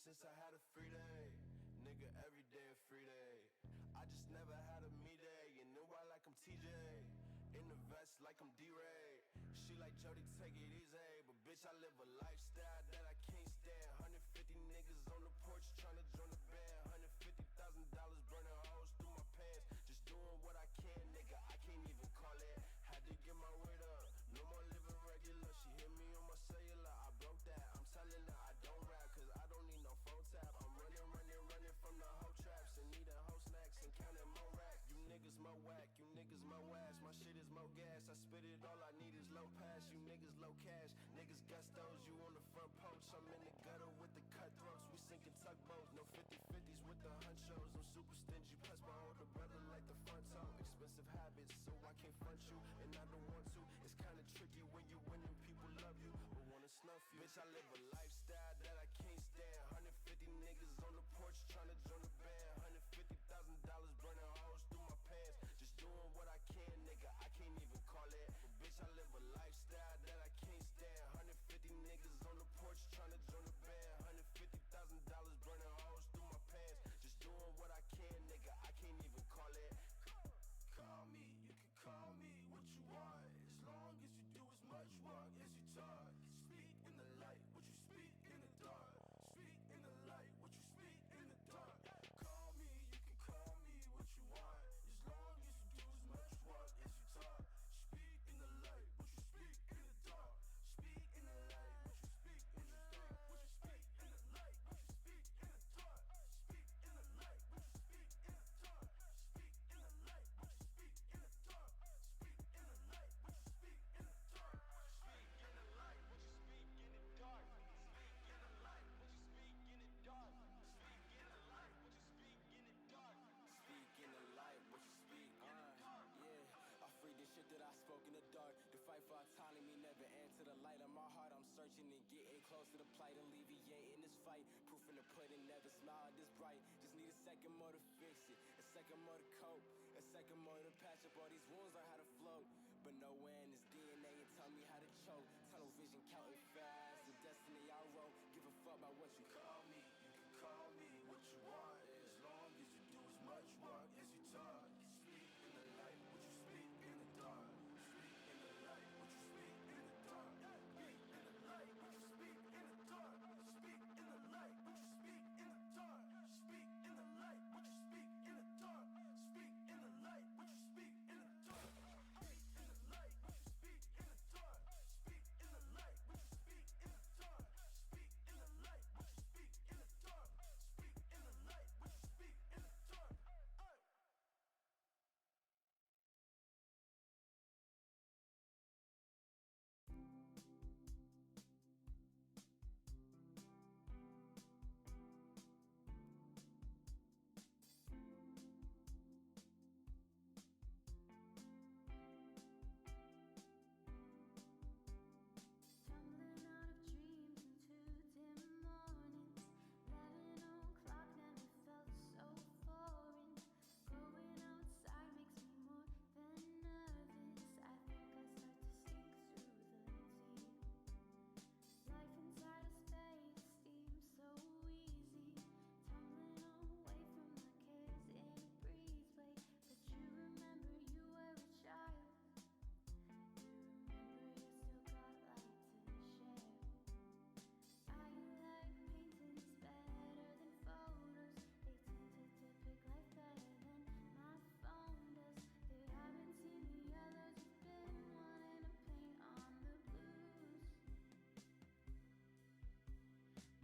since I had a free day. Nigga, every day a free day. I just never had a me day. You know I like I'm TJ. In the vest like I'm D-Ray. She like Jody, take it easy. But bitch, I live a lifestyle that I can't stand. 150 niggas on the porch tryna join the band. $150,000 burning holes through my pants. Just doing what I can, nigga, I can't even call it. Had to get my weight up, no more living regular. She hit me on my cellular, I broke that. I'm telling her I don't rap, cause I don't need no phone tap. I'm running from the whole traps. And eating whole snacks and counting more racks. You niggas mo whack, you niggas mo ass. My shit is mo gas, I spit it, all I need is low pass. You niggas low cash, niggas gustos. You on the front porch, I'm in the gutter with the cutthroats. We sinking tugboats, no 50-50s with the hunchos. I'm super stingy, plus my older brother like the front toe. Expensive habits, so I can't front you, and I don't want to. It's kinda tricky when you winning, people love you, but wanna snuff you. Bitch, I live a lifestyle that I can't stand. 150 niggas on the porch tryna join the band. $150,000 burning holes through my pants. Just doing what I can, nigga, I can't even call it. But bitch, I live a lifestyle that I can't stand. 150 niggas on the porch tryna join the band. $150,000 burning holes through my pants. Just doing what I can, nigga, I can't even call it. Call me, you can call me what you want, as long as you do as much work as you talk. Speak in the light, what you speak in the dark. Speak in the light, what you speak in the dark. Call me, you can call me what you want, as long as you do as much work as you talk. Speak in the light, what you speak in the dark. Speak in the light, what you speak in the dark. What you speak in the light, what you speak in the dark. Speak in the light, what you speak in the dark. Speak in the light, what you speak in the dark. Speak in the light, what you speak in the dark. Speak in the light, what you speak in the dark. Speak in the light, what you speak in the dark. Speak in the light, what you speak in the dark. Speak in the light, what you speak in the dark. Yeah, I freed the shit that I spoke in the dark. To fight for autonomy, never enter the light of my heart. I'm searching and getting close to the plight, alleviating this fight. Proof in the pudding, never smile this bright. Just need a second more to fix it, a second more to cope, a second more to patch up all these wounds, learn how to float. But nowhere in this DNA and tell me how to choke. Tunnel vision counting fast, the destiny I wrote. Give a fuck about what you call me, you can call me what you want, as long as you do as much work as you talk. Speak in the light, what you speak in the dark. Speak in the light, what you speak in the dark. Speak in the light, what you speak in the dark. Speak in the light, what you speak in the dark. Speak in the light, what you speak in the dark. Speak in the light, what you speak in the dark. Speak in the light, what you speak in the dark. Speak in the light, what you speak in the dark. Speak in the light, what you speak in the dark. Speak in the light, what you speak in the dark. Tumbling out of dreams into dim mornings. 11 o'clock never felt so foreign. Going outside makes me more than nervous. I think I start to sink through the deep. Life inside of space seems so easy. Tumbling away from my cares in a breeze. Wait, but you remember you were a child. You remember you still got light to share. I like paintings better than photos. They tend to depict life better than my phone does. They haven't seen the yellows you've been wanting to paint on the blues.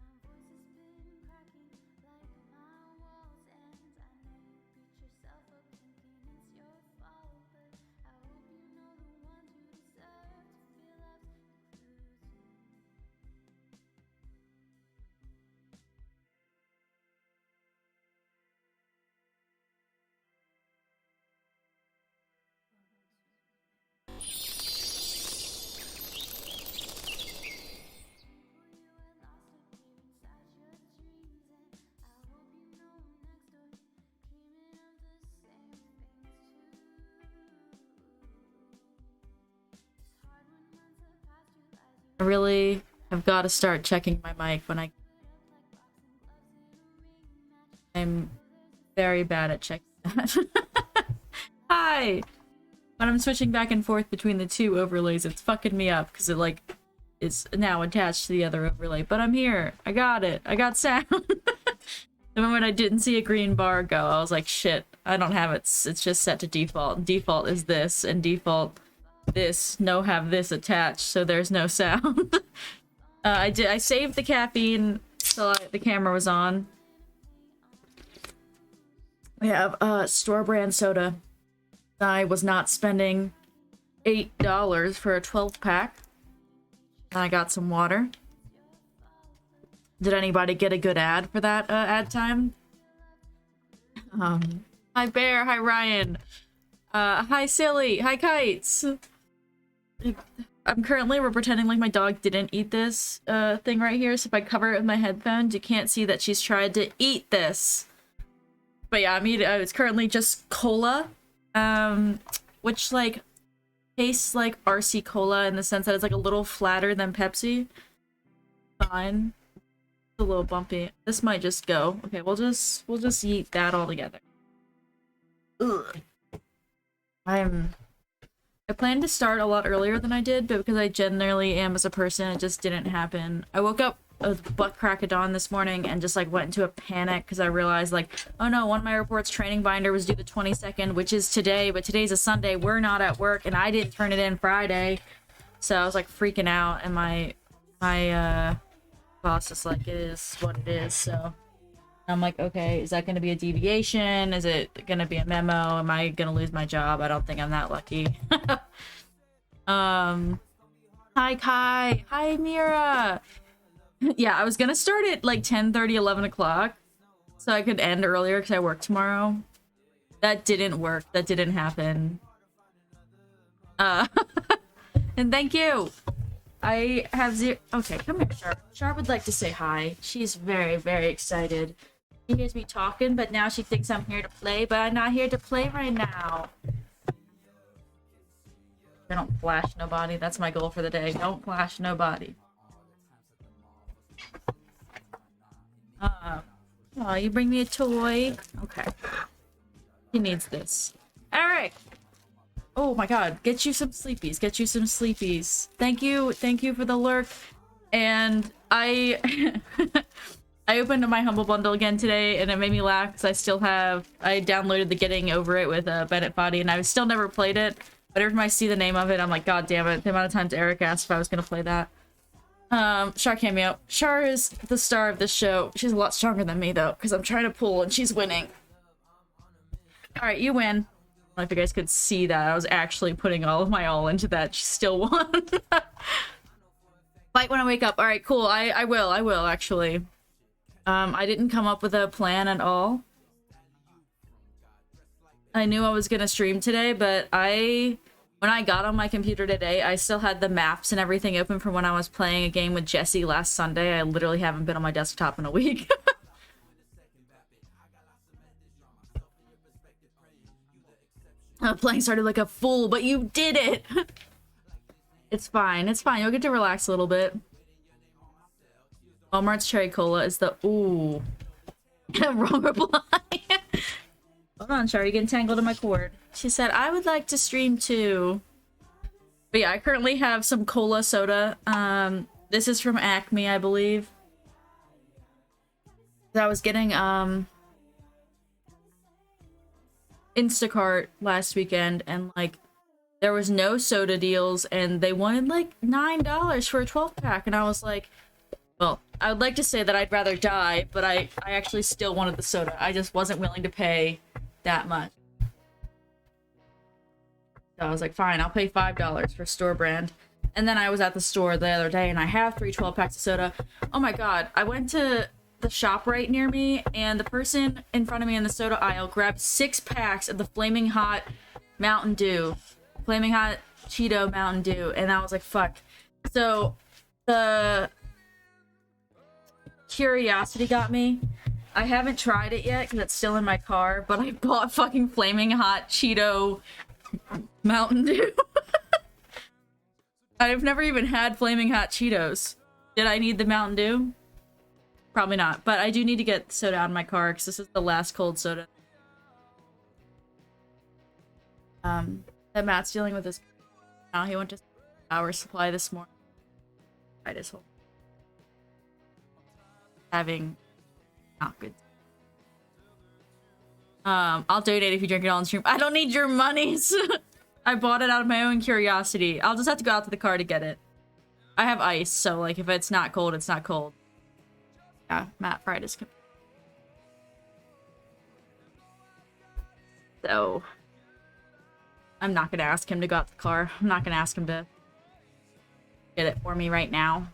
My voice has been cracking like my walls, and I know you beat yourself up thinking it's your fault, but I hope you know the ones who deserve to feel loved includes you. People you had lost appear inside your dreams, and I hope you know next door dreaming of the same things too. It's hard when months have passed, you lies you I really have got to start checking my mic when I put up like boxing I'm very bad at checking that. Hi! When I'm switching back and forth between the two overlays, it's fucking me up because it like is now attached to the other overlay. But I'm here. I got it. I got sound. The moment I didn't see a green bar go, I was like, shit, I don't have it. It's just set to default. Default is this, and default this. No have this attached, so there's no sound. I saved the caffeine so the camera was on. We have store brand soda. I was not spending $8 for a 12 pack. I got some water. Did anybody get a good ad for that ad time? Hi Bear, hi Ryan. Hi Silly, hi Kites. I'm currently, we're pretending like my dog didn't eat this thing right here, so if I cover it with my headphones, you can't see that she's tried to eat this. But yeah, I mean, it's currently just cola, which like tastes like RC Cola in the sense that it's like a little flatter than Pepsi. Fine. It's a little bumpy. This might just go. Okay, we'll just eat that all together. Ugh. I planned to start a lot earlier than I did, but because I generally am as a person, it just didn't happen. I woke up with butt crack of dawn this morning and just like went into a panic because I realized like, oh no, one of my reports training binder was due the 22nd, which is today, but today's a Sunday. We're not at work and I didn't turn it in Friday. So I was like freaking out, and my boss is like, it is what it is. So I'm like, okay, is that going to be a deviation? Is it going to be a memo? Am I going to lose my job? I don't think I'm that lucky. Hi Kai. Hi Mira. Yeah, I was going to start at like 10:30, 11 o'clock so I could end earlier because I work tomorrow. That didn't work. That didn't happen. And thank you. I have zero. Okay, come here, Char. Char would like to say hi. She's very, very excited. She hears me talking, but now she thinks I'm here to play, but I'm not here to play right now. I don't flash nobody. That's my goal for the day. Don't flash nobody. Oh, you bring me a toy? Okay. He needs this. Eric! Oh my god, get you some sleepies. Get you some sleepies. Thank you for the lurk. And I opened my Humble Bundle again today, and it made me laugh because I downloaded the Getting Over It with Bennett Foddy, and I've still never played it. But every time I see the name of it, I'm like, god damn it, the amount of times Eric asked if I was gonna play that. Char cameo. Char is the star of this show. She's a lot stronger than me though, because I'm trying to pull and she's winning. Alright, you win. I don't know if you guys could see that. I was actually putting all of my all into that. She still won. Fight when I wake up. Alright, cool. I will actually. I didn't come up with a plan at all. I knew I was gonna stream today, but when I got on my computer today, I still had the maps and everything open from when I was playing a game with Jesse last Sunday. I literally haven't been on my desktop in a week. Playing started like a fool, but you did it! It's fine, it's fine. You'll get to relax a little bit. Walmart's Cherry Cola is the... Ooh. Wrong reply. Hold on, Char, you're getting tangled in my cord. She said, I would like to stream too. But yeah, I currently have some cola soda. This is from Acme, I believe. I was getting, Instacart last weekend, and like, there was no soda deals, and they wanted like $9 for a 12-pack, and I was like, well, I would like to say that I'd rather die, but I actually still wanted the soda. I just wasn't willing to pay that much. So I was like, fine, I'll pay $5 for store brand. And then I was at the store the other day, and I have 3 12-packs of soda. Oh my god, I went to the shop right near me, and the person in front of me in the soda aisle grabbed 6 packs of the Flaming Hot Mountain Dew. Flaming Hot Cheeto Mountain Dew. And I was like, fuck. So, the curiosity got me. I haven't tried it yet, because it's still in my car, but I bought fucking Flaming Hot Cheeto Mountain Dew. I've never even had Flaming Hot Cheetos. Did I need the Mountain Dew? Probably not, but I do need to get soda out of my car because this is the last cold soda. That Matt's dealing with this now. He went to power supply this morning. I just hope having not good. I'll donate if you drink it all on stream. I don't need your monies. I bought it out of my own curiosity. I'll just have to go out to the car to get it. I have ice, so like if it's not cold, it's not cold. Yeah, Matt fried his. So I'm not gonna ask him to go out to the car. I'm not gonna ask him to get it for me right now.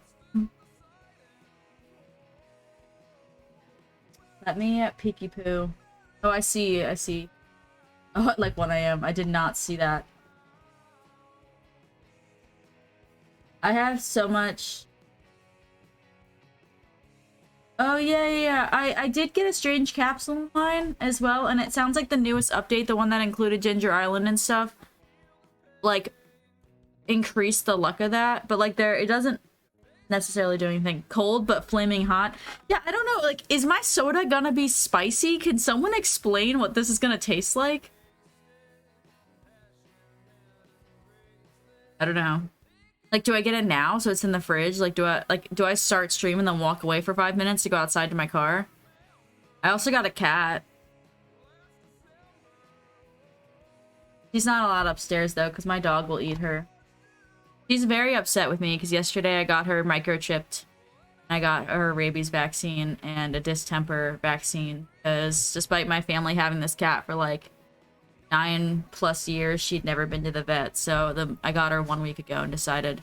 Let me at Peeky Poo. Oh, I see. Oh, at like 1 a.m. I did not see that. I have so much. Oh, yeah. I did get a strange capsule line as well, and it sounds like the newest update, the one that included Ginger Island and stuff, like, increased the luck of that. But, like, it doesn't necessarily do anything. Cold, but flaming hot. Yeah, I don't know. Like, is my soda gonna be spicy? Can someone explain what this is gonna taste like? I don't know. Like, do I get it now so it's in the fridge? Like, do I start stream and then walk away for 5 minutes to go outside to my car? I also got a cat. She's not allowed upstairs, though, because my dog will eat her. She's very upset with me, because yesterday I got her microchipped. I got her rabies vaccine and a distemper vaccine, because despite my family having this cat for, like, 9+ years, she'd never been to the vet, so I got her 1 week ago and decided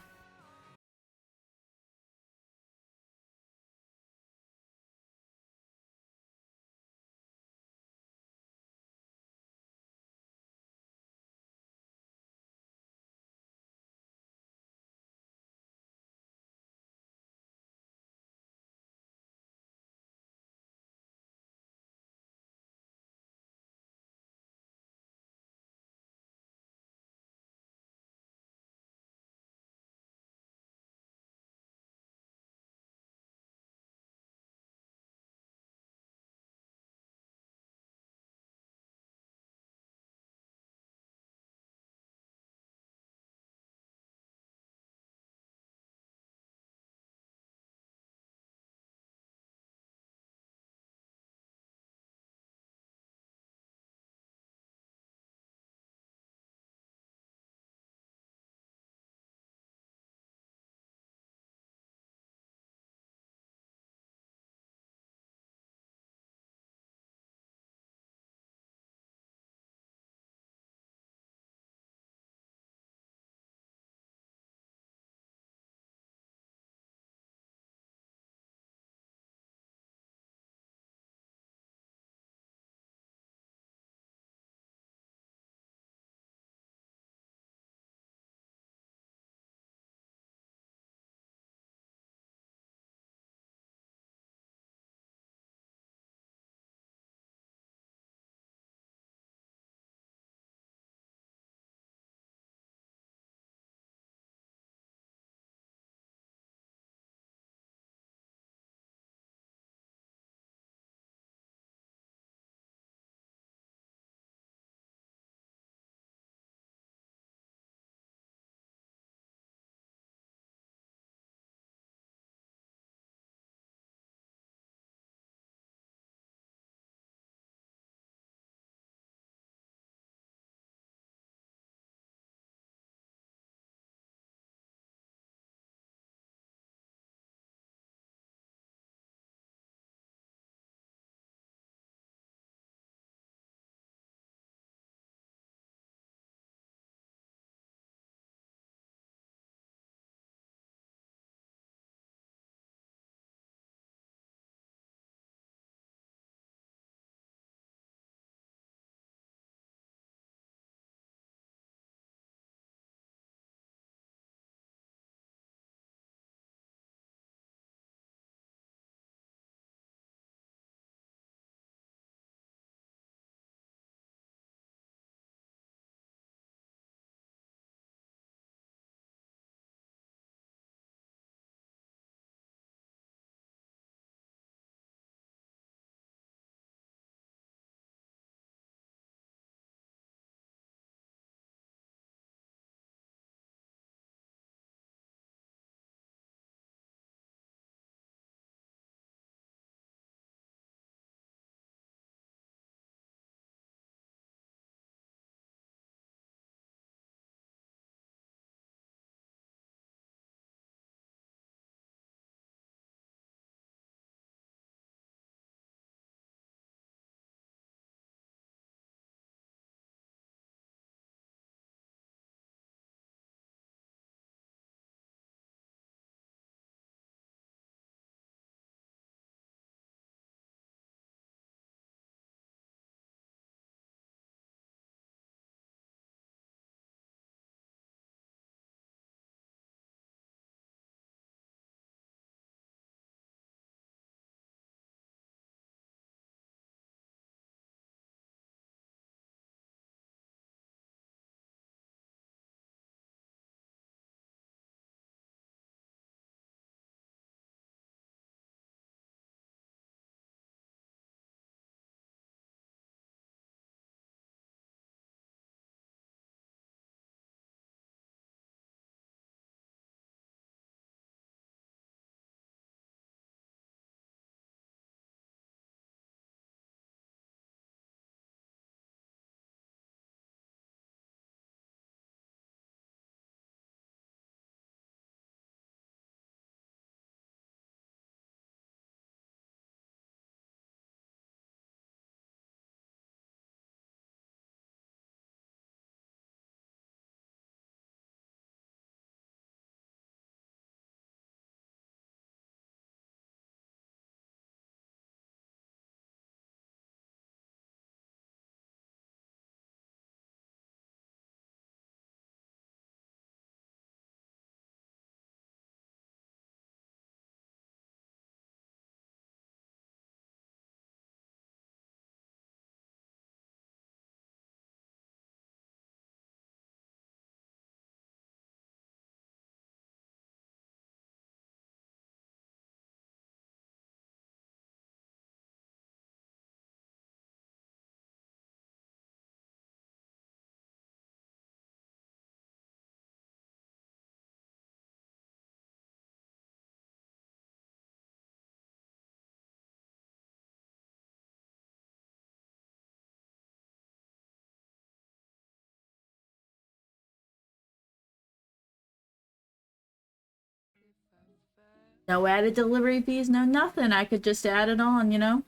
No added delivery fees, no nothing. I could just add it on, you know?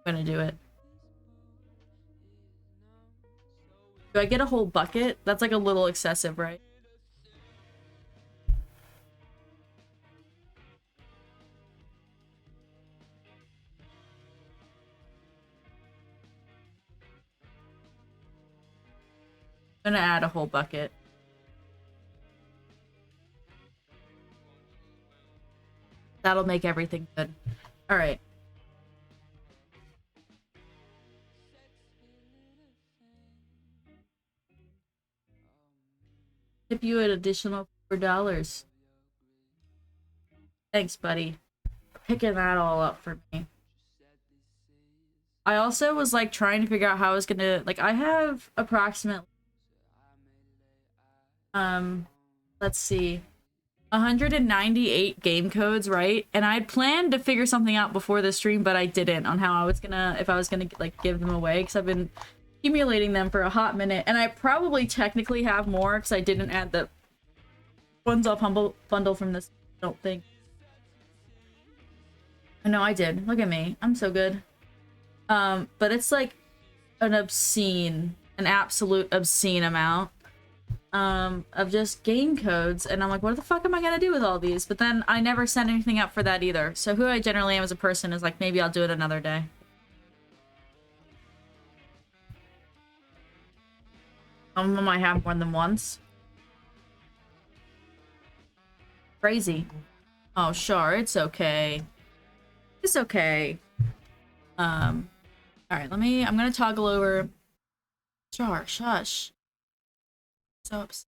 I'm gonna do it. Do I get a whole bucket? That's like a little excessive, right? I'm gonna add a whole bucket. That'll make everything good. Alright. Tip you an additional $4. Thanks, buddy. Picking that all up for me. I also was like trying to figure out how I was gonna like I have approximately let's see 198 game codes, right? And I planned to figure something out before the stream, but I didn't on how I was gonna if I was gonna like give them away because I've been accumulating them for a hot minute, and I probably technically have more because I didn't add the ones off Humble Bundle from this. I don't think. No, I did. Look at me. I'm so good. But it's like an absolute obscene amount of just game codes, and I'm like, what the fuck am I gonna do with all these? But then I never set anything up for that either. So who I generally am as a person is like, maybe I'll do it another day. Some of them I have more than once. Crazy. Oh, sure, it's okay. It's okay. Alright, I'm gonna toggle over. Sure, shush. So upset.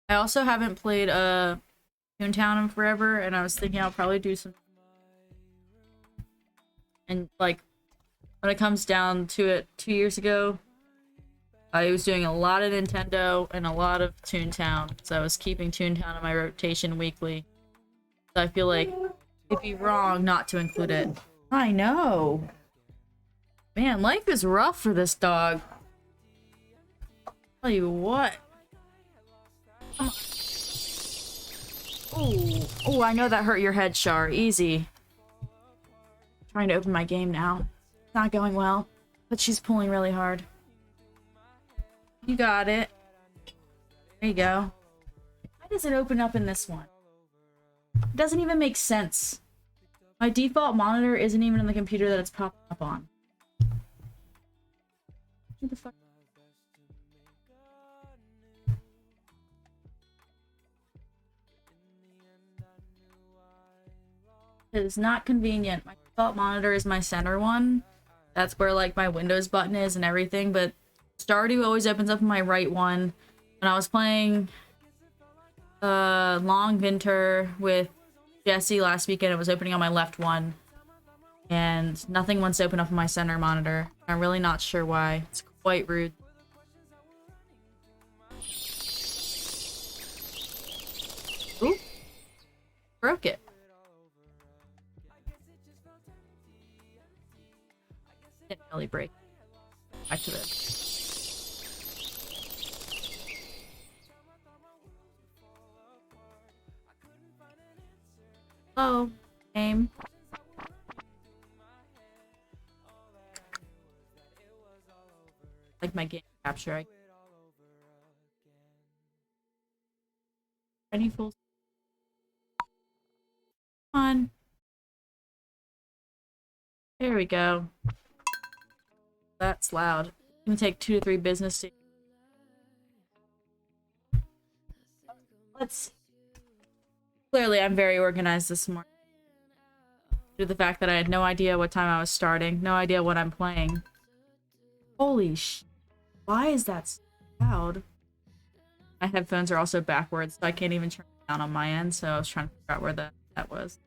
I also haven't played Toontown in forever, and I was thinking I'll probably do some. And like, when it comes down to it, 2 years ago, I was doing a lot of Nintendo and a lot of Toontown, so I was keeping Toontown in my rotation weekly. So I feel like it'd be wrong not to include it. I know. Man, life is rough for this dog. Tell you what. Oh, I know that hurt your head, Char. Easy. Trying to open my game now. It's not going well, but she's pulling really hard. You got it. There you go. Why does it open up in this one? It doesn't even make sense. My default monitor isn't even on the computer that it's popping up on. What the fuck? It is not convenient. My default monitor is my center one. That's where like my Windows button is and everything, but Stardew always opens up on my right one. When I was playing Long Winter with Jesse last weekend, it was opening on my left one. And nothing wants to open up on my center monitor. I'm really not sure why. It's quite rude. Ooh. Broke it. Didn't really break. Back to this. Oh, game. Like my game capture. Any fools? Come on. There we go. That's loud. It's gonna take 2 to 3 business days. Let's see. Clearly, I'm very organized this morning. Due to the fact that I had no idea what time I was starting, no idea what I'm playing. Holy sh! Why is that so loud? My headphones are also backwards, so I can't even turn it down on my end, so I was trying to figure out where that was.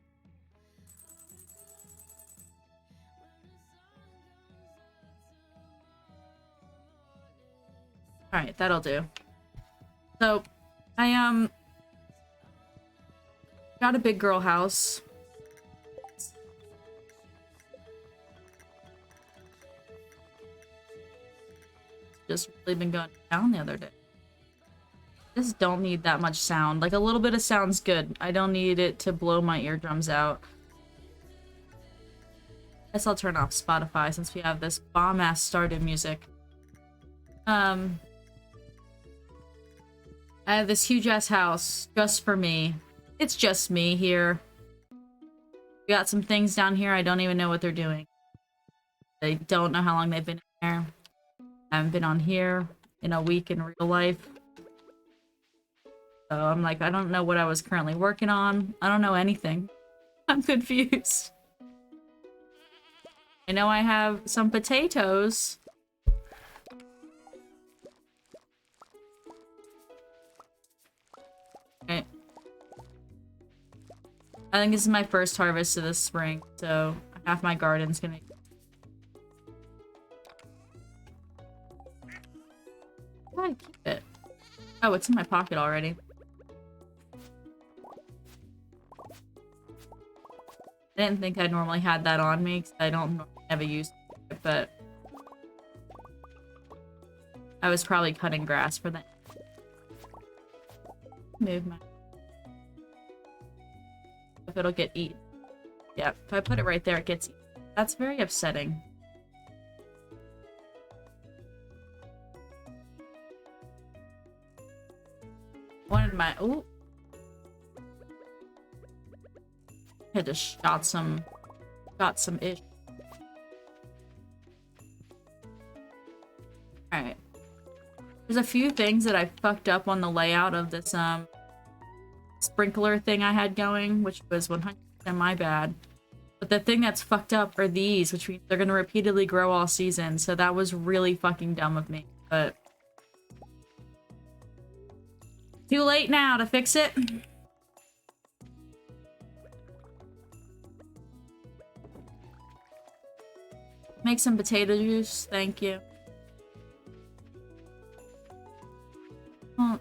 Alright, that'll do. So, I, got a big girl house. Just really been going down the other day. just don't need that much sound. Like, a little bit of sound's good. I don't need it to blow my eardrums out. Guess I'll turn off Spotify since we have this bomb-ass started music. I have this huge-ass house just for me. It's just me here. We got some things down here. I don't even know what they're doing. I don't know how long they've been in there. I haven't been on here in a week in real life. So I'm like, I don't know what I was currently working on. I don't know anything. I'm confused. I know I have some potatoes. Okay. I think this is my first harvest of this spring, so half my garden's gonna... Why did I keep it? Oh, it's in my pocket already. I didn't think I normally had that on me, because I don't ever use it, but... I was probably cutting grass for that. Move my... If it'll get eaten. Yeah, if I put it right there, it gets eaten. That's very upsetting. Wanted my... Ooh. I just shot some ish. Alright. There's a few things that I fucked up on the layout of this, sprinkler thing I had going, which was 100% my bad. But the thing that's fucked up are these, which means they're gonna repeatedly grow all season, so that was really fucking dumb of me, but... Too late now to fix it. Make some potato juice, thank you. Oh.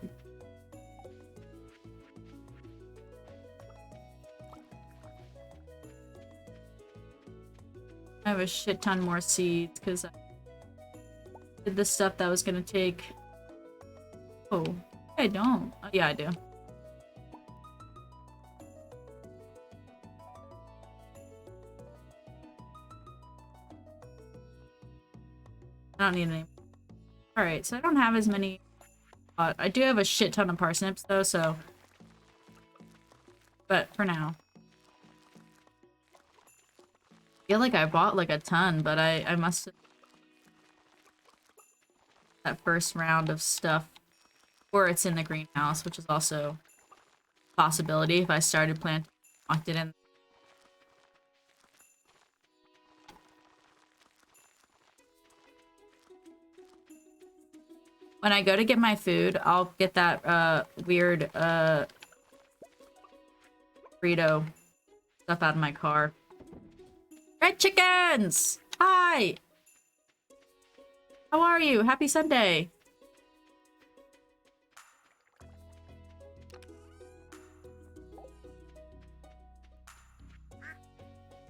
I have a shit ton more seeds because I did the stuff that was gonna take. Oh, I don't. Oh, yeah, I do. I don't need any. Alright, so I don't have as many. I do have a shit ton of parsnips though, so. But for now. I feel like I bought like a ton, but I must have that first round of stuff, or it's in the greenhouse, which is also a possibility if I started planting, locked it in. When I go to get my food, I'll get that weird burrito stuff out of my car. Red chickens! Hi! How are you? Happy Sunday!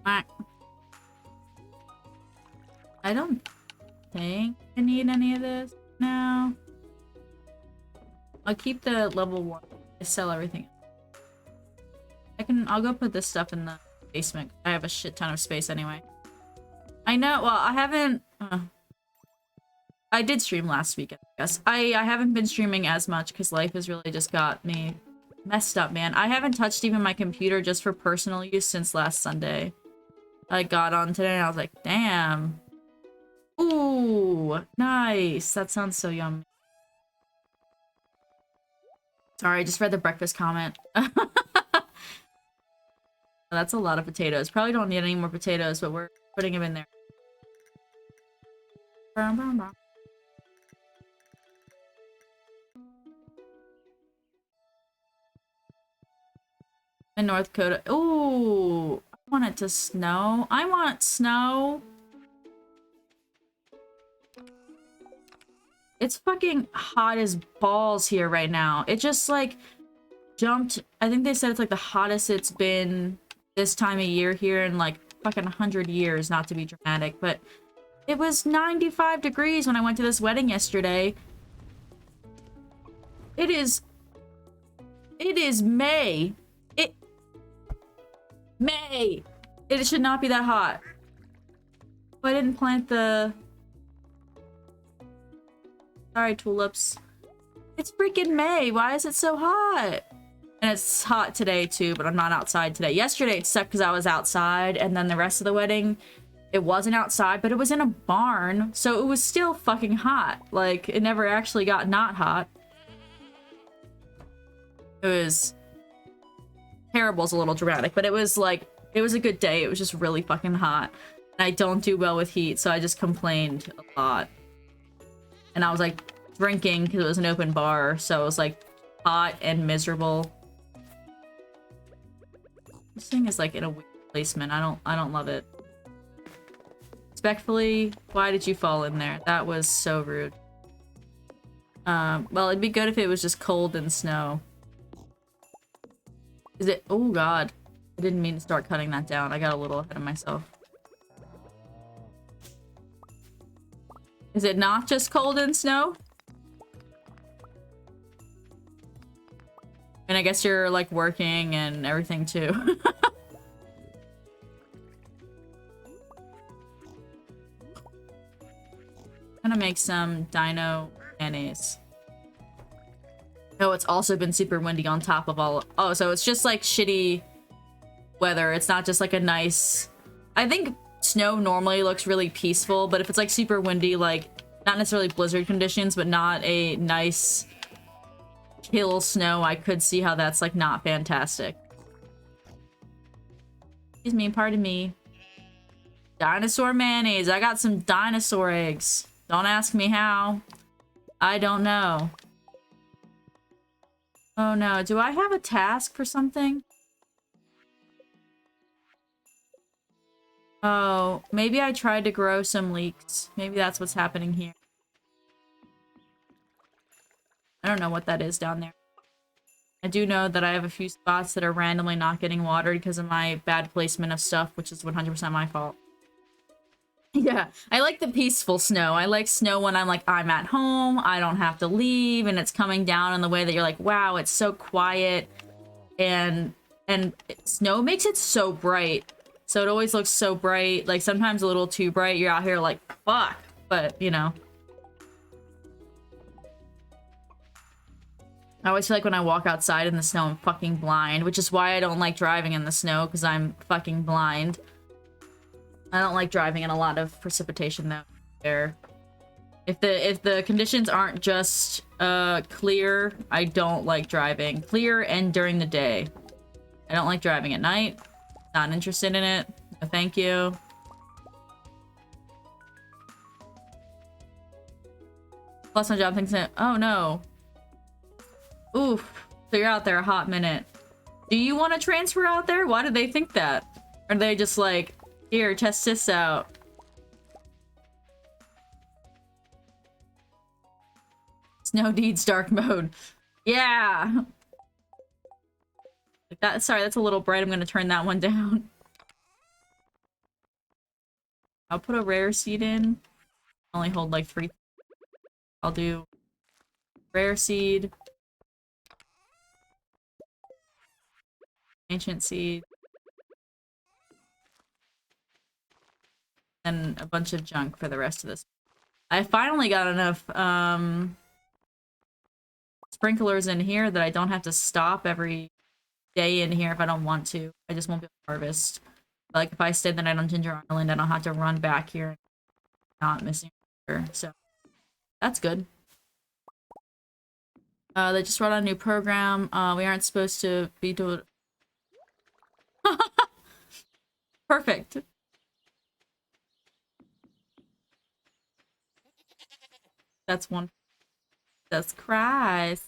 I don't think I need any of this now. I'll keep the level 1. I sell everything. I'll go put this stuff in the basement. I have a shit ton of space anyway. I know, well, I haven't... I did stream last week, I guess. I haven't been streaming as much because life has really just got me messed up, man. I haven't touched even my computer just for personal use since last Sunday. I got on today and I was like, damn. Ooh, nice. That sounds so yummy. Sorry, I just read the breakfast comment. That's a lot of potatoes. Probably don't need any more potatoes, but we're putting them in there. In North Dakota. Ooh, I want it to snow. I want snow. It's fucking hot as balls here right now. It just like jumped. I think they said it's like the hottest it's been this time of year here in like fucking 100 years, not to be dramatic, but it was 95 degrees when I went to this wedding yesterday. It is It is May. May. It should not be that hot. Oh, I didn't plant the... Sorry, tulips. It's freaking May. Why is it so hot? And it's hot today too, but I'm not outside today. Yesterday it sucked because I was outside, and then the rest of the wedding, it wasn't outside, but it was in a barn, so it was still fucking hot. Like, it never actually got not hot. It was... Terrible's a little dramatic, but it was like, it was a good day. It was just really fucking hot. And I don't do well with heat, so I just complained a lot. And I was like drinking because it was an open bar, so it was like hot and miserable. This thing is like in a weird placement. I don't love it. Respectfully, why did you fall in there? That was so rude. Well, it'd be good if it was just cold and snow. Is it? Oh god. I didn't mean to start cutting that down. I got a little ahead of myself. Is it not just cold and snow? And I guess you're like working and everything too. I'm gonna make some dino mayonnaise. Oh, it's also been super windy on top of all... Oh, so it's just like shitty weather. It's not just like a nice... I think snow normally looks really peaceful, but if it's like super windy, like not necessarily blizzard conditions, but not a nice kill snow, I could see how that's like not fantastic. Excuse me, pardon me. Dinosaur mayonnaise. I got some dinosaur eggs. Don't ask me how. I don't know. Oh no, do I have a task for something? Oh, maybe I tried to grow some leeks. Maybe that's what's happening here. I don't know what that is down there. I do know that I have a few spots that are randomly not getting watered because of my bad placement of stuff, which is 100% my fault. Yeah, I like the peaceful snow. I like snow when I'm like, I'm at home, I don't have to leave, and it's coming down in the way that you're like, wow, it's so quiet. And snow makes it so bright. So it always looks so bright, like sometimes a little too bright. You're out here like, fuck, but you know. I always feel like when I walk outside in the snow, I'm fucking blind, which is why I don't like driving in the snow, because I'm fucking blind. I don't like driving in a lot of precipitation though. There. If the conditions aren't just clear, I don't like driving. Clear and during the day. I don't like driving at night. Not interested in it. No, thank you. Plus my job thinks that, oh no. Oof. So you're out there a hot minute. Do you want to transfer out there? Why do they think that? Are they just like, here, test this out? Snow needs dark mode. Yeah. Like that. Sorry, that's a little bright. I'm gonna turn that one down. I'll put a rare seed in. Only hold like 3. I'll do rare seed, ancient seed, and a bunch of junk for the rest of this. I finally got enough sprinklers in here that I don't have to stop every day in here if I don't want to. I just won't be able to harvest. Like if I stay the night on Ginger Island, I don't have to run back here and not missing water. So that's good. They just brought out a new program. We aren't supposed to be doing... Perfect. That's one. That's Christ.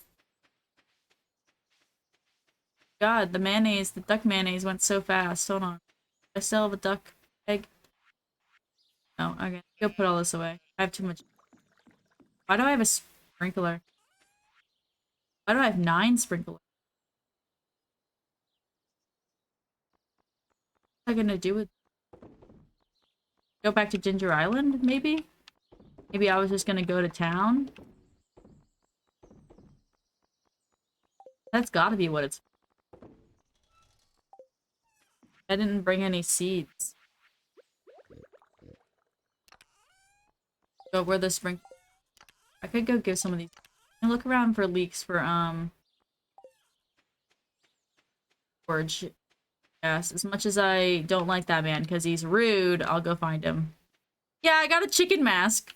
God, the mayonnaise, the duck mayonnaise went so fast. Hold on. I still have a duck egg. No, okay. Go put all this away. I have too much. Why do I have a sprinkler? Why do I have 9 sprinklers? What am I gonna do with... Go back to Ginger Island, maybe? Maybe I was just gonna go to town? That's gotta be what it's. I didn't bring any seeds. Go where the spring. I could go give some of these. And look around for leaks for forge. Yes, as much as I don't like that man because he's rude, I'll go find him. Yeah, I got a chicken mask.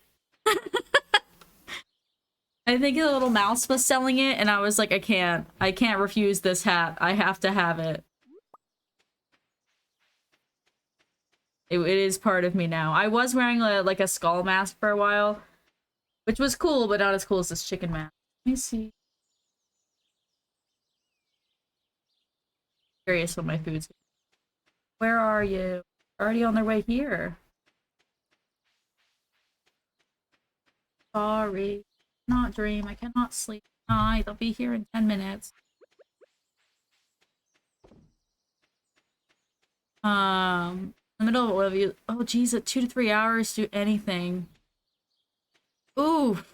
I think a little mouse was selling it, and I was like, I can't refuse this hat. I have to have it. It is part of me now. I was wearing like a skull mask for a while, which was cool, but not as cool as this chicken mask. Let me see. Curious what my food's. Where are you? Already on their way here. Sorry. Not dream. I cannot sleep tonight. They'll be here in 10 minutes. In the middle of you. Oh, geez, at 2 to 3 hours to do anything. Ooh.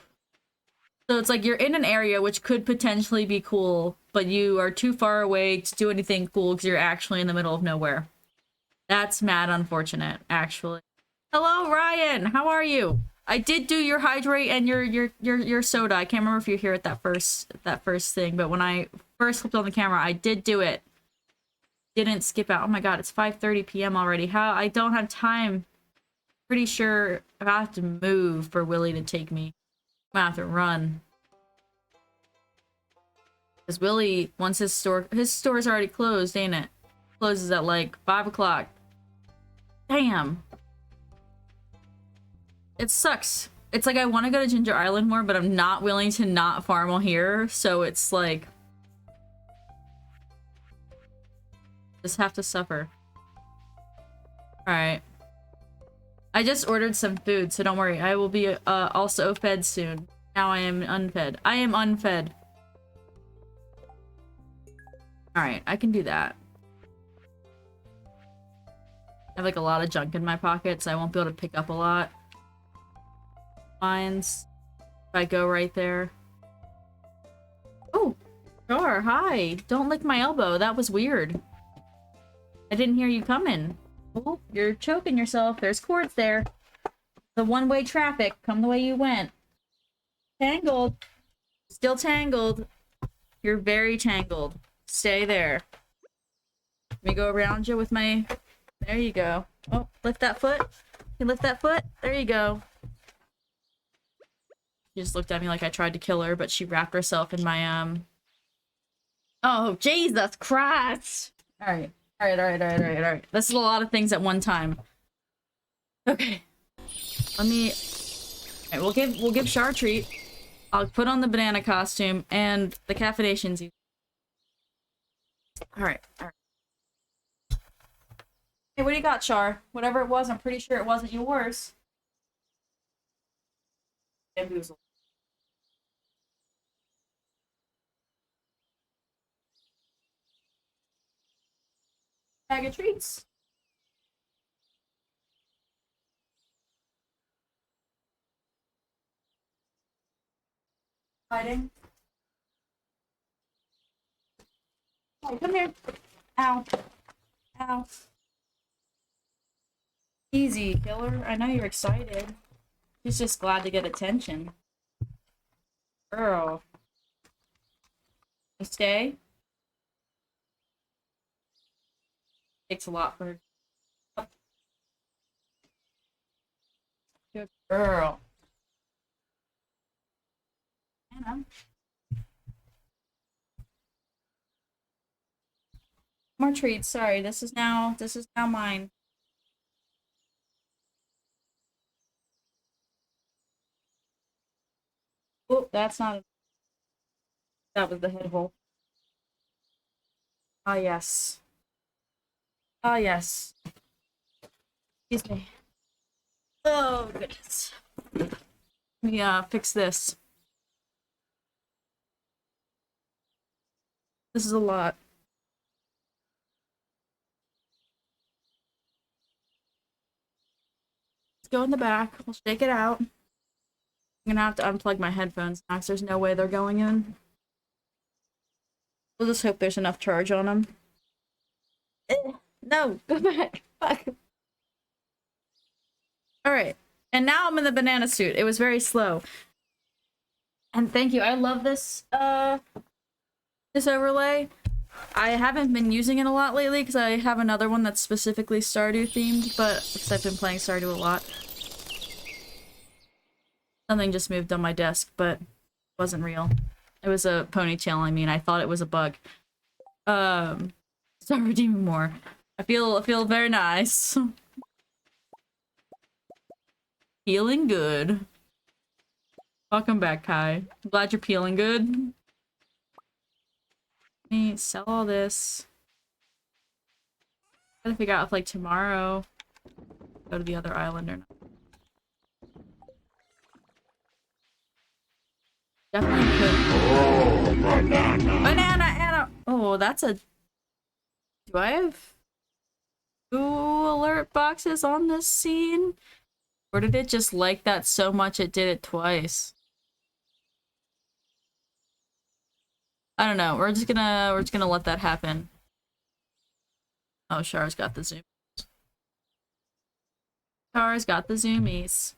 So it's like you're in an area which could potentially be cool, but you are too far away to do anything cool because you're actually in the middle of nowhere. That's mad unfortunate, actually. Hello, Ryan. How are you? I did do your hydrate and your soda. I can't remember if you're here at that first thing, but when I first flipped on the camera, I did do it. Didn't skip out. Oh my god, it's 5:30 p.m. already. How I don't have time. Pretty sure I have to move for Willie to take me. I'm gonna have to run. Because Willie, once his store's already closed, ain't it? Closes at like 5 o'clock. Damn. It sucks. It's like I want to go to Ginger Island more, but I'm not willing to not farm here, so it's like... just have to suffer. Alright. I just ordered some food, so don't worry. I will be also fed soon. Now I am unfed. I am unfed. Alright, I can do that. I have like a lot of junk in my pocket, so I won't be able to pick up a lot. Mines. If I go right there. Oh, sure. Hi. Don't lick my elbow. That was weird. I didn't hear you coming. Oh, you're choking yourself. There's cords there. The one-way traffic. Come the way you went. Tangled. Still tangled. You're very tangled. Stay there. Let me go around you with my... There you go. Oh, lift that foot. You lift that foot. There you go. She just looked at me like I tried to kill her, but she wrapped herself in my, Oh, Jesus Christ! Alright. Alright. This is a lot of things at one time. Okay. Let me... Alright, we'll give Char a treat. I'll put on the banana costume and the caffeinations. Alright. Hey, what do you got, Char? Whatever it was, I'm pretty sure it wasn't yours. Bamboozle. Bag of treats. Fighting. Hey, come here. Ow. Ow. Easy, killer. I know you're excited. She's just glad to get attention. Girl. You stay? Takes a lot for her. Good girl. Anna. More treats. Sorry, this is now mine. Oh, that's not. That was the head hole. Ah, yes. Ah, yes. Excuse me. Oh, goodness. Let me, fix this. This is a lot. Let's go in the back. We'll shake it out. I'm gonna have to unplug my headphones now because there's no way they're going in. We'll just hope there's enough charge on them. No, go back. Fuck. Alright. And now I'm in the banana suit. It was very slow. And thank you. I love this this overlay. I haven't been using it a lot lately because I have another one that's specifically Stardew themed, but because I've been playing Stardew a lot. Something just moved on my desk, but it wasn't real. It was a ponytail, I mean. I thought it was a bug. Start redeeming more. I feel very nice. Feeling good. Welcome back, Kai. I'm glad you're feeling good. Let me sell all this. Gotta figure out if, like, tomorrow go to the other island or not. Definitely could. Oh, banana, Anna! Oh, that's a... Do I have 2 alert boxes on this scene? Or did it just like that so much it did it twice? I don't know. We're just gonna let that happen. Oh, Char's got the zoom. Char's got the zoomies.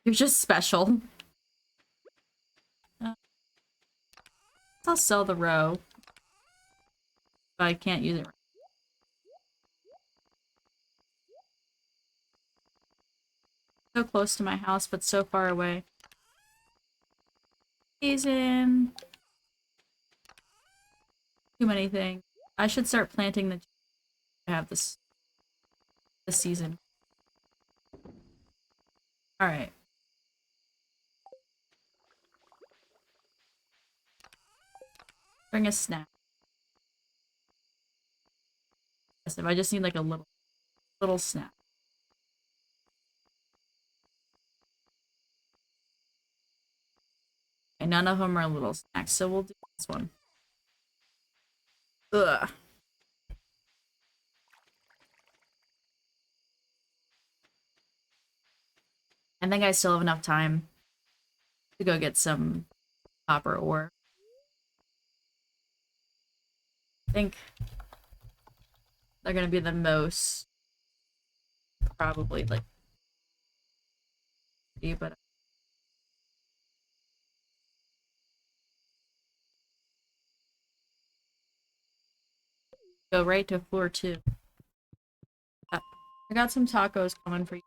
You're just special. I'll sell the row. But I can't use it. So close to my house, but so far away. Season. Too many things. I should start planting the... I have this season. Alright. Bring a snack. Yes, if I just need like a little snack. Okay, none of them are little snacks, so we'll do this one. Ugh. I think I still have enough time to go get some copper ore. I think they're gonna be the most, probably, like, but go right to floor 2. I got some tacos coming for you.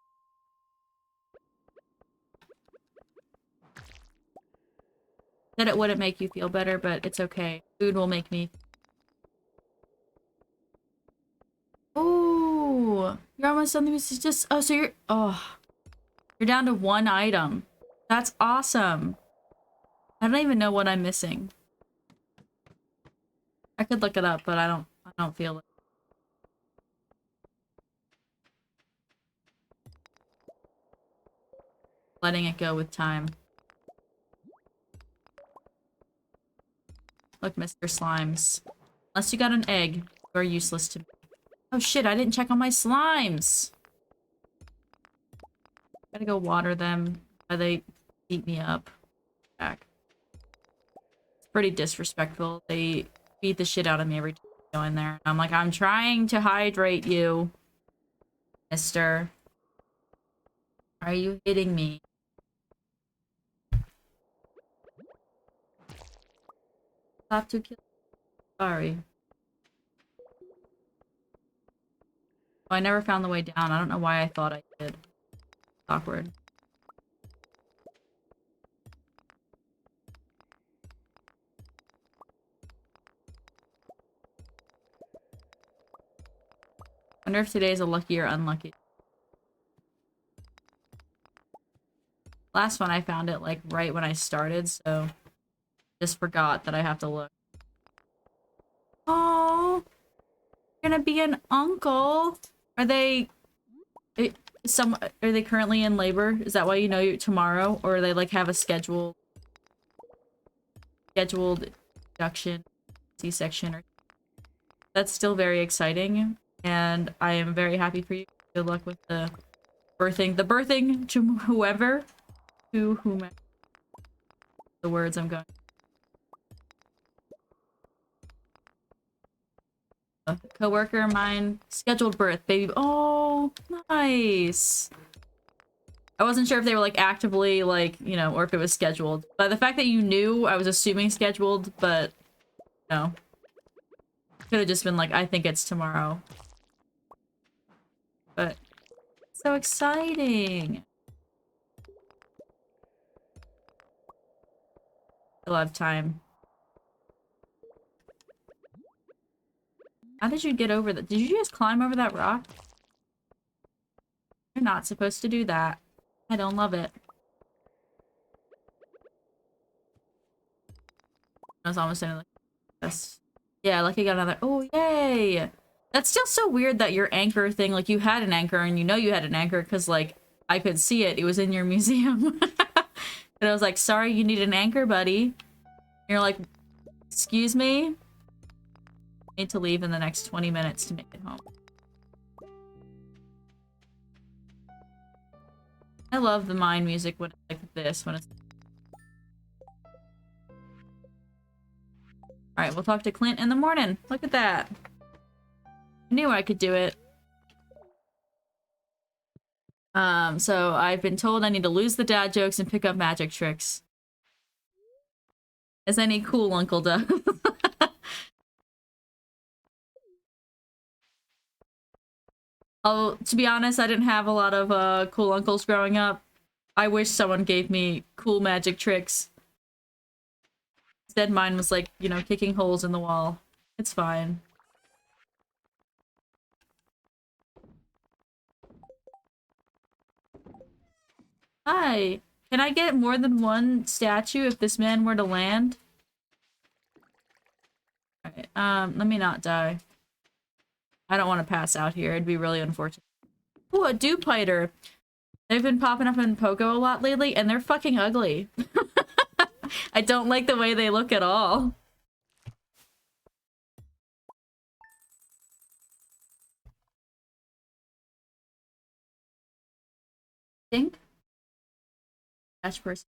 Said it wouldn't make you feel better, but it's okay. Food will make me. Oh, you're almost done. This is just. Oh, so you're. Oh, you're down to 1 item. That's awesome. I don't even know what I'm missing. I could look it up, but I don't feel it. Letting it go with time. Look, Mr. Slimes. Unless you got an egg, you are useless to me. Oh shit, I didn't check on my slimes! Gotta go water them. They beat me up. Back. It's pretty disrespectful. They beat the shit out of me every time I go in there. I'm like, I'm trying to hydrate you, mister. Are you hitting me? Have to kill. Sorry. Oh, I never found the way down. I don't know why I thought I did. Awkward. Wonder if today's a lucky or unlucky. Last one I found it like right when I started, so just forgot that I have to look. Oh, you're gonna be an uncle. Are they are they currently in labor? Is that why you know tomorrow, or they like have a scheduled induction, C-section? Or that's still very exciting, and I am very happy for you. Good luck with the birthing to whoever, to whomever. The words I'm going. A coworker of mine scheduled birth, baby. Oh, nice. I wasn't sure if they were like actively like, you know, or if it was scheduled. But the fact that you knew, I was assuming scheduled, but no. Could have just been like, I think it's tomorrow. But so exciting. Still have time. How did you get over that? Did you just climb over that rock? You're not supposed to do that. I don't love it. I was almost saying like this. Yeah, like I got another. Oh, yay! That's still so weird that your anchor thing, like you had an anchor and you know you had an anchor because like I could see it. It was in your museum. And I was like, sorry, you need an anchor, buddy. And you're like, excuse me? I need to leave in the next 20 minutes to make it home. I love the mine music when it's like this, when it's... Alright, we'll talk to Clint in the morning. Look at that. I knew I could do it. So I've been told I need to lose the dad jokes and pick up magic tricks. As any cool uncle does. Oh, to be honest, I didn't have a lot of cool uncles growing up. I wish someone gave me cool magic tricks. Instead, mine was like, you know, kicking holes in the wall. It's fine. Hi. Can I get more than one statue if this man were to land? Alright, let me not die. I don't want to pass out here. It'd be really unfortunate. Ooh, a Dewpider. They've been popping up in Poco a lot lately, and they're fucking ugly. I don't like the way they look at all. Think? Dash person.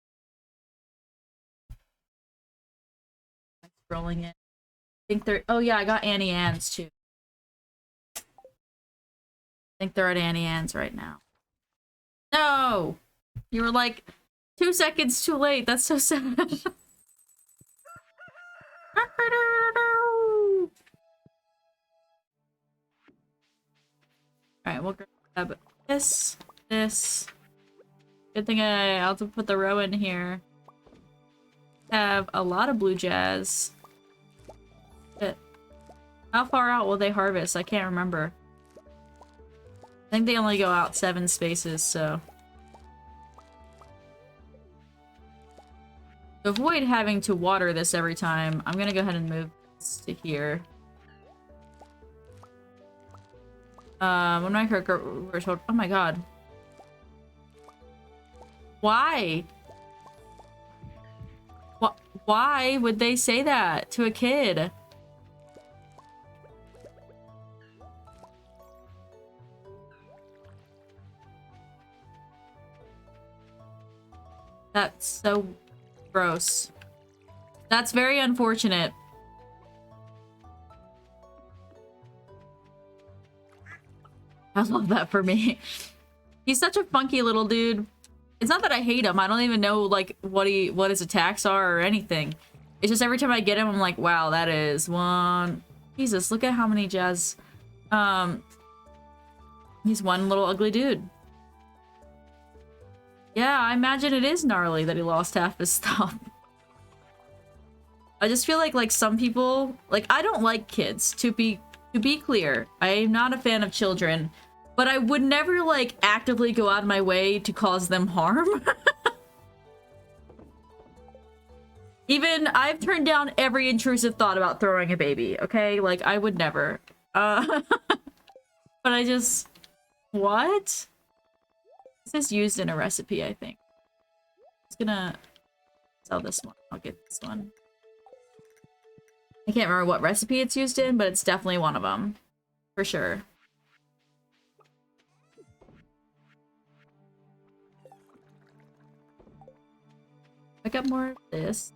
Scrolling it. I think they're... Oh yeah, I got Annie Ann's too. I think they're at Annie Ann's right now. No! You were like 2 seconds too late. That's so sad. Alright, we'll grab this. Good thing I'll have to put the row in here. Have a lot of blue jazz. But how far out will they harvest? I can't remember. I think they only go out 7 spaces, so. To avoid having to water this every time, I'm gonna go ahead and move this to here. When my oh my god. Why? Why would they say that to a kid? That's so gross. That's very unfortunate. I love that for me. He's such a funky little dude. It's not that I hate him. I don't even know like what his attacks are or anything. It's just every time I get him, I'm like, wow, that is one. Jesus, look at how many jazz. He's one little ugly dude. Yeah, I imagine it is gnarly that he lost half his stuff. I just feel like some people, like I don't like kids, to be clear. I am not a fan of children, but I would never like actively go out of my way to cause them harm. Even I've turned down every intrusive thought about throwing a baby, okay? Like I would never. But I just what? This is used in a recipe, I think. I'm just gonna sell this one. I'll get this one. I can't remember what recipe it's used in, but it's definitely one of them. For sure. Pick up more of this.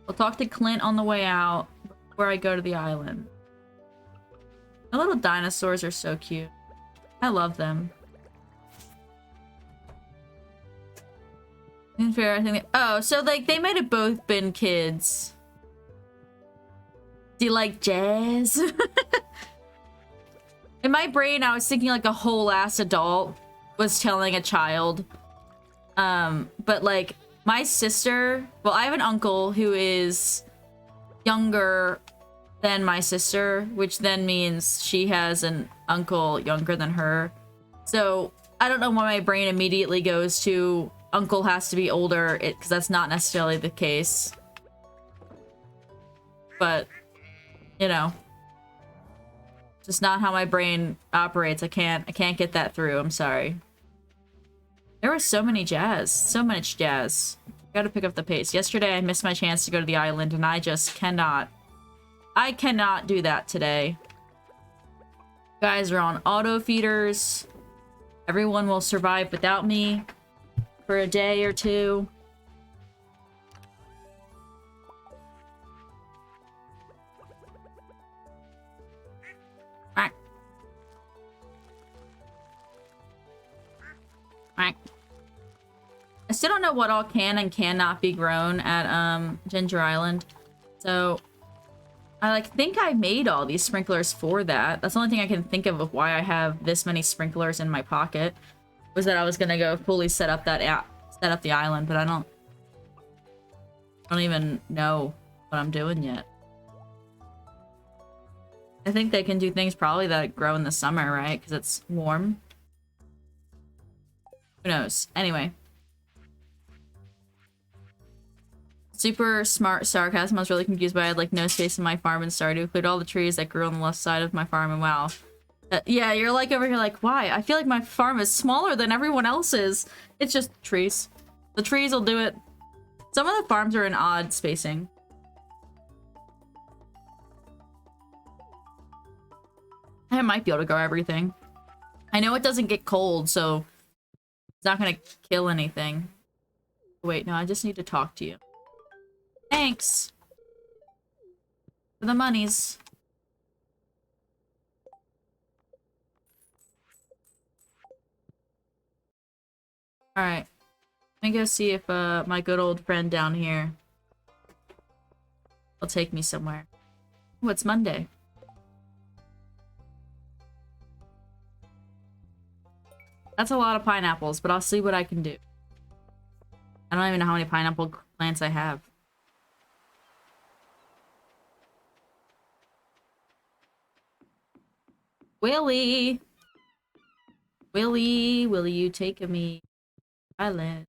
I'll talk to Clint on the way out before I go to the island. The little dinosaurs are so cute. I love them. Fair, I think oh, so like they might have both been kids. Do you like jazz? In my brain, I was thinking like a whole ass adult was telling a child. But like my sister, well, I have an uncle who is younger than my sister, which then means she has an uncle younger than her. So I don't know why my brain immediately goes to uncle has to be older, because that's not necessarily the case. But, you know, just not how my brain operates. I can't get that through. I'm sorry. There was so many jazz. So much jazz. Gotta pick up the pace. Yesterday, I missed my chance to go to the island, and I just cannot. I cannot do that today. Guys are on auto feeders. Everyone will survive without me for a day or two. I still don't know what all can and cannot be grown at Ginger Island. So I like think I made all these sprinklers for that. That's the only thing I can think of why I have this many sprinklers in my pocket. Was that I was gonna go fully set up that set up the island, but I don't even know what I'm doing yet. I think they can do things probably that grow in the summer, right? Because it's warm. Who knows? Anyway. Super smart sarcasm. I was really confused by I had like no space in my farm and started to include all the trees that grew on the left side of my farm, and wow. Yeah, you're like over here like, why? I feel like my farm is smaller than everyone else's. It's just trees. The trees will do it. Some of the farms are in odd spacing. I might be able to grow everything. I know it doesn't get cold, so it's not gonna kill anything. Wait, no, I just need to talk to you. Thanks for the monies. Alright. Let me go see if my good old friend down here will take me somewhere. Oh, it's Monday. That's a lot of pineapples, but I'll see what I can do. I don't even know how many pineapple plants I have. Willie! Willie, will you take me island?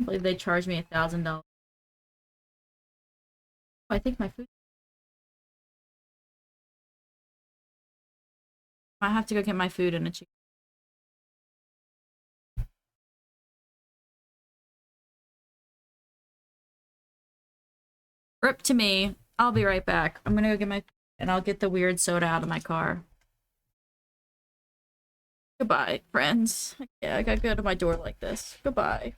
I believe they charged me $1,000. Oh, I think my food. I have to go get my food in a chicken. Rip to me. I'll be right back. I'm gonna go get my and I'll get the weird soda out of my car. Goodbye, friends. Yeah, I gotta go to my door like this. Goodbye.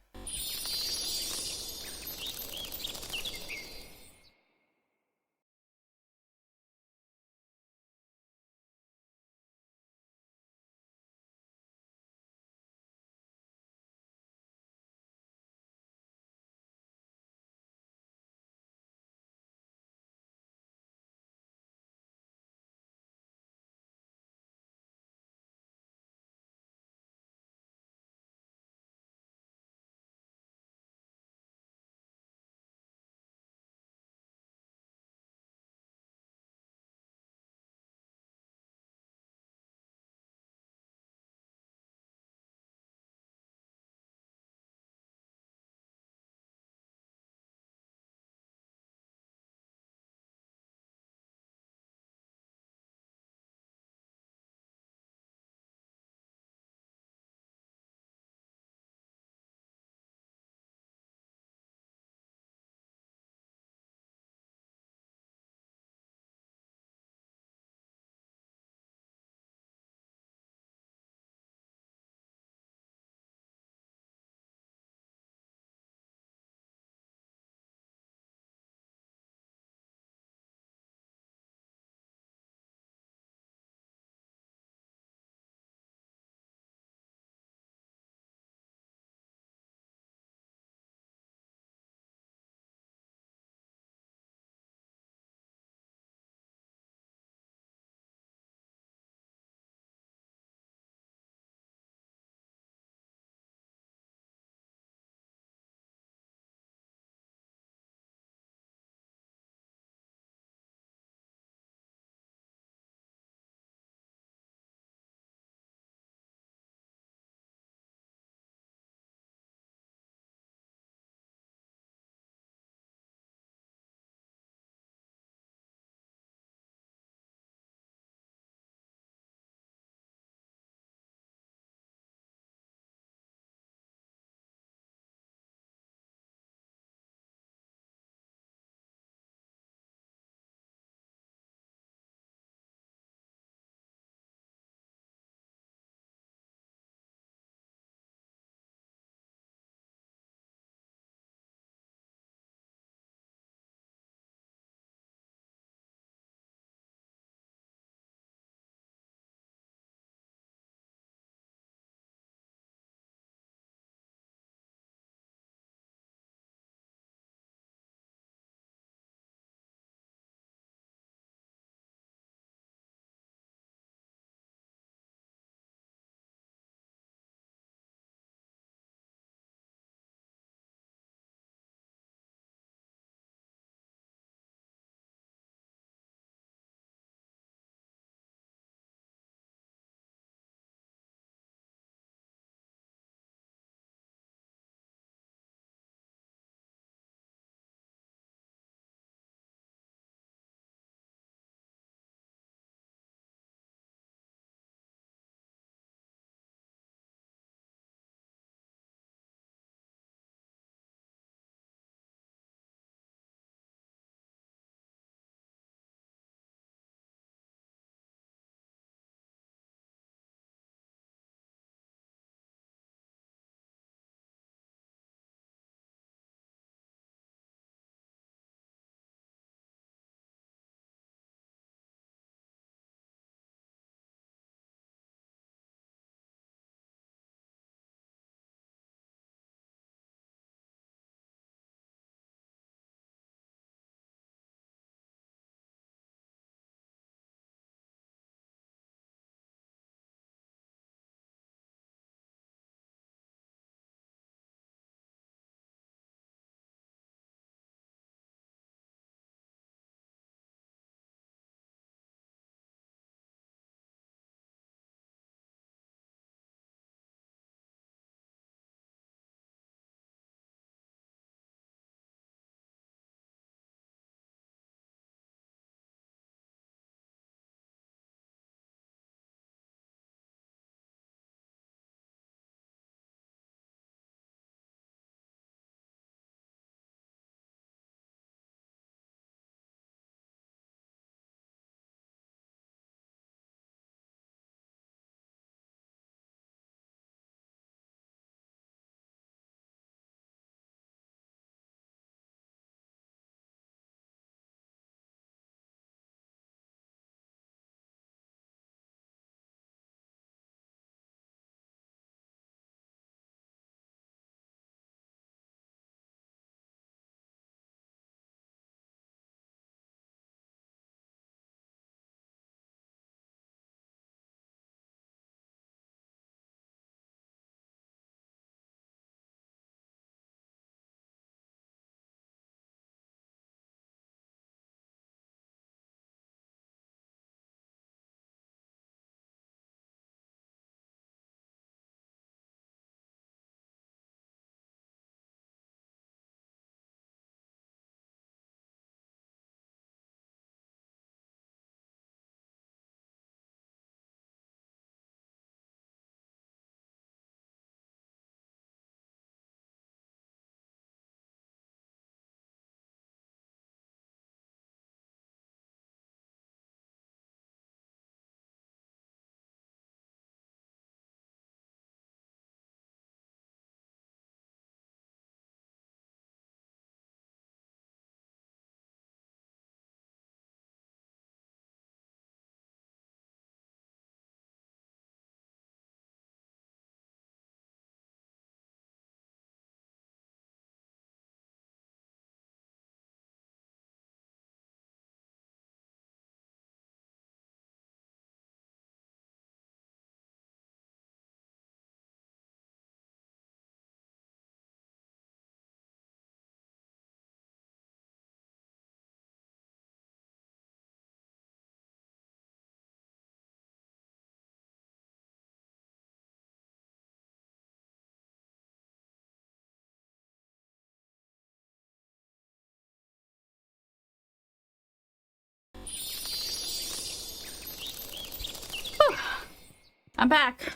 I'm back.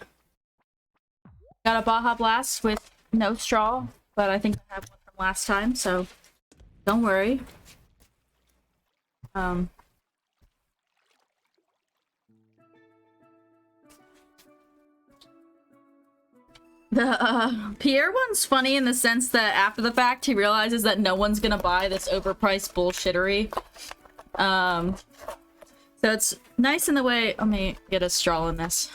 Got a Baja Blast with no straw, but I think I have one from last time, so don't worry. The Pierre one's funny in the sense that after the fact he realizes that no one's gonna buy this overpriced bullshittery. So it's nice in the way. Let me get a straw in this.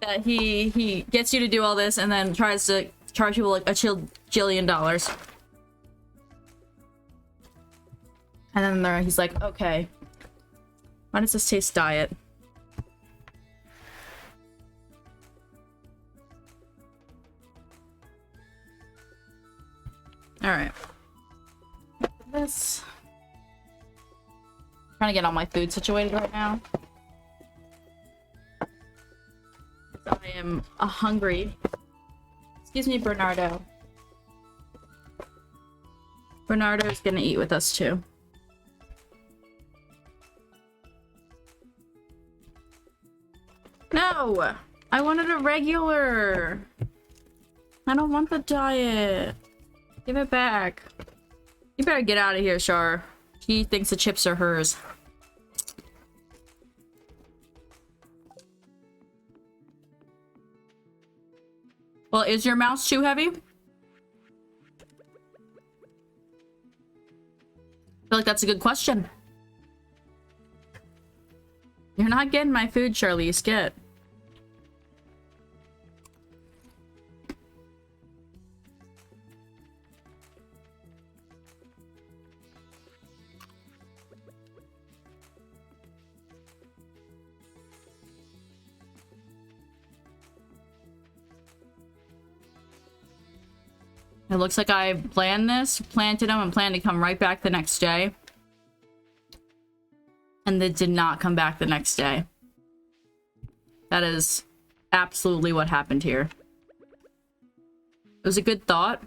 That he gets you to do all this and then tries to charge people like $1 jillion. And then he's like, okay, why does this taste diet? All right. This. Trying to get all my food situated right now. I am hungry. Excuse me, Bernardo. Bernardo's gonna eat with us too. No! I wanted a regular! I don't want the diet. Give it back. You better get out of here, Char. She thinks the chips are hers. Well, is your mouse too heavy? I feel like that's a good question. You're not getting my food, Charlize. Get. It looks like I planned this, planted them, and planned to come right back the next day. And they did not come back the next day. That is absolutely what happened here. It was a good thought.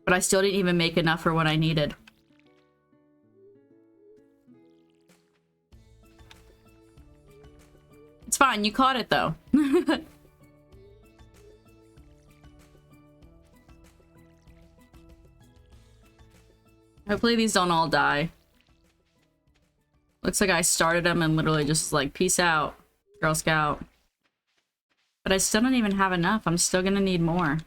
But I still didn't even make enough for what I needed. It's fine, you caught it though. Hopefully these don't all die. Looks like I started them and literally just like, peace out, Girl Scout. But I still don't even have enough. I'm still gonna need more.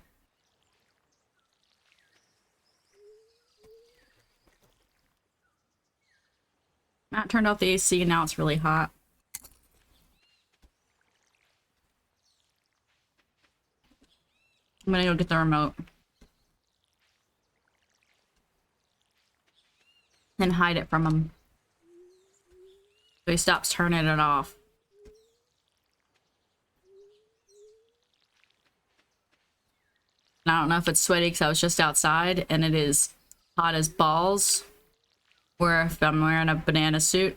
Matt turned off the AC and now it's really hot. I'm gonna go get the remote. And hide it from him. So he stops turning it off. And I don't know if it's sweaty because I was just outside and it is hot as balls. Or if I'm wearing a banana suit.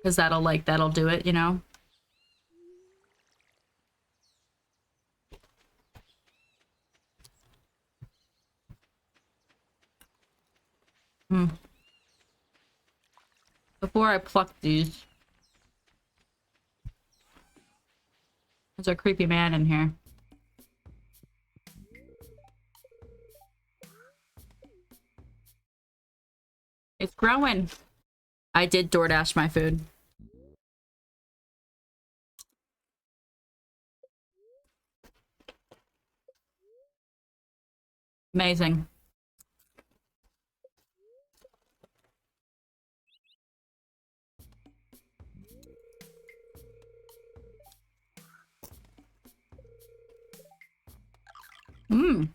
Because that'll do it, you know? Before I pluck these. There's a creepy man in here. It's growing. I did DoorDash my food. Amazing. Mmm.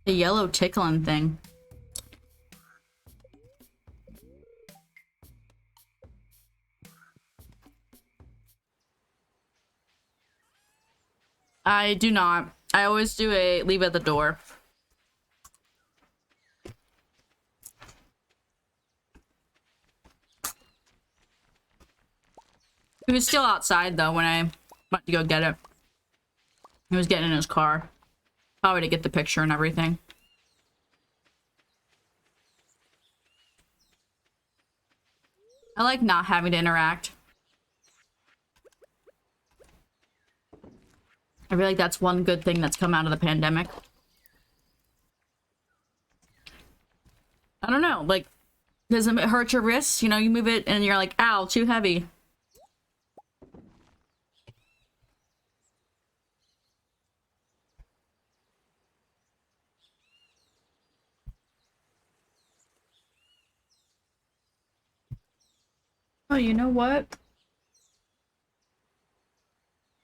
The yellow tickling thing. I do not. I always do a leave at the door. He was still outside though when I went to go get it. He was getting in his car. Probably to get the picture and everything. I like not having to interact. I feel like that's one good thing that's come out of the pandemic. I don't know, like, does it hurt your wrists? You know, you move it and you're like, ow, too heavy. Oh, you know what?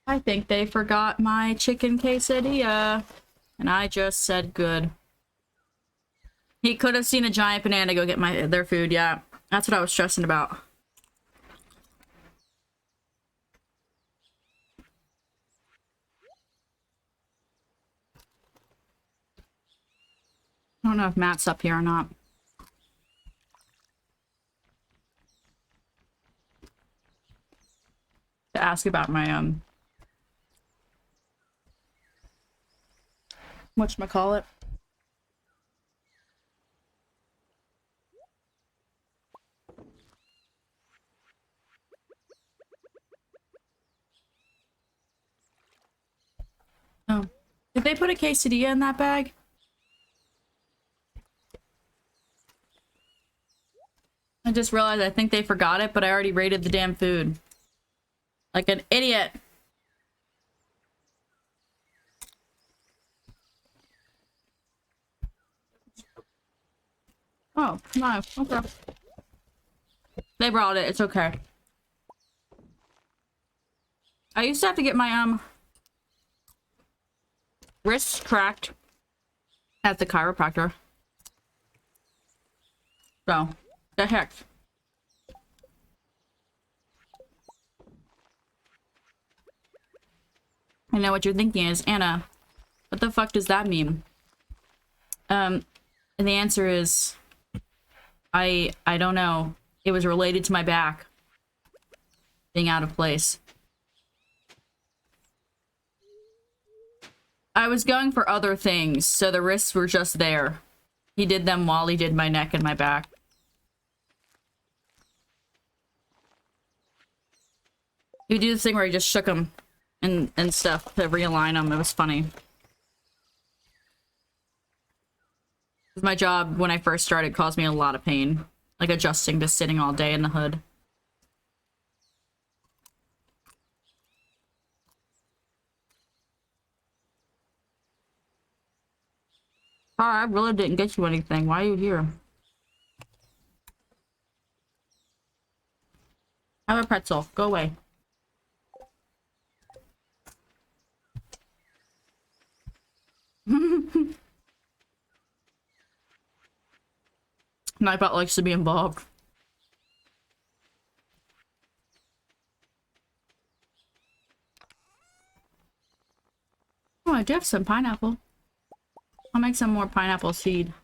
I think they forgot my chicken quesadilla. And I just said good. He could have seen a giant banana go get their food, yeah. That's what I was stressing about. I don't know if Matt's up here or not. To ask about my, whatchamacallit? Oh. Did they put a quesadilla in that bag? I just realized I think they forgot it, but I already rated the damn food. Like an idiot. Oh, no. Okay. They brought it. It's okay. I used to have to get my, wrists cracked at the chiropractor. So, the heck. I know what you're thinking is, Anna, what the fuck does that mean? And the answer is, I don't know. It was related to my back being out of place. I was going for other things, so the wrists were just there. He did them while he did my neck and my back. He would do this thing where he just shook them and stuff to realign them. It was funny. My job, when I first started, caused me a lot of pain. Like adjusting to sitting all day in the hood. Oh, I really didn't get you anything. Why are you here? Have a pretzel. Go away. Nightbot likes to be involved. Oh, I do have some pineapple. I'll make some more pineapple seed.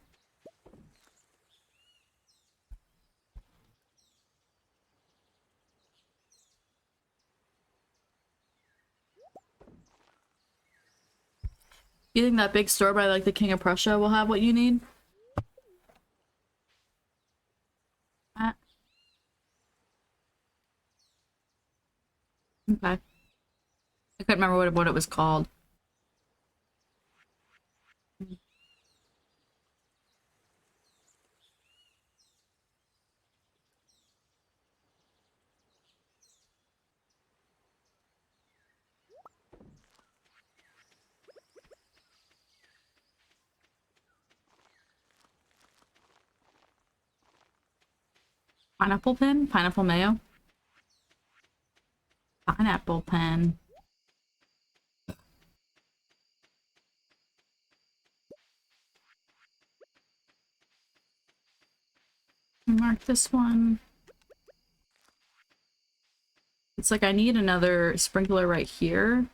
You think that big store by like the King of Prussia will have what you need? Okay. I couldn't remember what it was called. Pineapple pen? Pineapple mayo? Pineapple pen. Mark this one. It's like I need another sprinkler right here.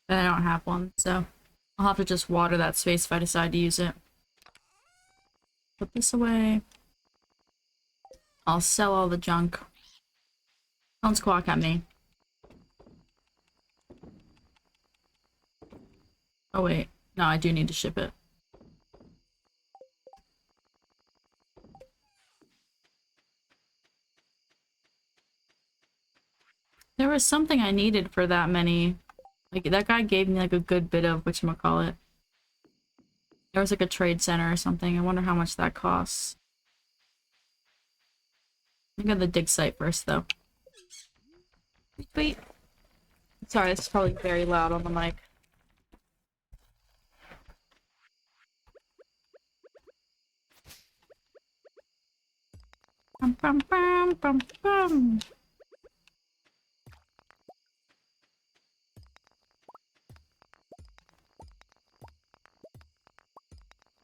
But I don't have one, so I'll have to just water that space if I decide to use it. Put this away. I'll sell all the junk. Don't squawk at me. Oh wait, no, I do need to ship it. There was something I needed for that many. Like, that guy gave me like a good bit of whatchamacallit. There was like a trade center or something. I wonder how much that costs. I got the dig site first though. Wait. Sorry, this is probably very loud on the mic. Bum, bum, bum, bum, bum.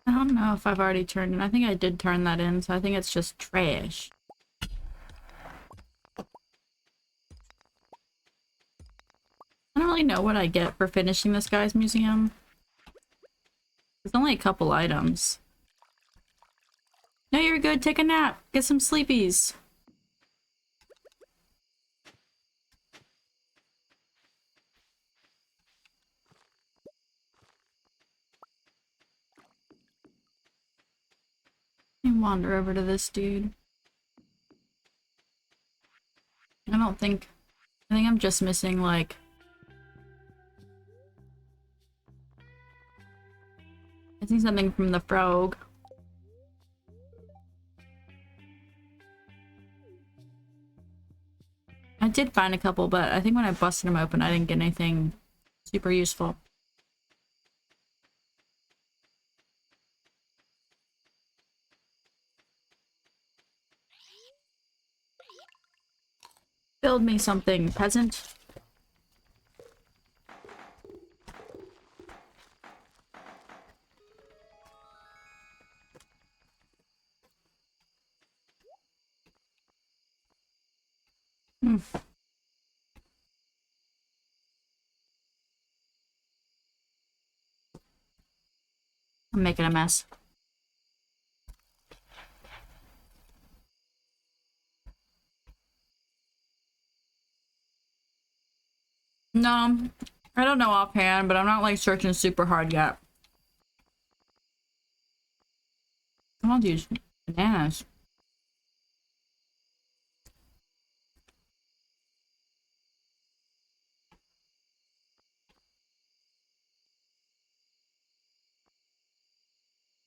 I don't know if I've already turned it. I think I did turn that in, so I think it's just trash. I don't really know what I get for finishing this guy's museum. There's only a couple items. No, you're good. Take a nap. Get some sleepies. Let me wander over to this dude. I think I'm just missing, like... I think something from the frog. I did find a couple, but I think when I busted them open, I didn't get anything super useful. Build me something, peasant. Hmm. I'm making a mess. No, I don't know offhand, but I'm not like searching super hard yet. I want these bananas.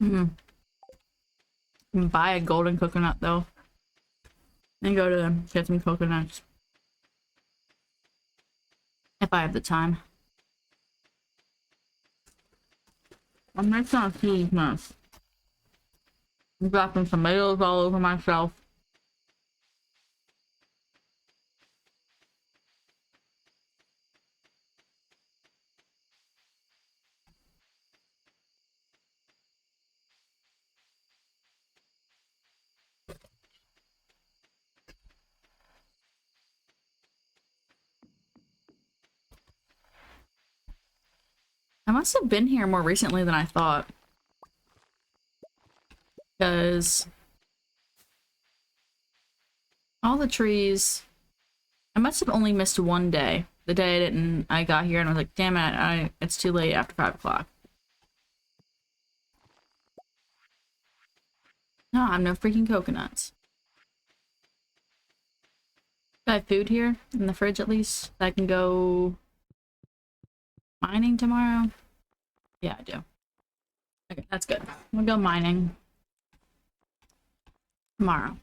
Hmm. Buy a golden coconut though. And go to get some coconuts. If I have the time. I'm making a huge mess. I'm dropping tomatoes all over myself. I must have been here more recently than I thought. Because all the trees... I must have only missed one day. The day I got here and I was like, damn it, it's too late after 5 o'clock. No, I have no freaking coconuts. Do I have food here? In the fridge at least? I can go... mining tomorrow? Yeah, I do. Okay, that's good. We'll go mining. Tomorrow.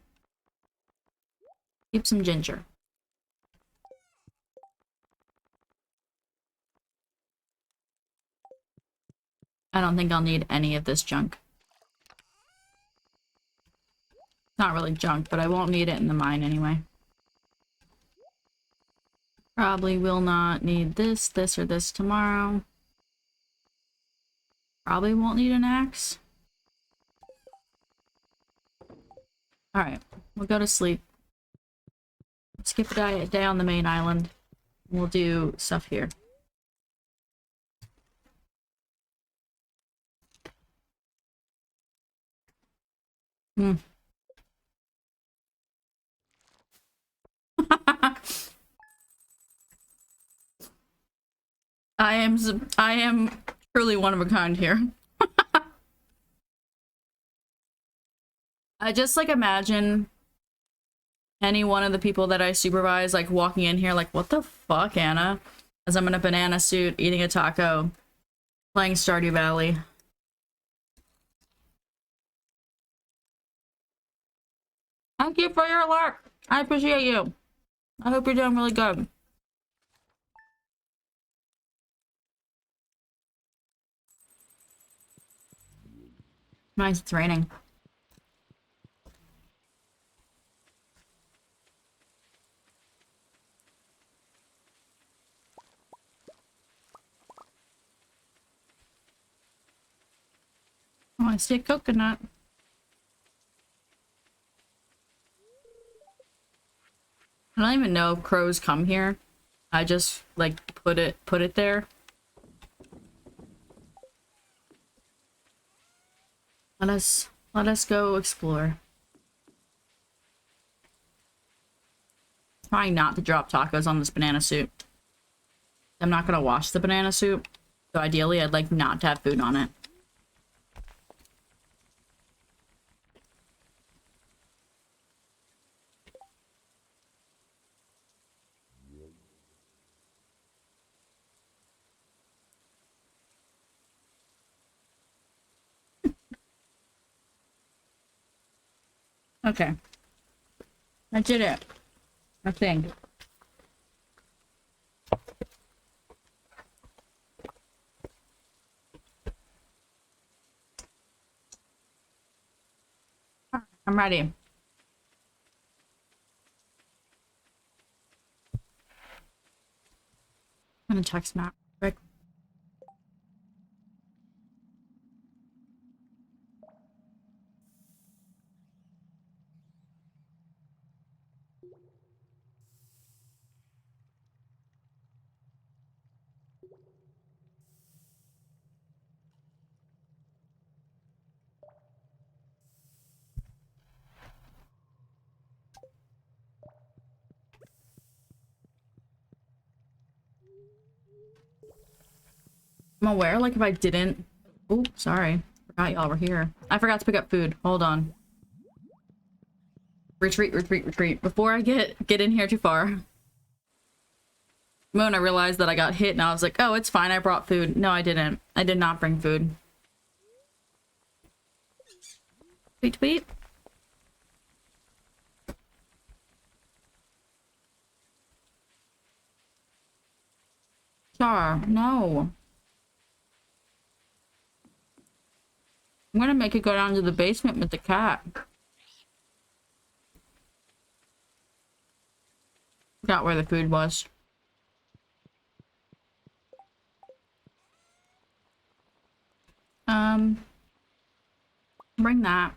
Keep some ginger. I don't think I'll need any of this junk. Not really junk, but I won't need it in the mine anyway. Probably will not need this, this, or this tomorrow. Probably won't need an axe. Alright, we'll go to sleep. Skip a day on the main island. We'll do stuff here. Hmm. I am Truly one of a kind here. I just like imagine any one of the people that I supervise like walking in here like, what the fuck, Anna? As I'm in a banana suit, eating a taco, playing Stardew Valley. Thank you for your alert. I appreciate you. I hope you're doing really good. Nice, it's raining. Oh, I see a coconut. I don't even know if crows come here. I just like put it there. Let us go explore. Trying not to drop tacos on this banana soup. I'm not gonna wash the banana soup, so ideally I'd like not to have food on it. Okay. I did it. I think. I'm ready. I'm gonna text Matt quick. I'm aware, like, if I didn't... Oh, sorry. Forgot y'all were here. I forgot to pick up food. Hold on. Retreat, retreat, retreat. Before I get in here too far. When I realized that I got hit and I was like, oh, it's fine, I brought food. No, I didn't. I did not bring food. Tweet, tweet. Char, no. I'm gonna make it go down to the basement with the cat. Forgot where the food was. Bring that.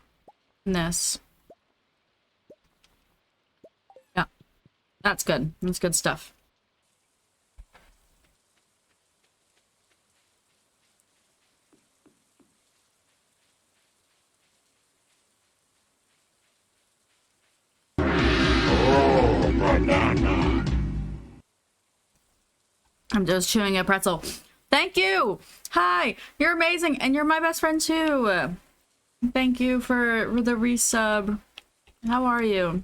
And this. Yeah. That's good. That's good stuff. I'm just chewing a pretzel. Thank you! Hi! You're amazing, and you're my best friend too! Thank you for the resub. How are you?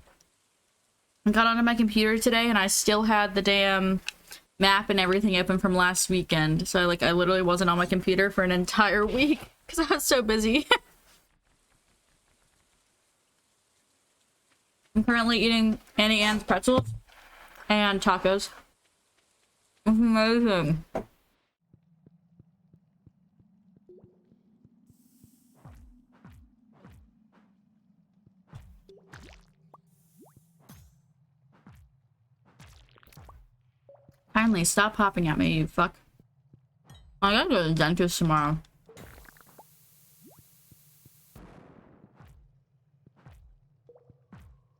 I got onto my computer today and I still had the damn map and everything open from last weekend. So I literally wasn't on my computer for an entire week because I was so busy. I'm currently eating Auntie Anne's pretzels and tacos. It's amazing. Kindly stop hopping at me, you fuck. I gotta go to the dentist tomorrow.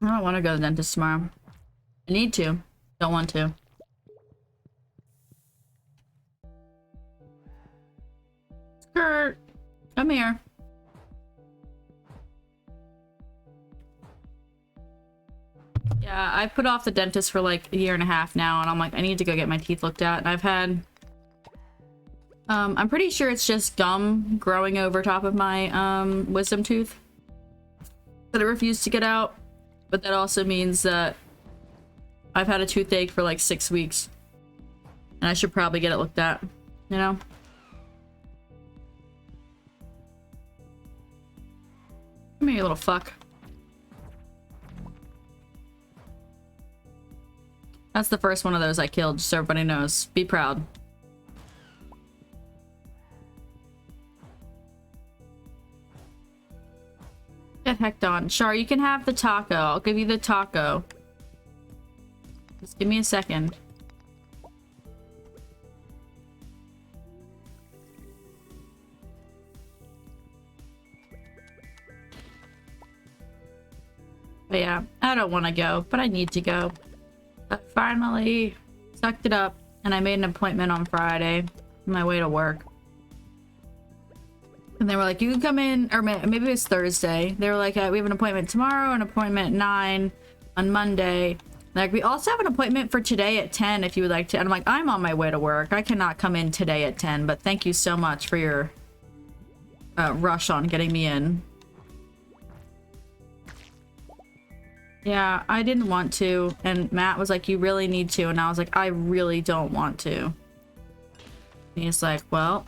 I don't want to go to the dentist tomorrow. I need to. Don't want to. Skirt! Come here. Yeah, I put off the dentist for like a year and a half now, and I'm like, I need to go get my teeth looked at. And I've had I'm pretty sure it's just gum growing over top of my wisdom tooth that I refuse to get out. But that also means that I've had a toothache for like 6 weeks. And I should probably get it looked at, you know? Come here, you little fuck. That's the first one of those I killed, just so everybody knows. Be proud. Get hecked on. Char, you can have the taco. I'll give you the taco. Just give me a second. But yeah, I don't want to go, but I need to go. I finally sucked it up, and I made an appointment on Friday on my way to work. And they were like, you can come in, or maybe it was Thursday. They were like, we have an appointment tomorrow, an appointment at 9 on Monday. Like, we also have an appointment for today at 10 if you would like to. And I'm like, I'm on my way to work. I cannot come in today at 10, but thank you so much for your rush on getting me in. Yeah, I didn't want to. And Matt was like, you really need to. And I was like, I really don't want to. And he's like, well,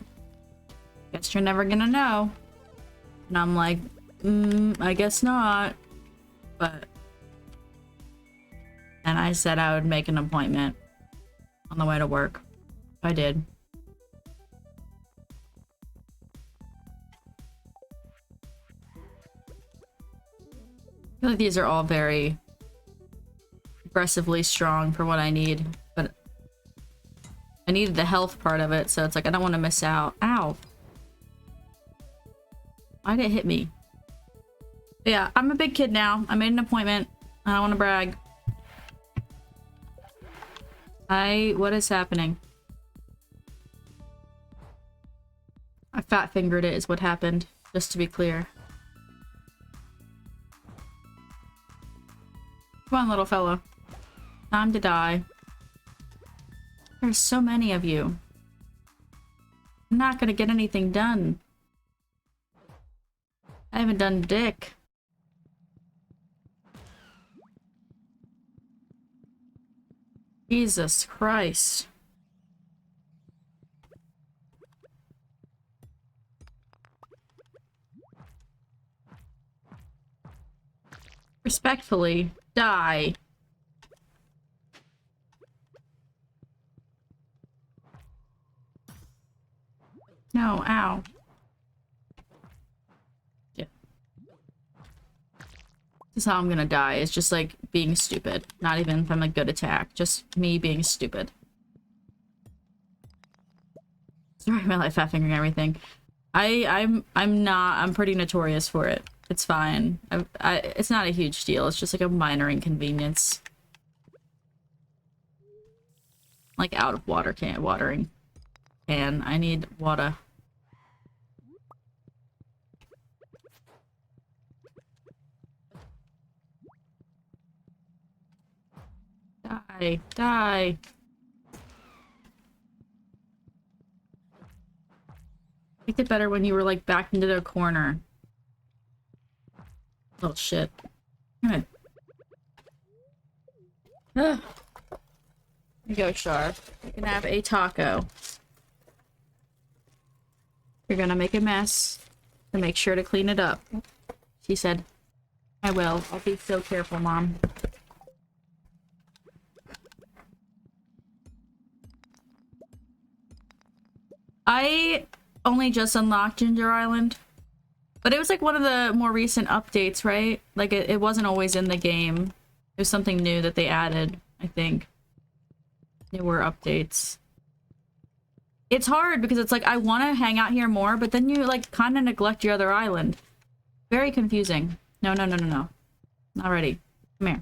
guess you're never gonna know. And I'm like, I guess not. But... And I said I would make an appointment on the way to work. I did. I feel like these are all very aggressively strong for what I need, but I needed the health part of it, so it's like I don't want to miss out. Ow. Why'd it hit me? But yeah, I'm a big kid now. I made an appointment. I don't want to brag. What is happening? I fat fingered it is what happened, just to be clear. Come on, little fella. Time to die. There's so many of you. I'm not gonna get anything done. I haven't done dick. Jesus Christ. Respectfully, die. No, ow. Yeah. This is how I'm gonna die. It's just like being stupid. Not even from a good attack. Just me being stupid. Sorry, my life fat fingering everything. I'm pretty notorious for it. It's fine. It's not a huge deal. It's just like a minor inconvenience. Like out of watering can. I need water. Die. Die. I liked it better when you were like backed into the corner. Little shit. Damn it. Here you go, Char. You can have a taco. You're gonna make a mess. So make sure to clean it up. She said, I will. I'll be so careful, Mom. I only just unlocked Ginger Island. But it was like one of the more recent updates, right? Like it wasn't always in the game. It was something new that they added, I think. Newer updates. It's hard because it's like I want to hang out here more, but then you like kind of neglect your other island. Very confusing. No, no, no, no, no. Not ready. Come here.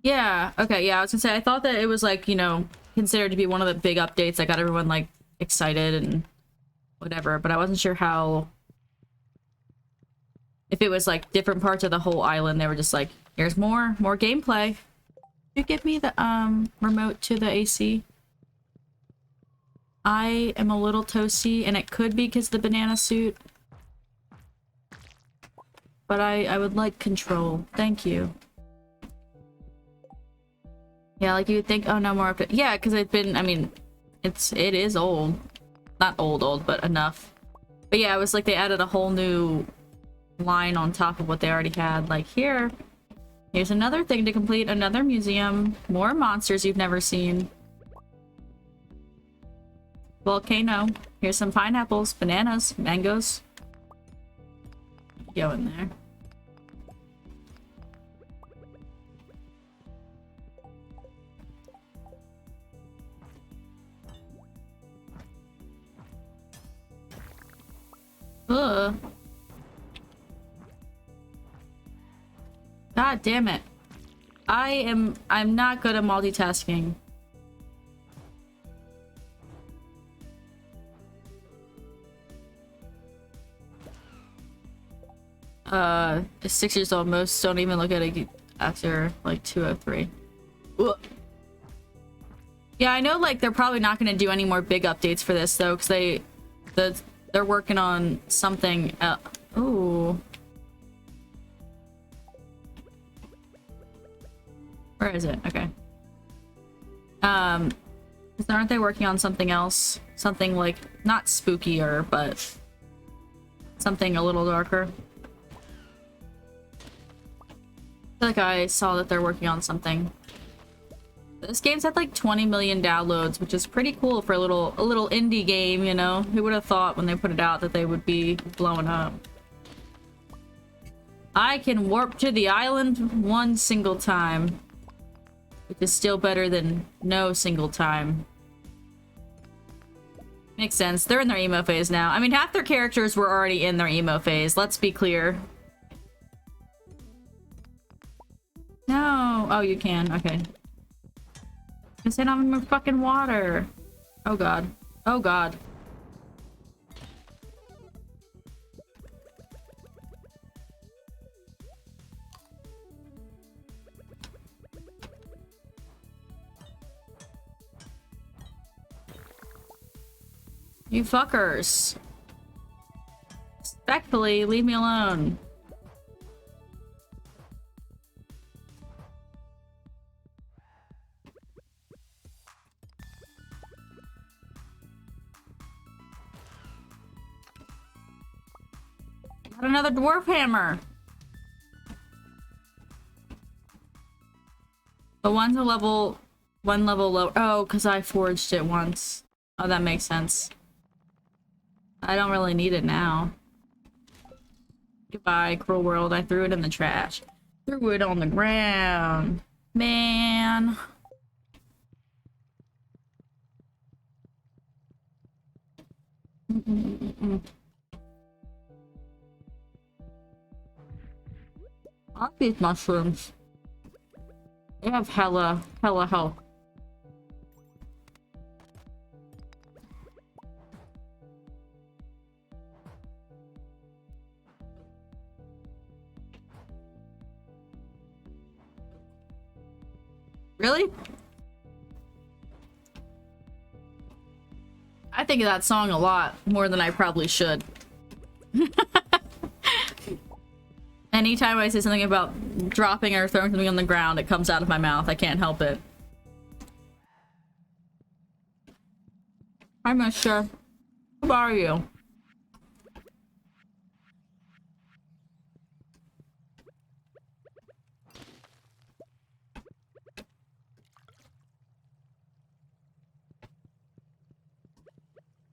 Yeah, okay, yeah, I was gonna say, I thought that it was like, you know, considered to be one of the big updates that got everyone like excited and whatever, but I wasn't sure how, if it was like different parts of the whole island they were just like, here's more gameplay. you give me the remote to the AC? I am a little toasty, and it could be because of the banana suit. But I would like control. Thank you. Yeah, like you would think, oh no, more update. Yeah, because it's been, I mean, it is old. Not old, but enough. But yeah, it was like they added a whole new line on top of what they already had. Like, here's another thing to complete, another museum, more monsters you've never seen. Volcano. Here's some pineapples, bananas, mangoes. Go in there. Ugh. God damn it. I'm not good at multitasking. Uh, 6 years old. Most don't even look at it after like 203. Ugh. Yeah, I know like they're probably not going to do any more big updates for this though, because they're working on something. Ooh. Where is it? Okay. Aren't they working on something else? Something like not spookier, but something a little darker. I feel like I saw that they're working on something. This game's had like 20 million downloads, which is pretty cool for a little indie game, you know? Who would have thought when they put it out that they would be blowing up? I can warp to the island one single time, which is still better than no single time. Makes sense. They're in their emo phase now. I mean, half their characters were already in their emo phase. Let's be clear. No. Oh, you can. Okay. Because they don't have more fucking water. Oh god. Oh god. You fuckers. Respectfully, leave me alone. Got another dwarf hammer. The one's a one level lower. Oh, because I forged it once. Oh, that makes sense. I don't really need it now. Goodbye, cruel world. I threw it in the trash. Threw it on the ground. Man. I like these mushrooms. They have hella health. Really? I think of that song a lot, more than I probably should. Anytime I say something about dropping or throwing something on the ground, it comes out of my mouth. I can't help it. Hi, mister. Who are you?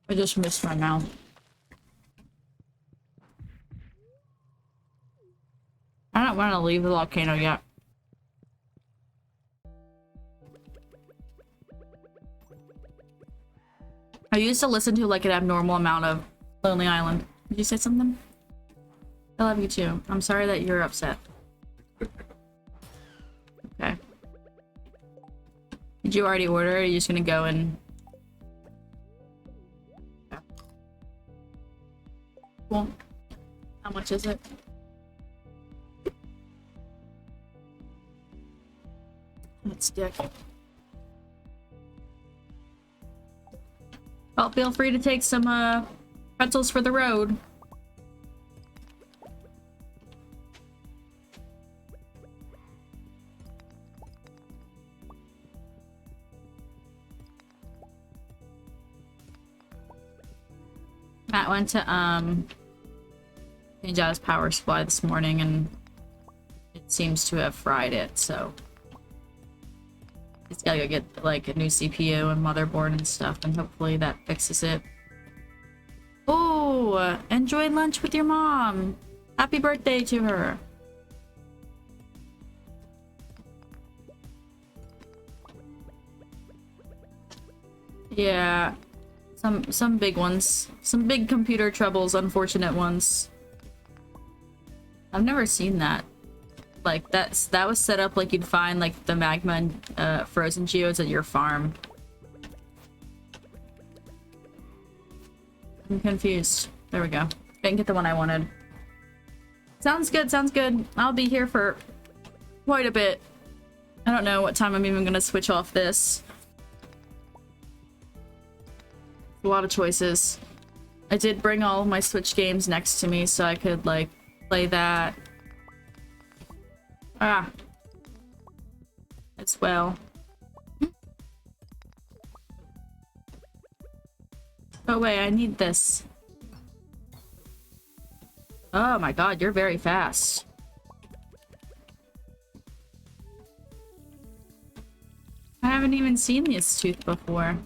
I just missed my mouth. I don't want to leave the volcano yet. I used to listen to like an abnormal amount of Lonely Island. Did you say something? I love you too. I'm sorry that you're upset. Okay. Did you already order? Or are you just gonna go and... Okay. Cool. How much is it? It's dick. Well, feel free to take some pretzels for the road. Matt went to change out his power supply this morning and it seems to have fried it, so he's gotta go get like a new CPU and motherboard and stuff, and hopefully that fixes it. Oh, enjoy lunch with your mom. Happy birthday to her. Yeah, some big ones. Some big computer troubles, unfortunate ones. I've never seen that. Like that was set up like you'd find like the magma and frozen geodes at your farm. I'm confused. There we go. Didn't get the one I wanted. Sounds good, sounds good. I'll be here for quite a bit. I don't know what time I'm even gonna switch off this. A lot of choices. I did bring all of my Switch games next to me so I could like play that. Ah. As well. Oh wait, I need this. Oh my god, you're very fast. I haven't even seen this tooth before.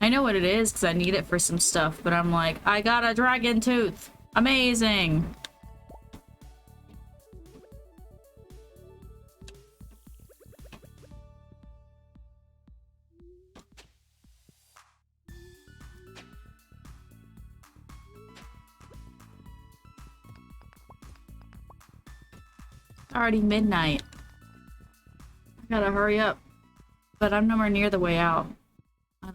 I know what it is because I need it for some stuff, but I'm like, I got a dragon tooth! Amazing! Already midnight. I gotta hurry up. But I'm nowhere near the way out. I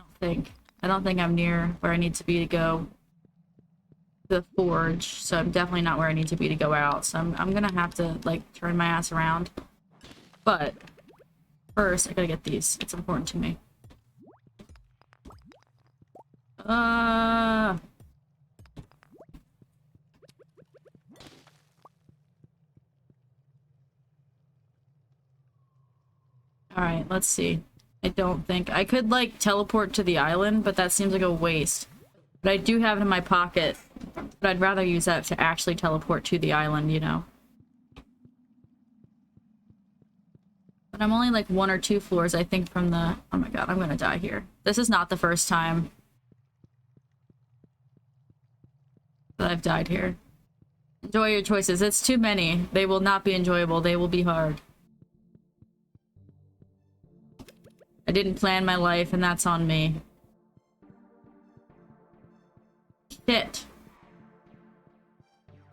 don't think I'm near where I need to be to go to the forge, so I'm definitely not where I need to be to go out. So I'm gonna have to like turn my ass around. But first, I gotta get these. It's important to me. Alright, let's see. I don't think I could like teleport to the island, but that seems like a waste. But I do have it in my pocket. But I'd rather use that to actually teleport to the island, you know. But I'm only like 1 or 2 floors, I think, from the... Oh my god, I'm gonna die here. This is not the first time that I've died here. Enjoy your choices. It's too many. They will not be enjoyable. They will be hard. I didn't plan my life, and that's on me. Shit.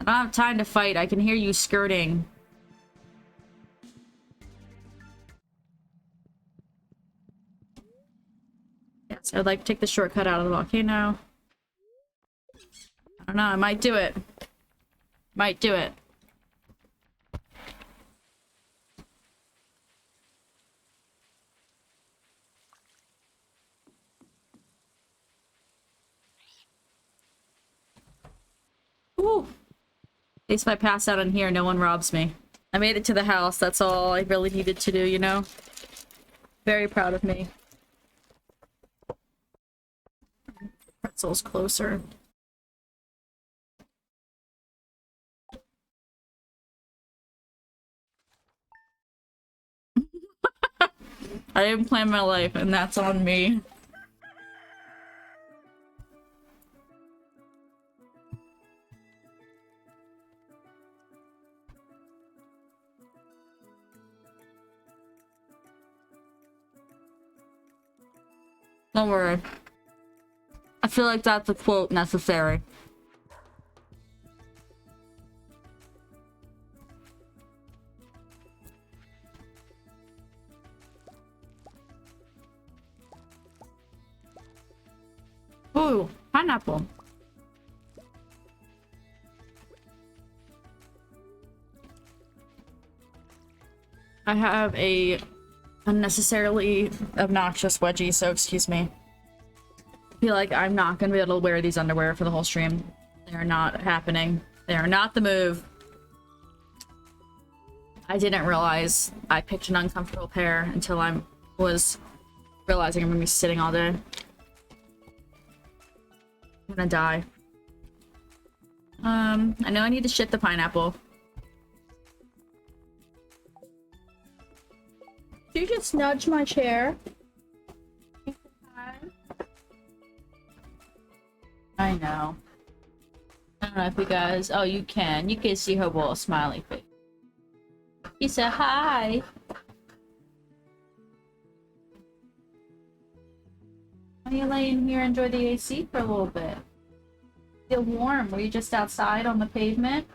I don't have time to fight. I can hear you skirting. Yes, I'd like to take the shortcut out of the volcano. I don't know, I might do it. Might do it. Ooh. At least if I pass out in here, no one robs me. I made it to the house. That's all I really needed to do, you know? Very proud of me. Pretzel's closer. I didn't plan my life, and that's on me. Don't worry. I feel like that's a quote necessary. Ooh, pineapple. I have a unnecessarily obnoxious wedgie, so excuse me. I feel like I'm not gonna be able to wear these underwear for the whole stream. They are not happening. They are not the move. I didn't realize I picked an uncomfortable pair until I was realizing I'm gonna be sitting all day. I'm gonna die. I know I need to shit the pineapple. Did you just nudge my chair? I know. I don't know if you guys... Oh, you can. You can see her little smiley face. He said hi. Why are you laying here and enjoy the AC for a little bit? Feel warm. Were you just outside on the pavement?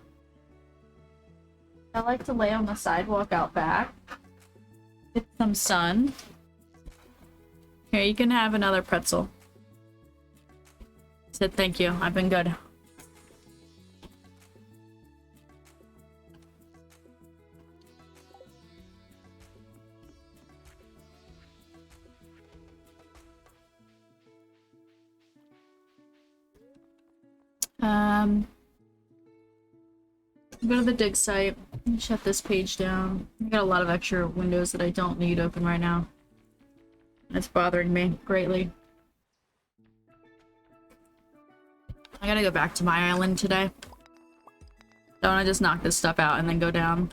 I like to lay on the sidewalk out back. Get some sun. Here, you can have another pretzel. Said thank you. I've been good. Go to the dig site. Shut this page down. I got a lot of extra windows that I don't need open right now. It's bothering me greatly. I gotta go back to my island today. Don't I just knock this stuff out and then go down?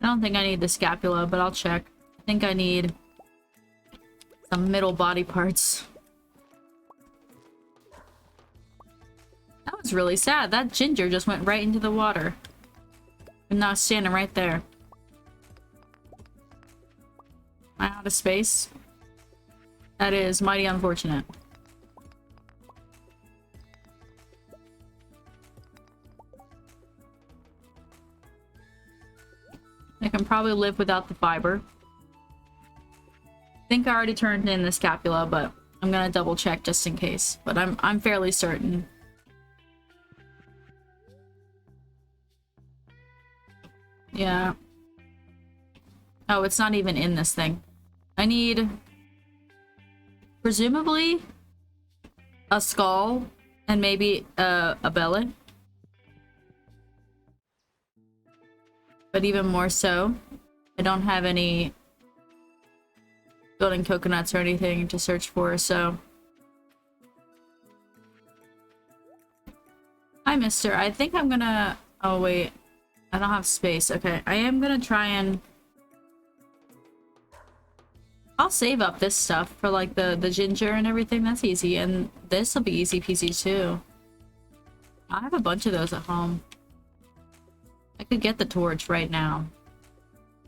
I don't think I need the scapula, but I'll check. I think I need some middle body parts. That was really sad. That ginger just went right into the water. And now it's standing right there. Am I out of space? That is mighty unfortunate. I can probably live without the fiber. I think I already turned in the scapula, but I'm gonna double check just in case. But I'm fairly certain. Yeah. Oh, it's not even in this thing. I need... presumably... a skull and maybe a belly. But even more so, I don't have any golden coconuts or anything to search for, so... Hi, mister. I think I'm gonna... Oh, wait. I don't have space. Okay, I am gonna try and... I'll save up this stuff for, like, the ginger and everything. That's easy. And this will be easy peasy, too. I have a bunch of those at home. I could get the torch right now.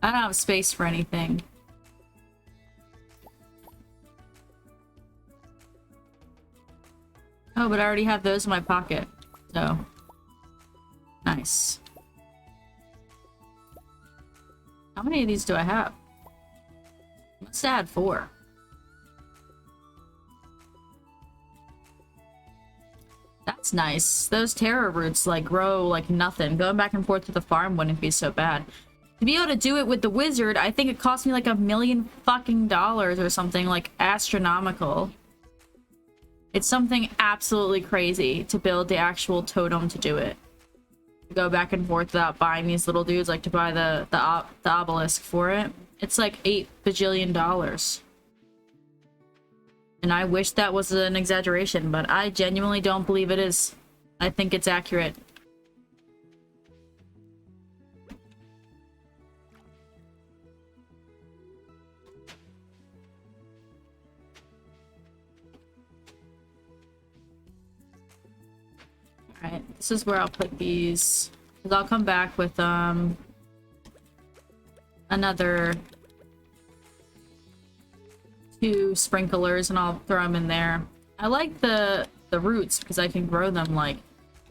I don't have space for anything. Oh, but I already have those in my pocket. So... nice. How many of these do I have? Must have had 4. That's nice. Those taro roots, like, grow like nothing. Going back and forth to the farm wouldn't be so bad. To be able to do it with the wizard, I think it cost me like $1 million fucking dollars or something, like, astronomical. It's something absolutely crazy to build the actual totem to do it. Go back and forth without buying these little dudes, like to buy the obelisk for it. It's like $8 bajillion. And I wish that was an exaggeration, but I genuinely don't believe it is. I think it's accurate. Alright, this is where I'll put these. Because I'll come back with, another 2 sprinklers and I'll throw them in there. I like the roots because I can grow them, like,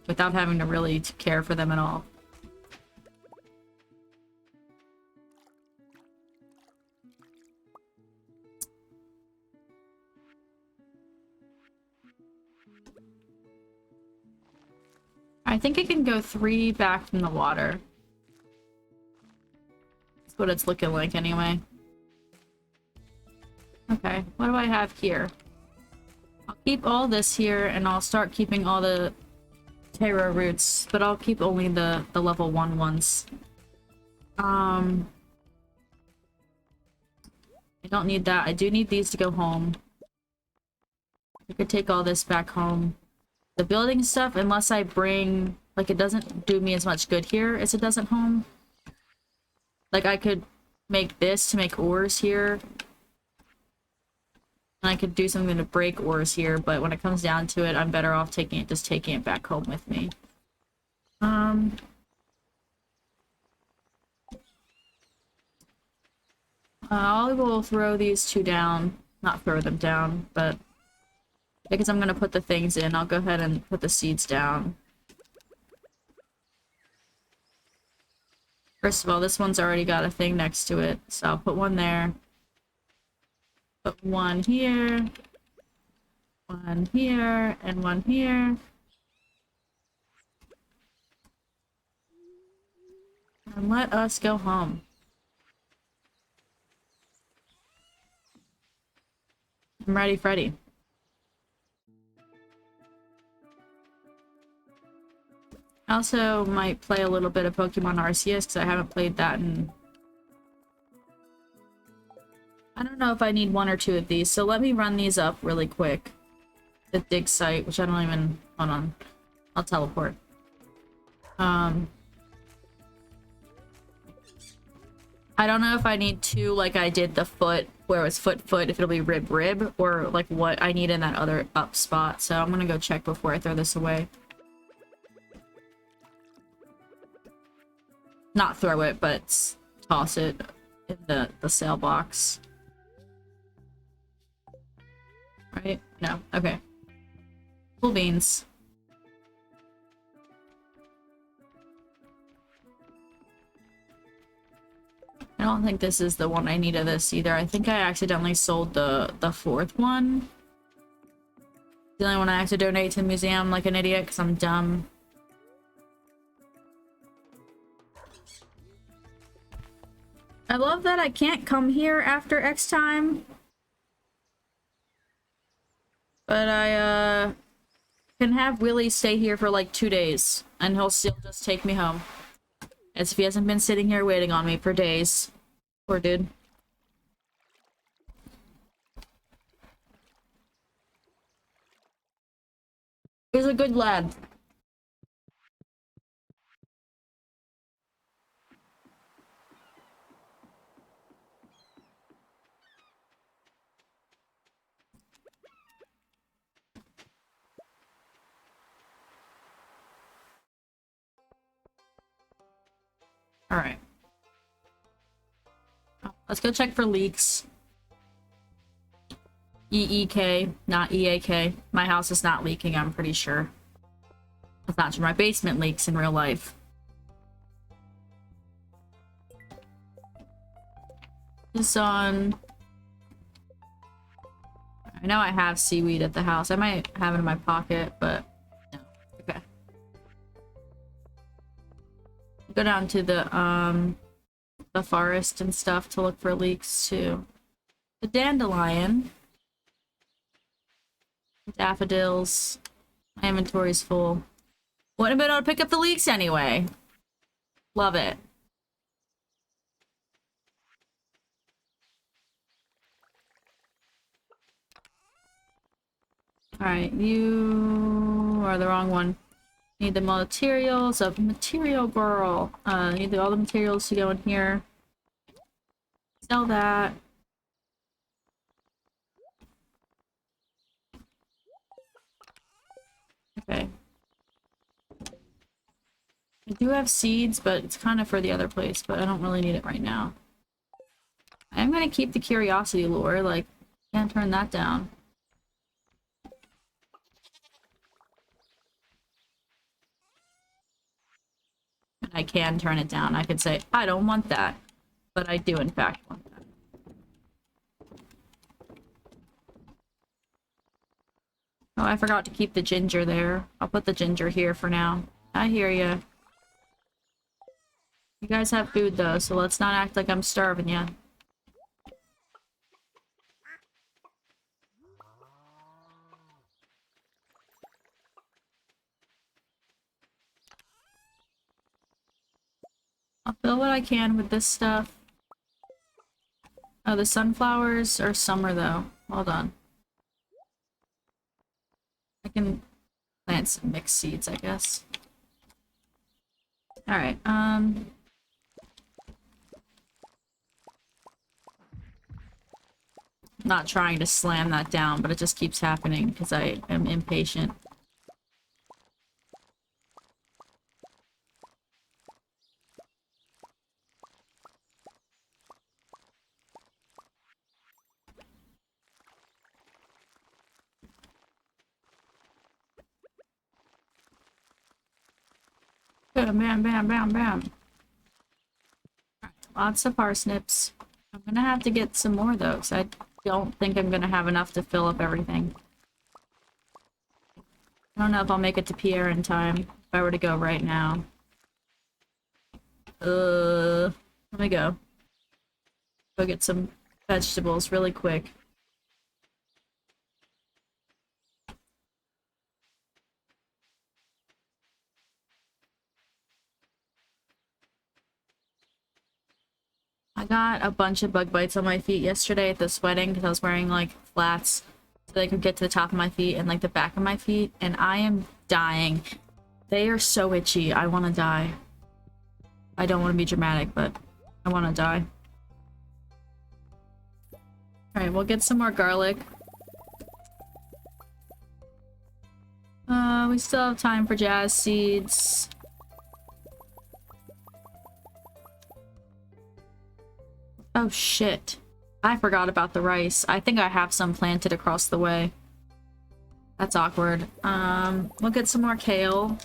without having to really care for them at all. I think I can go 3 back from the water. That's what it's looking like anyway. Okay, what do I have here? I'll keep all this here, and I'll start keeping all the taro roots, but I'll keep only the level 1 ones. I don't need that. I do need these to go home. I could take all this back home. The building stuff, unless I bring... Like, it doesn't do me as much good here as it does at home. Like, I could make this to make ores here. And I could do something to break ores here, but when it comes down to it, I'm better off just taking it back home with me. I will throw these two down. Not throw them down, but... Because I'm gonna put the things in, I'll go ahead and put the seeds down. First of all, this one's already got a thing next to it, so I'll put one there. Put one here. One here, and one here. And let us go home. I'm ready, Freddy. I also might play a little bit of Pokemon Arceus because I haven't played that in... I don't know if I need 1 or 2 of these, so let me run these up really quick. The dig site, which I don't even... Hold on. I'll teleport. I don't know if I need 2 like I did the foot, where it was foot, if it'll be rib, or like what I need in that other up spot, so I'm gonna go check before I throw this away. Not throw it, but toss it in the sale box. Right? No. Okay. Cool beans. I don't think this is the one I need of this either. I think I accidentally sold the 4th one. The only one I have to donate to the museum like an idiot because I'm dumb. I love that I can't come here after X time. But I, can have Willy stay here for like 2 days. And he'll still just take me home. As if he hasn't been sitting here waiting on me for days. Poor dude. He's a good lad. Alright. Let's go check for leaks. EEK, not EAK. My house is not leaking, I'm pretty sure. That's not true. My basement leaks in real life. This on... I know I have seaweed at the house. I might have it in my pocket, but... No. Okay. Go down to the forest and stuff to look for leaks too. The dandelion. Daffodils. My inventory's full. Wouldn't have been able to pick up the leeks anyway. Love it. Alright, you are the wrong one. Need the materials of Material Girl. Need all the materials to go in here. Sell that. Okay. I do have seeds, but it's kind of for the other place, but I don't really need it right now. I'm gonna keep the curiosity lure, like, can't turn that down. I can turn it down. I could say, I don't want that. But I do, in fact, want that. Oh, I forgot to keep the ginger there. I'll put the ginger here for now. I hear ya. You guys have food though, so let's not act like I'm starving yet. I'll fill what I can with this stuff. Oh, the sunflowers are summer though. Hold on. I can plant some mixed seeds, I guess. Alright, not trying to slam that down, but it just keeps happening because I am impatient. Bam, bam, bam, bam, bam. Lots of parsnips. I'm gonna have to get some more though, because I don't think I'm gonna have enough to fill up everything. I don't know if I'll make it to Pierre in time if I were to go right now. Let me go. Go get some vegetables really quick. I got a bunch of bug bites on my feet yesterday at this wedding because I was wearing like flats so they could get to the top of my feet and like the back of my feet, and I am dying. They are so itchy. I want to die. I don't want to be dramatic, but I want to die. Alright, we'll get some more garlic. We still have time for jazz seeds. Oh shit. I forgot about the rice. I think I have some planted across the way. That's awkward. We'll get some more kale.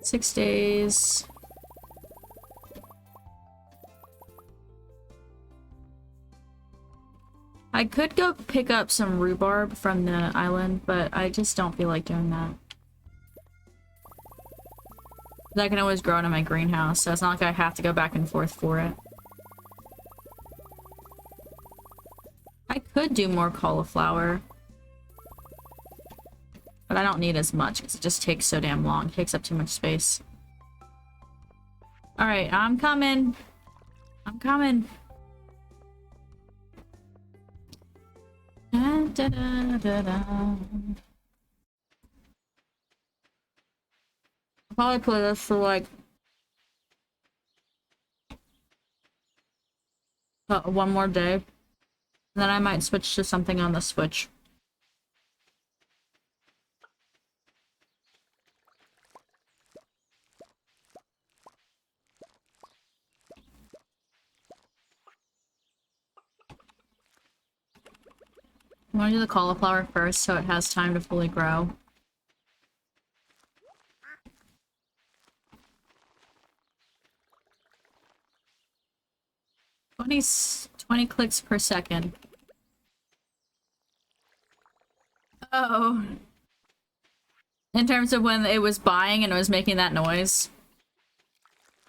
Six days. I could go pick up some rhubarb from the island, but I just don't feel like doing that. That can always grow in my greenhouse, so it's not like I have to go back and forth for it. I could do more cauliflower. But I don't need as much, because it just takes so damn long. It takes up too much space. Alright, I'm coming. I'm coming. Da, da, da, da, da. I'll probably play this for like one more day. And then I might switch to something on the Switch. I'm gonna do the cauliflower first so it has time to fully grow. 20 clicks per second. Oh. In terms of when it was buying and it was making that noise,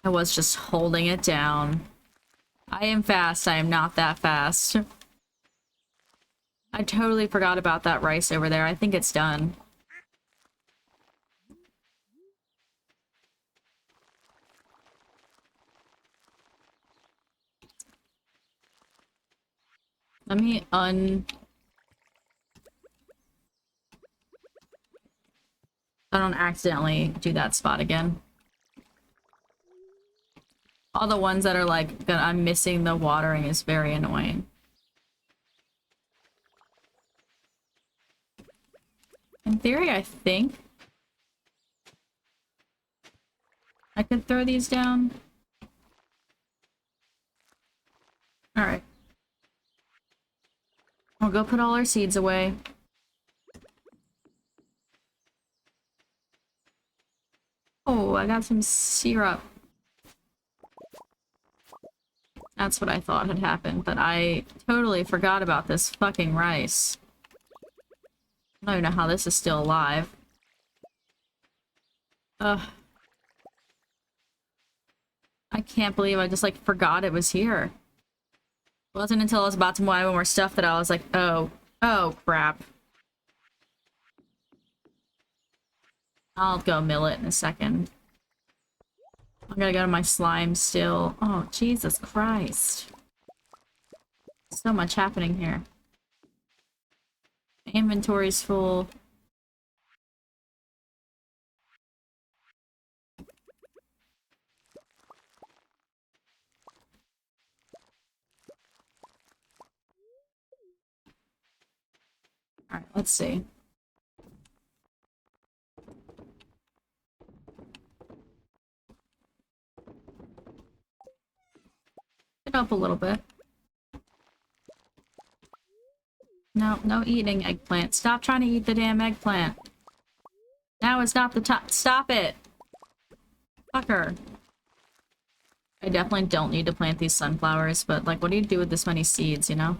I was just holding it down. I am fast, I am not that fast. I totally forgot about that rice over there. I think it's done. Let me I don't accidentally do that spot again. All the ones that are like that I'm missing the watering is very annoying. In theory, I think I could throw these down. Alright. We'll go put all our seeds away. Oh, I got some syrup. That's what I thought had happened, but I totally forgot about this fucking rice. I don't even know how this is still alive. Ugh. I can't believe I just, like, forgot it was here. It wasn't until I was about to buy more stuff that I was like, oh crap. I'll go mill it in a second. I'm gonna go to my slime still. Oh, Jesus Christ. So much happening here. My inventory's full. Alright, let's see. Get up a little bit. No, no eating eggplant. Stop trying to eat the damn eggplant. Now is not the time. Stop it! Fucker. I definitely don't need to plant these sunflowers, but, like, what do you do with this many seeds, you know?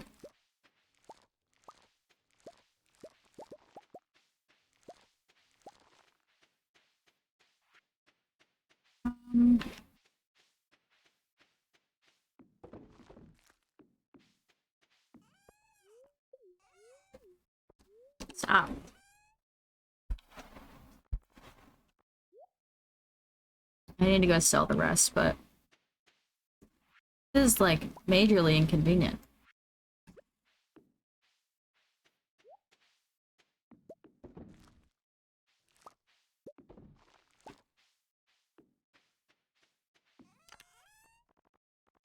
Stop. I need to go sell the rest, but this is, like, majorly inconvenient.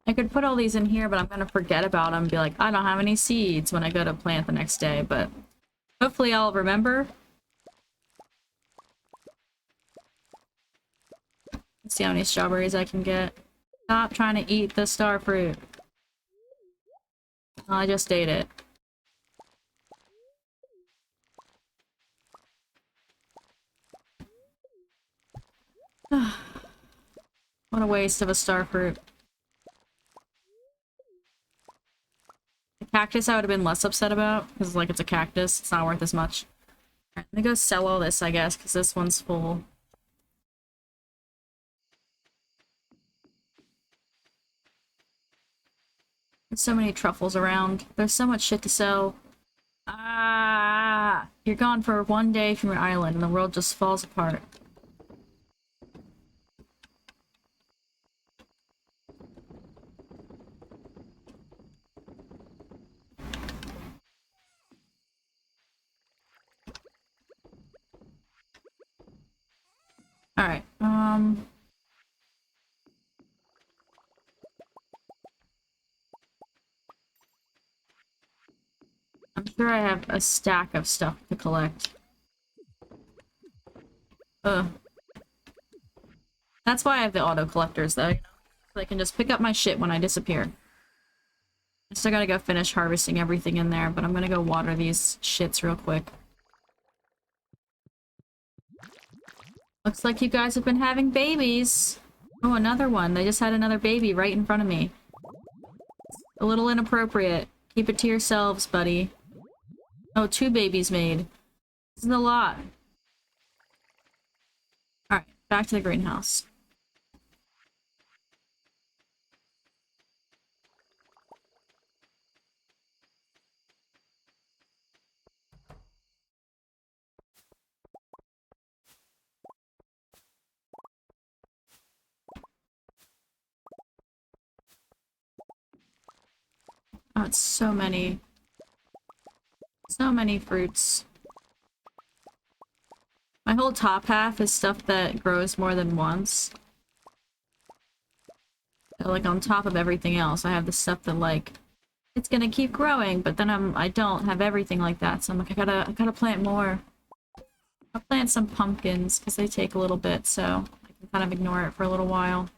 I could put all these in here, but I'm gonna forget about them and be like, I don't have any seeds when I go to plant the next day, but hopefully I'll remember. Let's see how many strawberries I can get. Stop trying to eat the star fruit. Oh, I just ate it. What a waste of a star fruit. The cactus I would have been less upset about, because, like, it's a cactus. It's not worth as much. Alright, I'm gonna go sell all this, I guess, because this one's full. There's so many truffles around. There's so much shit to sell. Ah! You're gone for one day from your island, and the world just falls apart. Alright, I'm sure I have a stack of stuff to collect. Ugh. That's why I have the auto collectors, though, you know? So I can just pick up my shit when I disappear. I still gotta go finish harvesting everything in there, but I'm gonna go water these shits real quick. Looks like you guys have been having babies. Oh, another one. They just had another baby right in front of me. A little inappropriate. Keep it to yourselves, buddy. Oh, 2 babies made. This is a lot. Alright, back to the greenhouse. Oh, it's so many. So many fruits. My whole top half is stuff that grows more than once. So, like, on top of everything else, I have the stuff that, like, it's gonna keep growing, but then I don't have everything like that, so I'm like, I gotta plant more. I'll plant some pumpkins, because they take a little bit, so I can kind of ignore it for a little while.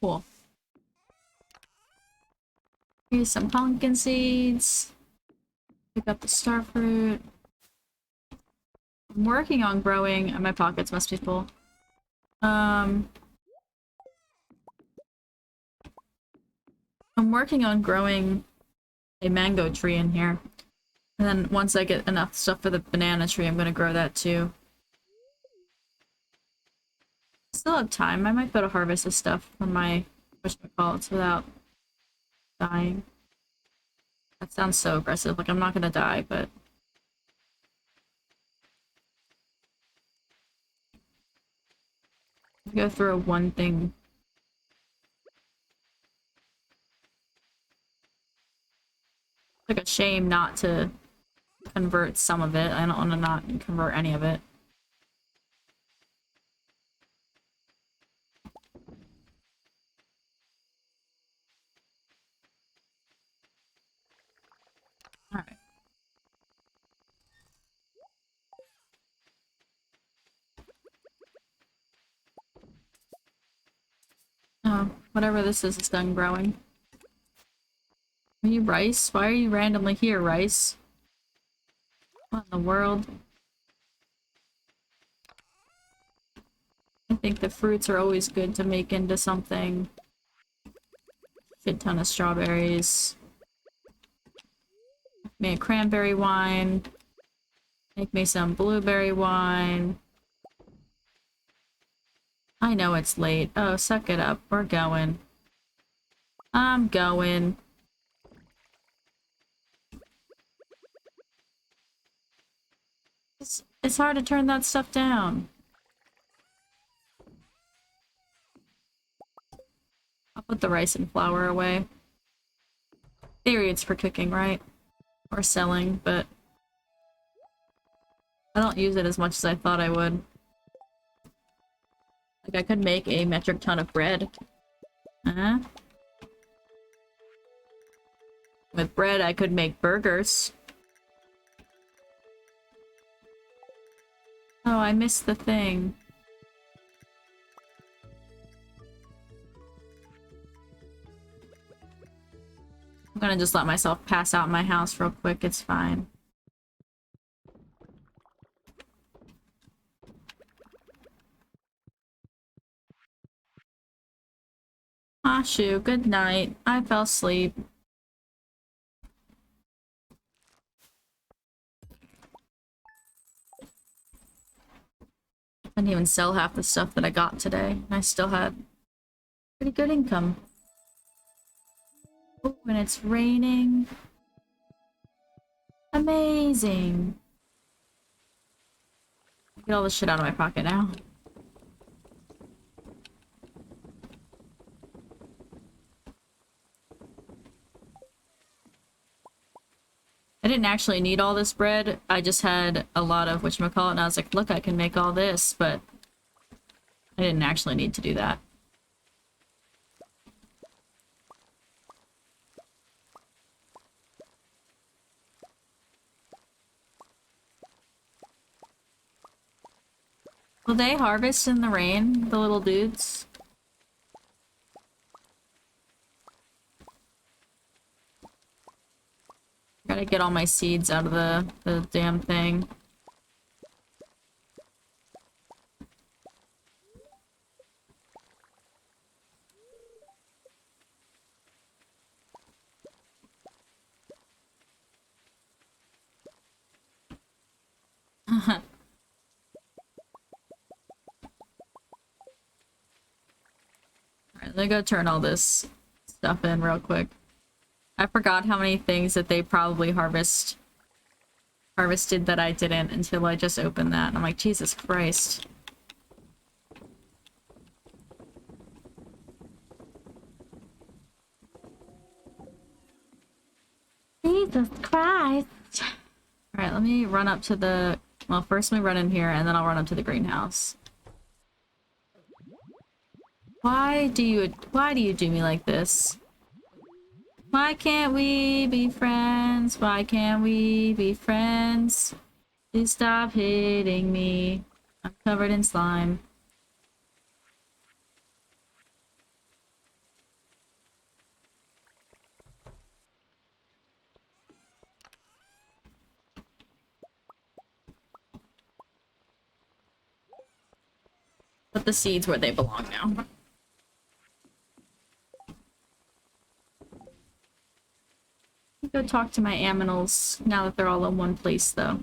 Cool. Here's some pumpkin seeds. Pick up the starfruit. I'm working on growing, and my pockets must be full. I'm working on growing a mango tree in here. And then once I get enough stuff for the banana tree, I'm gonna grow that too. Still have time. I might be able to harvest this stuff from my whatchamacallits without dying. That sounds so aggressive. Like, I'm not gonna die, but... go through one thing. It's like a shame not to convert some of it. I don't want to not convert any of it. Alright. Oh, whatever this is done growing. Are you Rice? Why are you randomly here, Rice? What in the world? I think the fruits are always good to make into something. Shit ton of strawberries. Make me a cranberry wine. Make me some blueberry wine. I know it's late. Oh, suck it up. We're going. I'm going. It's hard to turn that stuff down. I'll put the rice and flour away. Theory it's for cooking, right? Or selling, but I don't use it as much as I thought I would. Like, I could make a metric ton of bread. With bread, I could make burgers. Oh, I missed the thing. I'm gonna just let myself pass out in my house real quick, it's fine. Ah, shoo, good night. I fell asleep. I didn't even sell half the stuff that I got today, and I still had pretty good income. Oh, and it's raining. Amazing. Get all this shit out of my pocket now. I didn't actually need all this bread. I just had a lot of whatchamacallit, and I was like, look, I can make all this, but I didn't actually need to do that. Will they harvest in the rain, the little dudes? Gotta get all my seeds out of the damn thing. Alright, let me go turn all this stuff in real quick. I forgot how many things that they probably harvested that I didn't until I just opened that. And I'm like, Jesus Christ. Jesus Christ. Alright, let me run up to the... Well, first let me run in here, and then I'll run up to the greenhouse. Why do you do me like this? Why can't we be friends? Why can't we be friends? Please stop hitting me. I'm covered in slime. Put the seeds where they belong now. Go talk to my aminals now that they're all in one place, though.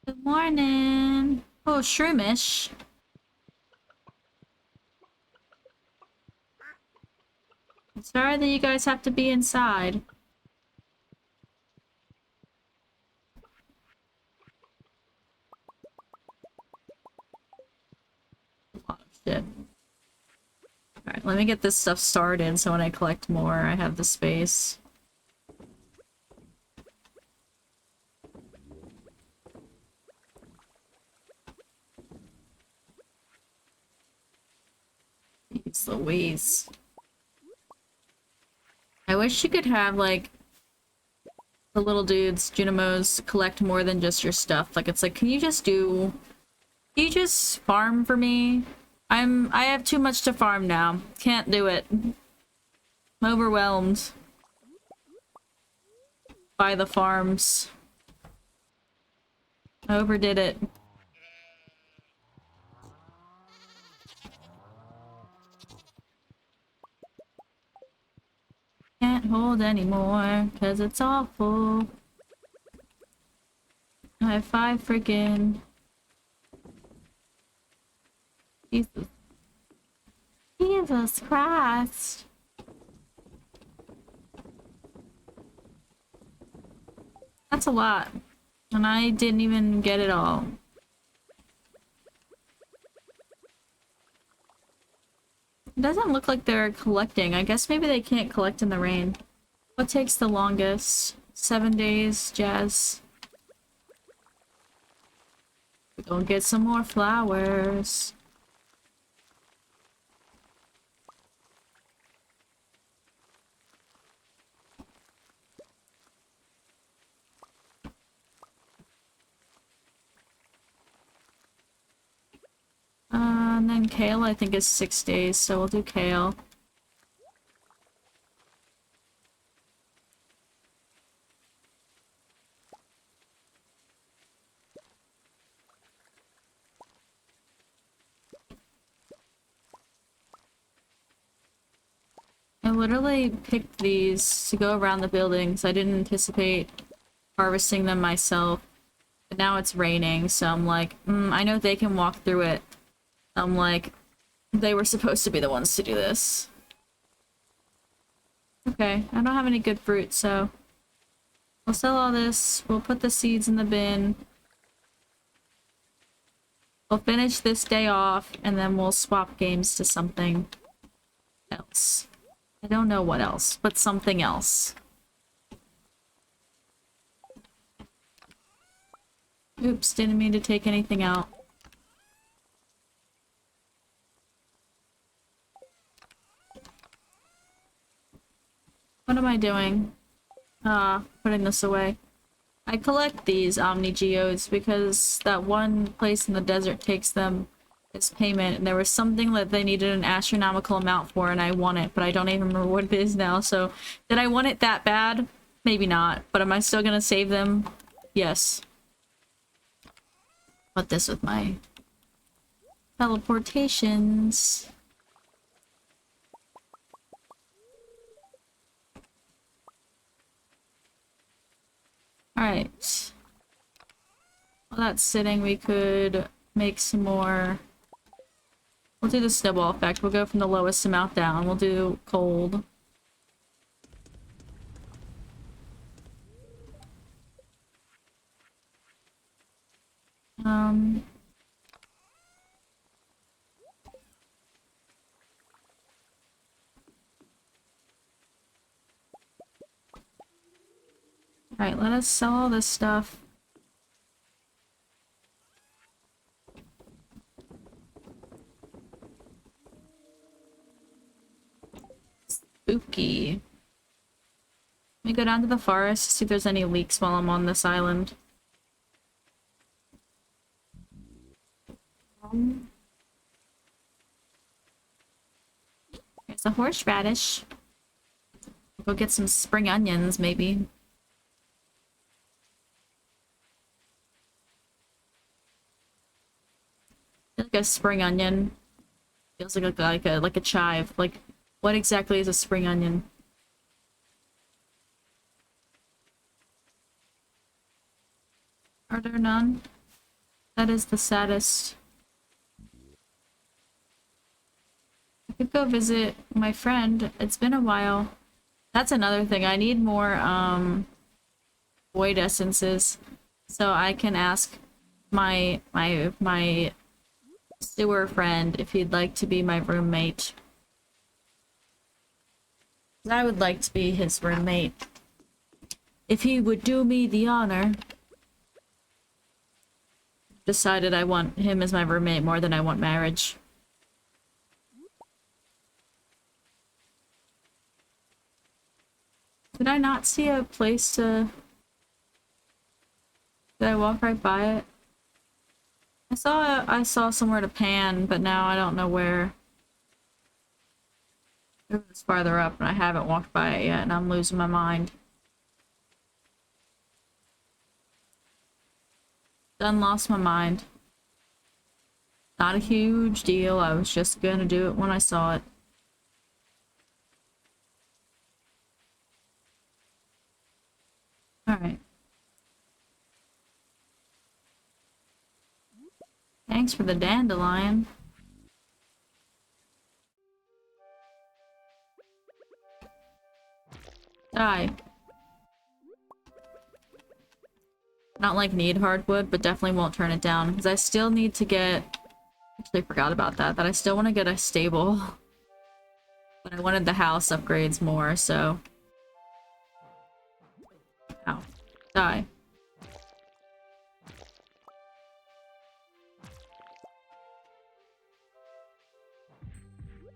Good morning. Oh, Shroomish. Sorry that you guys have to be inside. Oh, shit. Alright, let me get this stuff started so when I collect more, I have the space. Jeez Louise. I wish you could have, like, the little dudes, Junimos, collect more than just your stuff. Like, it's like, can you just farm for me? I have too much to farm now. Can't do it. I'm overwhelmed by the farms. I overdid it. Can't hold anymore, cause it's awful. I have 5 freaking... Jesus. Jesus Christ. That's a lot. And I didn't even get it all. It doesn't look like they're collecting. I guess maybe they can't collect in the rain. What takes the longest? 7 days, Jazz. We're gonna get some more flowers. And then kale, I think, is 6 days, so we'll do kale. I literally picked these to go around the buildings. I didn't anticipate harvesting them myself. But now it's raining, so I'm like, I know they can walk through it. I'm like, they were supposed to be the ones to do this. Okay, I don't have any good fruit, so we'll sell all this. We'll put the seeds in the bin. We'll finish this day off, and then we'll swap games to something else. I don't know what else, but something else. Oops, didn't mean to take anything out. What am I doing? Putting this away. I collect these Omni Geodes because that one place in the desert takes them as payment, and there was something that they needed an astronomical amount for, and I want it, but I don't even remember what it is now, so... Did I want it that bad? Maybe not, but am I still gonna save them? Yes. Put this with my... teleportations. Alright. While that's sitting, we could make some more... We'll do the snowball effect. We'll go from the lowest amount down. We'll do cold. Alright, let us sell all this stuff. Spooky. Let me go down to the forest, see if there's any leaks while I'm on this island. There's a horseradish. Go get some spring onions, maybe. Like a spring onion. Feels like a chive. Like, what exactly is a spring onion? Are there none? That is the saddest. I could go visit my friend. It's been a while. That's another thing. I need more void essences so I can ask my sewer friend if he'd like to be my roommate. I would like to be his roommate. If he would do me the honor. Decided I want him as my roommate more than I want marriage. Did I not see a place to... Did I walk right by it? I saw somewhere to pan, but now I don't know where. It was farther up and I haven't walked by it yet and I'm losing my mind. Done lost my mind. Not a huge deal, I was just gonna do it when I saw it. Alright. Thanks for the dandelion. Die. Not like need hardwood, but definitely won't turn it down because I still need to get... Actually forgot about that I still want to get a stable. But I wanted the house upgrades more, so... Ow. Die.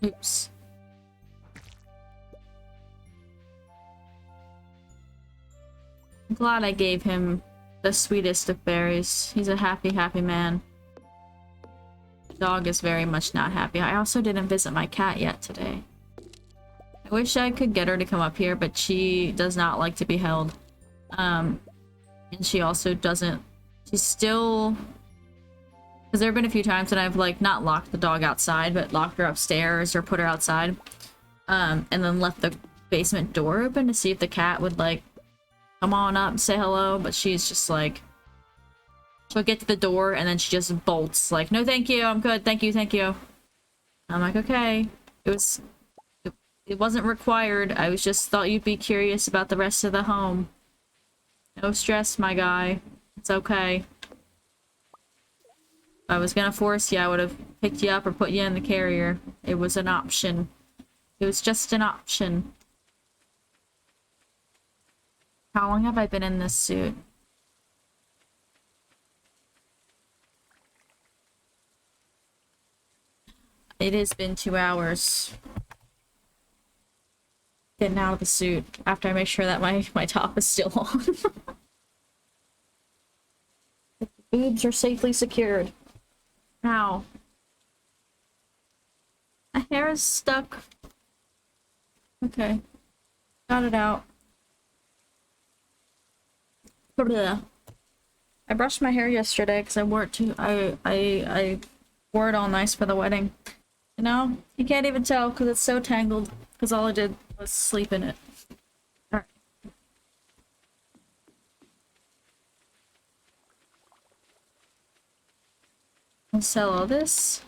Oops. I'm glad I gave him the sweetest of berries. He's a happy, happy man. Dog is very much not happy. I also didn't visit my cat yet today. I wish I could get her to come up here, but she does not like to be held. And she also doesn't... She's still... Because there have been a few times that I've, like, not locked the dog outside, but locked her upstairs or put her outside. And then left the basement door open to see if the cat would, like, come on up and say hello, but she's just like... She'll get to the door and then she just bolts, like, no thank you, I'm good, thank you, thank you. I'm like, okay. It wasn't required, I was just thought you'd be curious about the rest of the home. No stress, my guy. It's okay. If I was gonna force you, I would have picked you up or put you in the carrier. It was an option. It was just an option. How long have I been in this suit? It has been 2 hours. Getting out of the suit after I make sure that my top is still on. The boobs are safely secured. Ow. My hair is stuck. Okay. Got it out. Blah. I brushed my hair yesterday because I wore it too. I wore it all nice for the wedding. You know, you can't even tell because it's so tangled. Because all I did was sleep in it. Alright. I'll sell all this.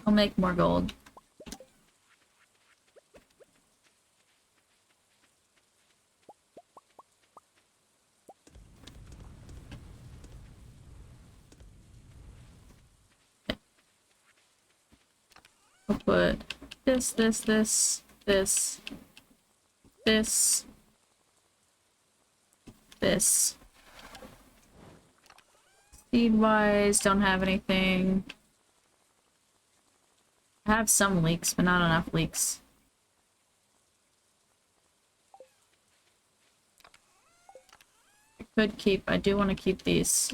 I'll make more gold. I'll put this, this. Seed-wise, don't have anything. I have some leeks, but not enough leeks. I do want to keep these.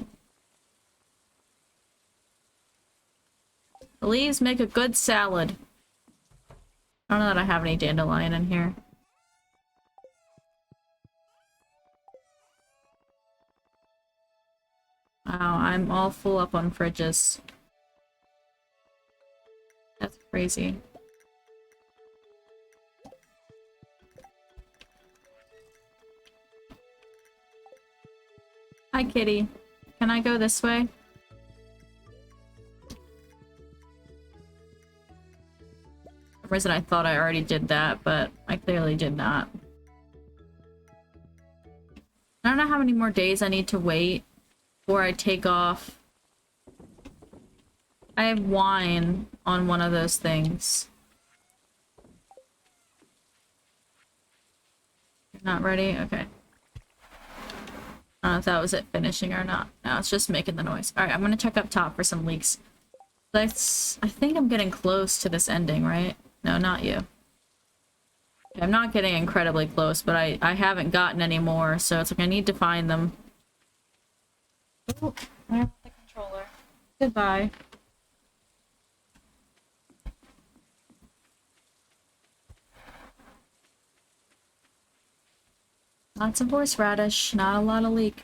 The leaves make a good salad. I don't know that I have any dandelion in here. Wow, I'm all full up on fridges. Crazy. Hi, kitty. Can I go this way? For some reason I thought I already did that, but I clearly did not. I don't know how many more days I need to wait before I take off. I have wine on one of those things. You're not ready? Okay. I don't know if that was it finishing or not. No, it's just making the noise. Alright, I'm gonna check up top for some leaks. I think I'm getting close to this ending, right? No, not you. I'm not getting incredibly close, but I haven't gotten any more, so it's like I need to find them. Oh, there's the controller. Goodbye. Lots of horseradish, not a lot of leek.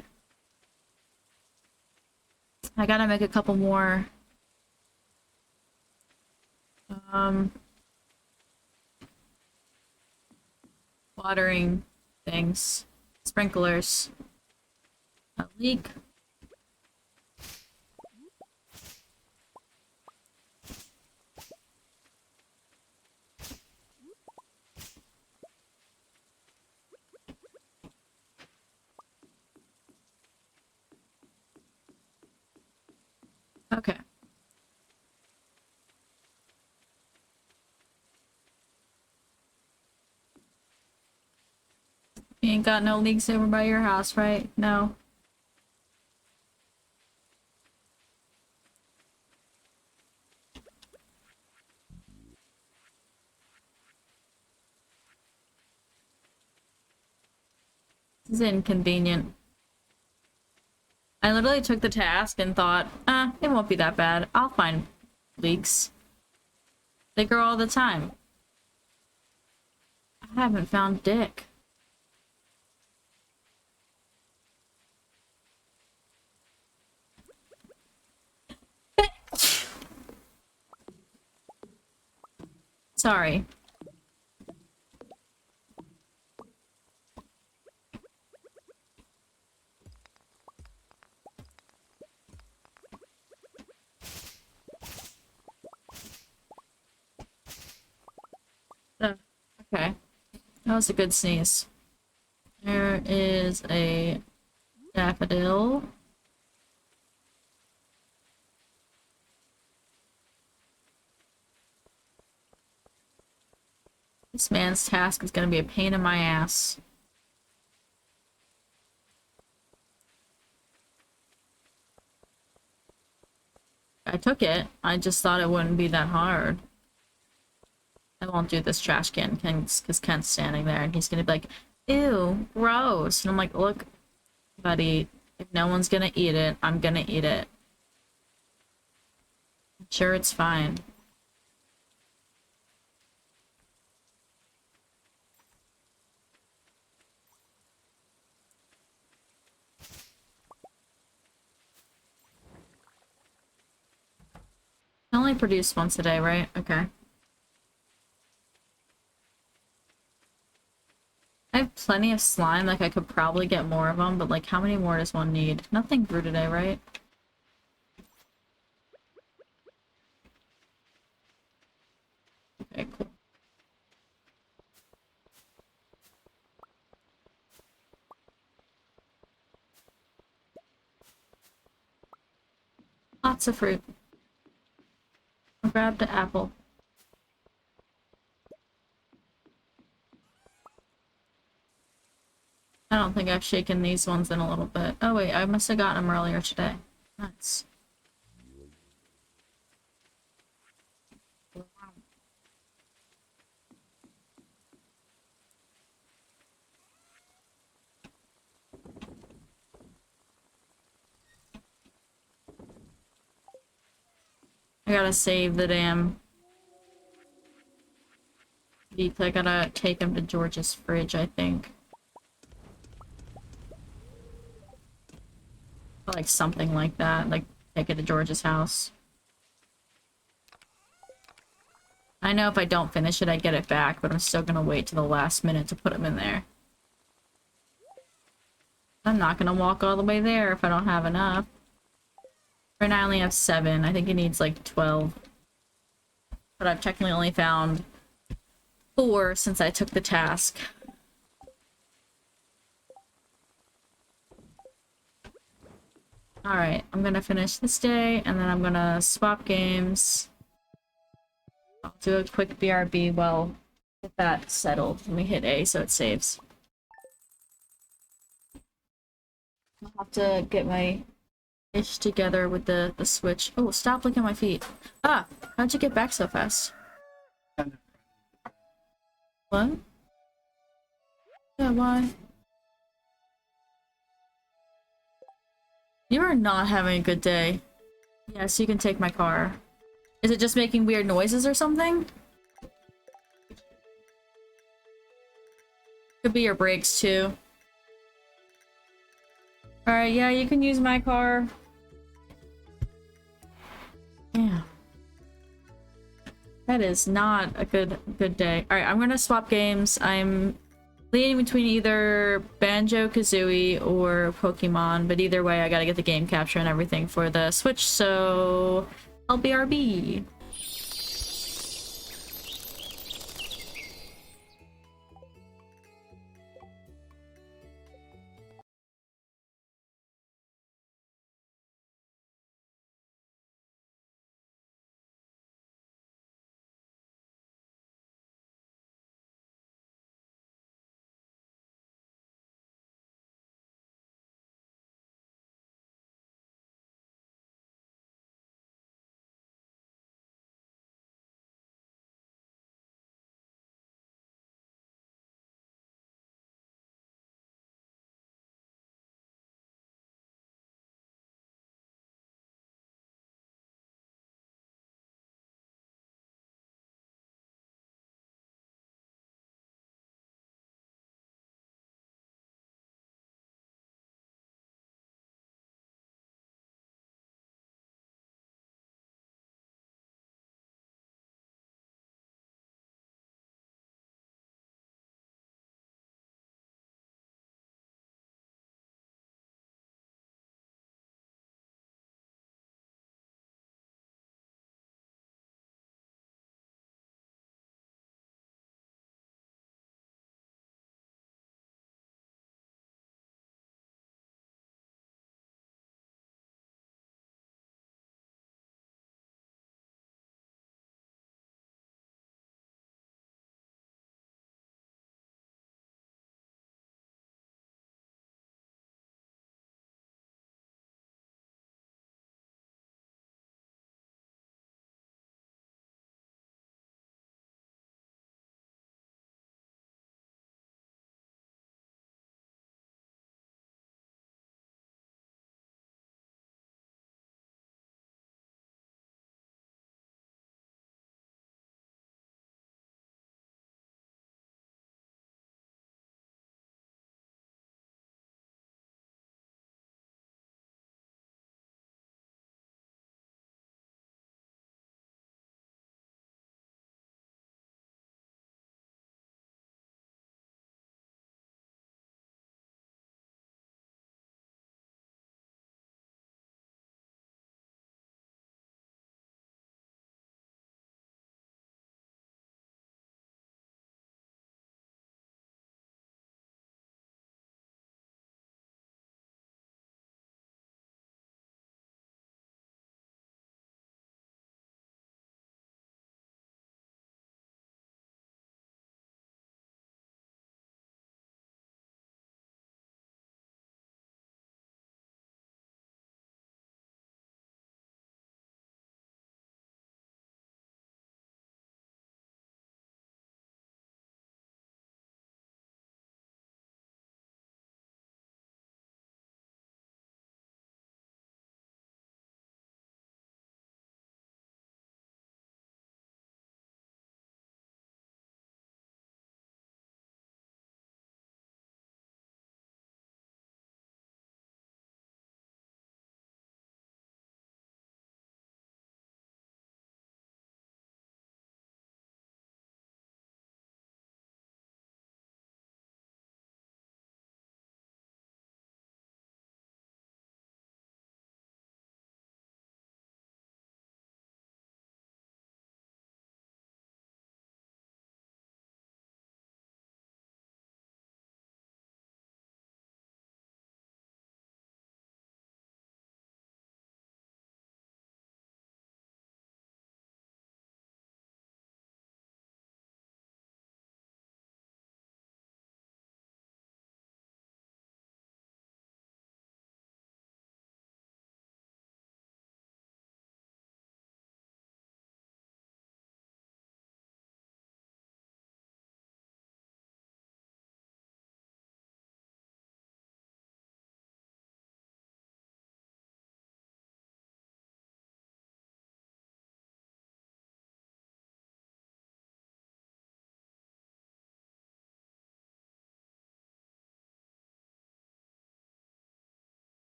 I gotta make a couple more watering things. Sprinklers. A leek. Okay. You ain't got no leaks over by your house, right? No. This is inconvenient. I literally took the task and thought, it won't be that bad. I'll find leaks. They grow all the time. I haven't found dick. Sorry. Oh, okay. That was a good sneeze. There is a daffodil. This man's task is gonna be a pain in my ass. I took it. I just thought it wouldn't be that hard. I won't do this trash can because Ken's standing there and he's gonna be like, ew, gross. And I'm like, look, buddy, if no one's gonna eat it, I'm gonna eat it. I'm sure it's fine. I only produce once a day, right? Okay. I have plenty of slime, like I could probably get more of them, but like how many more does one need? Nothing grew today, right? Okay, cool. Lots of fruit. I grabbed an apple. I don't think I've shaken these ones in a little bit. Oh wait, I must have gotten them earlier today. Nice. I gotta save the damn beef. I gotta take him to George's fridge, I think. Like something like that. Like take it to George's house. I know if I don't finish it, I get it back, but I'm still gonna wait to the last minute to put them in there. I'm not gonna walk all the way there if I don't have enough. Right now I only have 7. I think it needs like 12. But I've technically only found 4 since I took the task. Alright, I'm gonna finish this day, and then I'm gonna swap games. I'll do a quick BRB while get that settled. Let me hit A so it saves. I'll have to get my ish together with the switch. Oh, stop looking at my feet. Ah, how'd you get back so fast? What? Yeah, why? You are not having a good day. Yes, you can take my car. Is it just making weird noises or something? Could be your brakes too. Alright, yeah, you can use my car. Yeah. That is not a good day. Alright, I'm gonna swap games. I'm leaning between either Banjo-Kazooie or Pokemon, but either way I gotta get the game capture and everything for the Switch, so LBRB.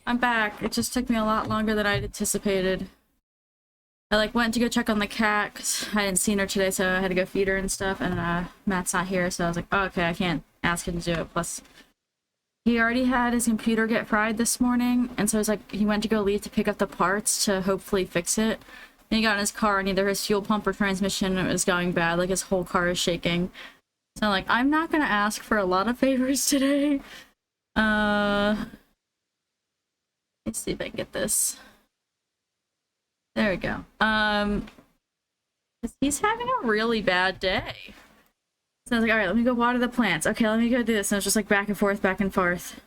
I'm back. It just took me a lot longer than I'd anticipated. I like went to go check on the cat because I hadn't seen her today, so I had to go feed her and stuff. And Matt's not here, so I was like, oh, okay, I can't ask him to do it. Plus, he already had his computer get fried this morning, and so it's like he went to go leave to pick up the parts to hopefully fix it. Then he got in his car, and either his fuel pump or transmission was going bad. Like his whole car is shaking. So like, I'm not gonna ask for a lot of favors today. Let's see if I can get this. There we go. 'Cause he's having a really bad day. So I was like, all right, let me go water the plants. Okay, let me go do this. And it's just like back and forth, back and forth.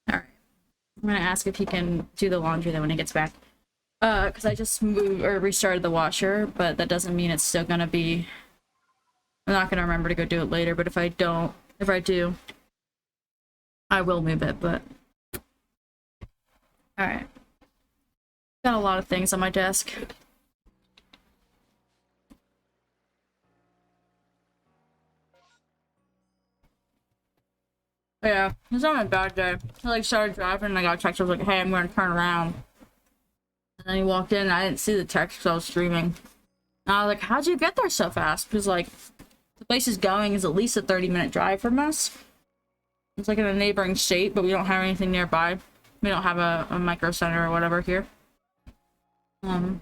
All right. I'm gonna ask if he can do the laundry then when he gets back. Because I just moved or restarted the washer, but that doesn't mean it's still gonna be. I'm not gonna remember to go do it later, but if I do, I will move it, but. Alright. Got a lot of things on my desk. Yeah, it's not a bad day. I like started driving and I got a text. I was like, hey, I'm gonna turn around. And then he walked in and I didn't see the text because I was streaming. And I was like, how'd you get there so fast? Because like, the place is going is at least a 30-minute drive from us. It's like in a neighboring state, but we don't have anything nearby. We don't have a micro center or whatever here. I'm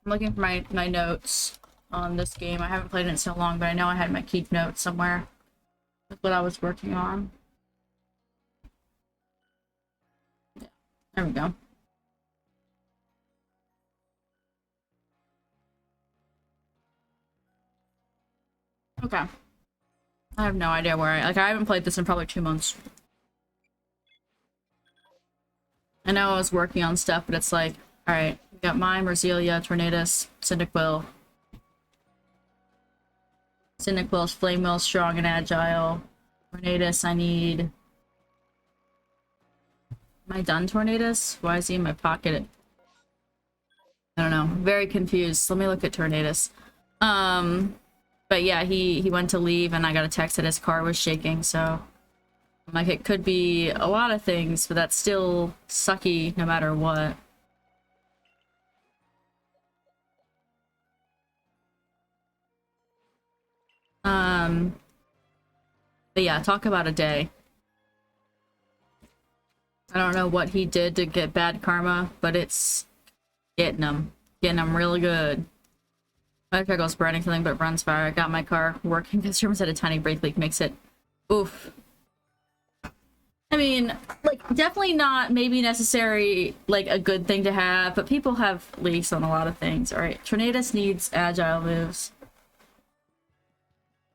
looking for my notes on this game. I haven't played it in so long, but I know I had my keep notes somewhere with what I was working on. Yeah, there we go. Okay. I have no idea where I haven't played this in probably 2 months. I know I was working on stuff, but it's like, alright, we got Mime, Roselia, Tornadus, Cyndaquil. Cyndaquil's Flame Wheel, strong and agile. Tornadus, I need... Am I done, Tornadus? Why is he in my pocket? I don't know. Very confused. Let me look at Tornadus. But yeah, he went to leave and I got a text that his car was shaking, so... Like, it could be a lot of things, but that's still sucky no matter what. But yeah, talk about a day. I don't know what he did to get bad karma, but it's getting him. Getting him really good. My vehicle burning something but runs fire. I got my car working because Sherman said a tiny brake leak makes it... Oof. I mean, like, definitely not maybe necessary, like, a good thing to have, but people have leaks on a lot of things. Alright, Tornadus needs agile moves.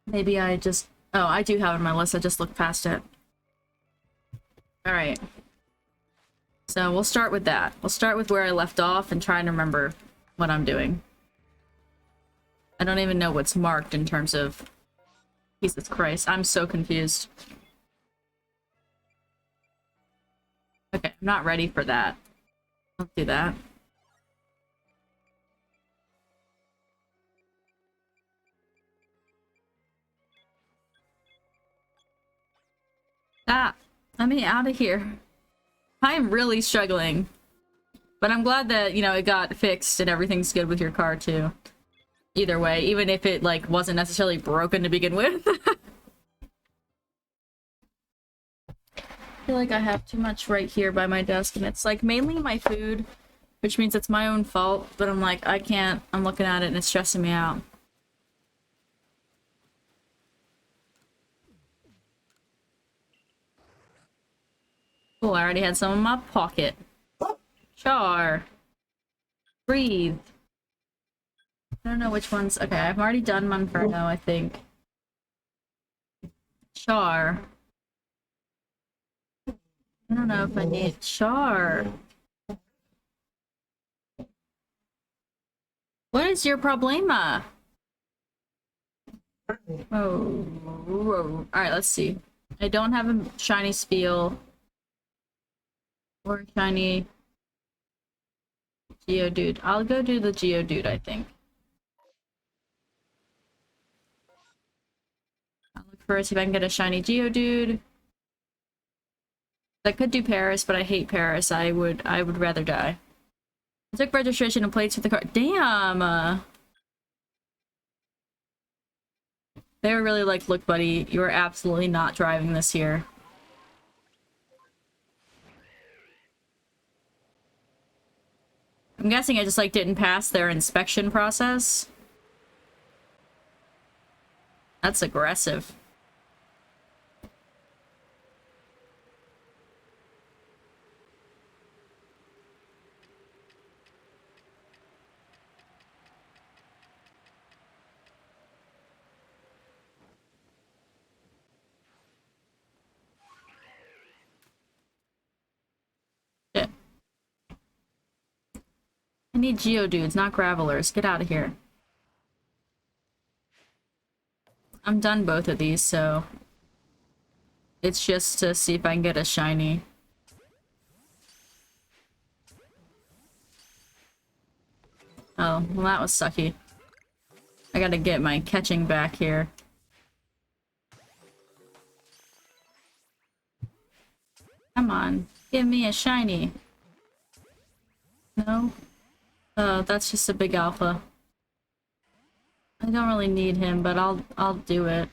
Maybe I just... Oh, I do have it on my list, I just looked past it. Alright. So, we'll start with that. We'll start with where I left off and try and remember what I'm doing. I don't even know what's marked in terms of... Jesus Christ, I'm so confused. Okay, I'm not ready for that. Let's do that. Ah, let me out of here. I'm really struggling. But I'm glad that, you know, it got fixed and everything's good with your car, too. Either way, even if it, like, wasn't necessarily broken to begin with. I feel like I have too much right here by my desk, and it's, like, mainly my food, which means it's my own fault, but I'm like, I can't, I'm looking at it and it's stressing me out. Cool, I already had some in my pocket. Char. Breathe. I don't know which ones. Okay, I've already done Monferno, I think. Char. I don't know if I need Char. What is your problema? Oh, whoa. Alright, let's see. I don't have a shiny Spiel. Or shiny Geodude. I'll go do the Geodude, I think. I'll look first, see if I can get a shiny Geodude. I could do Paris, but I hate Paris. I would rather die. I took registration and plates for the car. Damn! They were really like, look, buddy, you are absolutely not driving this here. I'm guessing I just like didn't pass their inspection process. That's aggressive. Shit. I need Geodudes, not Gravelers. Get out of here. I'm done both of these, so... It's just to see if I can get a shiny. Oh, well that was sucky. I gotta get my catching back here. Come on, give me a shiny. No? Oh, that's just a big alpha. I don't really need him, but I'll do it.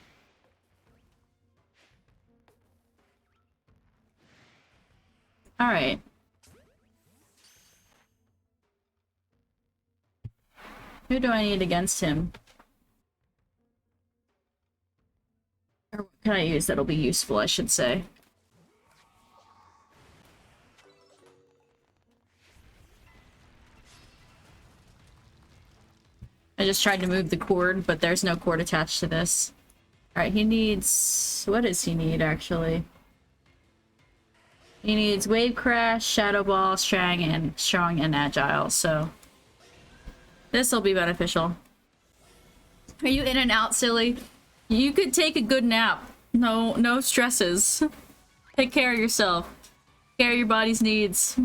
Alright. Who do I need against him? Or what can I use that'll be useful, I should say. I just tried to move the cord, but there's no cord attached to this. Alright, he needs... What does he need, actually? He needs Wave Crash, Shadow Ball, Strong, and Agile, so... This'll be beneficial. Are you in and out, silly? You could take a good nap. No stresses. Take care of yourself. Take care of your body's needs.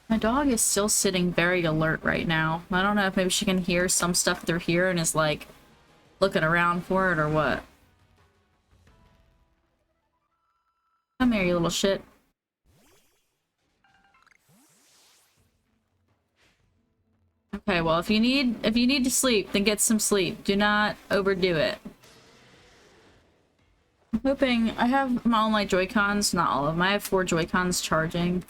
My dog is still sitting very alert right now. I don't know if maybe she can hear some stuff through here and is like looking around for it or what. Come here, you little shit. Okay, well if you need to sleep, then get some sleep. Do not overdo it. I'm hoping I have all my Joy-Cons, not all of them. I have 4 Joy-Cons charging.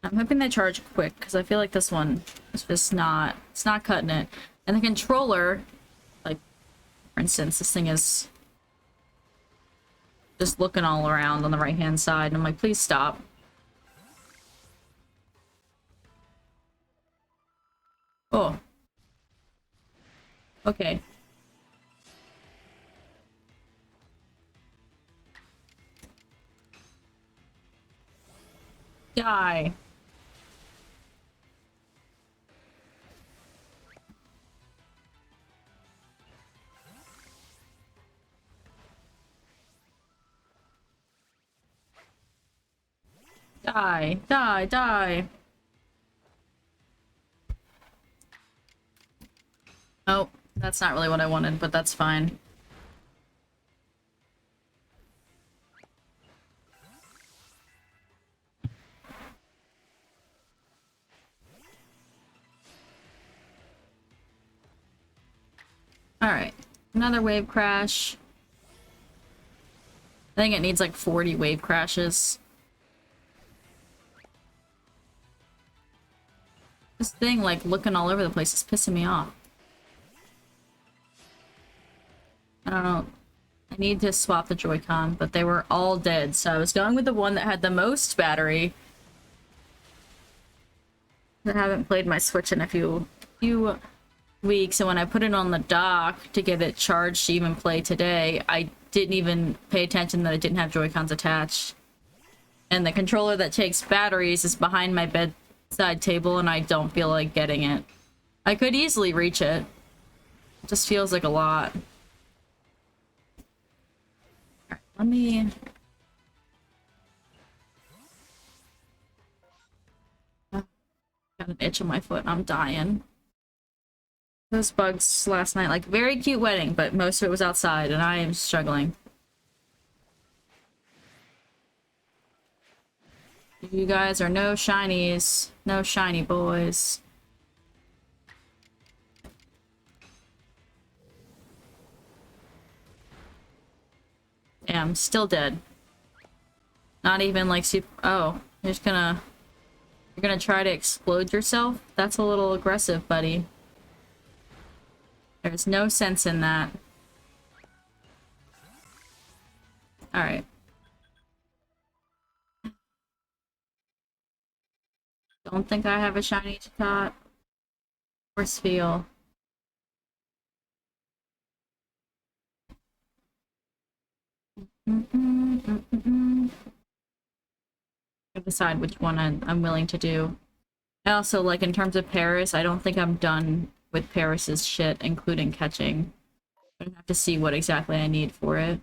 I'm hoping they charge quick, because I feel like this one is just not... It's not cutting it. And the controller... Like, for instance, this thing is... just looking all around on the right-hand side, and I'm like, please stop. Oh. Okay. Die. Die, die, die. Oh, that's not really what I wanted, but that's fine. Alright, another wave crash. I think it needs like 40 wave crashes. This thing, like, looking all over the place is pissing me off. I don't know. I need to swap the Joy-Con, but they were all dead, so I was going with the one that had the most battery. I haven't played my Switch in a few weeks, and when I put it on the dock to get it charged to even play today, I didn't even pay attention that it didn't have Joy-Cons attached. And the controller that takes batteries is behind my bedside table, and I don't feel like getting it. I could easily reach it. It just feels like a lot. Alright, let me... Got an itch on my foot. I'm dying. Those bugs last night, like, very cute wedding, but most of it was outside, and I am struggling. You guys are no shinies. No shiny boys. Damn, still dead. Not even like super. Oh, you're just gonna. You're gonna try to explode yourself? That's a little aggressive, buddy. There's no sense in that. Alright. Don't think I have a shiny to tot. Or Spheal. Decide which one I'm willing to do. I also, like, in terms of Paris, I don't think I'm done with Paris's shit, including catching. I have to see what exactly I need for it.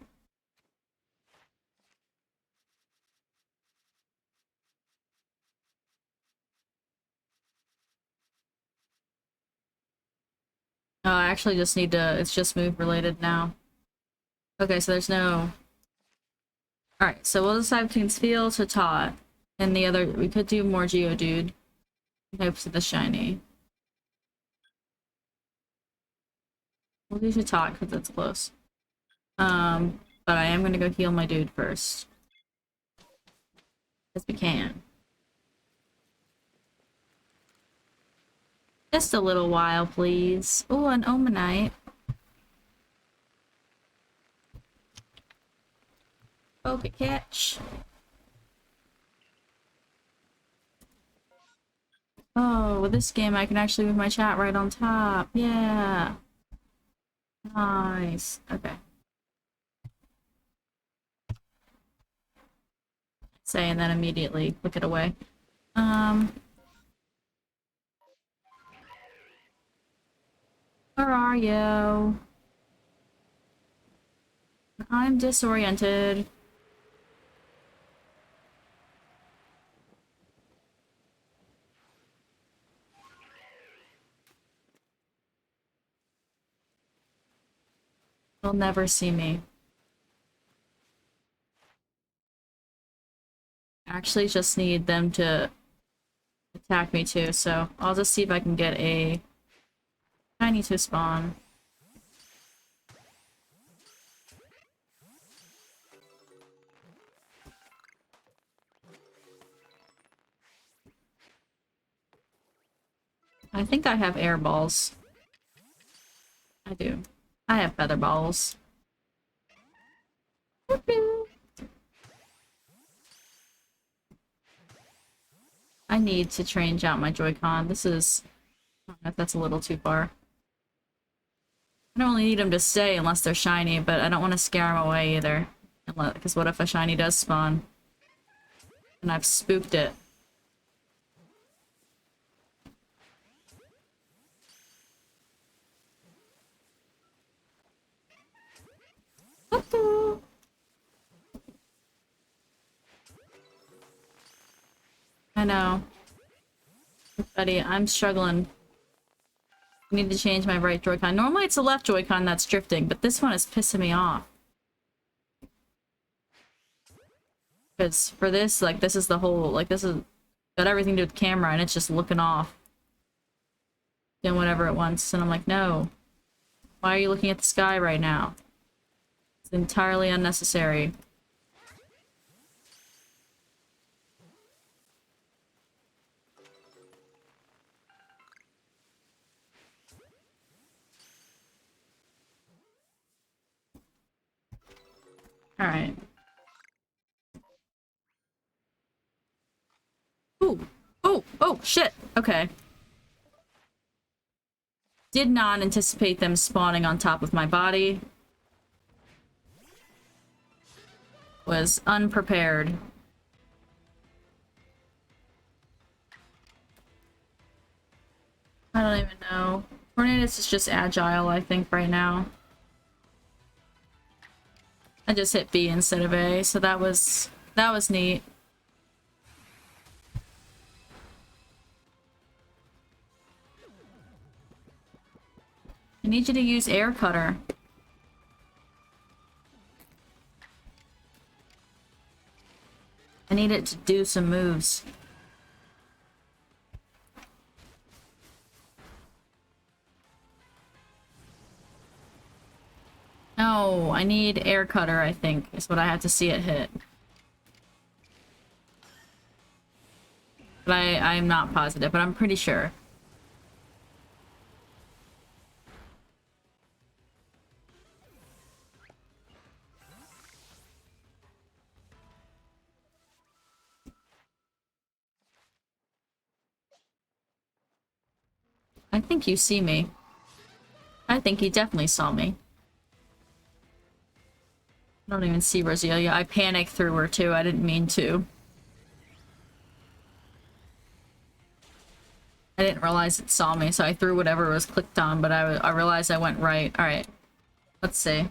I actually just need to... It's just move related now. Okay, so there's no... Alright, so we'll decide between Spheal to Tot. And the other... We could do more Geodude. In hopes of the shiny. We'll do to Tot because it's close. But I am gonna go heal my dude first. As we can. Just a little while, please. Oh, an Omanite. Okay, catch. Oh, with this game I can actually move my chat right on top. Yeah. Nice. Okay. Say and then immediately click it away. Where are you? I'm disoriented. They'll never see me. I actually just need them to attack me too, so I'll just see if I can get a shiny to spawn. I think I have air balls. I do. I have feather balls. I need to change out my Joy-Con. This is... I don't know if that's a little too far. I don't really need them to stay unless they're shiny, but I don't want to scare them away either. Because what if a shiny does spawn? And I've spooked it. I know. Buddy, I'm struggling. I need to change my right Joy-Con. Normally it's the left Joy-Con that's drifting, but this one is pissing me off. Because for this, like, this is the whole, like, this is got everything to do with camera, and it's just looking off. Doing whatever it wants, and I'm like, no. Why are you looking at the sky right now? It's entirely unnecessary. Alright. Ooh. Oh, oh, shit. Okay. Did not anticipate them spawning on top of my body. Was unprepared. I don't even know. Tornadus is just agile, I think, right now. I just hit B instead of A, so that was neat. I need you to use Air Cutter. I need it to do some moves. No, I need Air Cutter, I think, is what I have to see it hit. But I'm not positive, but I'm pretty sure. I think you see me. I think he definitely saw me. I don't even see Roselia. I panicked through her too. I didn't mean to. I didn't realize it saw me, so I threw whatever was clicked on, but I realized I went right. Alright. Let's see.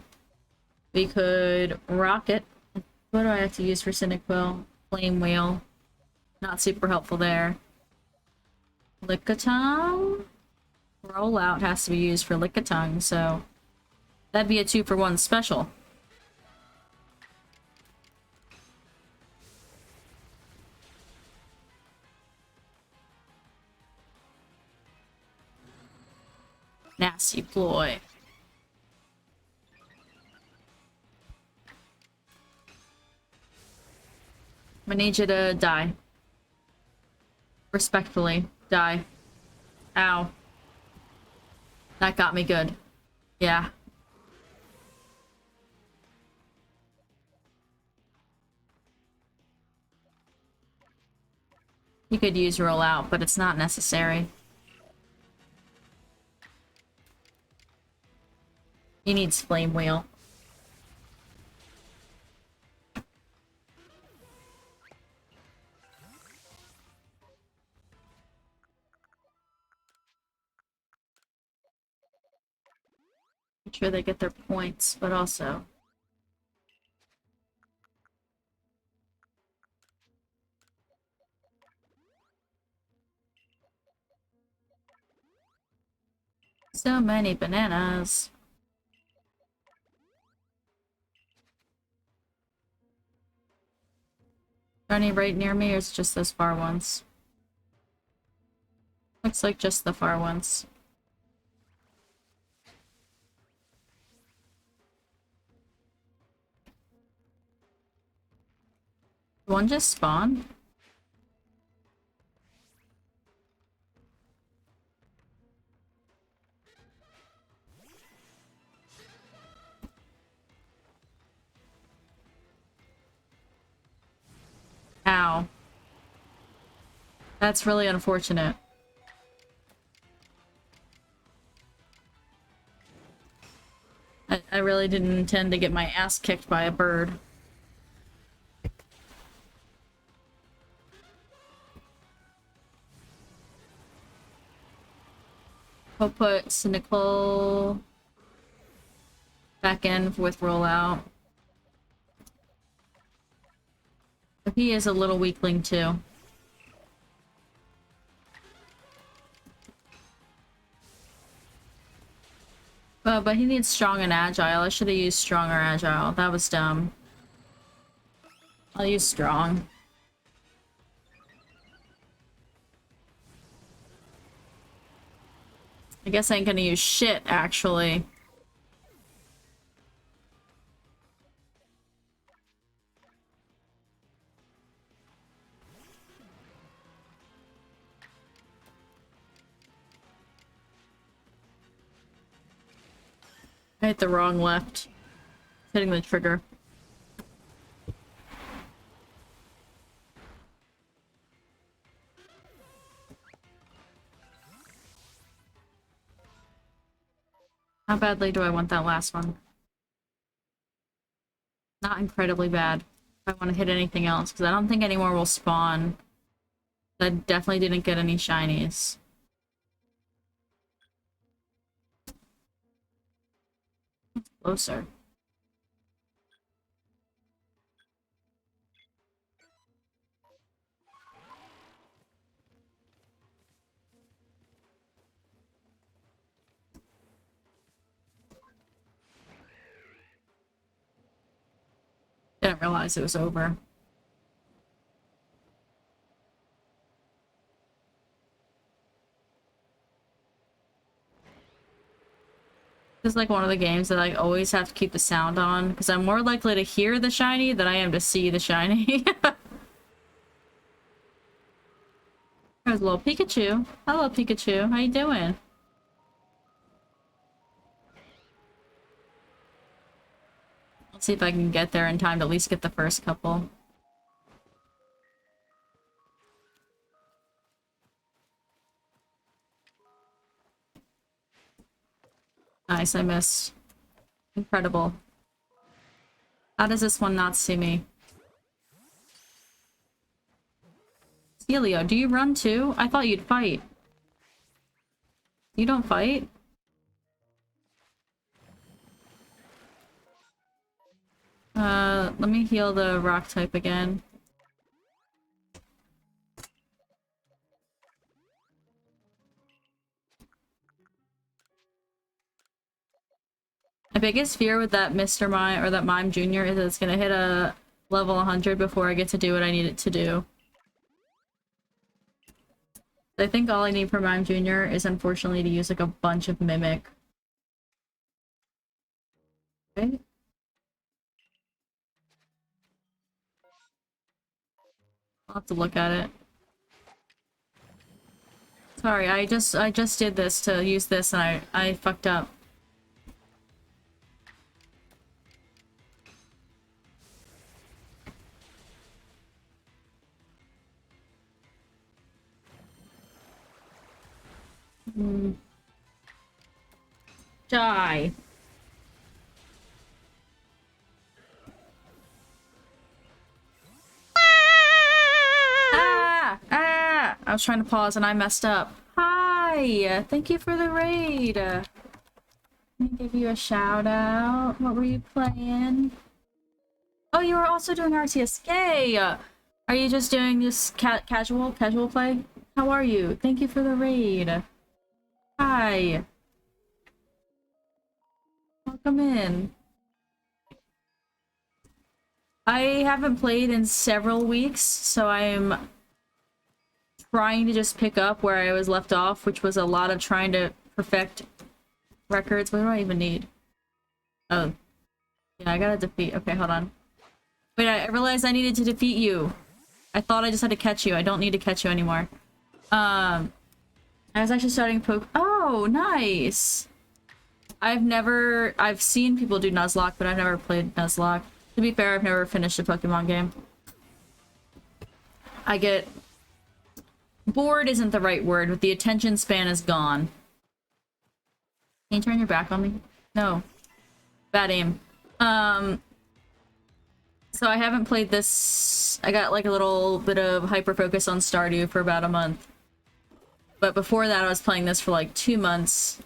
We could Rocket. What do I have to use for Cyndaquil? Flame Wheel. Not super helpful there. Lickitung? Rollout has to be used for Lickitung, so that'd be a 2-for-1 special. Nasty ploy. I need you to die. Respectfully, die. Ow. That got me good. Yeah. You could use roll out, but it's not necessary. He needs flame wheel. Make sure they get their points, but also so many bananas. Are any right near me, or is it just those far ones? Looks like just the far ones. One just spawned? Ow. That's really unfortunate. I really didn't intend to get my ass kicked by a bird. I'll put Cyndaquil back in with rollout. But he is a little weakling too. But he needs strong and agile. I should have used strong or agile. That was dumb. I'll use strong. I guess I ain't gonna use shit, actually. I hit the wrong left. Hitting the trigger. How badly do I want that last one? Not incredibly bad. If I want to hit anything else, because I don't think any more will spawn. I definitely didn't get any shinies. Closer. Didn't realize it was over. This is like one of the games that I always have to keep the sound on, because I'm more likely to hear the shiny than I am to see the shiny. There's a little Pikachu. Hello, Pikachu. How you doing? Let's see if I can get there in time to at least get the first couple. Nice, I missed. Incredible. How does this one not see me? Celio, do you run too? I thought you'd fight. You don't fight? Let me heal the rock type again. My biggest fear with that Mr. Mime, or that Mime Jr. is that it's gonna hit a level 100 before I get to do what I need it to do. I think all I need for Mime Jr. is unfortunately to use like a bunch of Mimic. Okay. I'll have to look at it. Sorry, I just did this to use this and I fucked up. Die. Ah! I was trying to pause and I messed up. Hi! Thank you for the raid. Let me give you a shout out. What were you playing? Oh, you were also doing RTS. Yay! Are you just doing this casual play? How are you? Thank you for the raid. Hi. Welcome in. I haven't played in several weeks, so I'm trying to just pick up where I was left off, which was a lot of trying to perfect records. What do I even need? Oh. Yeah, I gotta defeat. Okay, hold on. Wait, I realized I needed to defeat you. I thought I just had to catch you. I don't need to catch you anymore. I was actually starting poke. Oh, nice! I've seen people do Nuzlocke, but I've never played Nuzlocke. To be fair, I've never finished a Pokemon game. I get... bored isn't the right word, but the attention span is gone. Can you turn your back on me? No. Bad aim. So I haven't played this... I got like a little bit of hyper-focus on Stardew for about a month. But before that, I was playing this for like 2 months.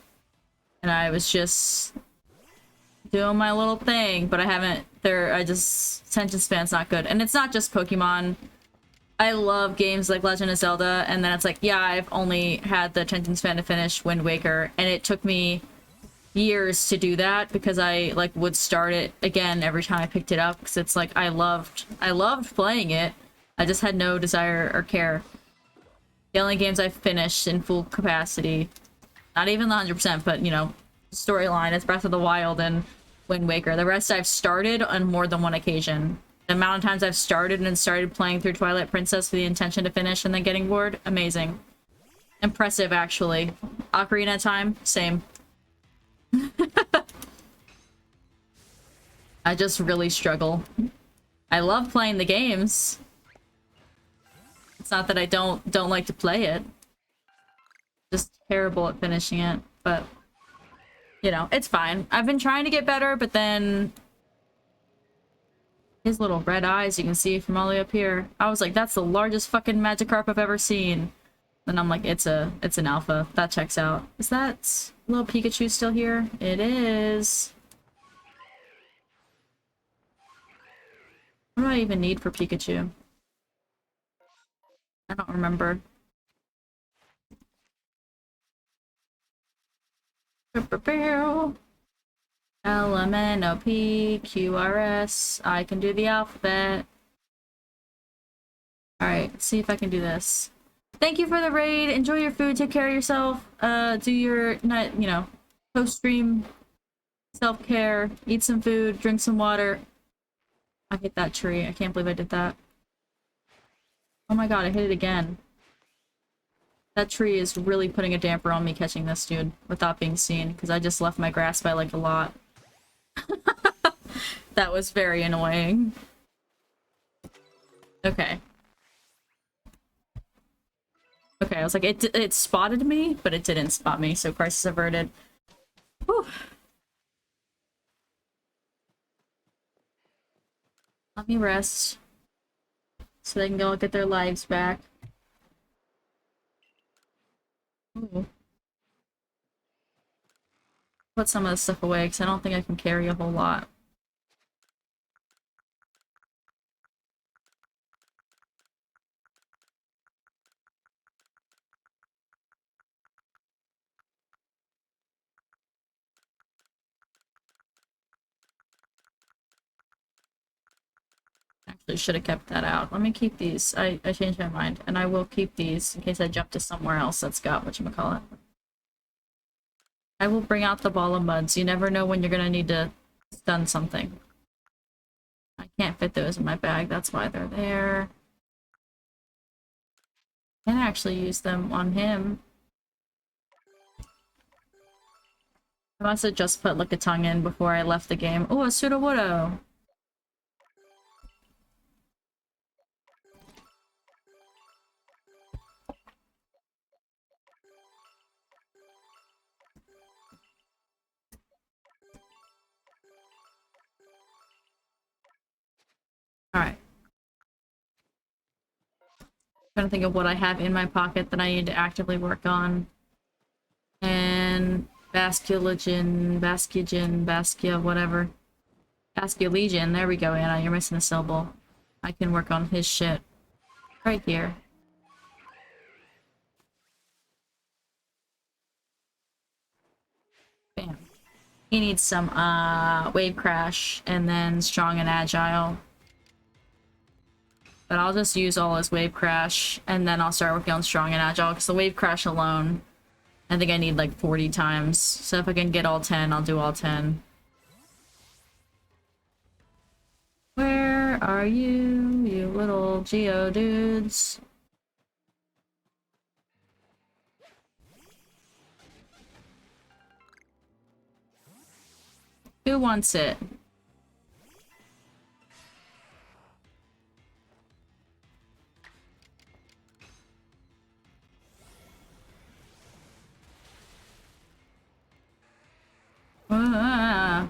And I was just doing my little thing, but I haven't... attention span's not good. And it's not just Pokemon. I love games like Legend of Zelda, and then it's like, yeah, I've only had the attention span to finish Wind Waker, and it took me years to do that because I like would start it again every time I picked it up because it's like I loved playing it. I just had no desire or care. The only games I finished in full capacity, not even the 100%, but you know, storyline is Breath of the Wild and Wind Waker. The rest I've started on more than one occasion. The amount of times I've started playing through Twilight Princess for the intention to finish and then getting bored, amazing. Impressive, actually. Ocarina of Time, same. I just really struggle. I love playing the games. It's not that I don't like to play it. Just terrible at finishing it, but... you know, it's fine. I've been trying to get better, but then his little red eyes you can see from all the way up here. I was like, that's the largest fucking Magikarp I've ever seen. And I'm like, it's an alpha. That checks out. Is that little Pikachu still here? It is. What do I even need for Pikachu? I don't remember. LMNOP, I can do the alphabet. Alright, see if I can do this. Thank you for the raid. Enjoy your food. Take care of yourself. Do your, you know, post-stream self-care. Eat some food. Drink some water. I hit that tree. I can't believe I did that. Oh my god, I hit it again. That tree is really putting a damper on me catching this dude without being seen, because I just left my grass by like a lot. That was very annoying. Okay. Okay, I was like, it spotted me, but it didn't spot me, so crisis averted. Whew. Let me rest. So they can go get their lives back. Ooh. Put some of this stuff away, because I don't think I can carry a whole lot. Actually, should have kept that out. Let me keep these. I changed my mind, and I will keep these in case I jump to somewhere else that's got whatchamacallit. I will bring out the ball of muds. You never know when you're gonna need to stun something. I can't fit those in my bag, that's why they're there. Can actually use them on him. I must have just put Lickitung in before I left the game. Oh, a Sudowoodo! Alright. Trying to think of what I have in my pocket that I need to actively work on. And Baskia, whatever. Basculegion, there we go, Anna, you're missing a syllable. I can work on his shit. Right here. Bam. He needs some, Wave Crash, and then Strong and Agile. But I'll just use all his Wave Crash, and then I'll start working on Strong and Agile, because the Wave Crash alone, I think I need like 40 times. So if I can get all 10, I'll do all 10. Where are you, you little Geodudes? Who wants it? Ah.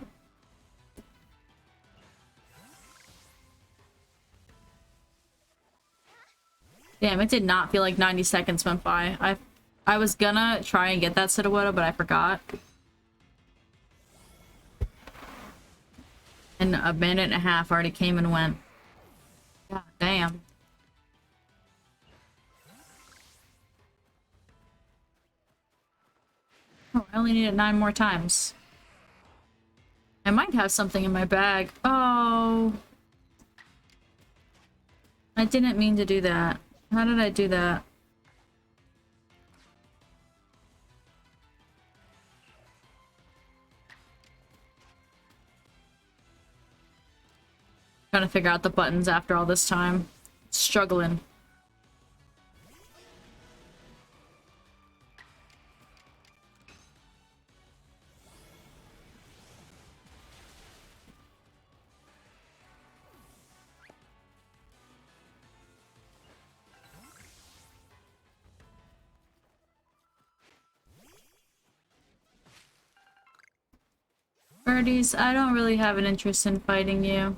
Damn, it did not feel like 90 seconds went by. I was gonna try and get that Sudowoodo, but I forgot. And a minute and a half already came and went. God damn. Oh, I only need it 9 more times. I might have something in my bag. Oh. I didn't mean to do that. How did I do that? Trying to figure out the buttons after all this time. Struggling. priorities. I don't really have an interest in fighting you.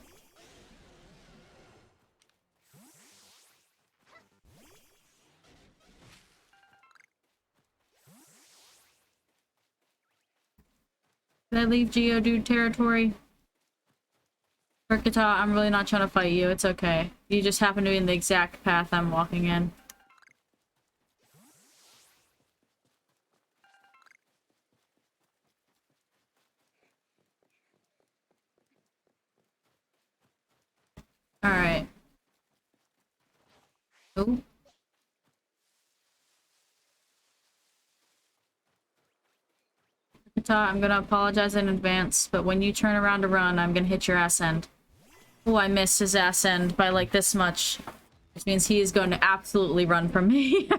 Did I leave Geodude territory? Urkata, I'm really not trying to fight you. It's okay. You just happen to be in the exact path I'm walking in. Alright. Oh. Urkata, I'm gonna apologize in advance, but when you turn around to run, I'm gonna hit your ass end. Oh, I missed his ass end by like this much. Which means he is going to absolutely run from me.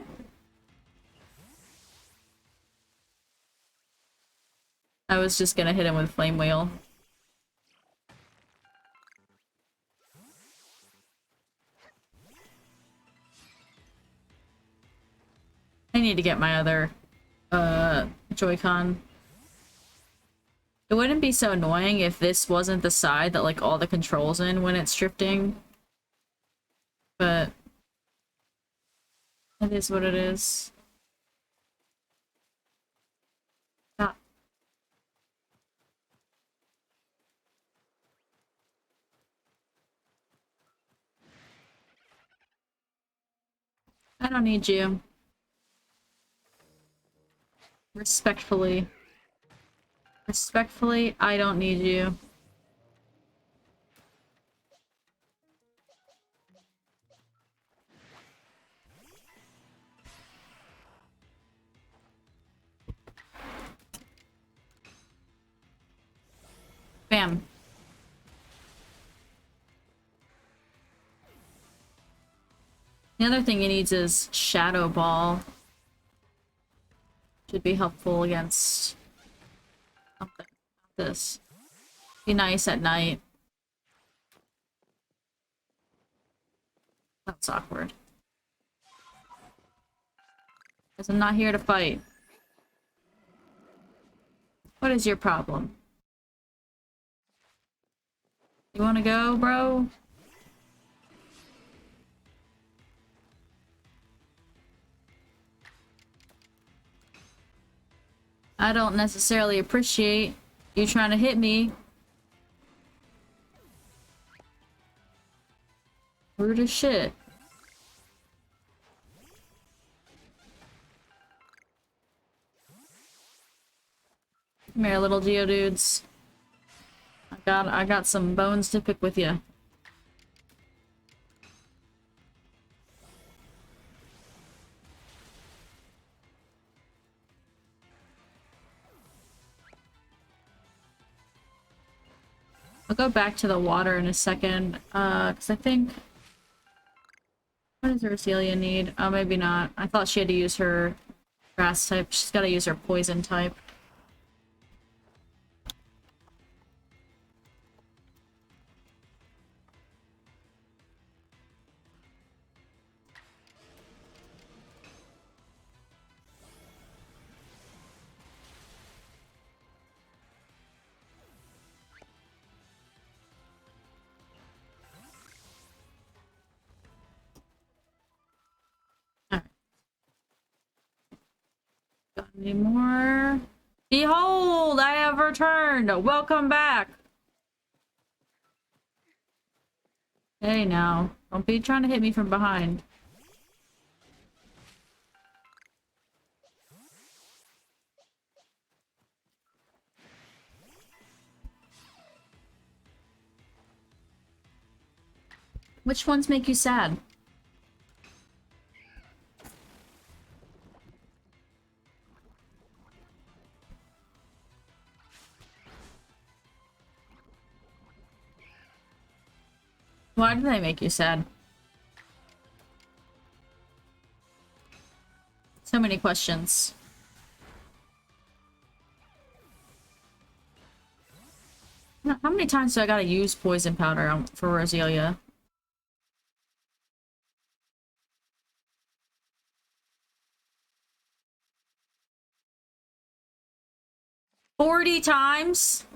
I was just gonna hit him with Flame Wheel. I need to get my other, Joy-Con. It wouldn't be so annoying if this wasn't the side that, like, all the controls in when it's drifting. But... it is what it is. Ah. I don't need you. Respectfully. Respectfully, I don't need you. Bam. The other thing he needs is Shadow Ball. Should be helpful against something like this. Be nice at night. That's awkward. Because I'm not here to fight. What is your problem? You wanna go, bro? I don't necessarily appreciate you trying to hit me. Rude as shit. Come here, little Geodudes. I got some bones to pick with you. I'll go back to the water in a second, because I think... what does Roselia need? Oh, maybe not. I thought she had to use her grass type. She's gotta use her poison type. Got any more? Behold, I have returned! Welcome back! Hey now, don't be trying to hit me from behind. Which ones make you sad? Why do they make you sad? So many questions. How many times do I gotta use poison powder for Roselia? $40 times?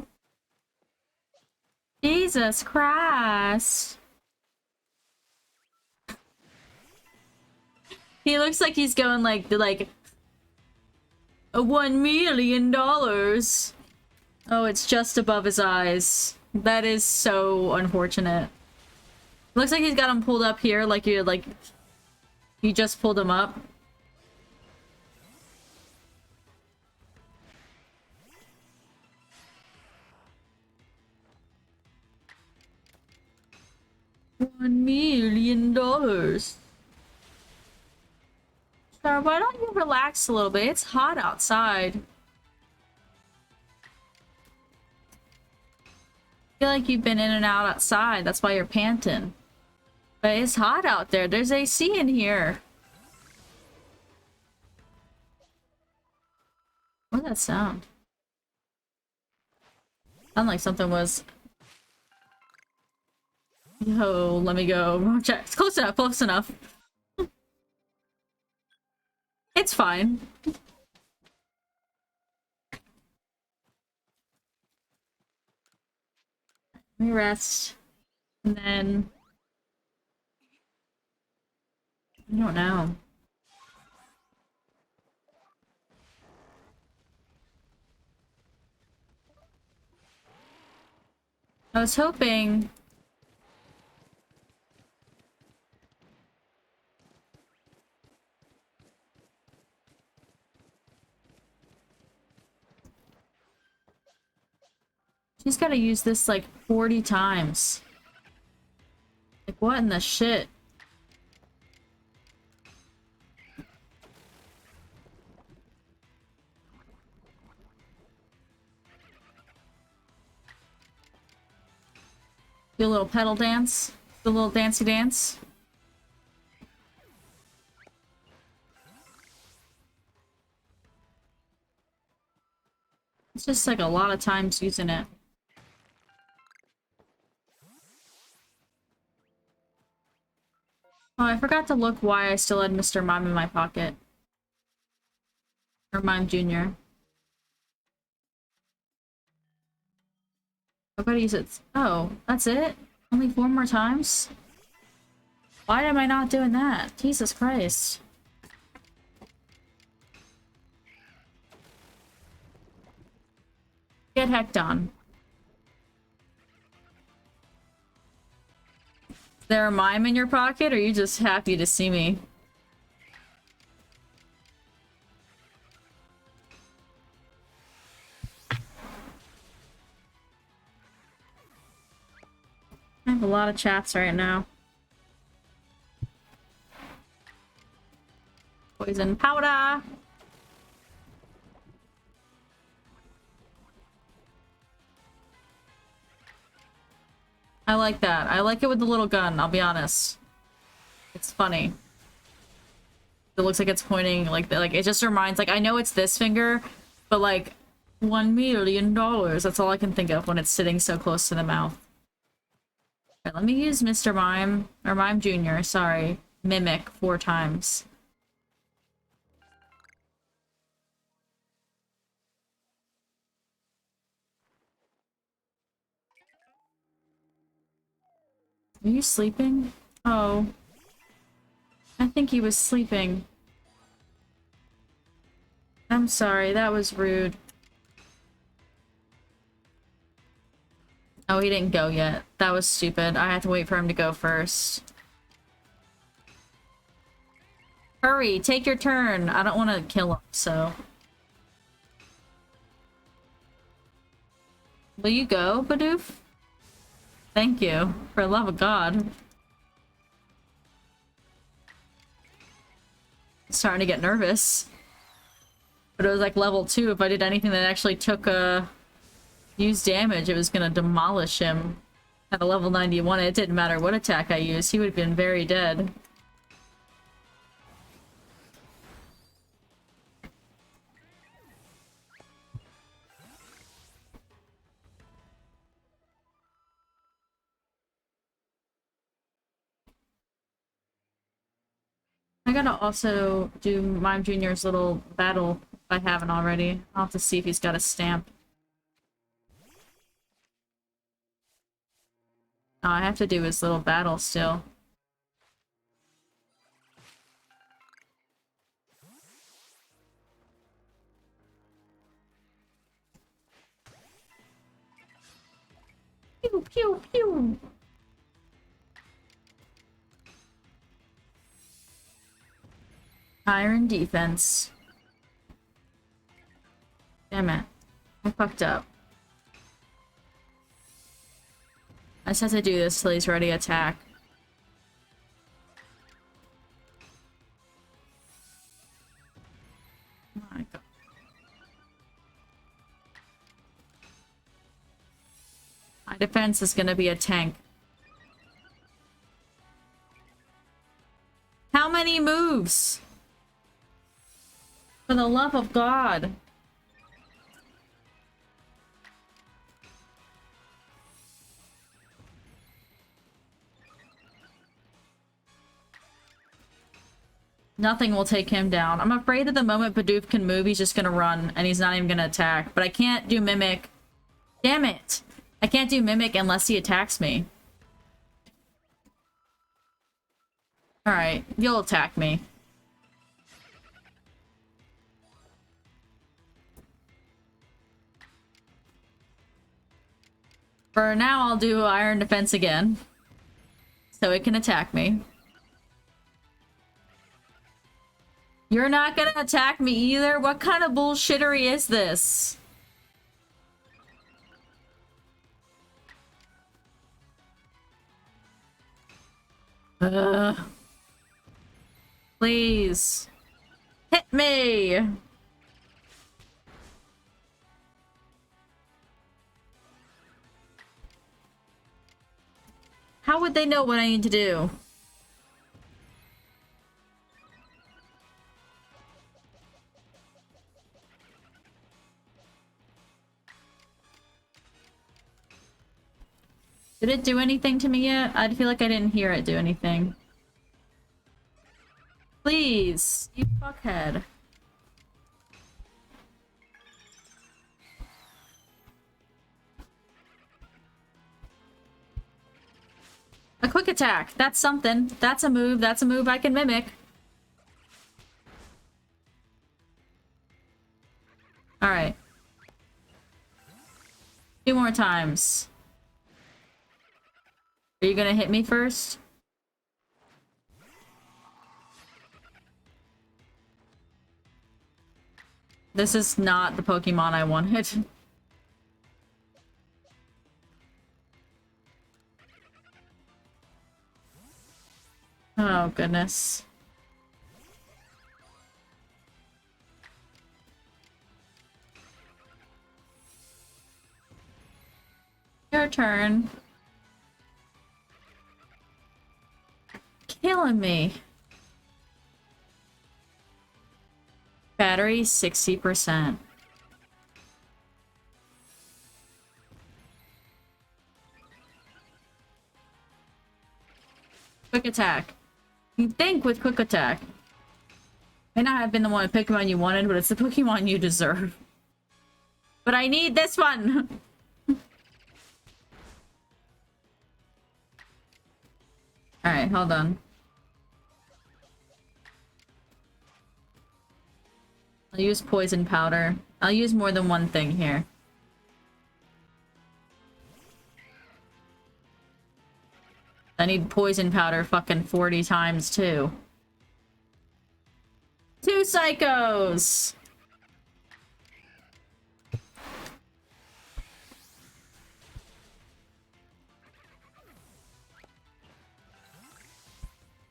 Jesus Christ. He looks like he's going like $1 million. Oh, it's just above his eyes. That is so unfortunate. Looks like he's got him pulled up here, like you just pulled him up. $1 million. Sure, why don't you relax a little bit? It's hot outside. I feel like you've been in and out outside. That's why you're panting. But it's hot out there. There's AC in here. What did that sound? Sound like something was... Oh, let me go. Check. It's close enough, close enough. It's fine. Let me rest. And then... I don't know. I was hoping... She's gotta use this like 40 times. Like, what in the shit? Do a little pedal dance. Do a little dancey dance. It's just like a lot of times using it. Oh, I forgot to look why I still had Mr. Mime in my pocket. Or Mime Jr. I've got to use it. Oh, that's it? Only 4 more times? Why am I not doing that? Jesus Christ. Get hecked on. Is there a mime in your pocket, or are you just happy to see me? I have a lot of chats right now. Poison powder! I like that. I like it with the little gun, I'll be honest. It's funny. It looks like it's pointing like it just reminds, like, I know it's this finger, but like $1 million. That's all I can think of when it's sitting so close to the mouth. Alright, let me use Mr. Mime, or Mime Jr., sorry. Mimic 4 times. Are you sleeping? Oh. I think he was sleeping. I'm sorry, that was rude. Oh, he didn't go yet. That was stupid. I had to wait for him to go first. Hurry, take your turn. I don't want to kill him, so... Will you go, Bidoof? Thank you. For the love of God. I'm starting to get nervous. But it was like level 2. If I did anything that actually took used damage, it was gonna demolish him. At a level 91, it didn't matter what attack I used. He would have been very dead. I gotta also do Mime Jr.'s little battle if I haven't already. I'll have to see if he's got a stamp. Oh, I have to do his little battle still. Pew, pew, pew. Iron defense. Damn it. I fucked up. I just have to do this till he's ready to attack. Oh my god. My defense is gonna be a tank. How many moves? For the love of God. Nothing will take him down. I'm afraid that the moment Bidoof can move, he's just gonna run, and he's not even gonna attack. But I can't do Mimic. Damn it! I can't do Mimic unless he attacks me. Alright, you'll attack me. For now, I'll do Iron Defense again. So it can attack me. You're not gonna attack me either? What kind of bullshittery is this? Please. Hit me! How would they know what I need to do? Did it do anything to me yet? I feel like I didn't hear it do anything. Please, you fuckhead. A quick attack. That's something. That's a move. That's a move I can mimic. Alright. 2 more times. Are you gonna hit me first? This is not the Pokemon I wanted. Oh, goodness. Your turn. Killing me. Battery 60%. Quick attack. You think with quick attack. May not have been the one Pokemon you wanted, but it's the Pokemon you deserve. But I need this one! Alright, hold on. I'll use poison powder. I'll use more than one thing here. I need poison powder fucking 40 times too. 2 psychos!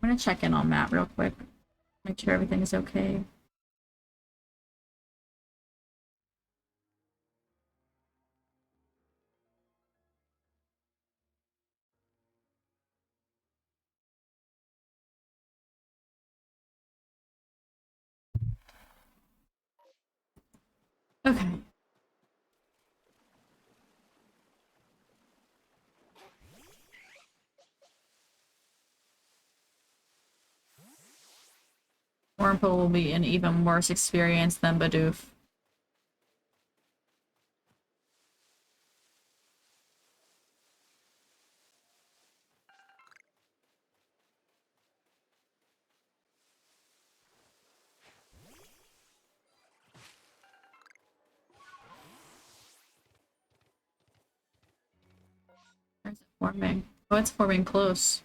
I'm gonna check in on Matt real quick. Make sure everything is okay. Okay. Wurmple will be an even worse experience than Bidoof. forming? Oh, it's forming close.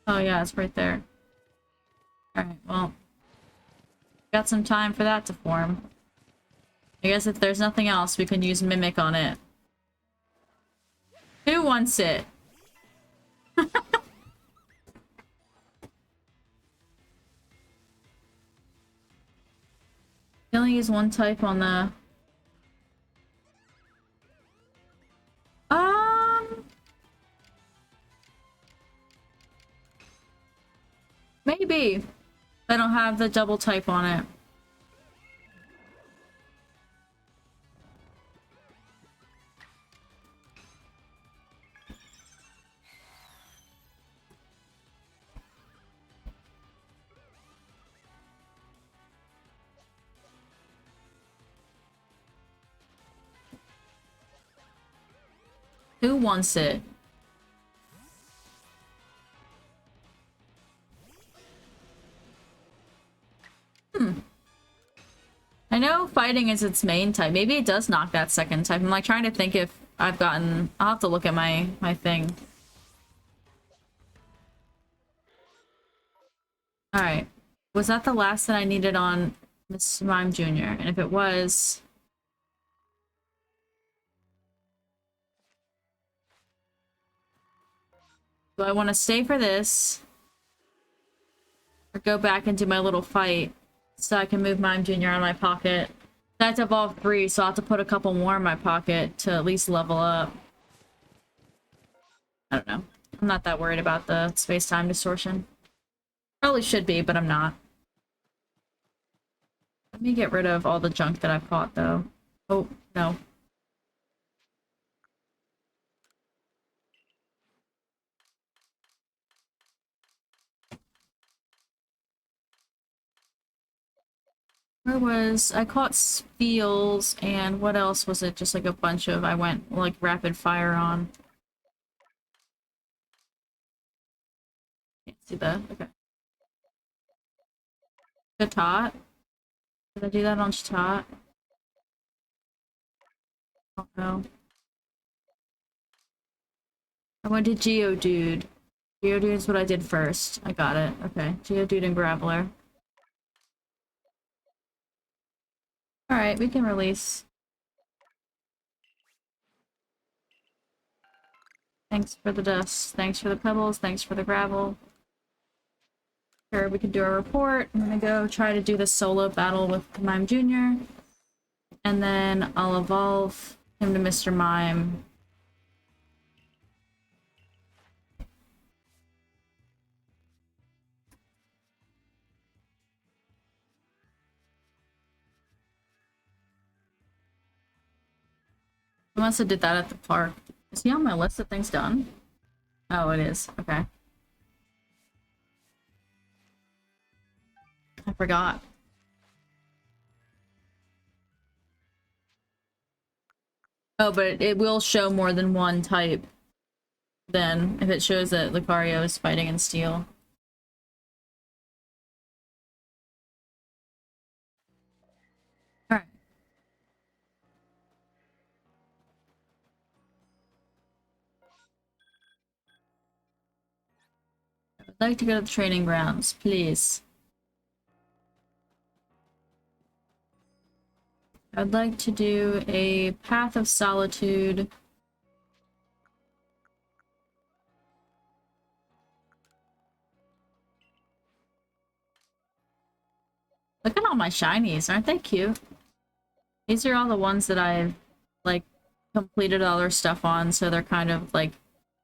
Oh yeah, it's right there. Alright, well. Got some time for that to form. I guess if there's nothing else, we can use Mimic on it. Who wants it? You only use one type on the... Maybe. I don't have the double type on it. Who wants it? I know fighting is its main type. Maybe it does knock that second type. I'm like trying to think if I've gotten... I'll have to look at my thing. Alright. Was that the last that I needed on Miss Mime Jr.? And if it was... Do I want to stay for this? Or go back and do my little fight so I can move Mime Jr. out of my pocket? I have to evolve 3, so I'll have to put a couple more in my pocket to at least level up. I don't know. I'm not that worried about the space-time distortion. Probably should be, but I'm not. Let me get rid of all the junk that I fought, though. Oh, no. Where was... I caught Spiels, and what else was it? Just like a bunch of... I went, like, rapid fire on. Can't see that. Okay. Chatot? Did I do that on Chatot? Oh no. I went to Geodude. Geodude is what I did first. I got it. Okay. Geodude and Graveler. Alright, we can release. Thanks for the dust. Thanks for the pebbles. Thanks for the gravel. Sure, we can do a report. I'm gonna go try to do the solo battle with Mime Jr. And then I'll evolve him to Mr. Mime. I must have did that at the park. Is he on my list of things done? Oh, it is. Okay. I forgot. Oh, but it will show more than one type then, if it shows that Lucario is fighting in steel. Alright. I would like to go to the training grounds, please. I'd like to do a Path of Solitude. Look at all my shinies, aren't they cute? These are all the ones that I've, like, completed all their stuff on, so they're kind of, like,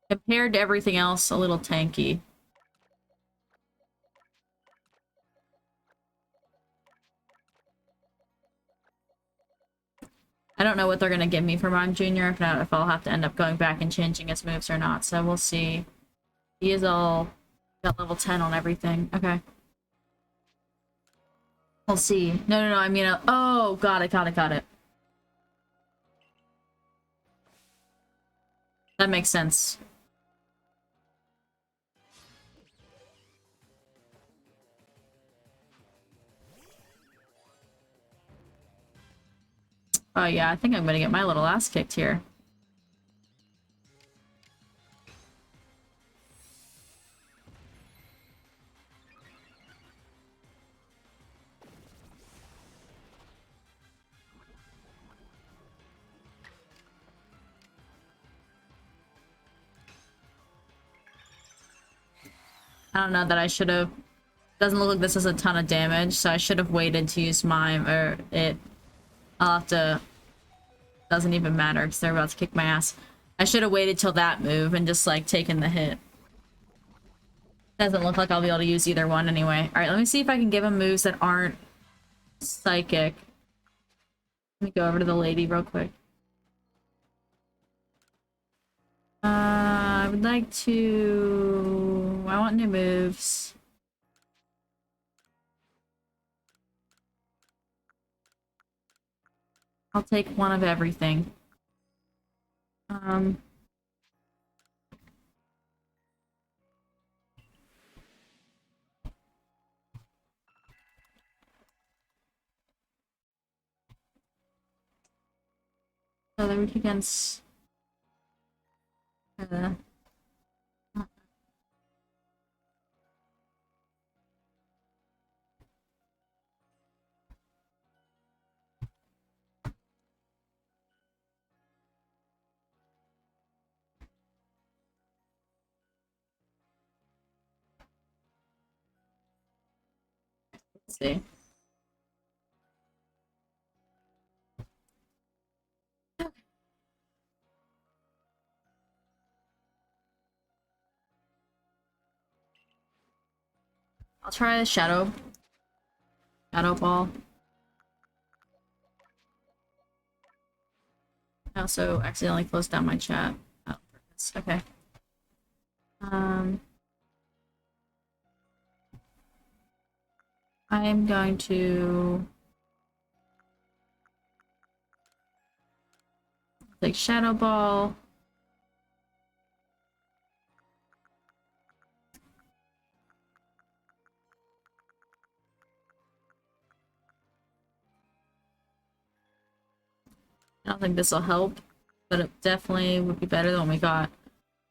compared to everything else, a little tanky. I don't know what they're gonna give me for Mime Jr. If I'll have to end up going back and changing his moves or not, so we'll see. He is all got level 10 on everything. Okay. We'll see. No, I mean, oh, got it. That makes sense. Oh yeah, I think I'm gonna get my little ass kicked here. I don't know that I should have. Doesn't look like this has a ton of damage, so I should have waited to use mime or it. I'll have to. Doesn't even matter because they're about to kick my ass. I should have waited till that move and just like taken the hit. Doesn't look like I'll be able to use either one anyway. Alright, let me see if I can give him moves that aren't psychic. Let me go over to the lady real quick. I would like to... I want new moves. I'll take one of everything. So they're weak against... Let's see. I'll try a shadow ball. I also accidentally closed down my chat. Oh, okay. I'm going to take shadow ball. I don't think this will help, but it definitely would be better than what we got.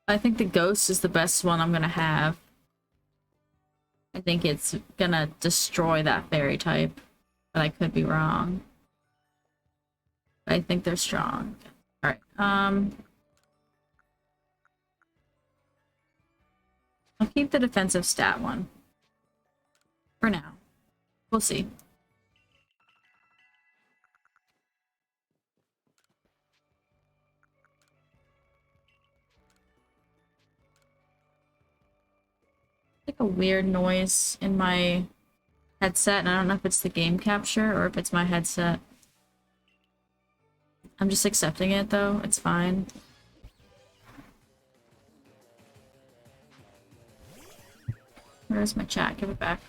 I think the ghost is the best one I'm gonna have. I think it's gonna destroy that fairy type, but I could be wrong. I think they're strong. Alright, I'll keep the defensive stat one. For now. We'll see. Like a weird noise in my headset, and I don't know if it's the game capture or if it's my headset. I'm just accepting it though, it's fine. Where's my chat? Give it back.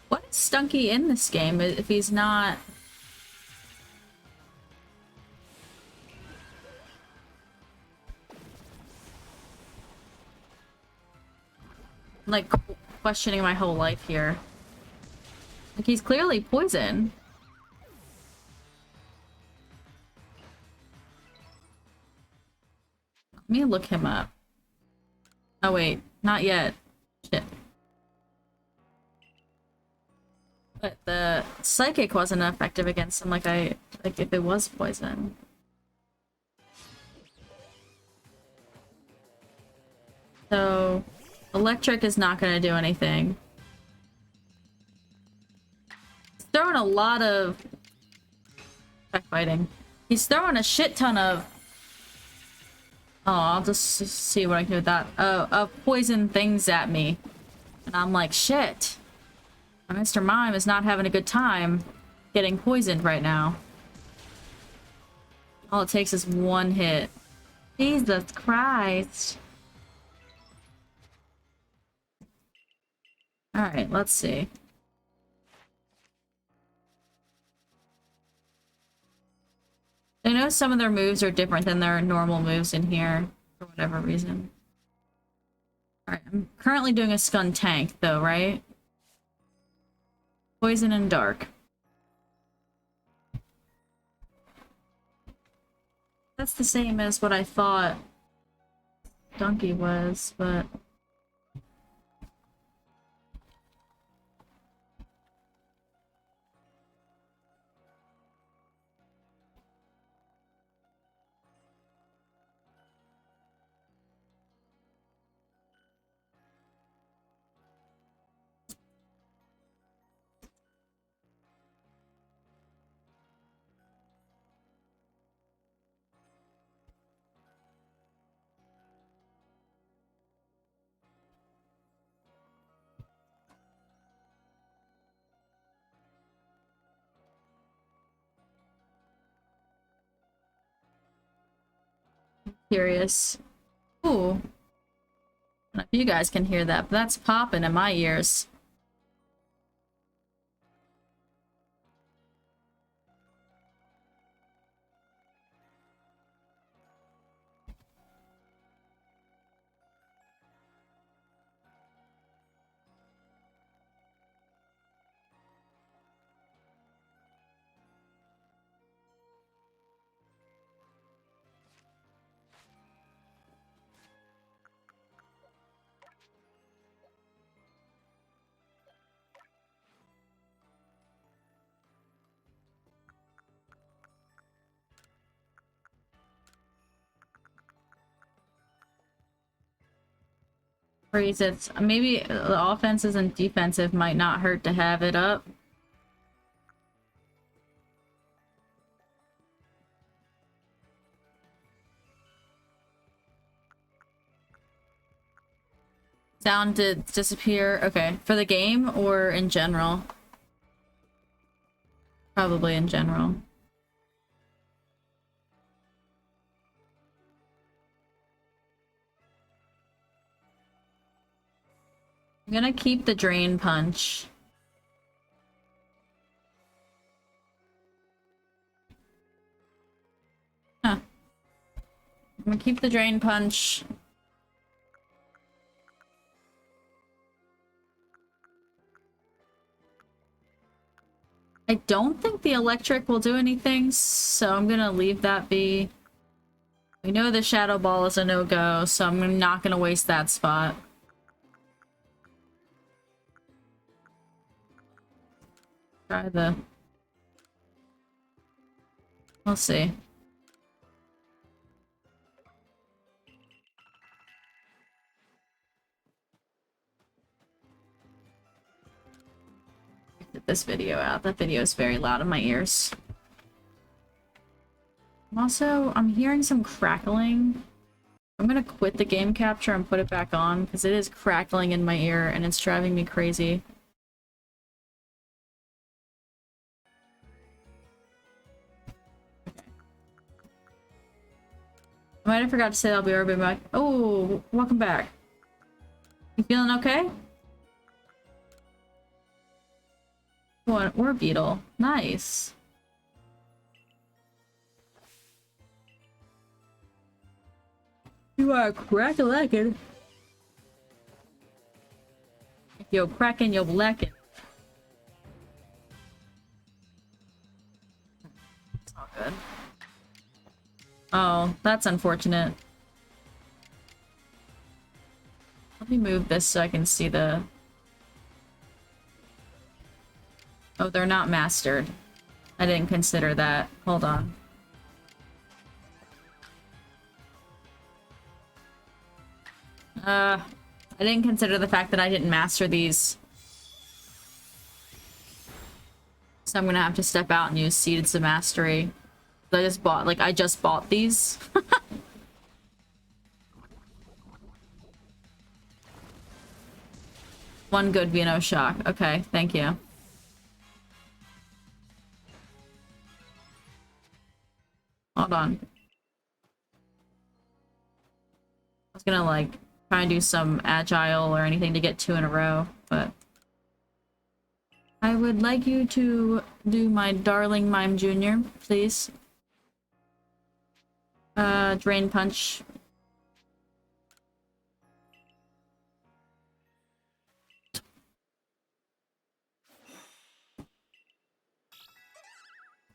What is Stunky in this game if he's not... I'm, like, questioning my whole life here. Like, he's clearly poison. Let me look him up. Oh wait, not yet. Shit. But the psychic wasn't effective against him like if it was poison. So electric is not gonna do anything. He's throwing a lot of backbiting. He's throwing a shit ton of... Oh, I'll just see what I can do with that. Of poison things at me. And I'm like, shit. Mr. Mime is not having a good time getting poisoned right now. All it takes is one hit. Jesus Christ. Alright, let's see. I know some of their moves are different than their normal moves in here, for whatever reason. Alright, I'm currently doing a Scun tank, though, right? Poison and dark. That's the same as what I thought Donkey was, but... Curious. Ooh. I don't know if you guys can hear that, but that's popping in my ears. Freeze it. Maybe the offensive and defensive might not hurt to have it up. Sound did disappear. Okay. For the game or in general? Probably in general. I'm gonna keep the drain punch. Huh. I'm gonna keep the drain punch. I don't think the electric will do anything, so I'm gonna leave that be. We know the shadow ball is a no-go, so I'm not gonna waste that spot. Try the... We'll see. Get this video out. That video is very loud in my ears. Also, I'm hearing some crackling. I'm gonna quit the game capture and put it back on because it is crackling in my ear and it's driving me crazy. I might have forgot to say I'll be right back. Oh, welcome back. You feeling okay? What? We're a beetle. Nice. You are crack-a-lackin'. If you're cracking, you're blacking. It's all good. Oh, that's unfortunate. Let me move this so I can see the... Oh, they're not mastered. I didn't consider that. Hold on. I didn't consider the fact that I didn't master these. So I'm gonna have to step out and use Seeds of Mastery. I just bought these. One good Vino shock. Okay, thank you. Hold on. I was gonna like try and do some agile or anything to get 2 in a row, but I would like you to do my darling Mime Jr., please. Drain punch.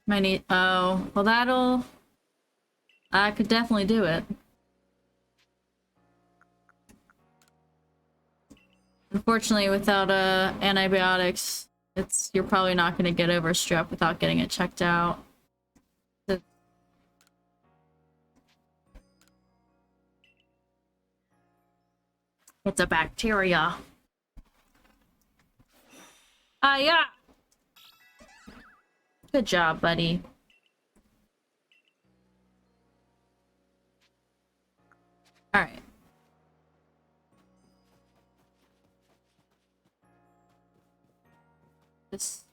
Might need— oh, well that'll— I could definitely do it. Unfortunately, without antibiotics, you're probably not gonna get over strep without getting it checked out. It's a bacteria. Ah, yeah. Good job, buddy. All right.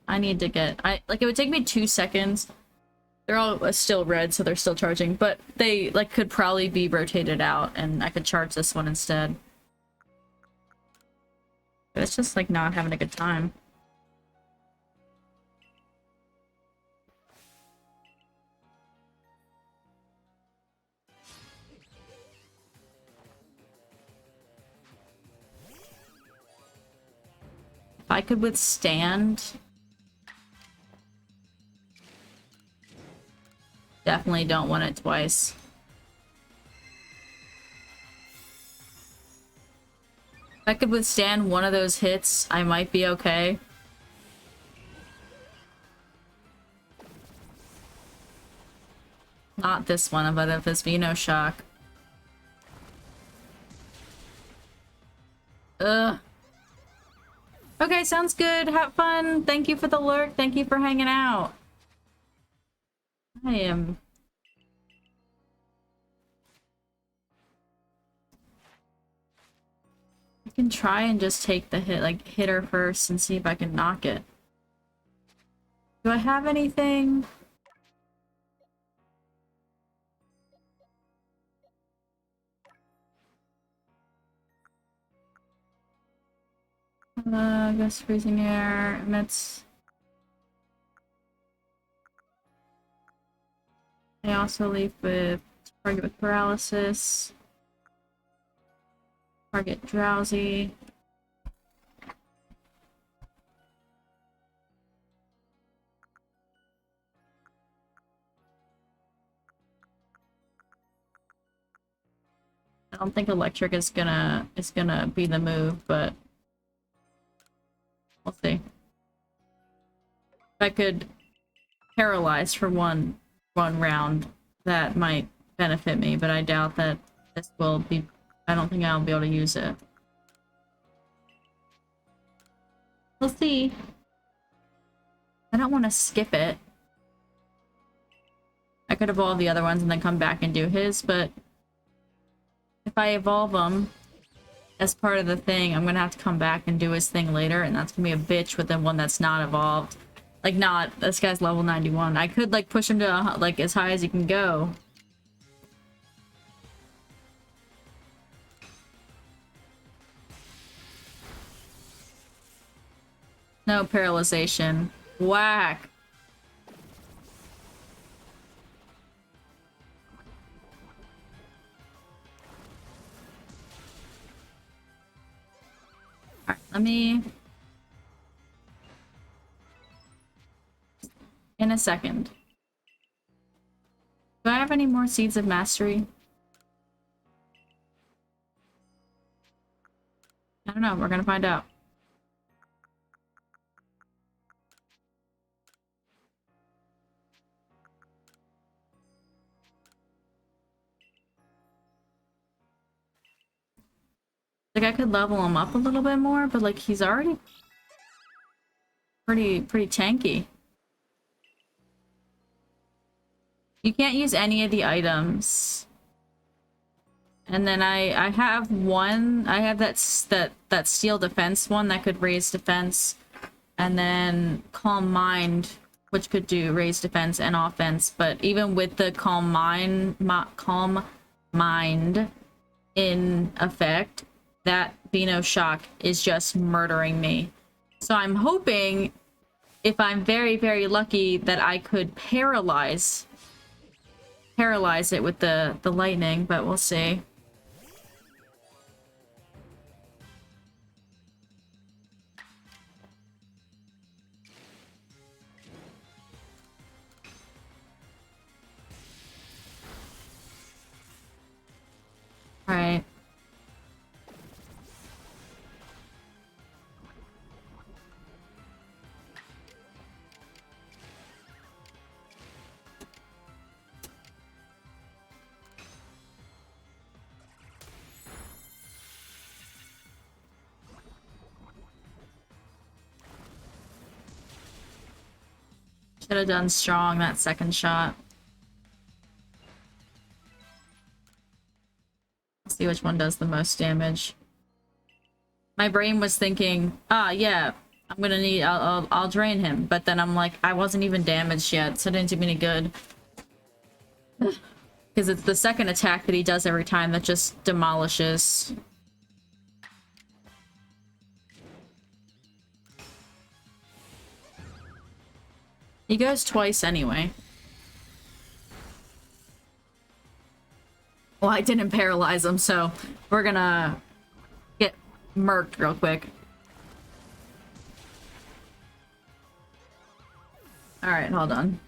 I need to get— it would take me 2 seconds They're all still red, so they're still charging, but they like could probably be rotated out, and I could charge this one instead. But it's just like not having a good time. If I could withstand... Definitely don't want it twice. If I could withstand one of those hits, I might be okay. Not this one, but if it's Venoshock. Ugh. Okay, sounds good. Have fun. Thank you for the lurk. Thank you for hanging out. I am... I can try and just take the hit, like, hit her first and see if I can knock it. Do I have anything? I guess freezing air emits... I also leave with target with paralysis. Target drowsy. I don't think electric is gonna be the move, but we'll see. If I could paralyze for one round, that might benefit me, but I doubt that this will be... I don't think I'll be able to use it. We'll see. I don't want to skip it. I could evolve the other ones and then come back and do his, but if I evolve them as part of the thing, I'm gonna have to come back and do his thing later, and that's gonna be a bitch with the one that's not evolved. Like, not, this guy's level 91. I could, like, push him to, like, as high as he can go. No paralyzation. Whack. Alright, let me... In a second. Do I have any more Seeds of Mastery? I don't know, we're gonna find out. Like, I could level him up a little bit more, but like, he's already pretty tanky. You can't use any of the items. And then I have one, I have that steel defense one that could raise defense. And then Calm Mind, which could do raise defense and offense. But even with the Calm Mind in effect, that Venoshock is just murdering me. So I'm hoping, if I'm very, very lucky, that I could paralyze it with the lightning, but we'll see. All right. Should have done strong that second shot. Let's see which one does the most damage. My brain was thinking, yeah, I'm gonna need, I'll drain him. But then I'm like, I wasn't even damaged yet, so it didn't do me any good. Because it's the second attack that he does every time that just demolishes. He goes twice anyway. Well, I didn't paralyze him, so we're gonna get murked real quick. Alright, hold on.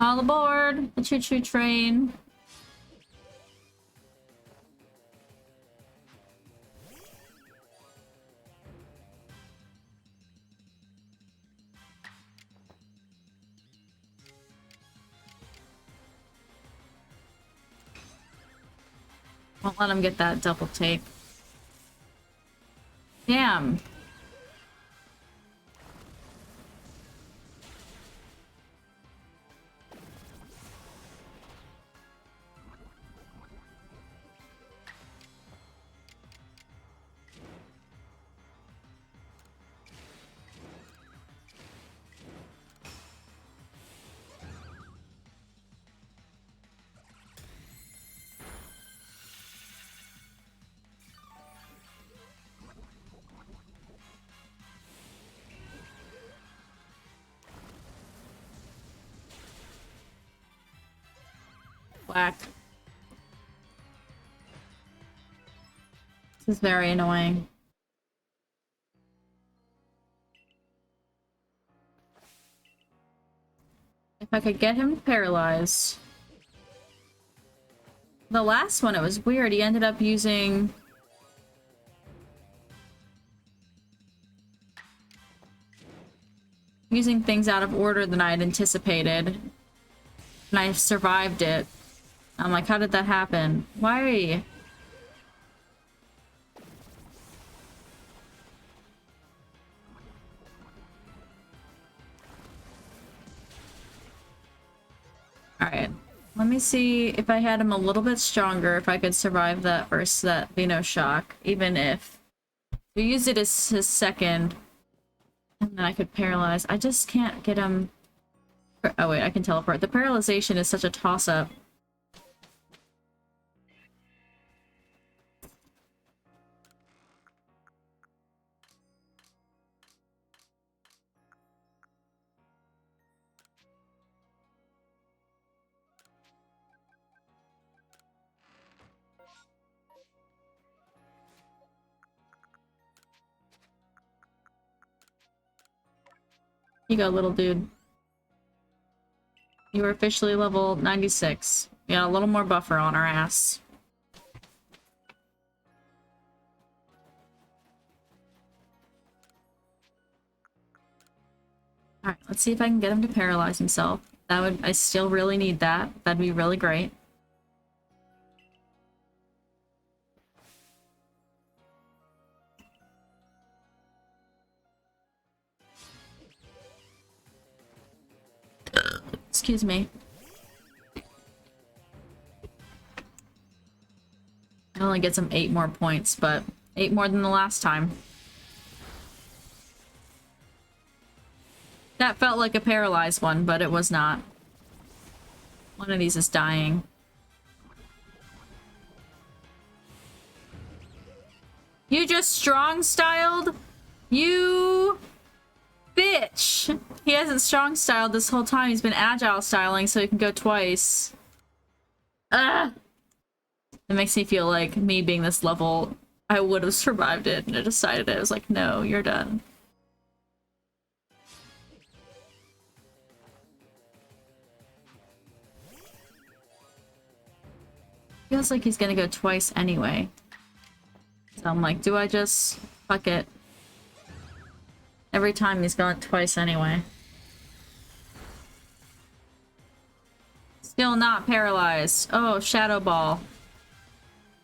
All aboard the choo-choo train. Won't let him get that double take. Damn. Whack. This is very annoying. If I could get him paralyzed. The last one, it was weird. He ended up using... using things out of order than I had anticipated. And I survived it. I'm like, how did that happen? Why? Alright. Let me see if I had him a little bit stronger, if I could survive that versus that Veno shock. Even if we used it as his second, and then I could paralyze. I just can't get him... Oh wait, I can teleport. The paralyzation is such a toss-up. You go, little dude. You were officially level 96. Yeah, a little more buffer on our ass. Alright, let's see if I can get him to paralyze himself. That would- I still really need that. That'd be really great. Excuse me. I only get some 8 more points, but 8 more than the last time. That felt like a paralyzed one, but it was not. One of these is dying. You just strong-styled? You... bitch! He hasn't strong-styled this whole time. He's been agile-styling so he can go twice. Ugh! It makes me feel like me being this level, I would have survived it, and I decided it. I was like, no, you're done. Feels like he's gonna go twice anyway. So I'm like, do I just... fuck it. Every time he's gone twice anyway. Still not paralyzed. Oh, Shadow Ball.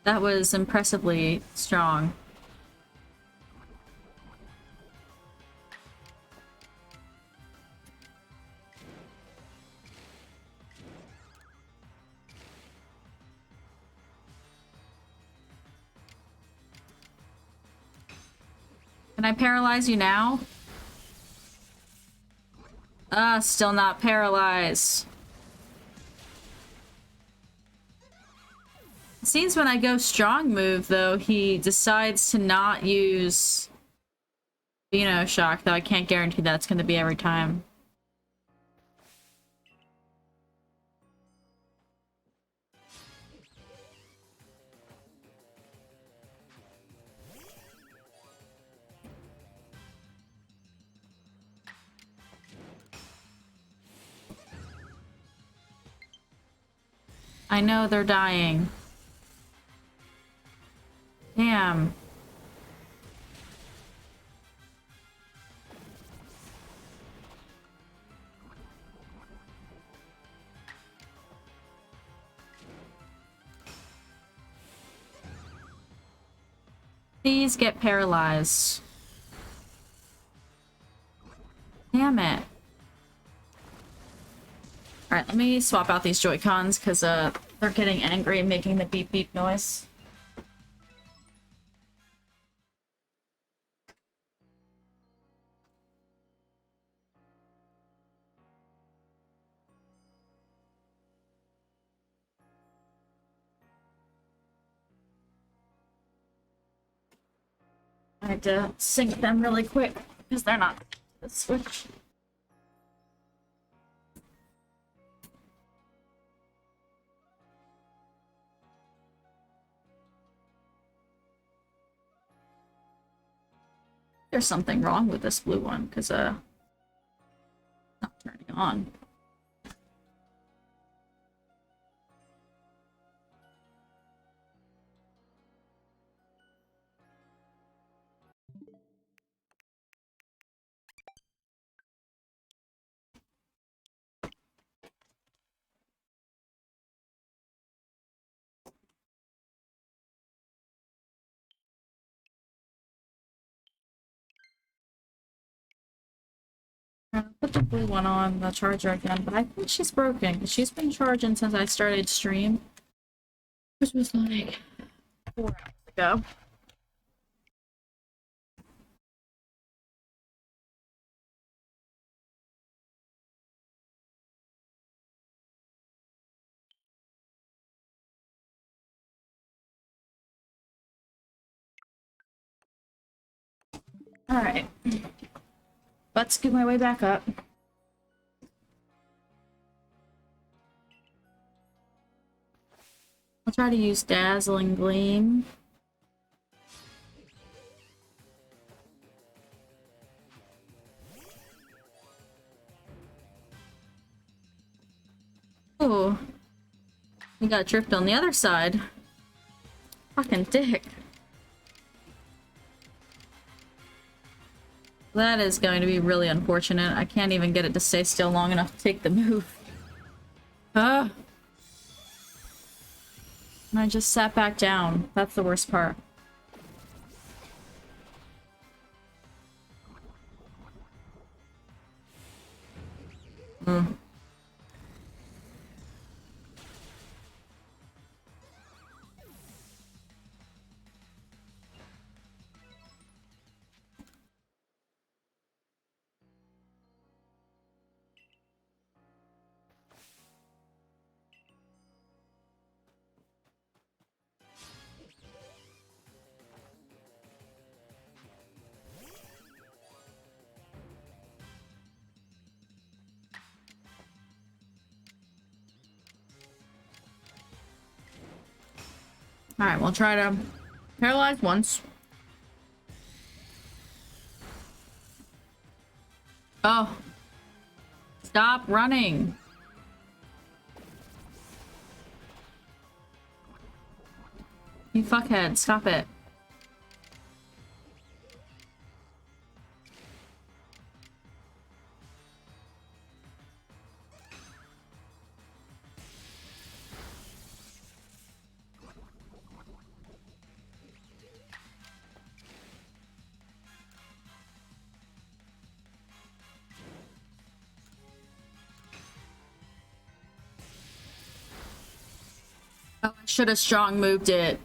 That was impressively strong. Can I paralyze you now? Still not paralyzed. It seems when I go strong move, though, he decides to not use Shock, though I can't guarantee that's going to be every time. I know they're dying. Damn. Please get paralyzed. Damn it. Alright, let me swap out these Joy-Cons, because they're getting angry and making the beep beep noise. I had to sync them really quick, because they're not the Switch. There's something wrong with this blue one, because not turning on. Put the blue one on the charger again, but I think she's broken because she's been charging since I started stream, which was like 4 hours ago. All right, let's scoot my way back up. I'll try to use Dazzling Gleam. Oh, we got drift on the other side. Fucking dick. That is going to be really unfortunate. I can't even get it to stay still long enough to take the move. And I just sat back down. That's the worst part. Alright, we'll try to paralyze once. Oh. Stop running. You fuckhead, stop it. Oh, I should have strong moved it.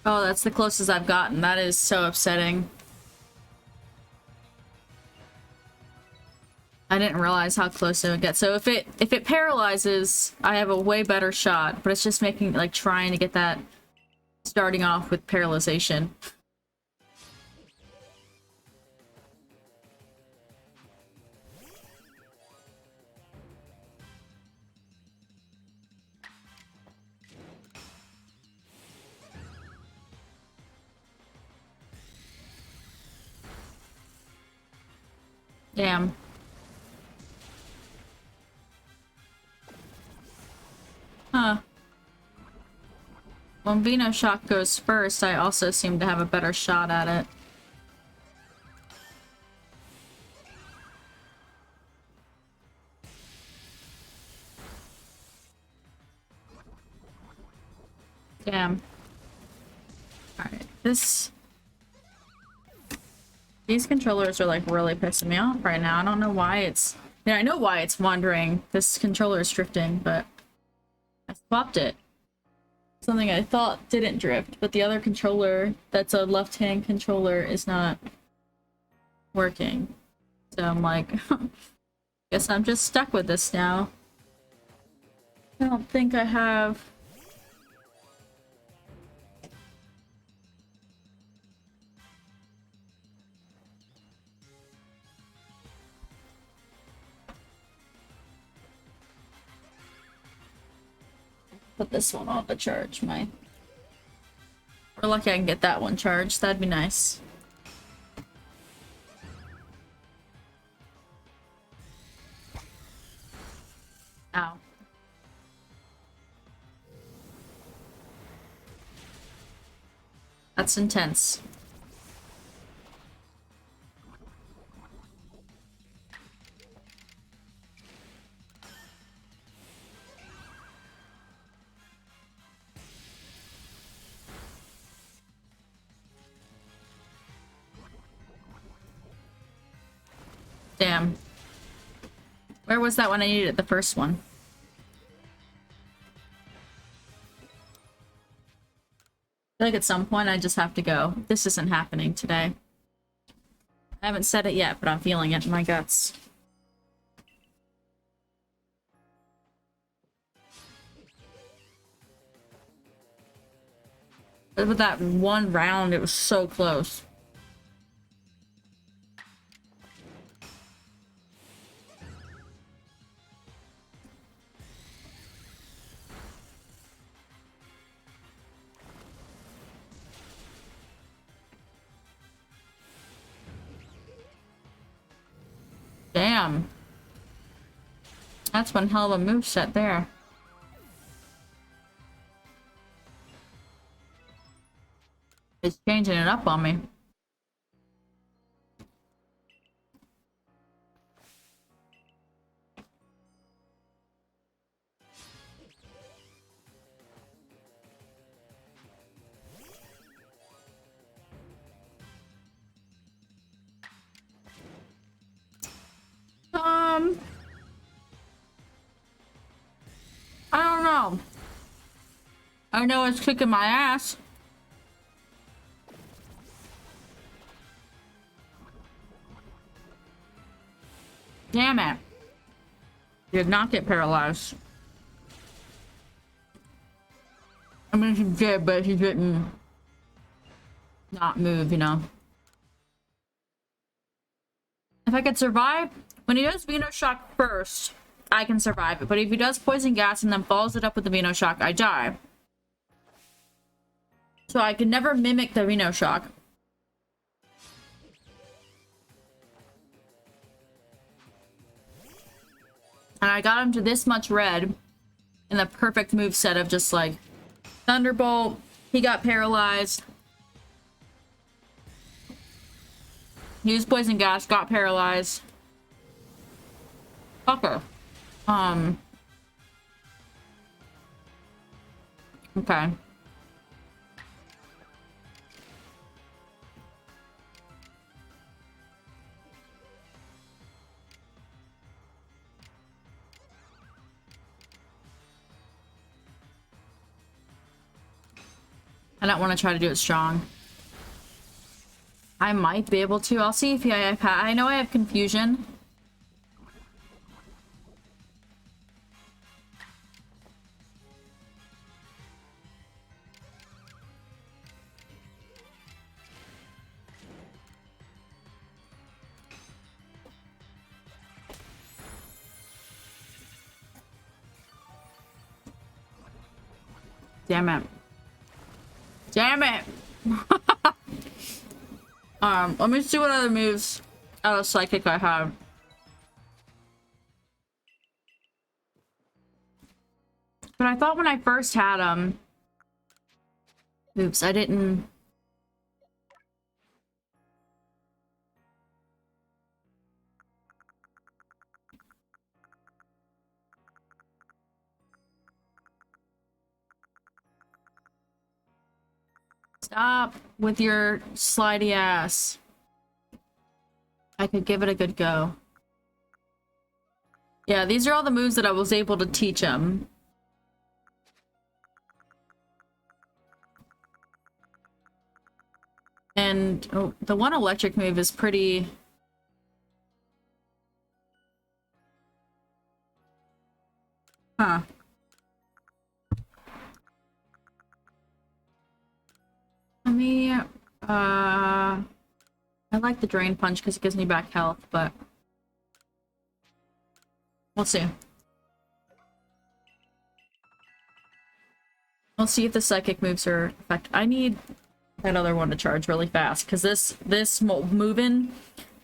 Oh, that's the closest I've gotten. That is so upsetting. I didn't realize how close it would get. So if it paralyzes, I have a way better shot, but it's just making like trying to get that starting off with paralyzation. Damn. Huh. When Venoshock goes first, I also seem to have a better shot at it. Damn. Alright, these controllers are like really pissing me off right now. I don't know why it's... Yeah, I know why it's wandering. This controller is drifting, but I swapped it. Something I thought didn't drift, but the other controller that's a left-hand controller is not working. So I'm like, guess I'm just stuck with this now. I don't think I have... Put this one on the charge, We're lucky I can get that one charged. That'd be nice. Ow. That's intense. Damn. Where was that when I needed it? The first one. I feel like at some point I just have to go. This isn't happening today. I haven't said it yet, but I'm feeling it in my guts. But with that one round, it was so close. Damn. That's one hell of a moveset there. It's changing it up on me. I don't know. I know it's kicking my ass. Damn it. Did not get paralyzed. I mean, she did, but she didn't not move, you know. If I could survive, when he does Venoshock first, I can survive it. But if he does Poison Gas and then follows it up with the Venoshock, I die. So I can never mimic the Venoshock. And I got him to this much red in the perfect moveset of just like Thunderbolt. He got paralyzed. Used Poison Gas, got paralyzed. Fucker. Okay. I don't want to try to do it strong. I might be able to. I'll see if I know I have confusion. Damn it. Damn it! Let me see what other moves out of Psychic I have. But I thought when I first had them... Oops, I didn't... Stop with your slidey ass. I could give it a good go. Yeah, these are all the moves that I was able to teach him. And oh, the one electric move is pretty... Huh. Let me, I like the Drain Punch because it gives me back health, but... We'll see. We'll see if the Psychic moves are effective. I need that other one to charge really fast, because this moving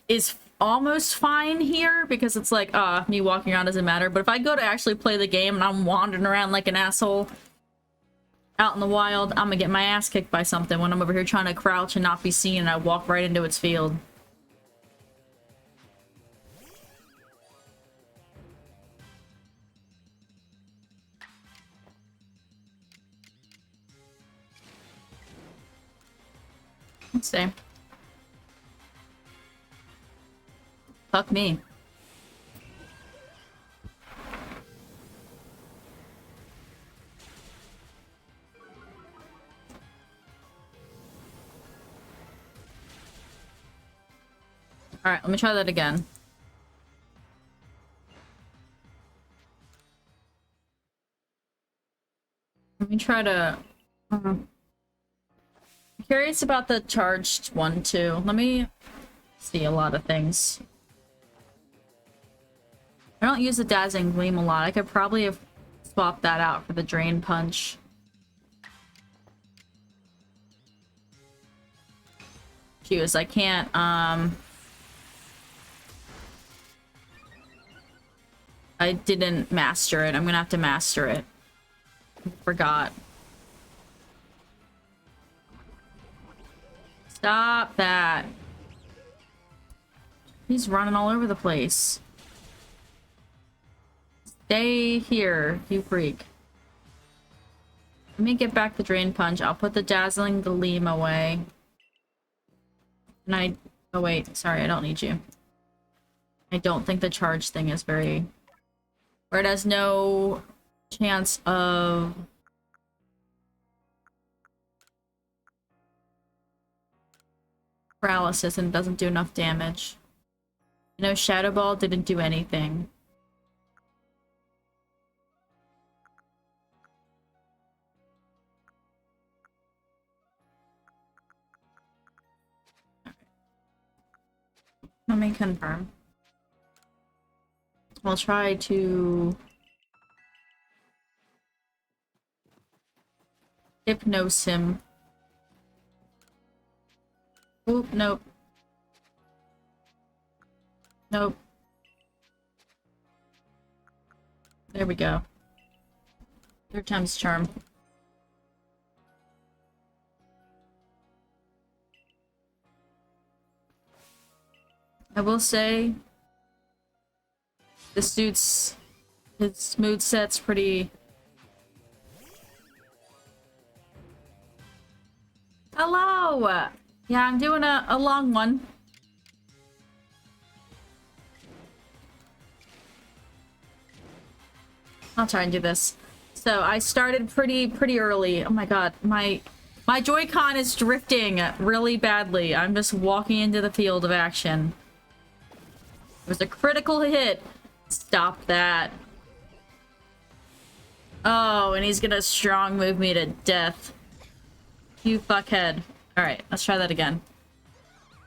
is almost fine here, because it's like, me walking around doesn't matter, but if I go to actually play the game and I'm wandering around like an asshole out in the wild, I'm gonna get my ass kicked by something when I'm over here trying to crouch and not be seen and I walk right into its field. Let's see. Fuck me. Alright, let me try that again. Let me try to... I'm curious about the charged one, too. Let me see a lot of things. I don't use the Dazzling Gleam a lot. I could probably have swapped that out for the Drain Punch. Fuse, I can't, I didn't master it. I'm gonna have to master it. Forgot. Stop that. He's running all over the place. Stay here, you freak. Let me get back the Drain Punch. I'll put the Dazzling Gleam away. And oh wait, sorry, I don't need you. I don't think the charge thing is very... Or it has no chance of... paralysis and doesn't do enough damage. You know, Shadow Ball didn't do anything. Let me confirm. I'll try to hypnose him. Oop, nope. Nope. There we go. Third time's charm. I will say this dude's his mood set's pretty... Hello! Yeah, I'm doing a long one. I'll try and do this. So I started pretty early. Oh my god, my My Joy-Con is drifting really badly. I'm just walking into the field of action. It was a critical hit. Stop that. Oh, and he's gonna strong move me to death. You fuckhead. Alright, let's try that again.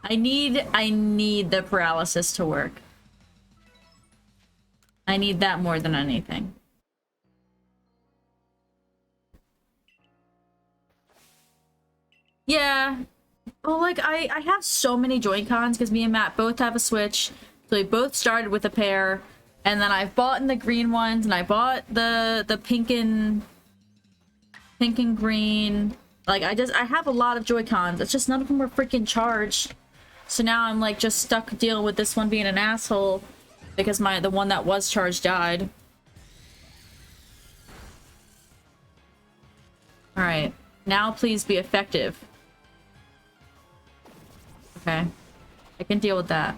I need the paralysis to work. I need that more than anything. Yeah. Well, like, I have so many Joy-Cons because me and Matt both have a Switch. So we both started with a pair. And then I've bought in the green ones, and I bought the pink and green. Like, I have a lot of Joy-Cons. It's just none of them were freaking charged. So now I'm, like, just stuck dealing with this one being an asshole because the one that was charged died. Alright. Now please be effective. Okay. I can deal with that.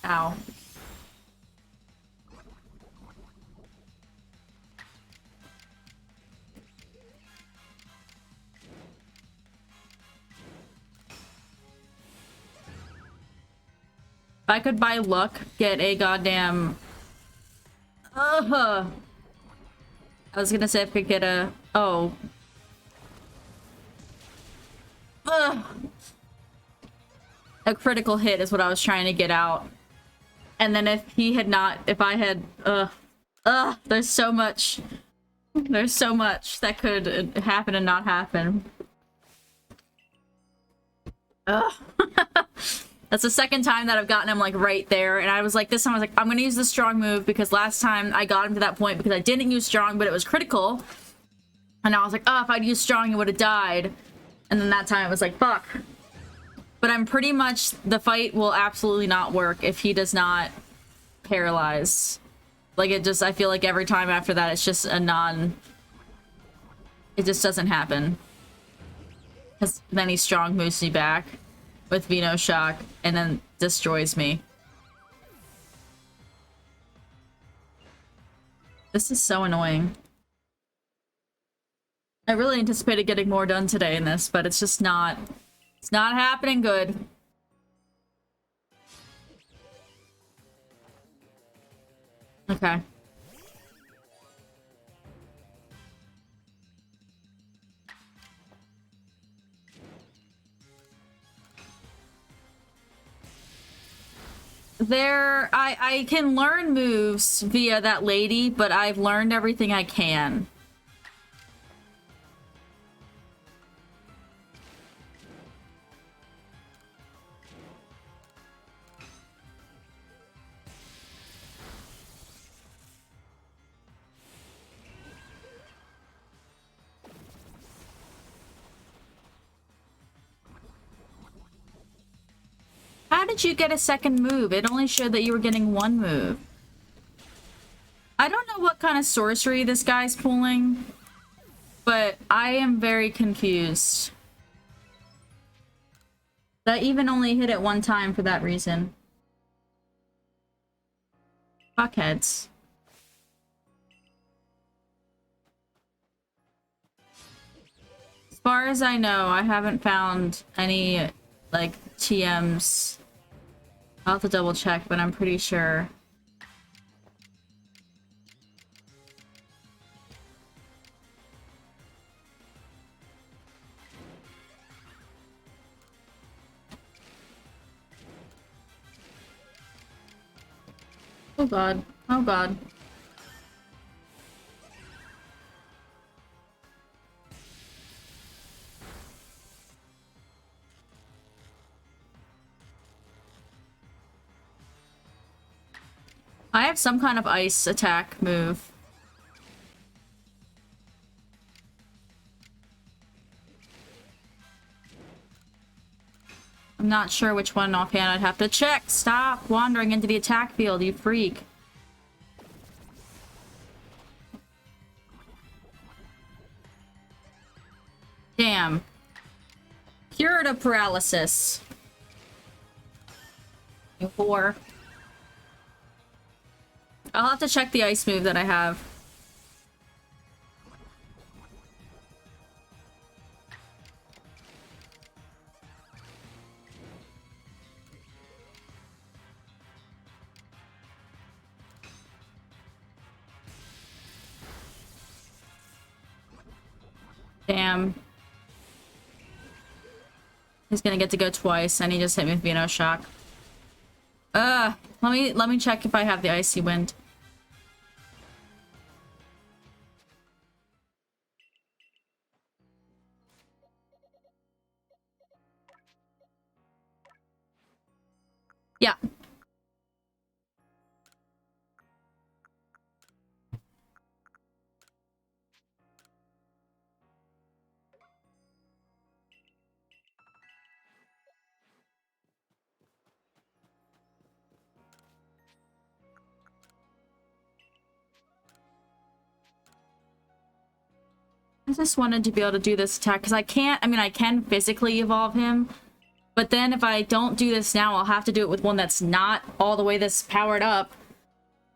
Ow. If I could buy luck, get a goddamn... I was gonna say if I could get a... Oh. A critical hit is what I was trying to get out. And then if he had not... If I had... There's so much... There's so much that could happen and not happen. That's the second time that I've gotten him, like, right there. And I was like, this time I was like, I'm gonna use the strong move because last time I got him to that point because I didn't use strong, but it was critical. And I was like, oh, if I'd used strong, he would have died. And then that time it was like, fuck. But I'm pretty much... The fight will absolutely not work if he does not paralyze. Like, it just... I feel like every time after that, it's just a non... It just doesn't happen. Because then he strong moves me back with Venoshock and then destroys me. This is so annoying. I really anticipated getting more done today in this, but it's just not... It's not happening good. Okay. I can learn moves via that lady, but I've learned everything I can. How did you get a second move? It only showed that you were getting one move. I don't know what kind of sorcery this guy's pulling, but I am very confused. That even only hit it one time for that reason. Fuckheads. As far as I know, I haven't found any, like, TMs. I'll have to double check, but I'm pretty sure. Oh god. Oh god. I have some kind of ice attack move. I'm not sure which one offhand. I'd have to check. Stop wandering into the attack field, you freak. Damn. Curative paralysis. You whore. I'll have to check the ice move that I have. Damn. He's gonna get to go twice, and he just hit me with Venoshock. Let me check if I have the Icy Wind. Yeah. I just wanted to be able to do this attack because I can't. I mean, I can physically evolve him, but then if I don't do this now, I'll have to do it with one that's not all the way this powered up.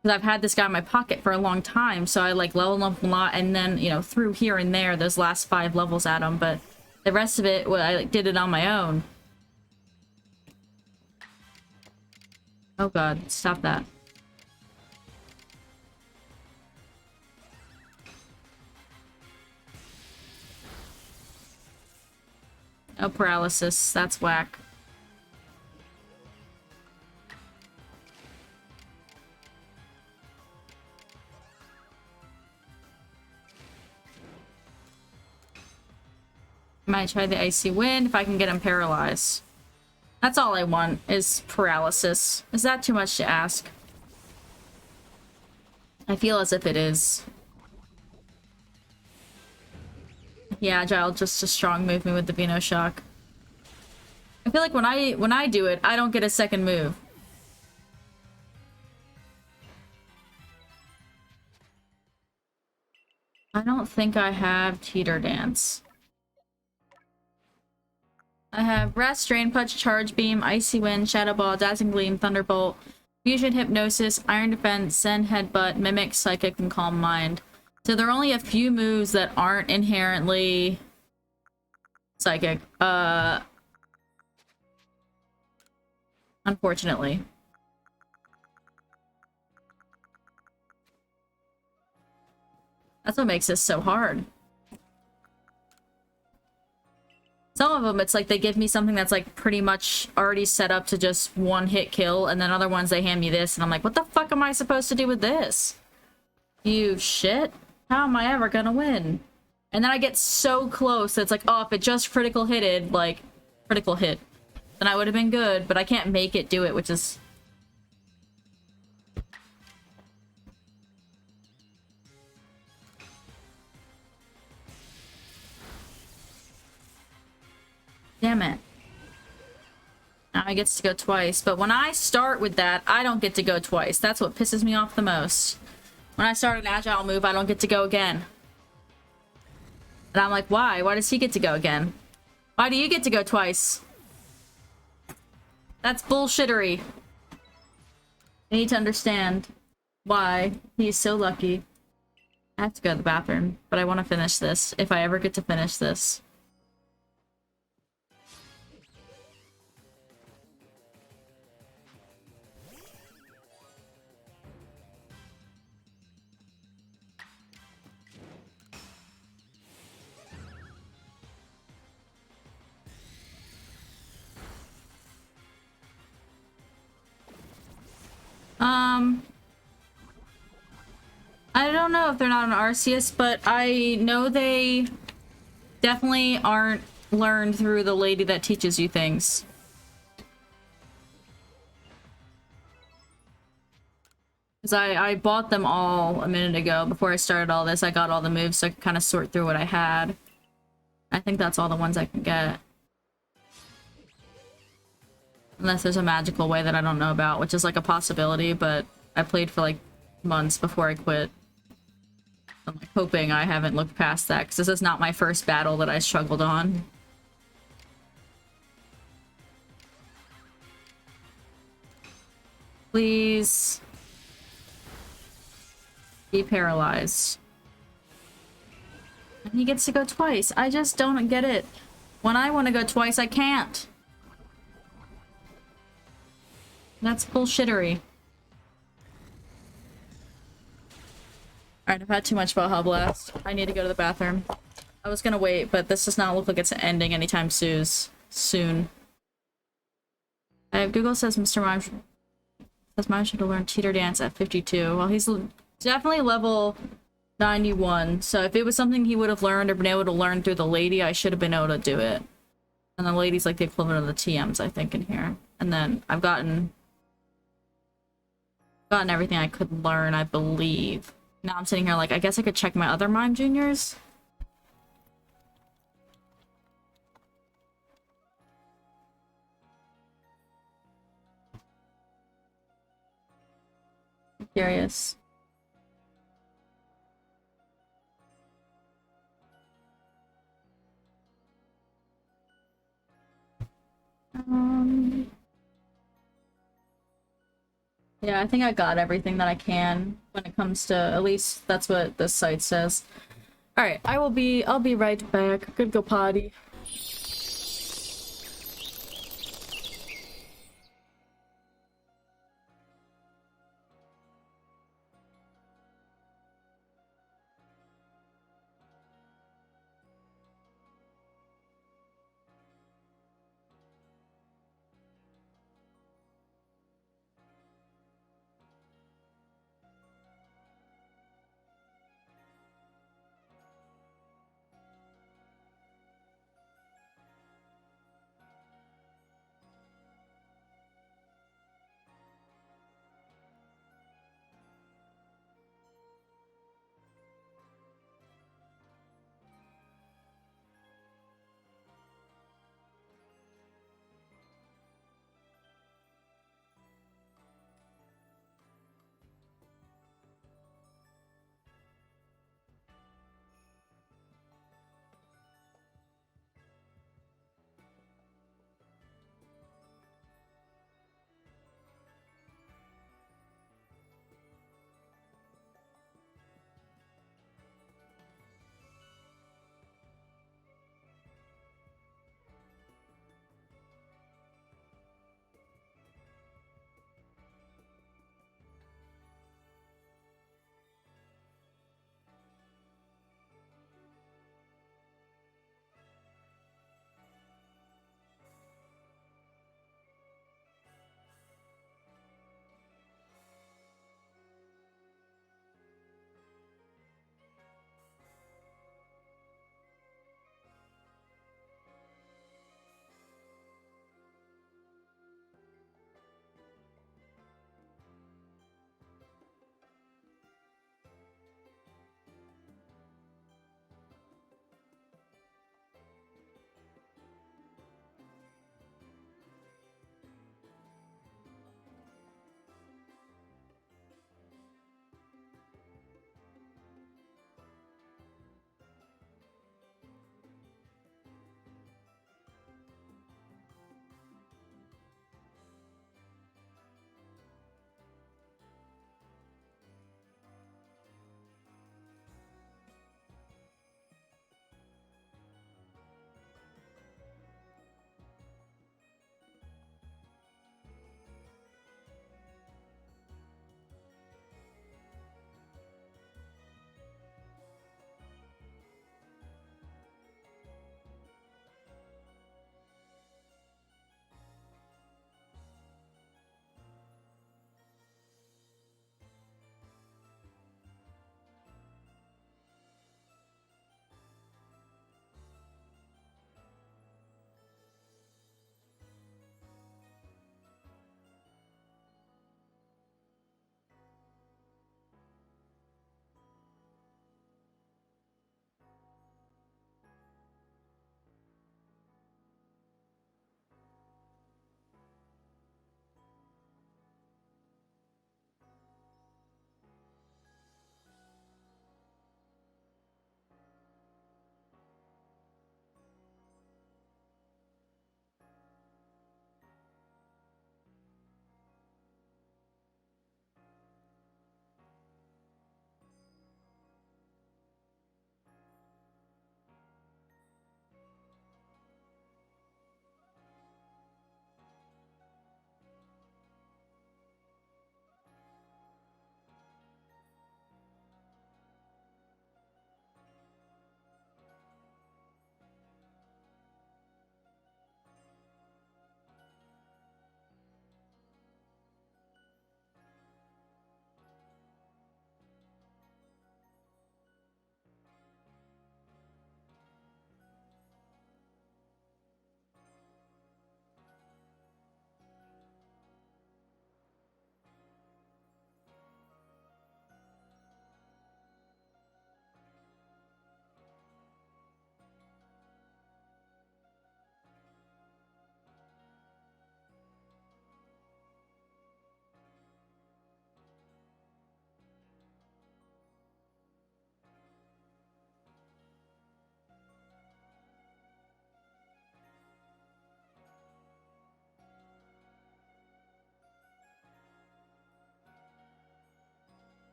Because I've had this guy in my pocket for a long time, so I like leveled up a lot, and then, you know, threw here and there those last 5 levels at him, but the rest of it, well, I like, did it on my own. Oh god, stop that. Oh, paralysis. That's whack. Might try the Icy Wind if I can get him paralyzed. That's all I want, is paralysis. Is that too much to ask? I feel as if it is. Yeah, Agile just a strong move me with the Venoshock. I feel like when I do it, I don't get a second move. I don't think I have Teeter Dance. I have Rest, Drain Punch, Charge Beam, Icy Wind, Shadow Ball, Dazzling Gleam, Thunderbolt, Fusion, Hypnosis, Iron Defense, Zen Headbutt, Mimic, Psychic, and Calm Mind. So there are only a few moves that aren't inherently psychic. Unfortunately. That's what makes this so hard. Some of them, it's like they give me something that's like pretty much already set up to just one-hit kill, and then other ones they hand me this, and I'm like, what the fuck am I supposed to do with this? You shit. How am I ever gonna win? And then I get so close that it's like, oh, if it just critical hitted, like, critical hit, then I would have been good, but I can't make it do it, which is... Damn it. Now I gets to go twice, but when I start with that, I don't get to go twice. That's what pisses me off the most. When I start an agile move, I don't get to go again. And I'm like, why? Why does he get to go again? Why do you get to go twice? That's bullshittery. I need to understand why he's so lucky. I have to go to the bathroom, but I want to finish this, if I ever get to finish this. I don't know if they're not an Arceus, but I know they definitely aren't learned through the lady that teaches you things. Because I bought them all a minute ago. Before I started all this, I got all the moves so I could kind of sort through what I had. I think that's all the ones I can get. Unless there's a magical way that I don't know about, which is like a possibility, but I played for like months before I quit. I'm like hoping I haven't looked past that, because this is not my first battle that I struggled on. Please be paralyzed. And he gets to go twice. I just don't get it. When I want to go twice, I can't. That's bullshittery. Alright, I've had too much Baja Blast. I need to go to the bathroom. I was gonna wait, but this does not look like it's ending anytime soon. Google says Mr. Mime should learn teeter dance at 52. Well, he's definitely level 91. So if it was something he would have learned or been able to learn through the lady, I should have been able to do it. And the lady's like the equivalent of the TMs, I think, in here. And then I've gotten everything I could learn, I believe. Now I'm sitting here like, I guess I could check my other Mime Juniors. I'm curious. Yeah, I think I got everything that I can when it comes to, at least that's what this site says. Alright, I'll be right back. Good go potty.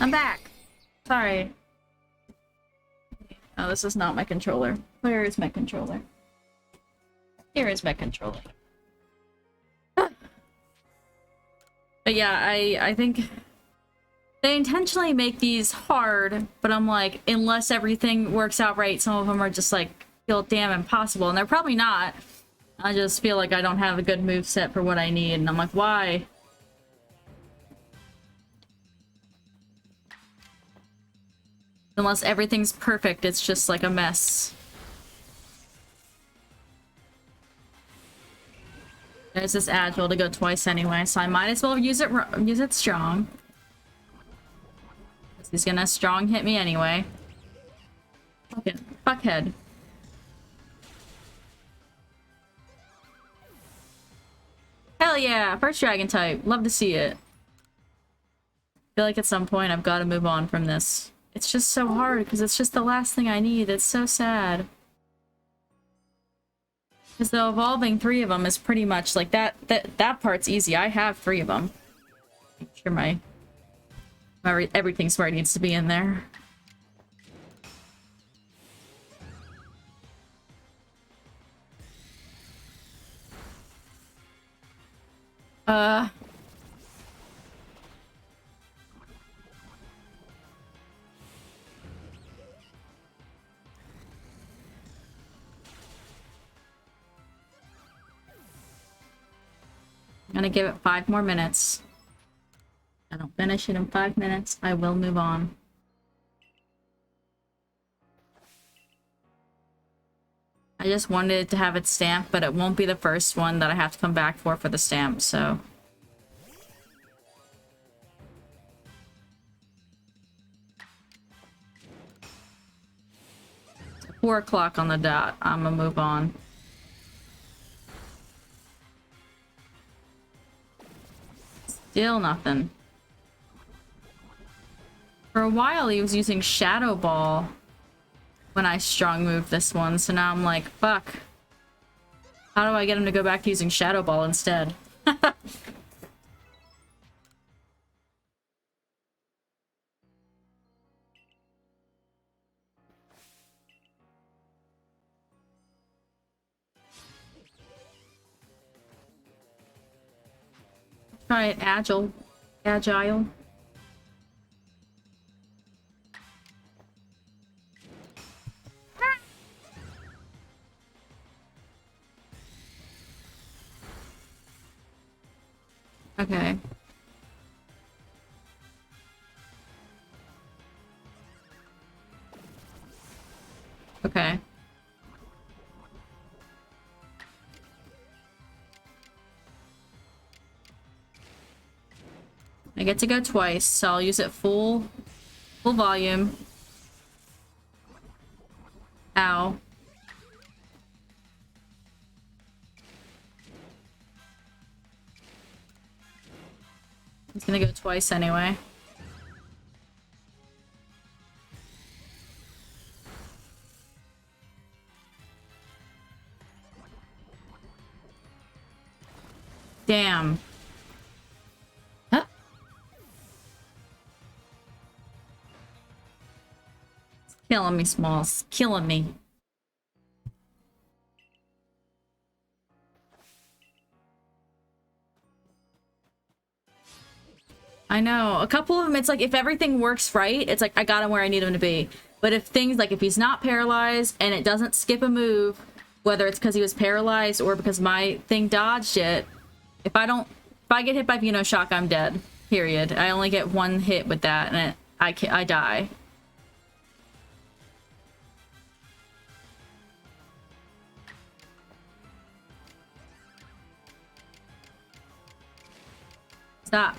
I'm back. Sorry. Oh, this is not my controller. Where is my controller? Here is my controller. But yeah, I think they intentionally make these hard, but I'm like, unless everything works out right, some of them are just like, feel damn impossible, and they're probably not. I just feel like I don't have a good move set for what I need, and I'm like, why? Unless everything's perfect, it's just like a mess. There's this agile to go twice anyway, so I might as well use it strong. He's gonna strong hit me anyway. Fucking fuckhead. Hell yeah! First dragon type. Love to see it. I feel like at some point I've got to move on from this. It's just so hard because it's just the last thing I need. It's so sad. Because the evolving 3 of them is pretty much like that part's easy. I have 3 of them. I'm sure everything's where it needs to be in there. I'm gonna give it 5 more minutes. I don't finish it in 5 minutes, I will move on. I just wanted to have it stamped, but it won't be the first one that I have to come back for the stamp, so... It's 4 o'clock on the dot. I'm gonna move on. Still nothing. For a while he was using Shadow Ball when I strong moved this one, so now I'm like, fuck. How do I get him to go back to using Shadow Ball instead? Try it, agile. Agile. Okay. Okay. I get to go twice, so I'll use it full volume. Ow. It's gonna go twice anyway. Damn. Huh? It's killing me, Smalls. Killing me. I know. A couple of them, it's like, if everything works right, it's like, I got him where I need him to be. But if things, like, if he's not paralyzed and it doesn't skip a move, whether it's because he was paralyzed or because my thing dodged it, if I get hit by Venoshock, I'm dead. Period. I only get 1 hit with that, and I die. Stop.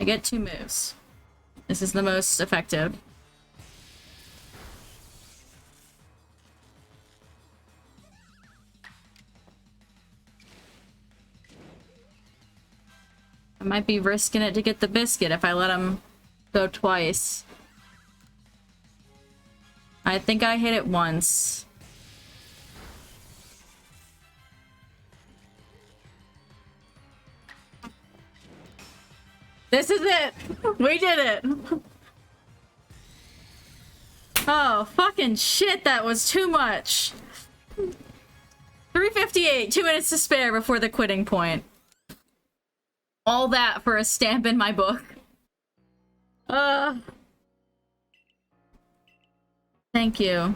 I get 2 moves. This is the most effective. I might be risking it to get the biscuit if I let him go twice. I think I hit it once. This is it! We did it! Oh, fucking shit, that was too much! 3:58, 2 minutes to spare before the quitting point. All that for a stamp in my book. Thank you.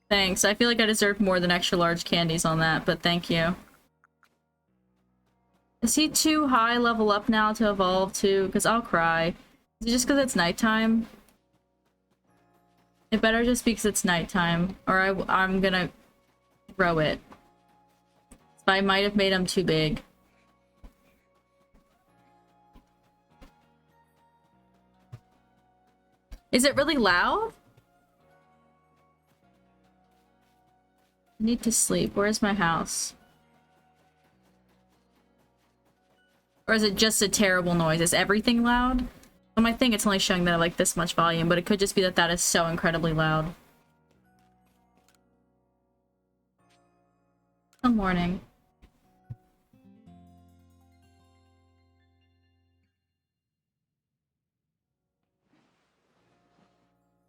Thanks. I feel like I deserve more than extra large candies on that, but thank you. Is he too high level up now to evolve too? Because I'll cry. Is it just because it's nighttime? It better just because it's nighttime, or I'm gonna throw it. So I might have made him too big. Is it really loud? I need to sleep. Where's my house? Or is it just a terrible noise? Is everything loud? On my thing, it's only showing that I like this much volume, but it could just be that that is so incredibly loud. Good morning.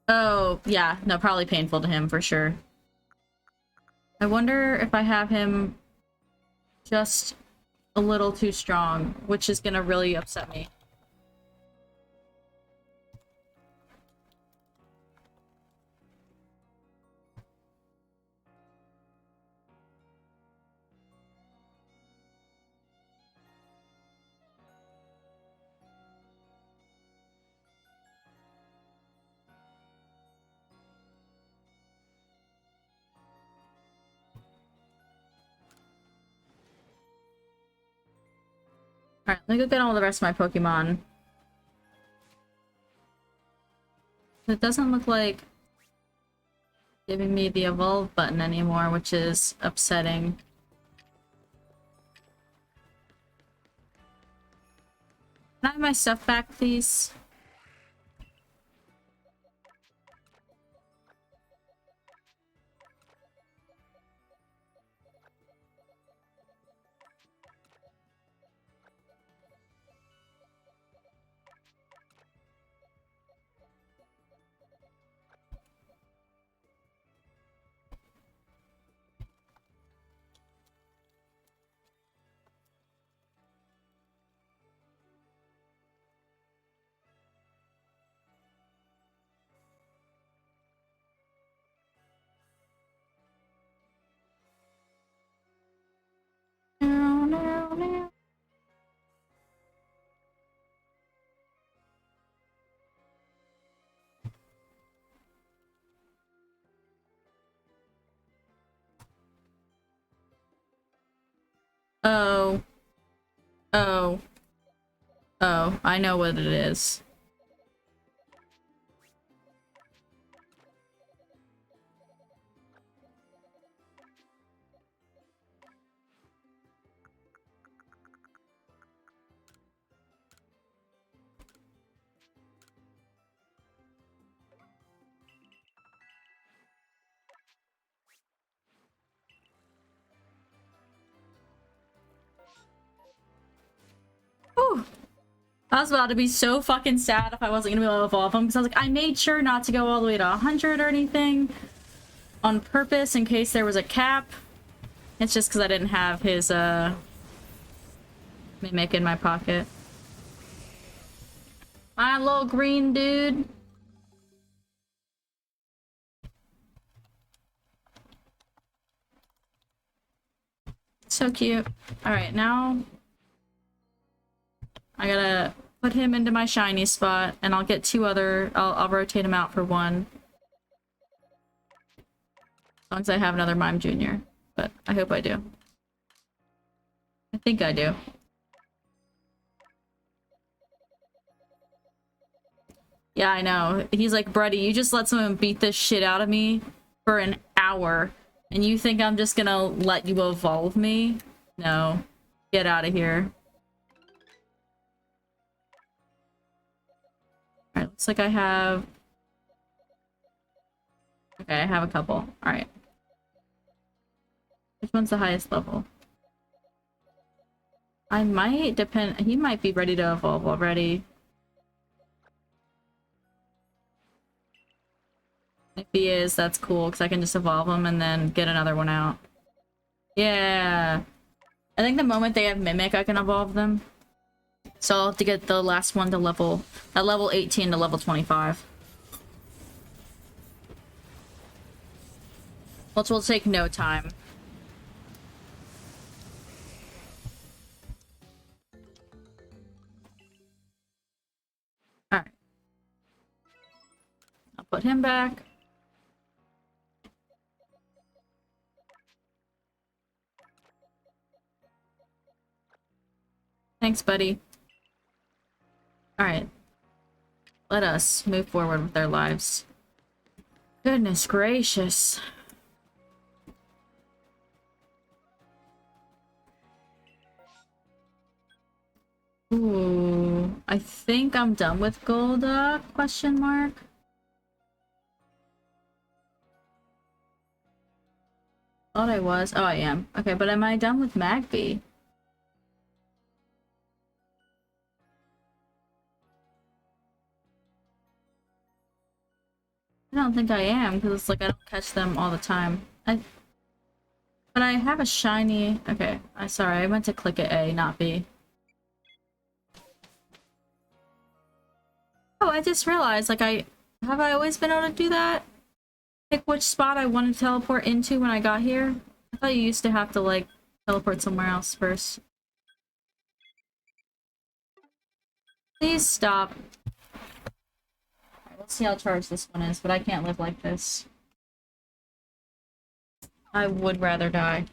Oh, yeah. No, probably painful to him for sure. I wonder if I have him just a little too strong, which is gonna really upset me. Alright, let me go get all the rest of my Pokemon. It doesn't look like giving me the evolve button anymore, which is upsetting. Can I have my stuff back, please? Oh. Oh. Oh, I know what it is. Whew. I was about to be so fucking sad if I wasn't gonna be able to evolve him, because I was like, I made sure not to go all the way to 100 or anything on purpose in case there was a cap. It's just because I didn't have his Mimic in my pocket. My little green dude. So cute. Alright, now I gotta put him into my shiny spot, and I'll get two other... I'll rotate him out for one. As long as I have another Mime Jr. But I hope I do. I think I do. Yeah, I know. He's like, Bruddy, you just let someone beat this shit out of me for an hour, and you think I'm just gonna let you evolve me? No. Get out of here. Alright, looks like I have... Okay, I have a couple. Alright. Which one's the highest level? I might depend. He might be ready to evolve already. If he is, that's cool, because I can just evolve him and then get another one out. Yeah. I think the moment they have Mimic, I can evolve them. So I'll have to get the last one to level... at level 18 to level 25. Which will take no time. Alright. I'll put him back. Thanks, buddy. Alright. Let us move forward with our lives. Goodness gracious. Ooh. I think I'm done with Golduck? Question mark. Thought I was. Oh, I am. Okay, but am I done with Magby? I don't think I am, because it's like I don't catch them all the time. But I have a shiny... Okay, sorry, I meant to click at A, not B. Oh, I just realized, like, have I always been able to do that? Pick which spot I want to teleport into when I got here? I thought you used to have to, like, teleport somewhere else first. Please stop. Let's see how charged this one is, but I can't live like this. I would rather die.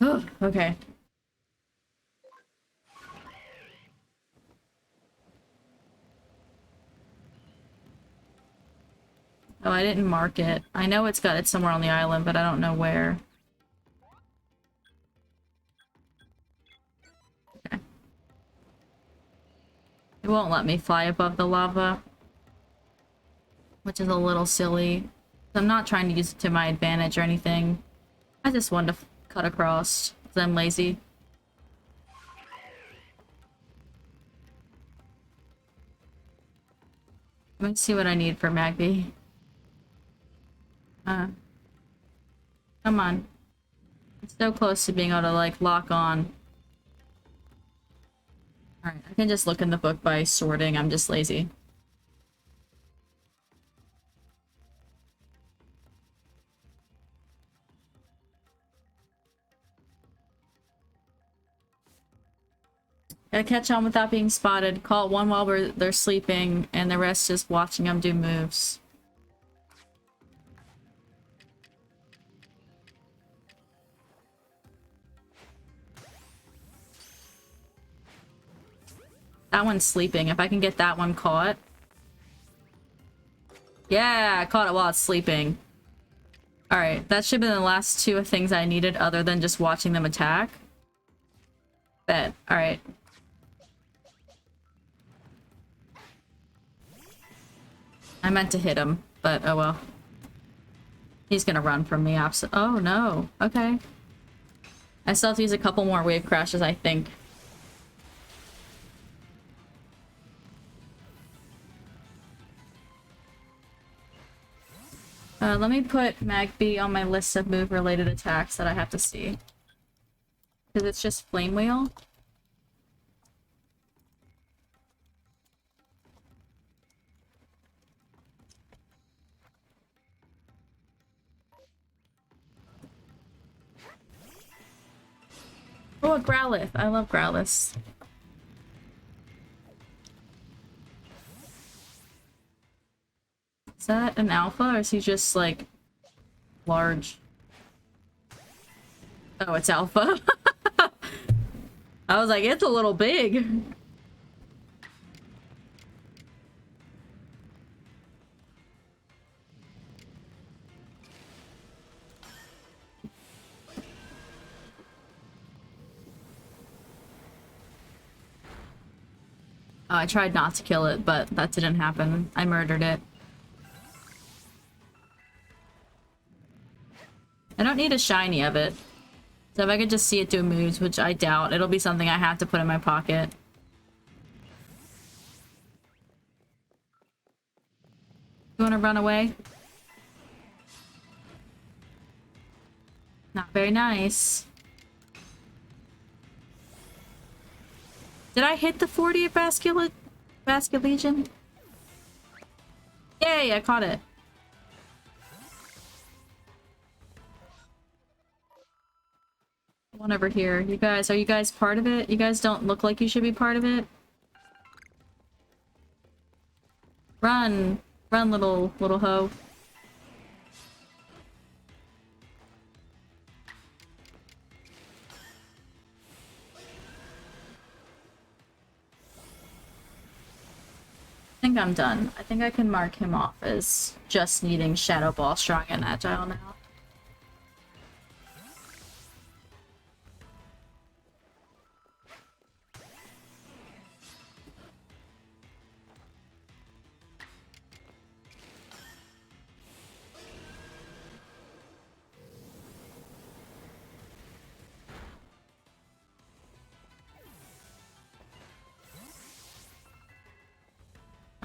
Ugh, okay. Oh, I didn't mark it. I know it's got it somewhere on the island, but I don't know where. Okay. It won't let me fly above the lava, which is a little silly. I'm not trying to use it to my advantage or anything. I just wanted to cut across, because I'm lazy. Let me see what I need for Magby. Come on. It's so close to being able to, like, lock on. Alright, I can just look in the book by sorting. I'm just lazy. Gotta catch on without being spotted. Call one while they're sleeping, and the rest just watching them do moves. That one's sleeping. If I can get that one caught. Yeah, I caught it while it's sleeping. Alright, that should have been the last two things I needed other than just watching them attack. Bet. Alright. I meant to hit him, but oh well. He's gonna run from me. Oh no. Okay. I still have to use a couple more wave crashes, I think. Let me put Magby on my list of move-related attacks that I have to see. Because it's just Flame Wheel. Oh, a Growlithe. I love Growlithe. Is that an alpha, or is he just, like, large? Oh, it's alpha. I was like, it's a little big. Oh, I tried not to kill it, but that didn't happen. I murdered it. I don't need a shiny of it. So if I could just see it do moves, which I doubt, it'll be something I have to put in my pocket. You want to run away? Not very nice. Did I hit the 40 at Basket Legion? Yay, I caught it. One over here. You guys, are you guys part of it? You guys don't look like you should be part of it. Run! Run, little hoe. I think I'm done. I think I can mark him off as just needing Shadow Ball, Strong, and Agile now.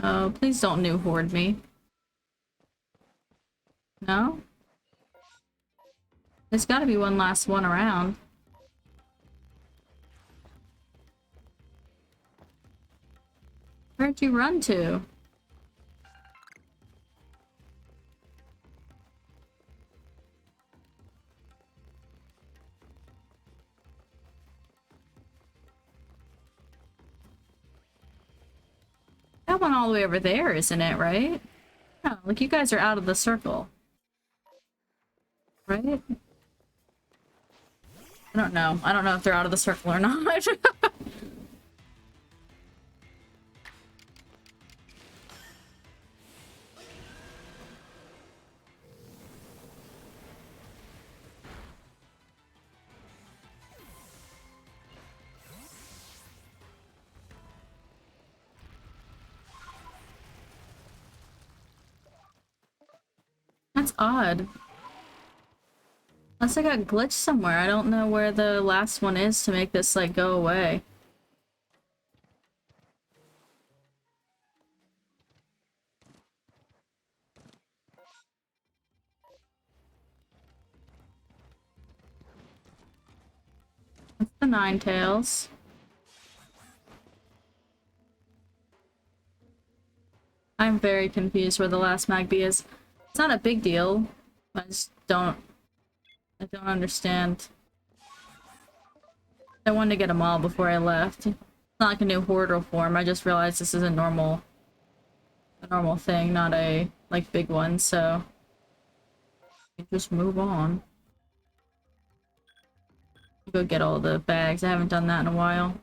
Oh, please don't new horde me. No? There's gotta be one last one around. Where'd you run to? That one all the way over there, isn't it, right? Oh, like you guys are out of the circle. Right? I don't know. I don't know if they're out of the circle or not. That's odd. Unless I got glitched somewhere. I don't know where the last one is to make this, like, go away. That's the Ninetales. I'm very confused where the last Magby is. It's not a big deal. I just don't... I don't understand. I wanted to get them all before I left. It's not like a new horde form. I just realized this is a normal thing, not a, like, big one, so... just move on. Go get all the bags. I haven't done that in a while.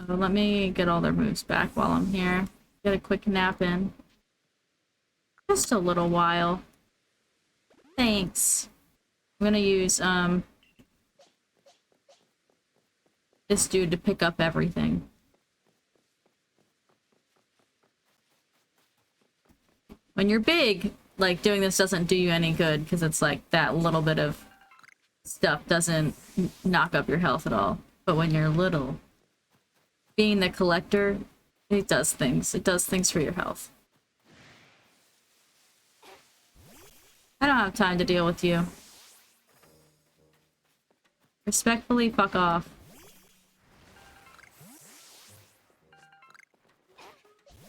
Let me get all their moves back while I'm here. Get a quick nap in. Just a little while. Thanks. I'm gonna use, this dude to pick up everything. When you're big, like, doing this doesn't do you any good, because it's like, that little bit of stuff doesn't knock up your health at all. But when you're little... being the collector, it does things. It does things for your health. I don't have time to deal with you. Respectfully, fuck off.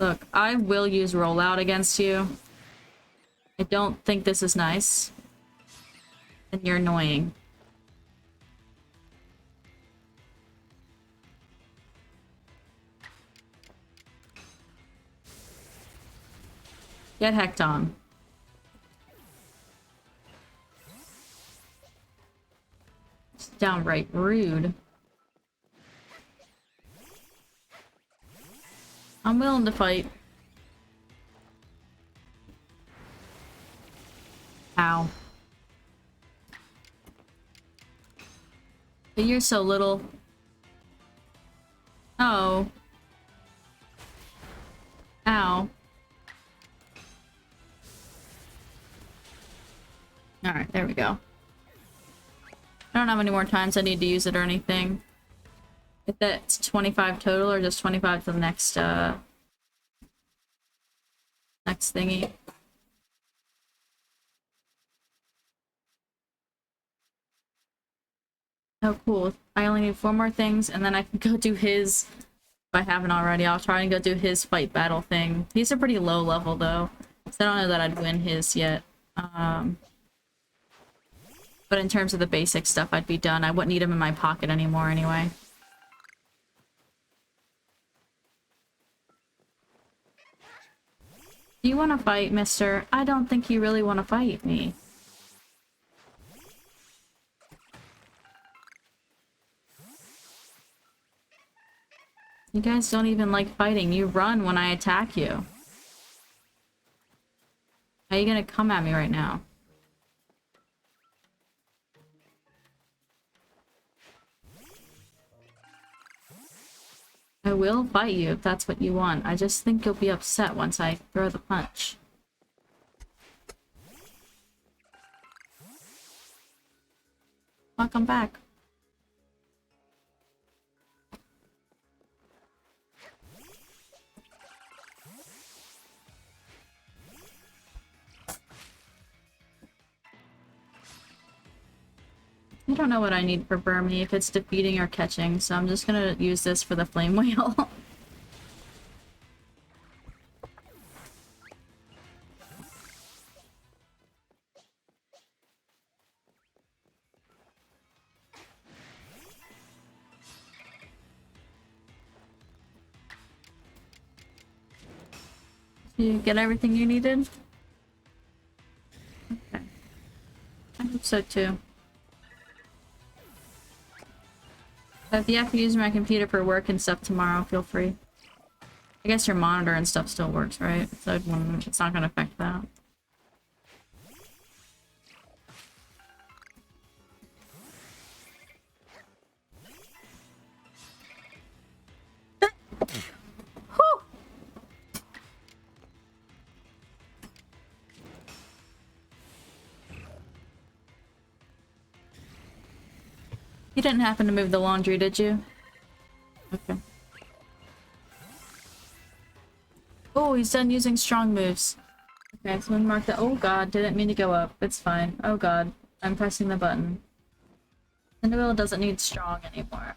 Look, I will use rollout against you. I don't think this is nice. And you're annoying. Get Hecton. It's downright rude. I'm willing to fight. Ow. But you're so little. Oh. Alright, there we go. I don't have any more times I need to use it or anything. If that's 25 total or just 25 to the next, next thingy. Oh, cool. I only need 4 more things, and then I can go do his... If I haven't already, I'll try and go do his fight battle thing. He's a pretty low level, though. So I don't know that I'd win his yet. But in terms of the basic stuff, I'd be done. I wouldn't need him in my pocket anymore anyway. Do you want to fight, mister? I don't think you really want to fight me. You guys don't even like fighting. You run when I attack you. How are you gonna come at me right now? I will fight you if that's what you want. I just think you'll be upset once I throw the punch. Welcome back. I don't know what I need for Burmy, if it's defeating or catching, so I'm just gonna use this for the flame wheel. Did you get everything you needed? Okay. I hope so too. If you have to use my computer for work and stuff tomorrow, feel free. I guess your monitor and stuff still works, right? So it's not gonna affect that. You didn't happen to move the laundry, did you? Okay. Oh, he's done using strong moves. Okay, so mark that. Oh god, didn't mean to go up. It's fine. Oh god, I'm pressing the button. Cyndaquil doesn't need strong anymore.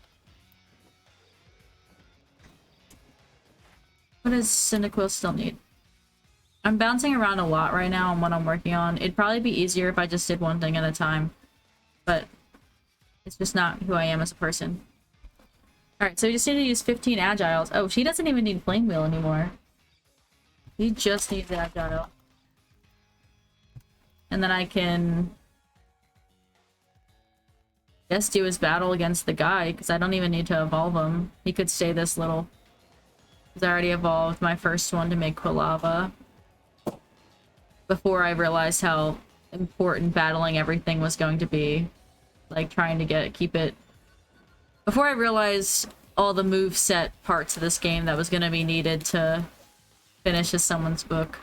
What does Cyndaquil still need? I'm bouncing around a lot right now on what I'm working on. It'd probably be easier if I just did one thing at a time. But it's just not who I am as a person. Alright, so we just need to use 15 agiles. Oh, she doesn't even need flame wheel anymore. He just needs agile. And then I can just do his battle against the guy, because I don't even need to evolve him. He could stay this little. Because I already evolved my first one to make Quilava. Before I realized how important battling everything was going to be. Like, trying to keep it... Before I realized all the moveset parts of this game that was gonna be needed to finish as someone's book.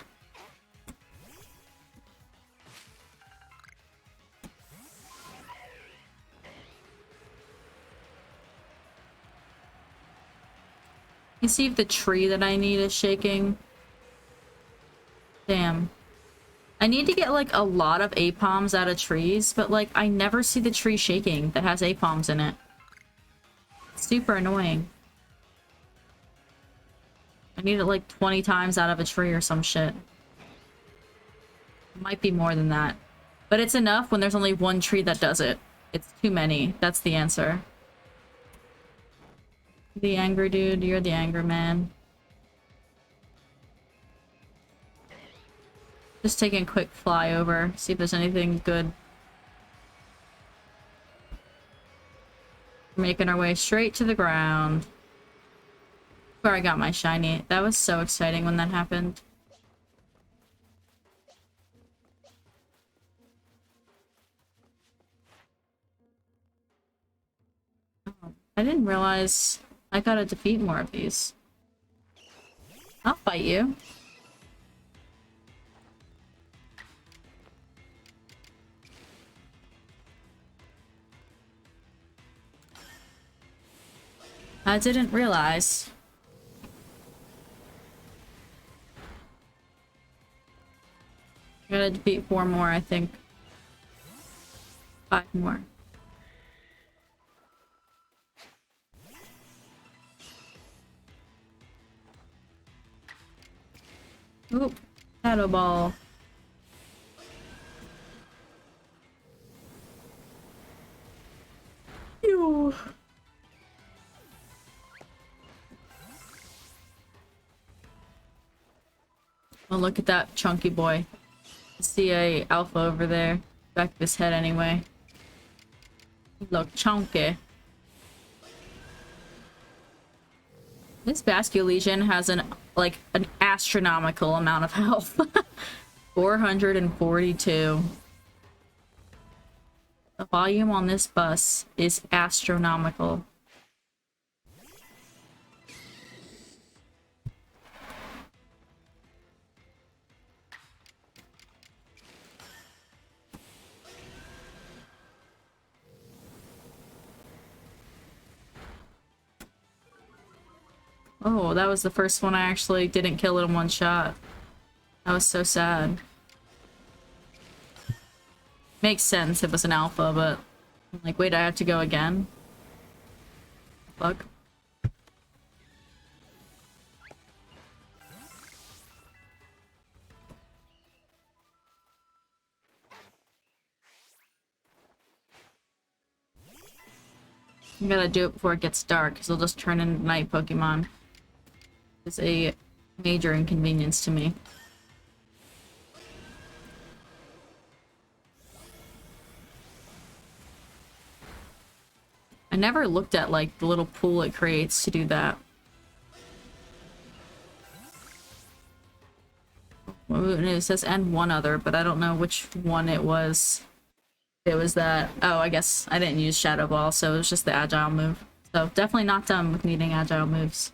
You see if the tree that I need is shaking? Damn. I need to get, like, a lot of Apoms out of trees, but, like, I never see the tree shaking that has Apoms in it. It's super annoying. I need it, like, 20 times out of a tree or some shit. It might be more than that. But it's enough when there's only one tree that does it. It's too many. That's the answer. The angry dude, you're the angry man. Just taking a quick fly over, see if there's anything good. Making our way straight to the ground. Where I got my shiny. That was so exciting when that happened. Oh, I didn't realize I gotta defeat more of these. I'll fight you. I didn't realize. Gotta defeat 4 more, I think. 5 more. Oop. Shadow Ball. Ew. Oh, look at that chunky boy. I see a alpha over there. Back of his head anyway. Look chunky. This Basculegion has an astronomical amount of health. 442. The volume on this bus is astronomical. Oh, that was the first one I actually didn't kill it in one shot. That was so sad. Makes sense, it was an alpha, but I'm like, wait, I have to go again? Fuck. I'm gonna do it before it gets dark, because it'll just turn into night Pokemon. It's a major inconvenience to me. I never looked at, like, the little pool it creates to do that. Well, it says and one other, but I don't know which one it was. It was that... Oh, I guess I didn't use Shadow Ball, so it was just the Agile move. So, definitely not done with needing Agile moves.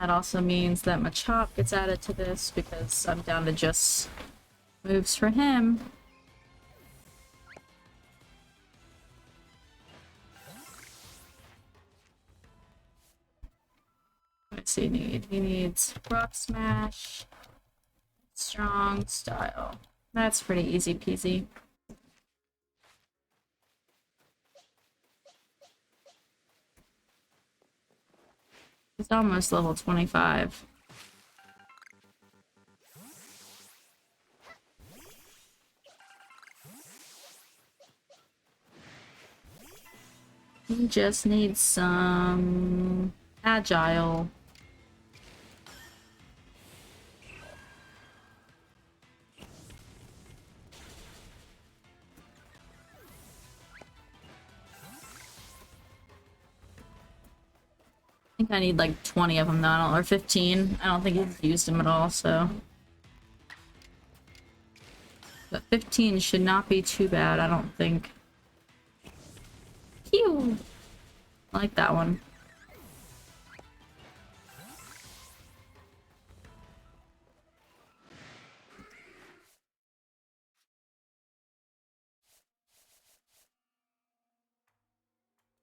That also means that Machop gets added to this, because I'm down to just moves for him. What's he need? He needs Rock Smash, Strong Style. That's pretty easy peasy. He's almost level 25. He just needs some Agile. I think I need like 20 of them though, or 15. I don't think he's used them at all, so. But 15 should not be too bad, I don't think. Phew! I like that one.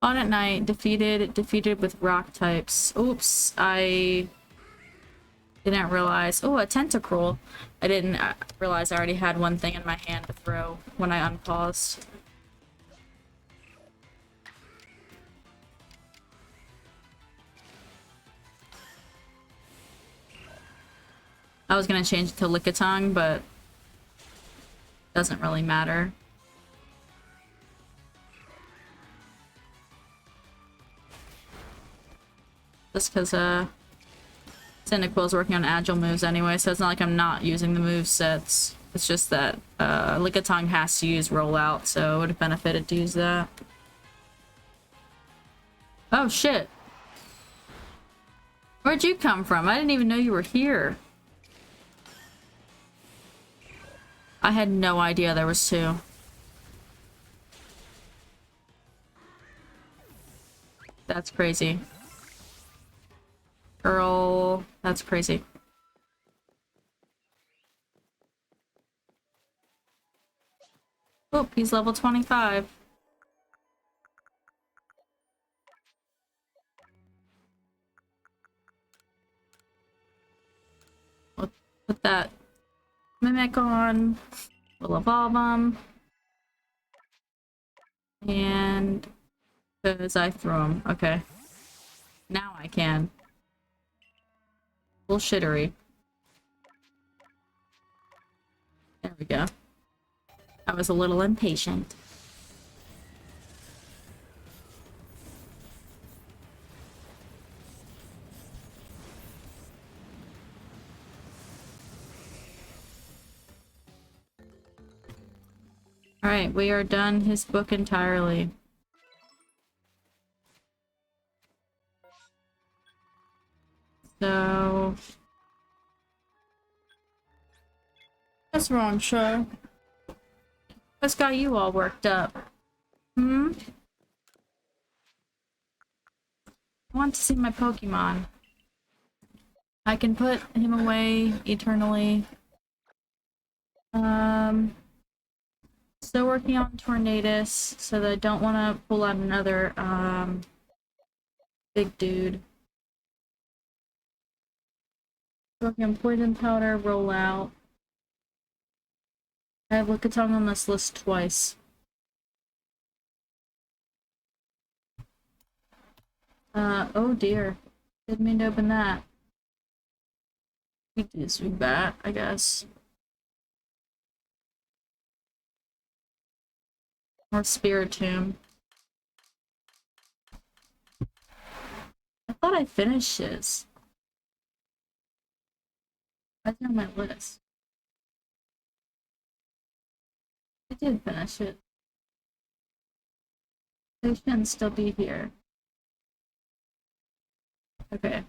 On at night, defeated with rock types. Oops, I didn't realize. Oh, a Tentacruel. I didn't realize I already had one thing in my hand to throw when I unpaused. I was gonna change it to Lickitung, but doesn't really matter. Just because, Cyndaquil's working on agile moves anyway, so it's not like I'm not using the move sets. It's just that, Lickitung has to use rollout, so it would have benefited to use that. Oh, shit. Where'd you come from? I didn't even know you were here. I had no idea there was 2. That's crazy. Girl, that's crazy. Oh, he's level 25. Put that Mimic on. We'll evolve them. And because I threw him. Okay. Now I can. Bullshittery. There we go. I was a little impatient. Alright, we are done his book entirely. So... what's wrong, Sho? What's got you all worked up? Hmm? I want to see my Pokemon. I can put him away eternally. Still working on Tornadus, so that I don't want to pull out another, big dude. Working on Poison Powder, Rollout. I have Lickitung on this list twice. Oh dear. Didn't mean to open that. We do swing bat, I guess. Or Spiritomb. I thought I finished his. Why is it on my list? I did finish it. They shouldn't still be here. Okay.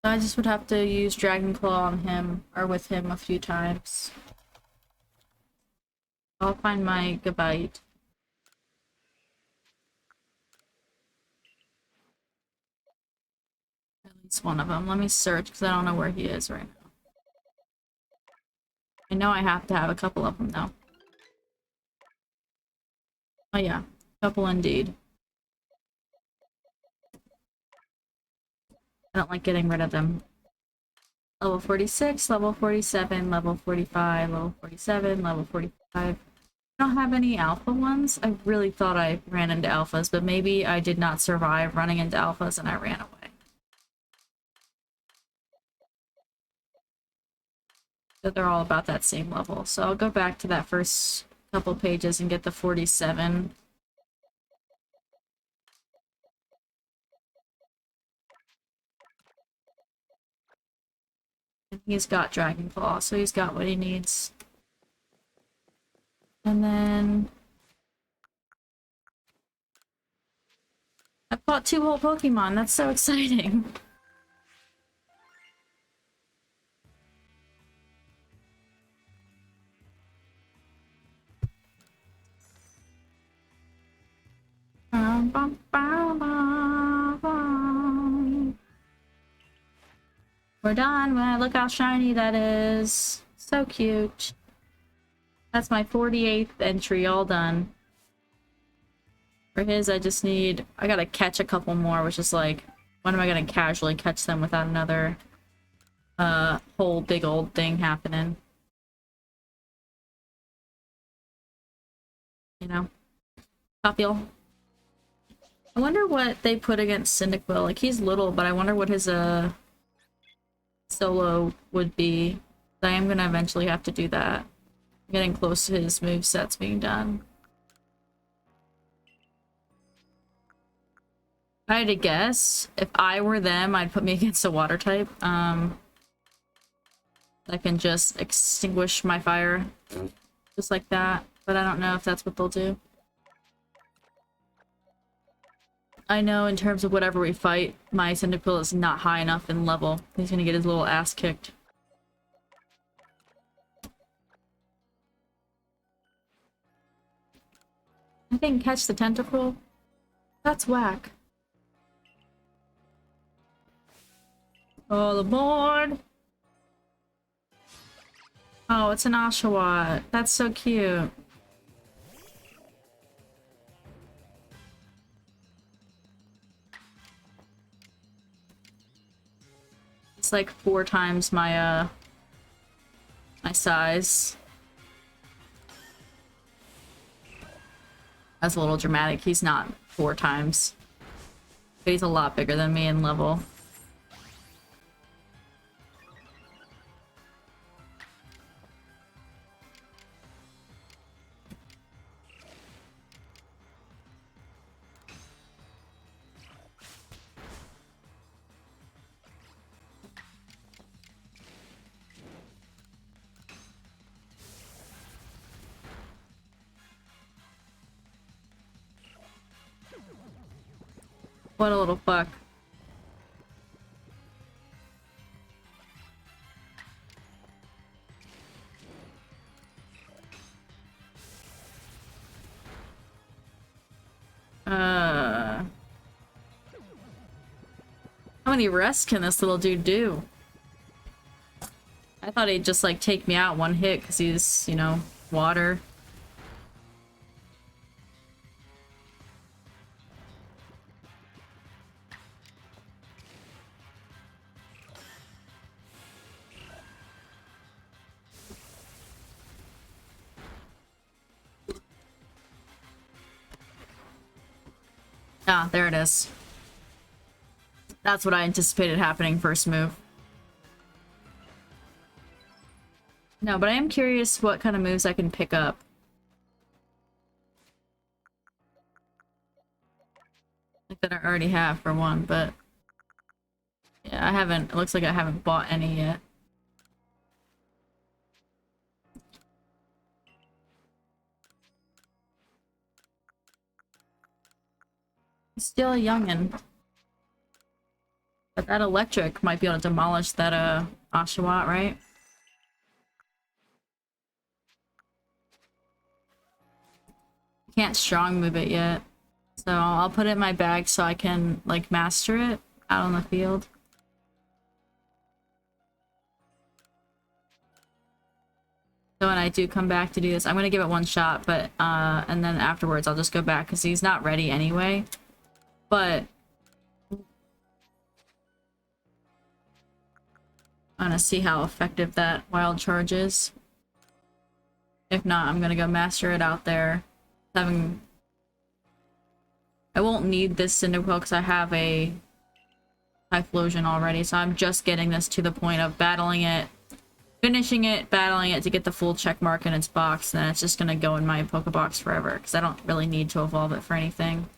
I just would have to use Dragon Claw on him, or with him a few times. I'll find my Gabite. At least one of them. Let me search, because I don't know where he is right now. I know I have to have a couple of them, though. Oh yeah, couple indeed. I don't like getting rid of them. Level 46, level 47, level 45, level 47, level 45. I don't have any alpha ones. I really thought I ran into alphas, but maybe I did not survive running into alphas and I ran away. So they're all about that same level. So I'll go back to that first couple pages and get the 47. He's got Dragon Claw, so he's got what he needs. And then... I fought 2 whole Pokemon, that's so exciting! Bum, bum, bum, bum, bum. We're done. Look how shiny that is. So cute. That's my 48th entry, all done. For his, I just need... I gotta catch a couple more, which is like... when am I gonna casually catch them without another... whole big old thing happening? You know? Popule. I wonder what they put against Cyndaquil. Like, he's little, but I wonder what his, solo would be. I am gonna eventually have to do that. I'm getting close to his movesets being done. If I had to guess, if I were them, I'd put me against a water type. That can just extinguish my fire. Just like that. But I don't know if that's what they'll do. I know in terms of whatever we fight, my Cyndaquil is not high enough in level. He's gonna get his little ass kicked. I didn't catch the tentacle. That's whack. All aboard! Oh, it's an Oshawott. That's so cute. It's like 4 times my, my size. That's a little dramatic. He's not 4 times. But he's a lot bigger than me in level. What a little fuck. How many rests can this little dude do? I thought he'd just like take me out one hit because he's, you know, water. Ah, there it is. That's what I anticipated happening first move. No, but I am curious what kind of moves I can pick up. Like that I already have for one, but yeah, I haven't, it looks like I haven't bought any yet. He's still a youngin'. But that electric might be able to demolish that, Oshawott, right? Can't strong move it yet. So I'll put it in my bag so I can, like, master it out on the field. So when I do come back to do this, I'm gonna give it one shot, but, and then afterwards I'll just go back because he's not ready anyway. But I'm gonna see how effective that wild charge is. If not, I'm gonna go master it out there. I won't need this Cyndaquil because I have a Typhlosion already, so I'm just getting this to the point of battling it, finishing it, battling it to get the full check mark in its box, and then it's just gonna go in my Pokebox forever because I don't really need to evolve it for anything.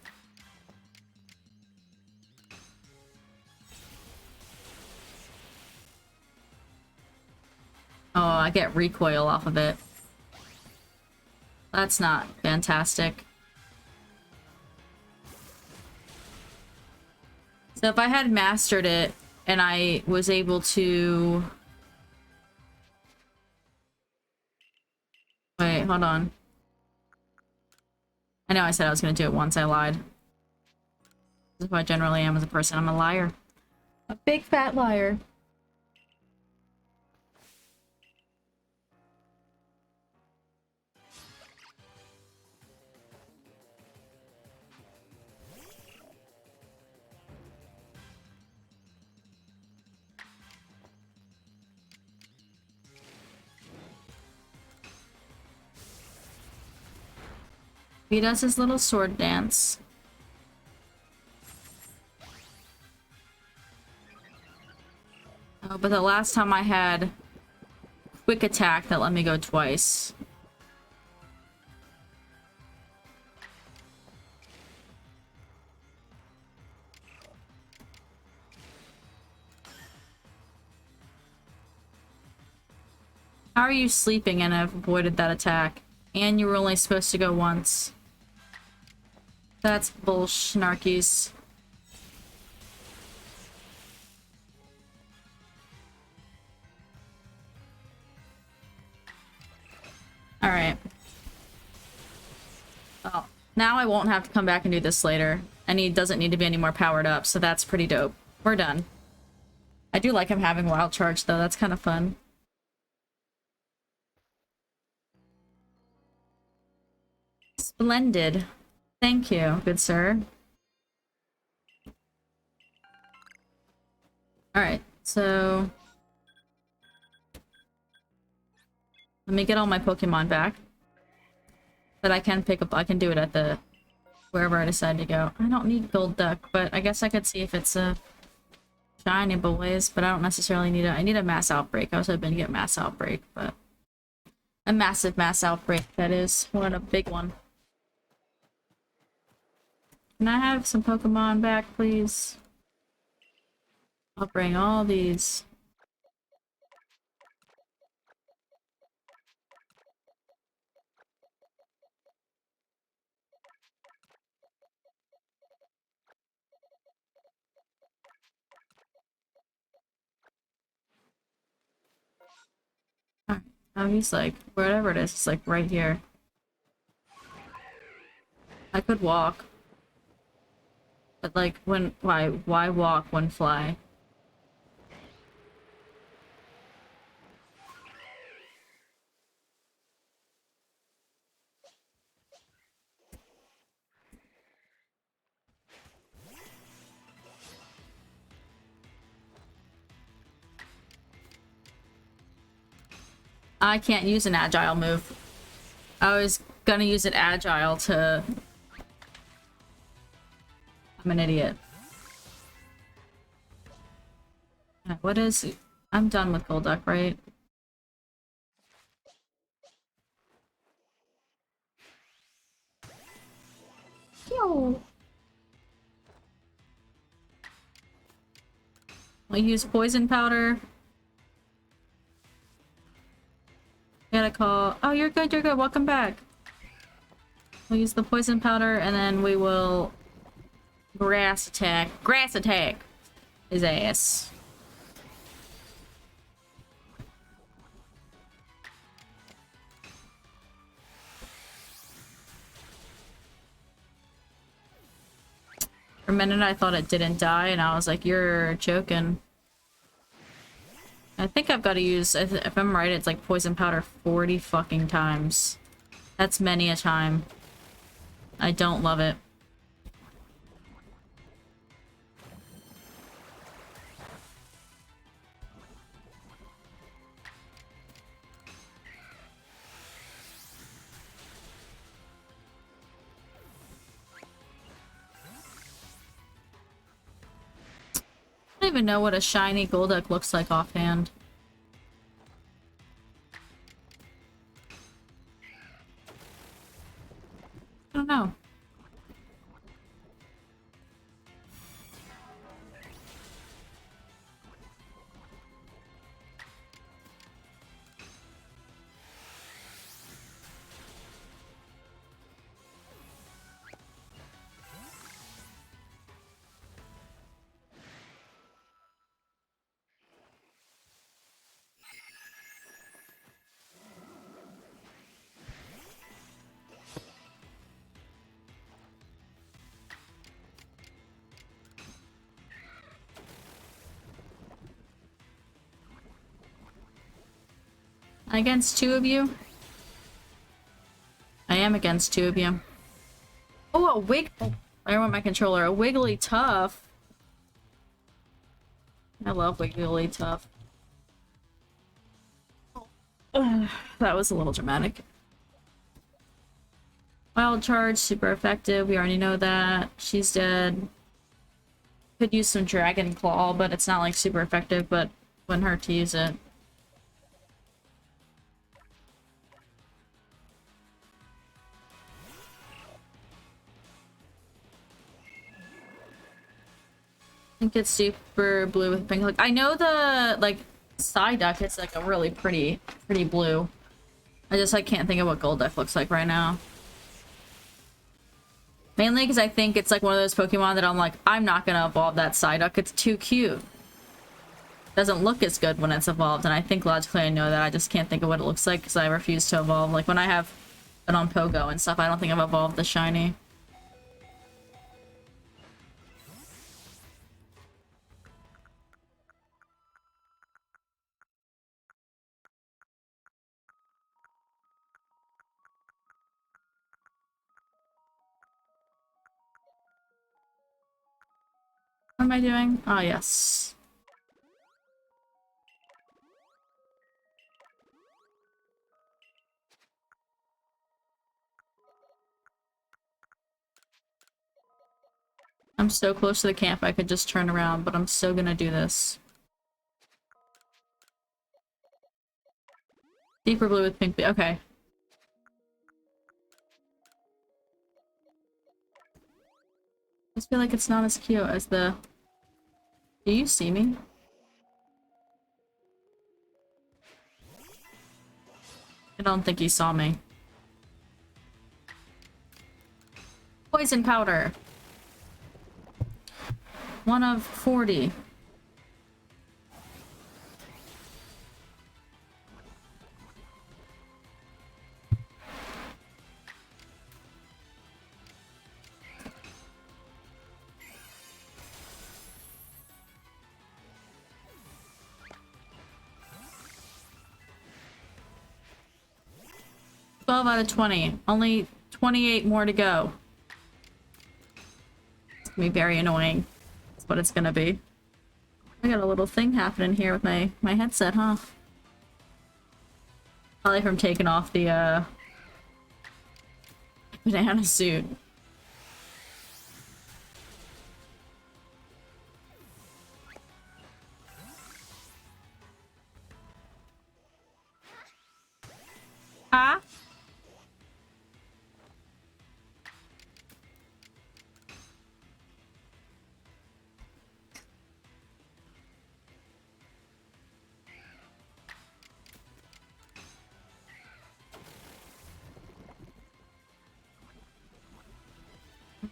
Oh, I get recoil off of it. That's not fantastic. So if I had mastered it and I was able to... Wait, hold on. I know I said I was going to do it once, I lied. This is who I generally am as a person. I'm a liar. A big fat liar. He does his little sword dance. Oh, but the last time I had quick attack that let me go twice. How are you sleeping and have avoided that attack? And you were only supposed to go once. That's bullsh, Narkies. Alright. Well, now I won't have to come back and do this later. And he doesn't need to be any more powered up, so that's pretty dope. We're done. I do like him having Wild Charge, though. That's kind of fun. Splendid. Thank you, good sir. Alright, so... let me get all my Pokemon back. But I can pick up, I can do it at the... wherever I decide to go. I don't need Golduck, but I guess I could see if it's a... shiny boys, but I don't necessarily need I need a mass outbreak. I was hoping to get mass outbreak, but... a massive mass outbreak, that is. What a big one. Can I have some Pokemon back, please? I'll bring all these. Alright. Oh, he's like, wherever it is, it's like right here. I could walk. But like, why walk when fly? I can't use an agile move. I was gonna use an agile to... I'm an idiot. What is... I'm done with Golduck, right? Yo. I'll use poison powder. Gotta call. Oh, you're good, you're good. Welcome back. We'll use the poison powder and then we will grass attack. Grass attack his ass. For a minute I thought it didn't die and I was like, you're joking. I think I've got to use, if I'm right, it's like poison powder 40 fucking times. That's many a time. I don't love it. I don't even know what a shiny Golduck looks like offhand. I don't know. Against two of you? I am against two of you. Oh, a wig. I want my controller. A Wigglytuff. I love Wigglytuff. That was a little dramatic. Wild Charge, super effective. We already know that. She's dead. Could use some Dragon Claw, but it's not like super effective, but wouldn't hurt to use it. I think it's super blue with pink. Like, I know the like Psyduck is like a really pretty blue. I just like can't think of what Golduck looks like right now. Mainly because I think it's like one of those Pokemon that I'm like, I'm not gonna evolve that Psyduck. It's too cute. Doesn't look as good when it's evolved, and I think logically I know that. I just can't think of what it looks like because I refuse to evolve. Like when I have it on Pogo and stuff, I don't think I've evolved the shiny. What am I doing? Ah, yes. I'm so close to the camp I could just turn around, but I'm still gonna do this. Deeper blue with pink. Okay. I just feel like it's not as cute as the... Do you see me? I don't think he saw me. Poison powder. 1 of 40. Out of 20. Only 28 more to go. It's gonna be very annoying. That's what it's gonna be. I got a little thing happening here with my headset, huh? Probably from taking off the banana suit. Huh?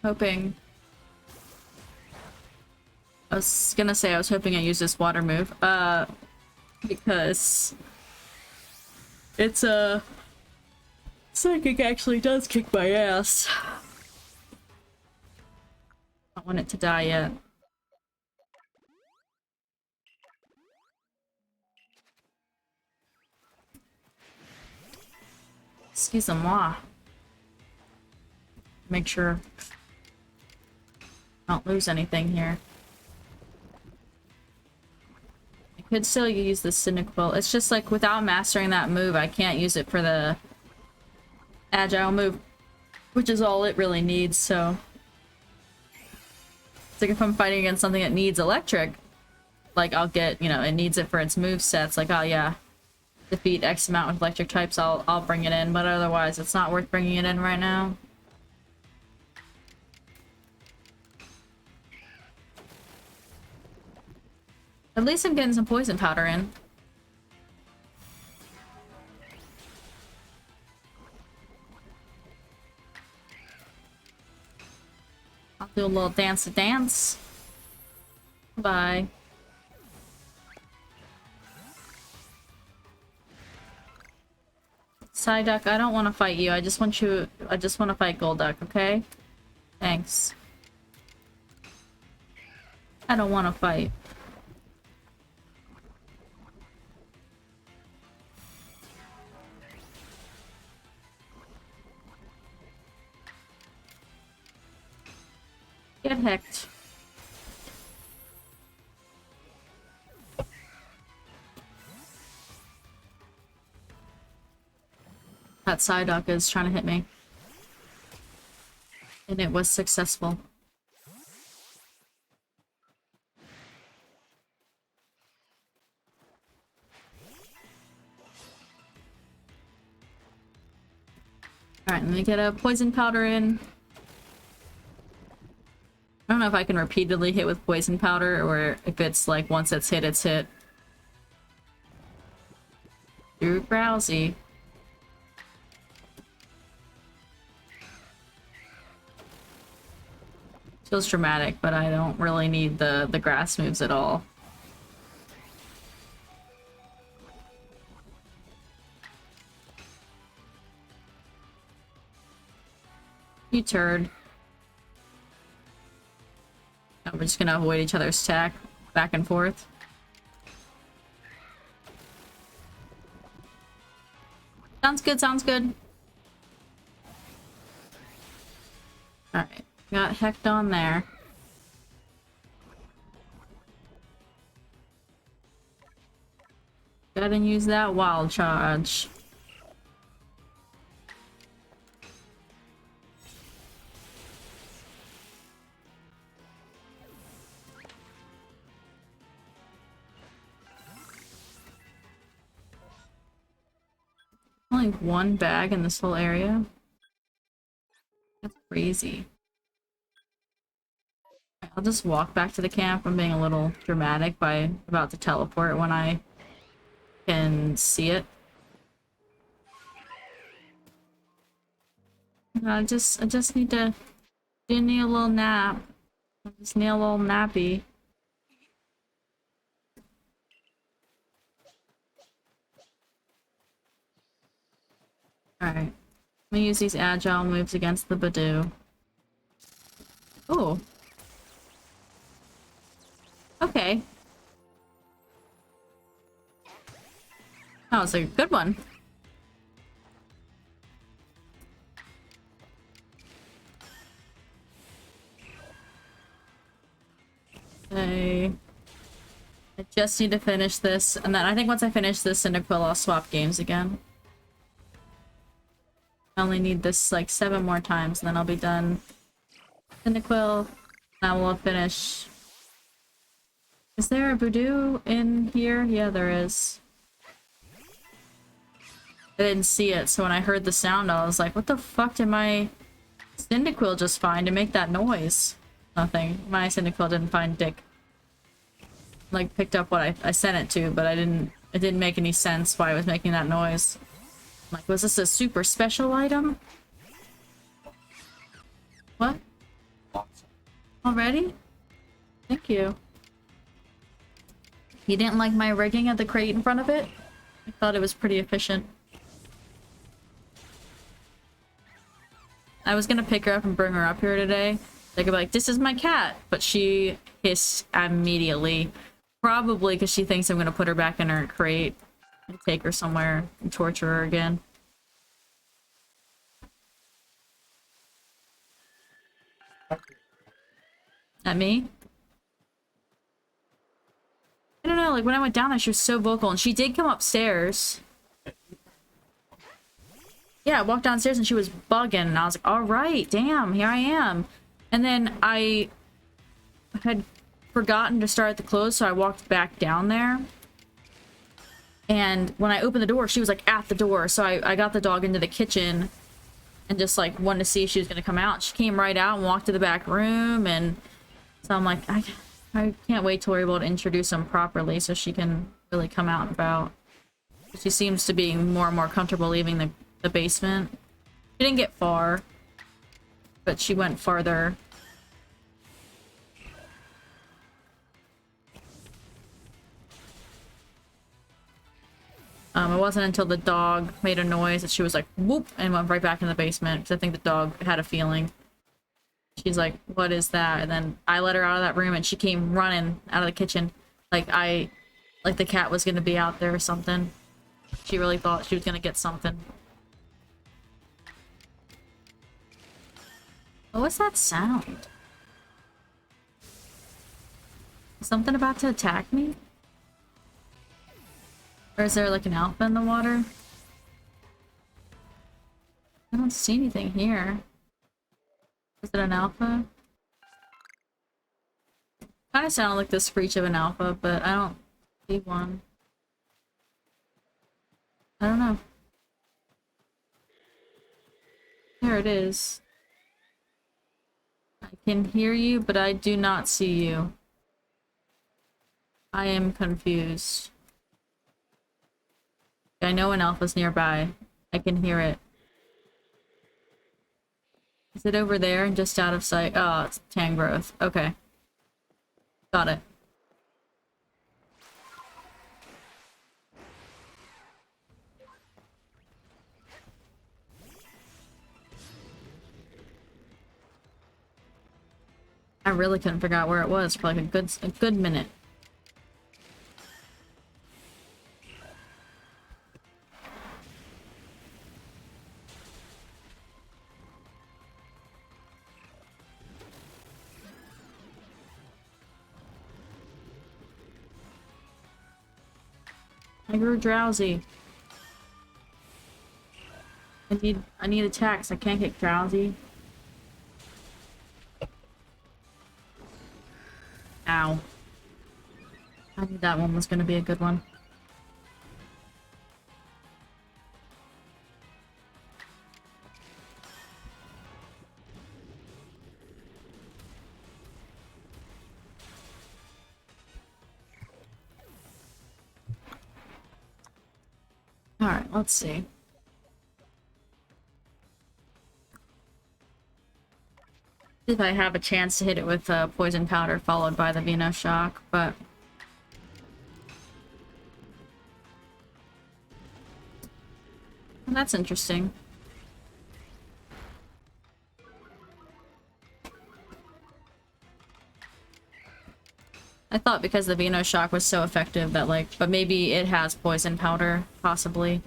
Hoping. I was gonna say I was hoping I use this water move. Because it's a psychic actually does kick my ass. I don't want it to die yet. Excusez-moi. Make sure I don't lose anything here. I could still use the Cyndaquil. It's just like without mastering that move, I can't use it for the agile move, which is all it really needs, so. It's like if I'm fighting against something that needs electric, like I'll get, you know, it needs it for its move sets, like, oh yeah, defeat X amount with electric types, I'll bring it in, but otherwise it's not worth bringing it in right now. At least I'm getting some poison powder in. I'll do a little dance to dance. Bye. Psyduck, I don't want to fight you. I just want to fight Golduck, okay? Thanks. I don't want to fight. Get hecked. That Psyduck is trying to hit me. And it was successful. Alright, let me get a poison powder in. I don't know if I can repeatedly hit with poison powder or if it's like once it's hit, it's hit. Too Drowsy. Feels dramatic, but I don't really need the grass moves at all. You turd. No, we're just gonna avoid each other's attack back and forth. Sounds good, sounds good. Alright, got hecked on there. ahead and use that wild charge. Only one bag in this whole area? That's crazy. I'll just walk back to the camp. I'm being a little dramatic by about to teleport when I can see it. I just need to need a little nap. I just need a little nappy. Alright. Let me use these agile moves against the Badoo. Oh. Okay. That was a good one. Okay. I just need to finish this, and then I think once I finish this Cyndaquil, I'll swap games again. I only need this like 7 more times, and then I'll be done. Cyndaquil, and I will finish. Is there a Voodoo in here? Yeah, there is. I didn't see it, so when I heard the sound, I was like, what the fuck did my Cyndaquil just find to make that noise? Nothing. My Cyndaquil didn't find dick. Like, picked up what I sent it to, but it didn't make any sense why it was making that noise. I'm like, was this a super special item? What? Already? Thank you. You didn't like my rigging at the crate in front of it? I thought it was pretty efficient. I was gonna pick her up and bring her up here today. They could be like, this is my cat! But she hissed immediately. Probably because she thinks I'm gonna put her back in her crate and take her somewhere and torture her again. At me? I don't know, like when I went down there, she was so vocal, and she did come upstairs. Yeah, I walked downstairs and she was bugging, and I was like, alright, damn, here I am. And then I had forgotten to start the clothes, so I walked back down there. And when I opened the door, she was like at the door, so I got the dog into the kitchen and just like wanted to see if she was gonna come out. She came right out and walked to the back room, and so I'm like, I can't wait till we're able to introduce them properly so she can really come out and about. She seems to be more and more comfortable leaving the basement. She didn't get far, but she went farther. It wasn't until the dog made a noise that she was like, whoop, and went right back in the basement, because I think the dog had a feeling. She's like, what is that? And then I let her out of that room, and she came running out of the kitchen. Like the cat was gonna be out there or something. She really thought she was gonna get something. What was that sound? Is something about to attack me? Or is there like an alpha in the water? I don't see anything here. Is it an alpha? Kind of sounded like the screech of an alpha, but I don't see one. I don't know. There it is. I can hear you, but I do not see you. I am confused. I know an alpha's nearby. I can hear it. Is it over there and just out of sight? Oh, it's Tangrowth. Okay. Got it. I really couldn't figure out where it was for like a good minute. I grew drowsy. I need attacks. I can't get drowsy. Ow. I knew that one was gonna be a good one. Alright, let's see. See if I have a chance to hit it with poison powder followed by the Venoshock, but well, that's interesting. I thought because the Venoshock was so effective that like, but maybe it has poison powder, possibly.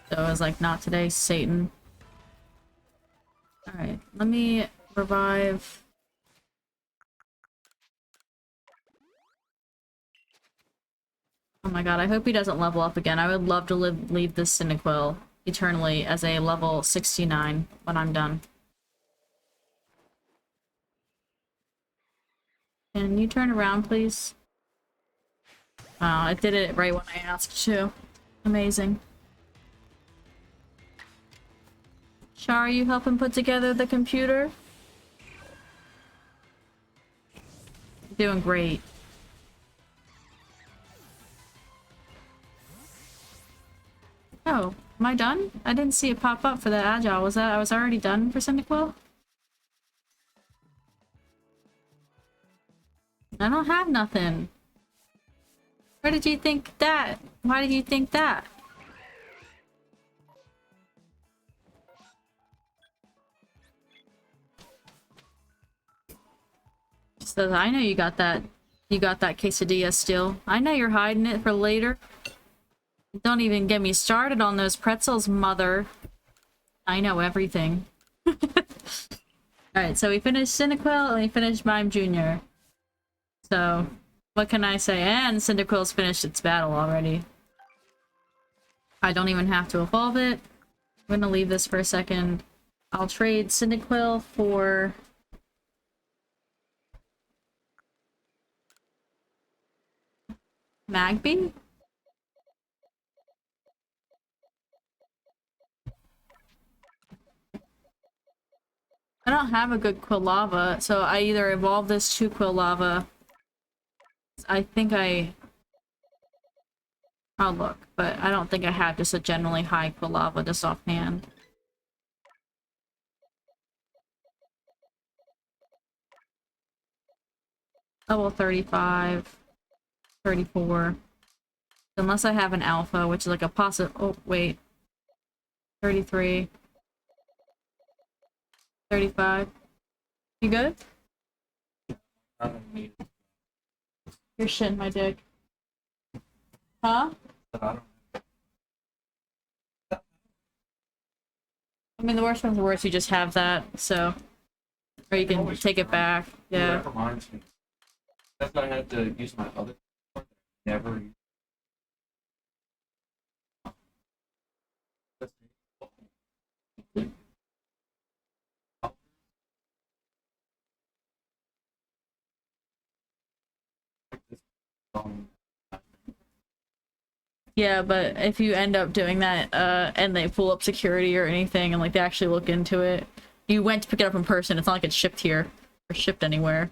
So I was like, not today, Satan. Alright, let me revive. Oh my god, I hope he doesn't level up again. I would love to leave this Cyndaquil eternally as a level 69 when I'm done. Can you turn around, please? Wow, it did it right when I asked to. Amazing. Char, are you helping put together the computer? Doing great. Oh, am I done? I didn't see it pop up for that Agile. Was that I was already done for Cyndaquil? I don't have nothing. Where did you think that? Why did you think that? So I know you got that quesadilla still. I know you're hiding it for later. Don't even get me started on those pretzels, mother. I know everything. Alright, so we finished Cyndaquil and we finished Mime Jr. So, what can I say? And Cyndaquil's finished its battle already. I don't even have to evolve it. I'm gonna leave this for a second. I'll trade Cyndaquil for... Magby? I don't have a good Quilava, so I either evolve this to Quilava. I think I'll look, but I don't think I have just a generally high Quilava just offhand. Level 35, 34. Unless I have an alpha, which is like a oh, wait. 33. 35. You good? You're shitting my dick. Huh? I mean, the worst comes to worst, you just have that, so... Or you can take it back, yeah. That reminds me. That's why I had to use my other card. Never. Yeah, but if you end up doing that, and they pull up security or anything, and like they actually look into it, you went to pick it up in person, it's not like it's shipped here, or shipped anywhere.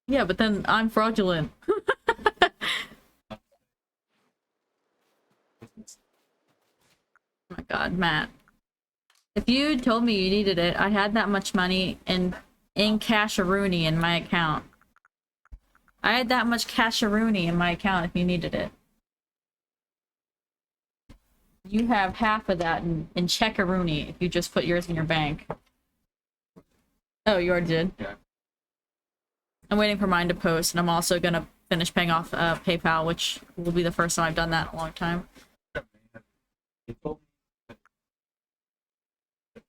Yeah, but then I'm fraudulent. Oh my god, Matt. If you told me you needed it, I had that much money in Casharoonie in my account. I had that much Casharoonie in my account if you needed it. You have half of that in Checkaroonie if you just put yours in your bank. Oh, you already did? Yeah. I'm waiting for mine to post, and I'm also gonna finish paying off PayPal, which will be the first time I've done that in a long time.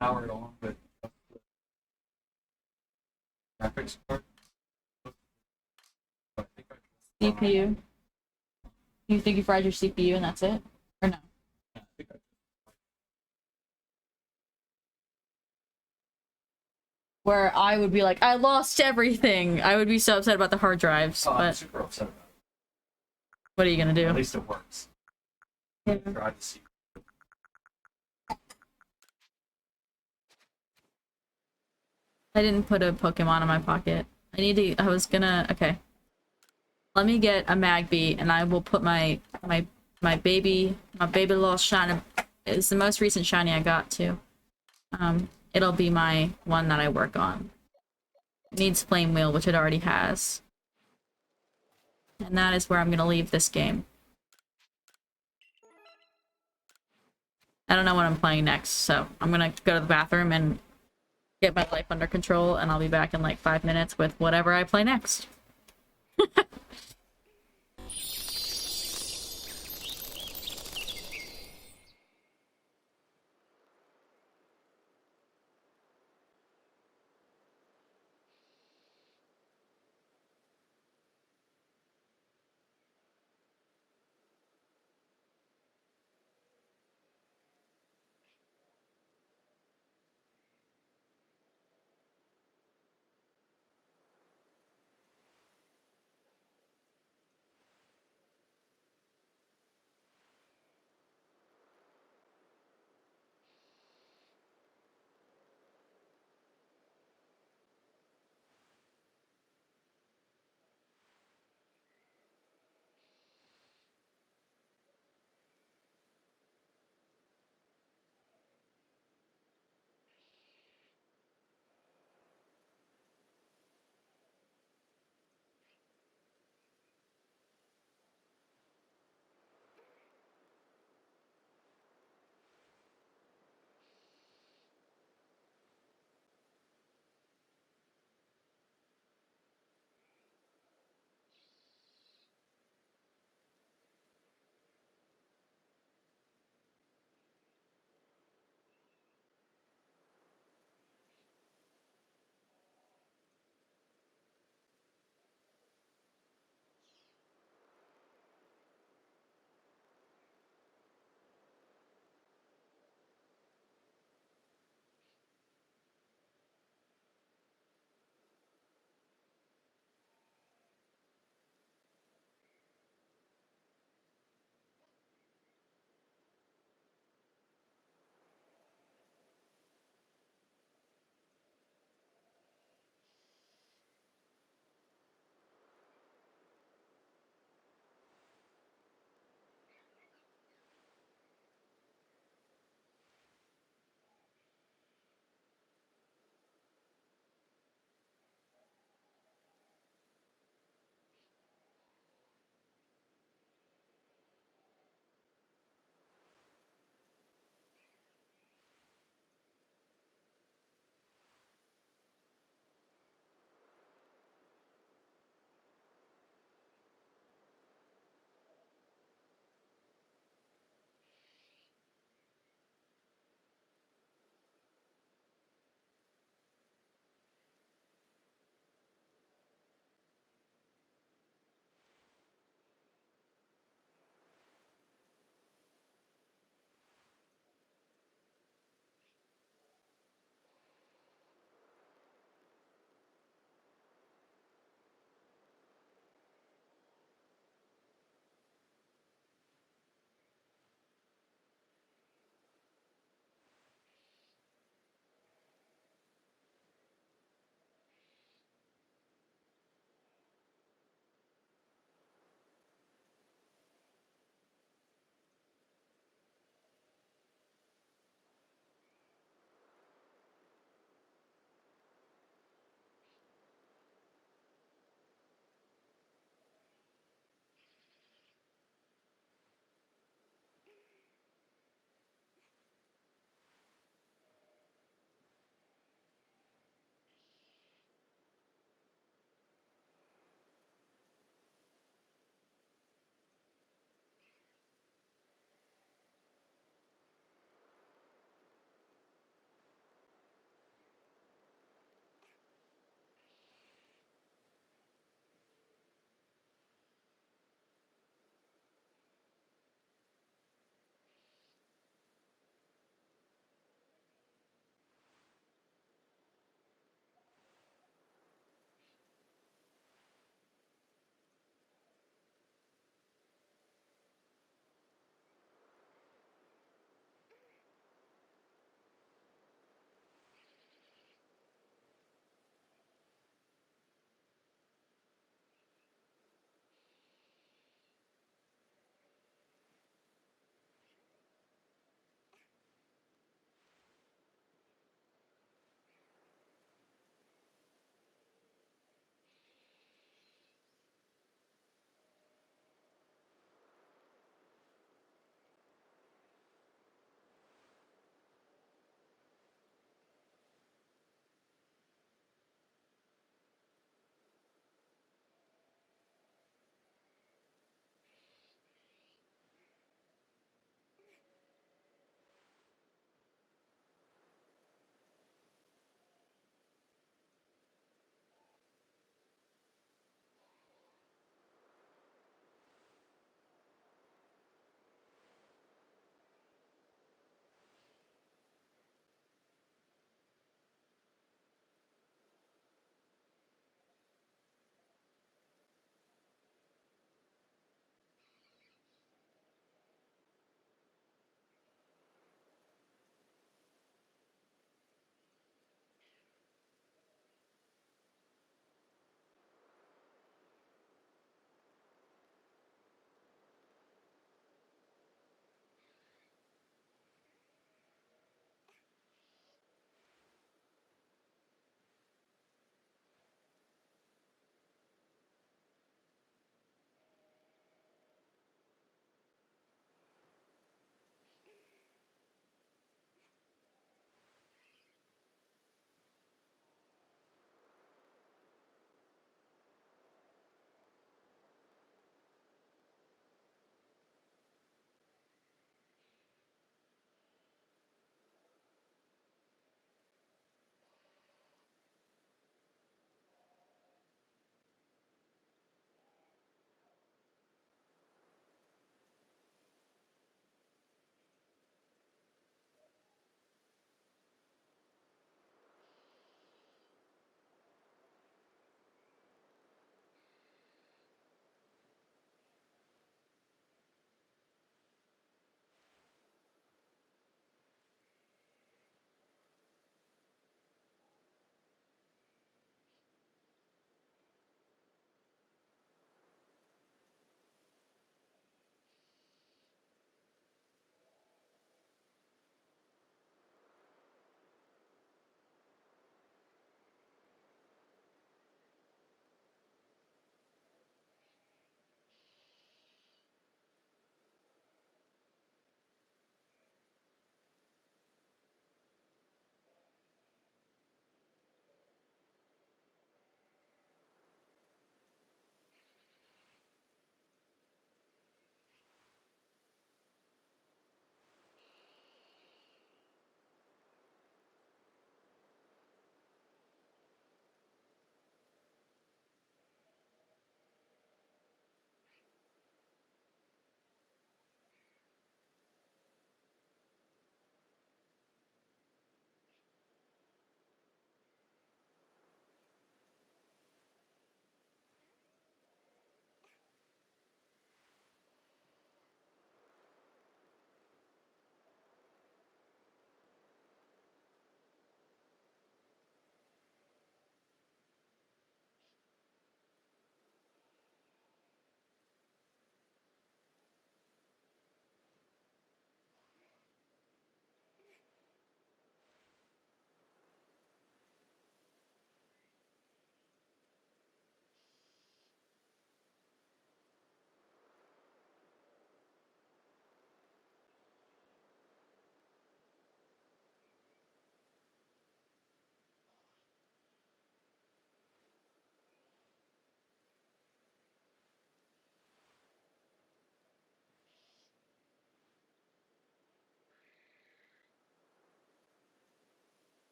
Power it on, but graphics card. I think CPU. You think you fried your CPU and that's it? Or no? I think I Where I would be like, I lost everything. I would be so upset about the hard drives. Oh, I'm But super upset about what are you gonna it. At do? least it works. Yeah. Try to see. I didn't put a Pokemon in my pocket. I was gonna, okay. Let me get a Magby and I will put my baby little shiny. It's the most recent shiny I got too. It'll be my one that I work on. It needs Flame Wheel, which it already has. And that is where I'm gonna leave this game. I don't know what I'm playing next, so I'm gonna go to the bathroom and get my life under control, and I'll be back in like 5 minutes with whatever I play next.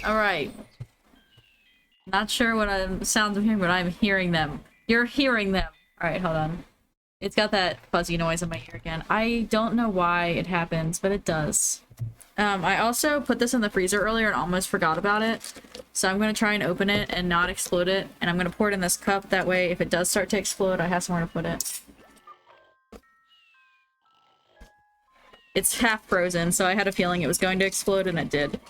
Alright. Not sure what sounds I'm hearing, but I'm hearing them. You're hearing them. Alright, hold on. It's got that fuzzy noise in my ear again. I don't know why it happens, but it does. I also put this in the freezer earlier and almost forgot about it. So I'm going to try and open it and not explode it. And I'm going to pour it in this cup. That way, if it does start to explode, I have somewhere to put it. It's half frozen, so I had a feeling it was going to explode, and it did.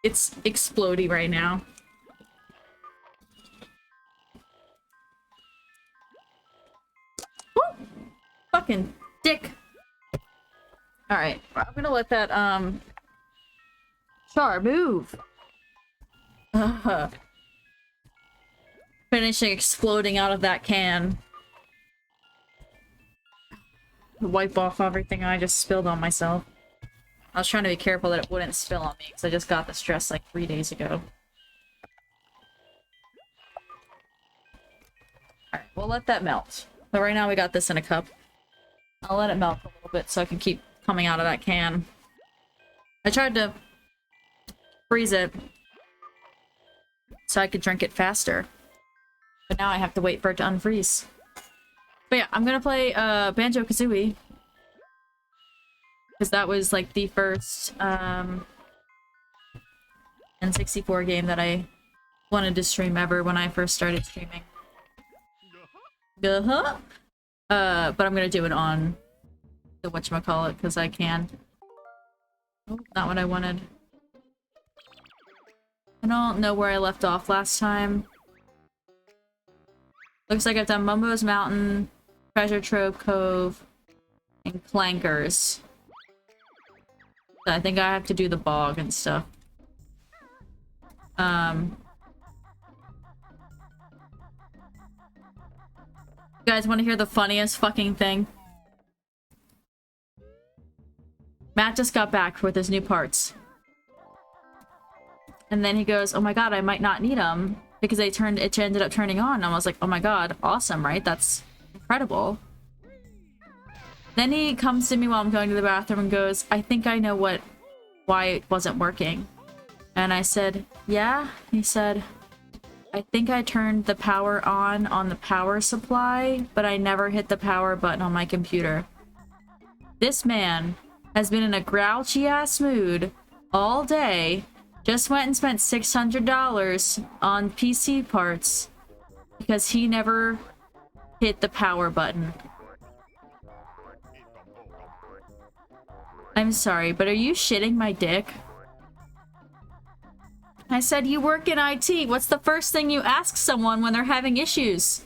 It's exploding right now. Woo! Fucking dick. Alright, I'm gonna let that, Char, move! Finishing exploding out of that can. Wipe off everything I just spilled on myself. I was trying to be careful that it wouldn't spill on me, because I just got this dress like 3 days ago. Alright, we'll let that melt. But right now we got this in a cup. I'll let it melt a little bit so I can keep coming out of that can. I tried to freeze it so I could drink it faster. But now I have to wait for it to unfreeze. But yeah, I'm gonna play Banjo-Kazooie. Because that was like the first N64 game that I wanted to stream ever when I first started streaming. But I'm gonna do it on the whatchamacallit because I can. Oh, not what I wanted. I don't know where I left off last time. Looks like I've done Mumbo's Mountain, Treasure Trove Cove, and Clankers. I think I have to do the bog and stuff. You guys want to hear the funniest fucking thing? Matt just got back with his new parts. And then he goes, oh my god, I might not need them. Because it ended up turning on. And I was like, oh my god, awesome, right? That's incredible. Then he comes to me while I'm going to the bathroom and goes, I think I know why it wasn't working. And I said, yeah? He said, I think I turned the power on the power supply, but I never hit the power button on my computer. This man has been in a grouchy ass mood all day, just went and spent $600 on PC parts because he never hit the power button. I'm sorry, but are you shitting my dick? I said, you work in IT. What's the first thing you ask someone when they're having issues?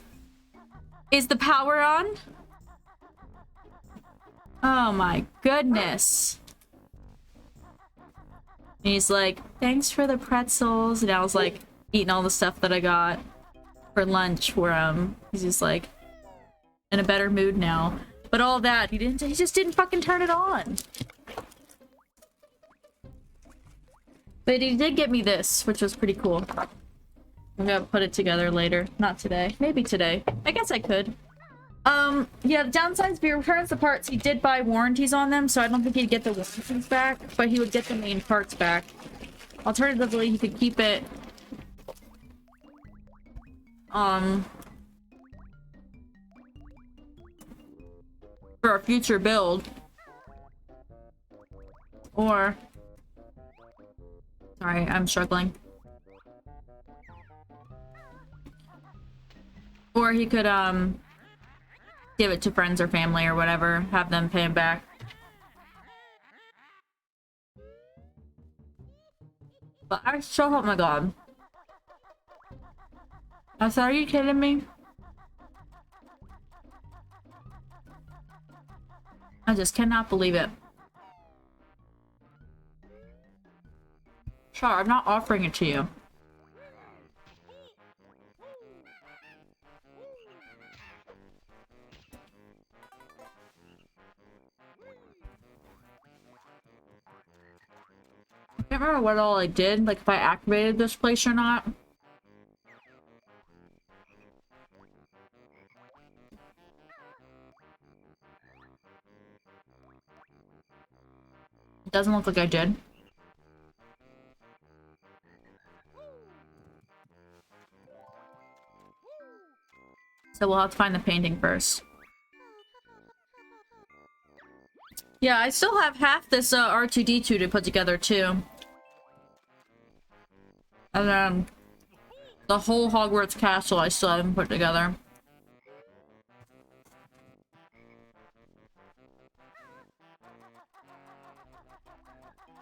Is the power on? Oh my goodness. And he's like, thanks for the pretzels. And I was like, eating all the stuff that I got for lunch for him. He's just like, in a better mood now. But all that, he just didn't fucking turn it on. But he did get me this, which was pretty cool. I'm gonna put it together later. Not today. Maybe today. I guess I could. Yeah, the downside is if he returns the parts, he did buy warranties on them, so I don't think he'd get the warranties back, but he would get the main parts back. Alternatively, he could keep it, for a future build. Or... Sorry, I'm struggling. Or he could, give it to friends or family or whatever, have them pay him back. But I so hope, my god. I said, are you kidding me? I just cannot believe it. Sure, I'm not offering it to you. I can't remember what all I did, like if I activated this place or not. It doesn't look like I did. So we'll have to find the painting first. Yeah, I still have half this R2-D2 to put together too. And then the whole Hogwarts castle I still haven't put together.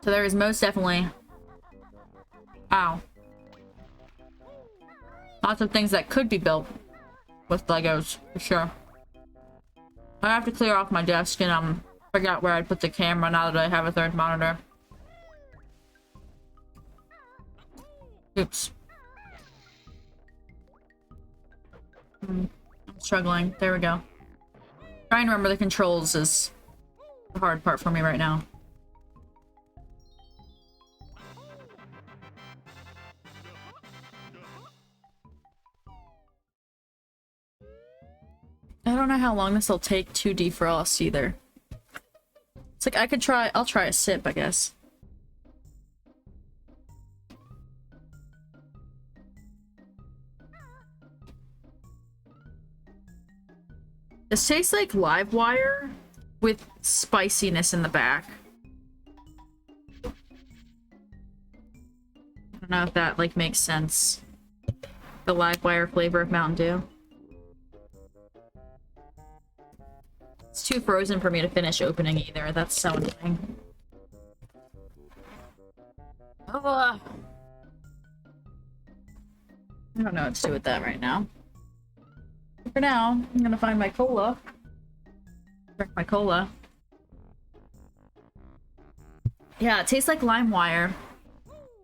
So there is most definitely... Ow. Lots of things that could be built with Legos, for sure. I have to clear off my desk and figure out where I'd put the camera now that I have a third monitor. Oops. I'm struggling. There we go. Trying to remember the controls is the hard part for me right now. I don't know how long this will take to defrost either. It's like I could try, I'll try a sip, I guess. This tastes like live wire with spiciness in the back. I don't know if that like makes sense. The live wire flavor of Mountain Dew. It's too frozen for me to finish opening either. That's so annoying. Oh, I don't know what to do with that right now. For now, I'm gonna find my cola. Drink my cola. Yeah, it tastes like lime wire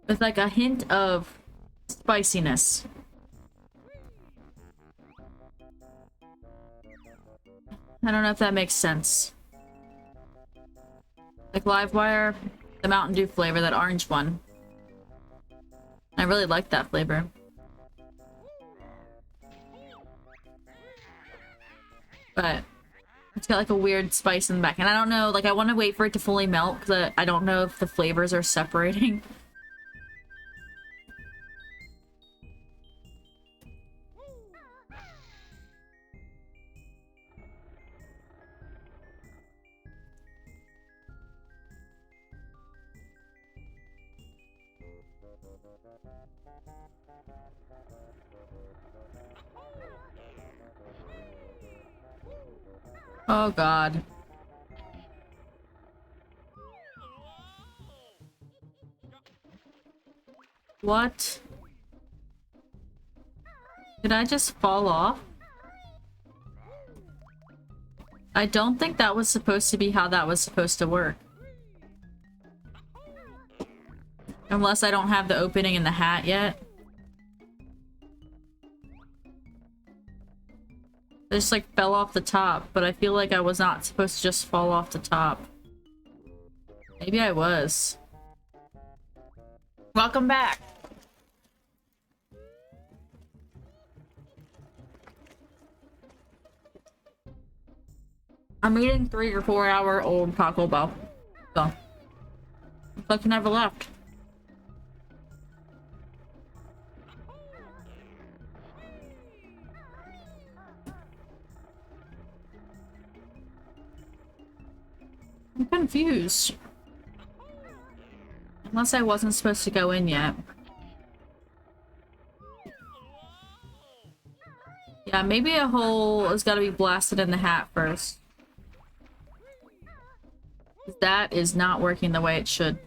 with like a hint of spiciness. I don't know if that makes sense. Like live wire, the Mountain Dew flavor, that orange one. I really like that flavor. But it's got like a weird spice in the back. And I don't know, like I want to wait for it to fully melt because I don't know if the flavors are separating. Oh god. What? Did I just fall off? I don't think that was supposed to be how that was supposed to work. Unless I don't have the opening in the hat yet. I just like fell off the top, but I feel like I was not supposed to just fall off the top. Maybe I was. Welcome back. I'm eating 3 or 4 hour old Taco Bell. So. Looks like I never left. I'm confused. Unless I wasn't supposed to go in yet. Yeah, maybe a hole has got to be blasted in the hat first. That is not working the way it should.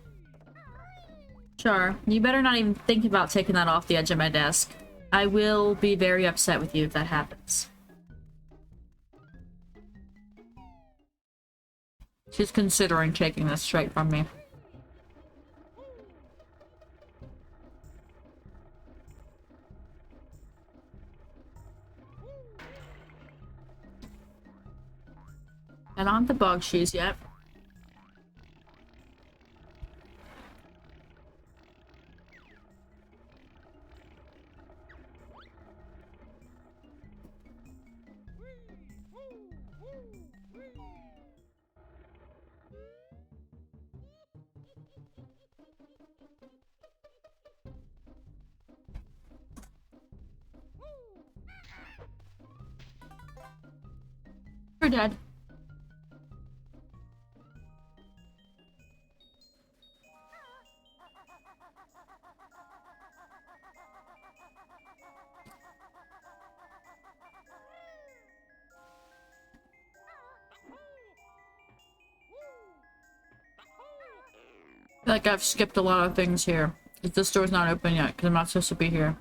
Sure, you better not even think about taking that off the edge of my desk. I will be very upset with you if that happens. She's considering taking this straight from me. And on the bog shoes yet. You're dead. I feel like I've skipped a lot of things here. This door's not open yet, because I'm not supposed to be here.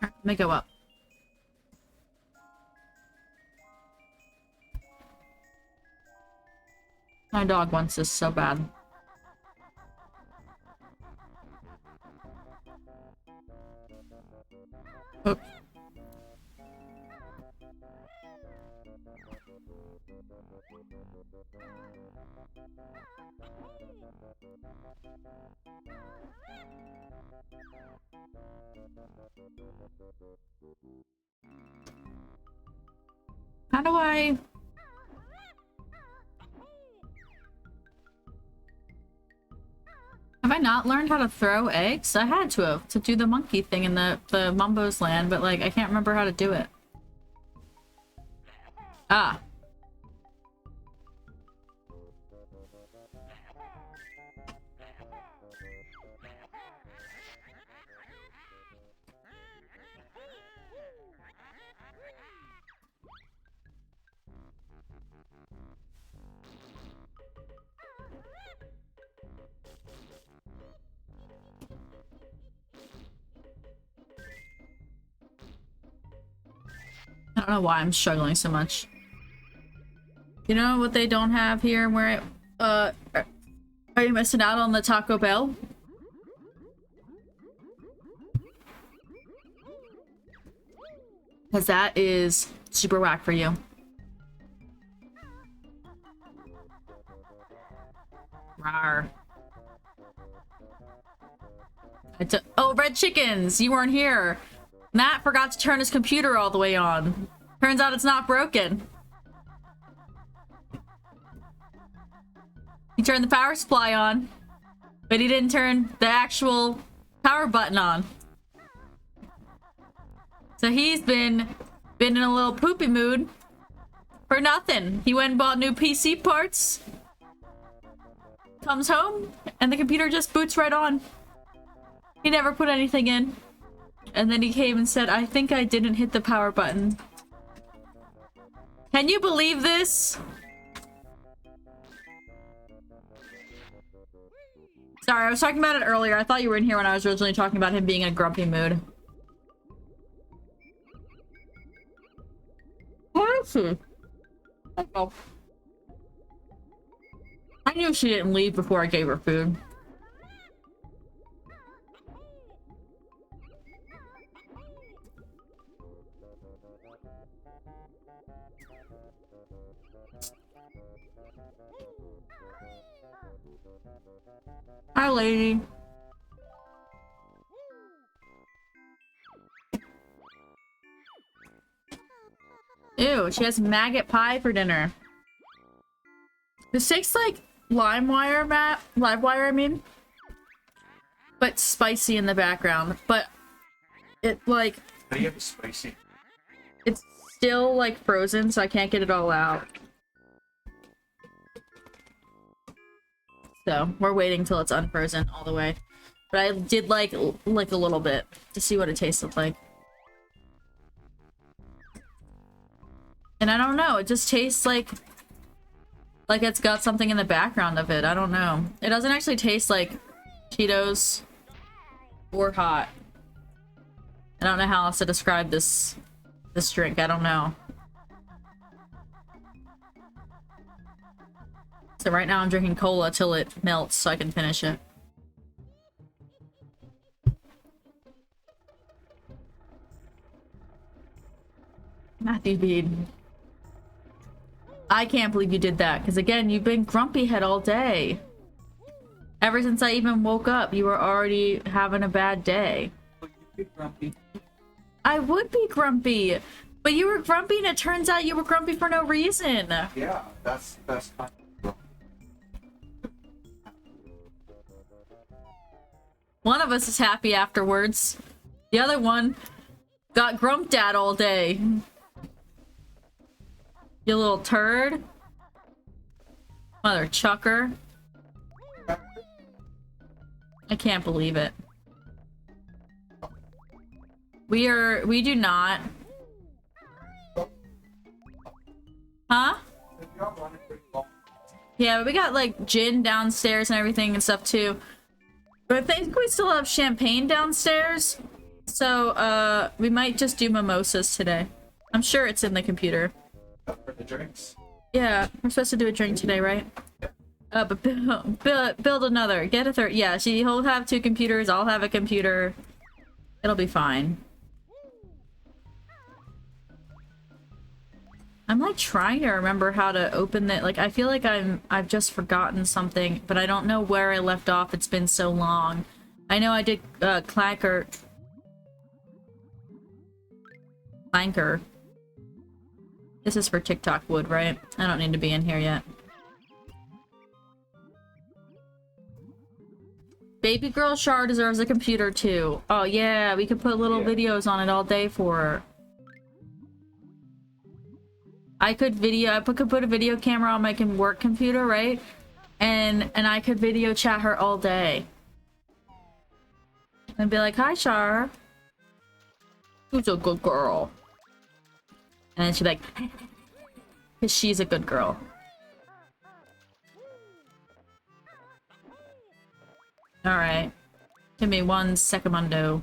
Alright, let me go up. My dog wants this so bad. Oops. How do I... Have I not learned how to throw eggs? I had to have, to do the monkey thing in the Mumbo's land, but like, I can't remember how to do it. Ah. I don't know why I'm struggling so much. You know what they don't have here where are you missing out on the Taco Bell? Because that is super whack for you. Rawr. Oh, red chickens! You weren't here! Matt forgot to turn his computer all the way on. Turns out it's not broken. He turned the power supply on, but he didn't turn the actual power button on. So he's been in a little poopy mood for nothing. He went and bought new PC parts, comes home, and the computer just boots right on. He never put anything in. And then he came and said, I think I didn't hit the power button. Can you believe this? Sorry, I was talking about it earlier. I thought you were in here when I was originally talking about him being in a grumpy mood. food. Oh. I knew she didn't leave before I gave her food. Hi, lady. Ew, she has maggot pie for dinner. This tastes like LimeWire, LiveWire, I mean. But spicy in the background. But it, like... How do you have it spicy? It's still, like, frozen, so I can't get it all out. So, we're waiting till it's unfrozen all the way. But I did, like a little bit to see what it tasted like. And I don't know, it just tastes like it's got something in the background of it. I don't know. It doesn't actually taste like Cheetos or hot. I don't know how else to describe this drink. I don't know. So right now I'm drinking cola till it melts so I can finish it. Matthew Bede. I can't believe you did that, because again, you've been grumpy head all day. Ever since I even woke up, you were already having a bad day. But you'd be grumpy. I would be grumpy, but you were grumpy and it turns out you were grumpy for no reason. Yeah, that's fine. One of us is happy afterwards. The other one got grumped at all day. You little turd. Mother chucker. I can't believe it. We do not. Huh? Yeah, but we got like gin downstairs and everything and stuff too. But I think we still have champagne downstairs. So, we might just do mimosas today. I'm sure it's in the computer. For the drinks. Yeah, we're supposed to do a drink today, right? But build another. Get a third. Yeah, he'll have 2 computers. I'll have a computer. It'll be fine. I'm like trying to remember how to open it. Like I feel like I've just forgotten something, but I don't know where I left off. It's been so long. I know I did Clanker. This is for TikTok wood, right? I don't need to be in here yet. Baby girl Char deserves a computer too. Oh yeah, we could put little videos on it all day for her. I could put a video camera on my work computer, right? And I could video chat her all day. And be like, hi Char. Who's a good girl? And then she'd be like, because she's a good girl. Alright. Give me 1 secondo.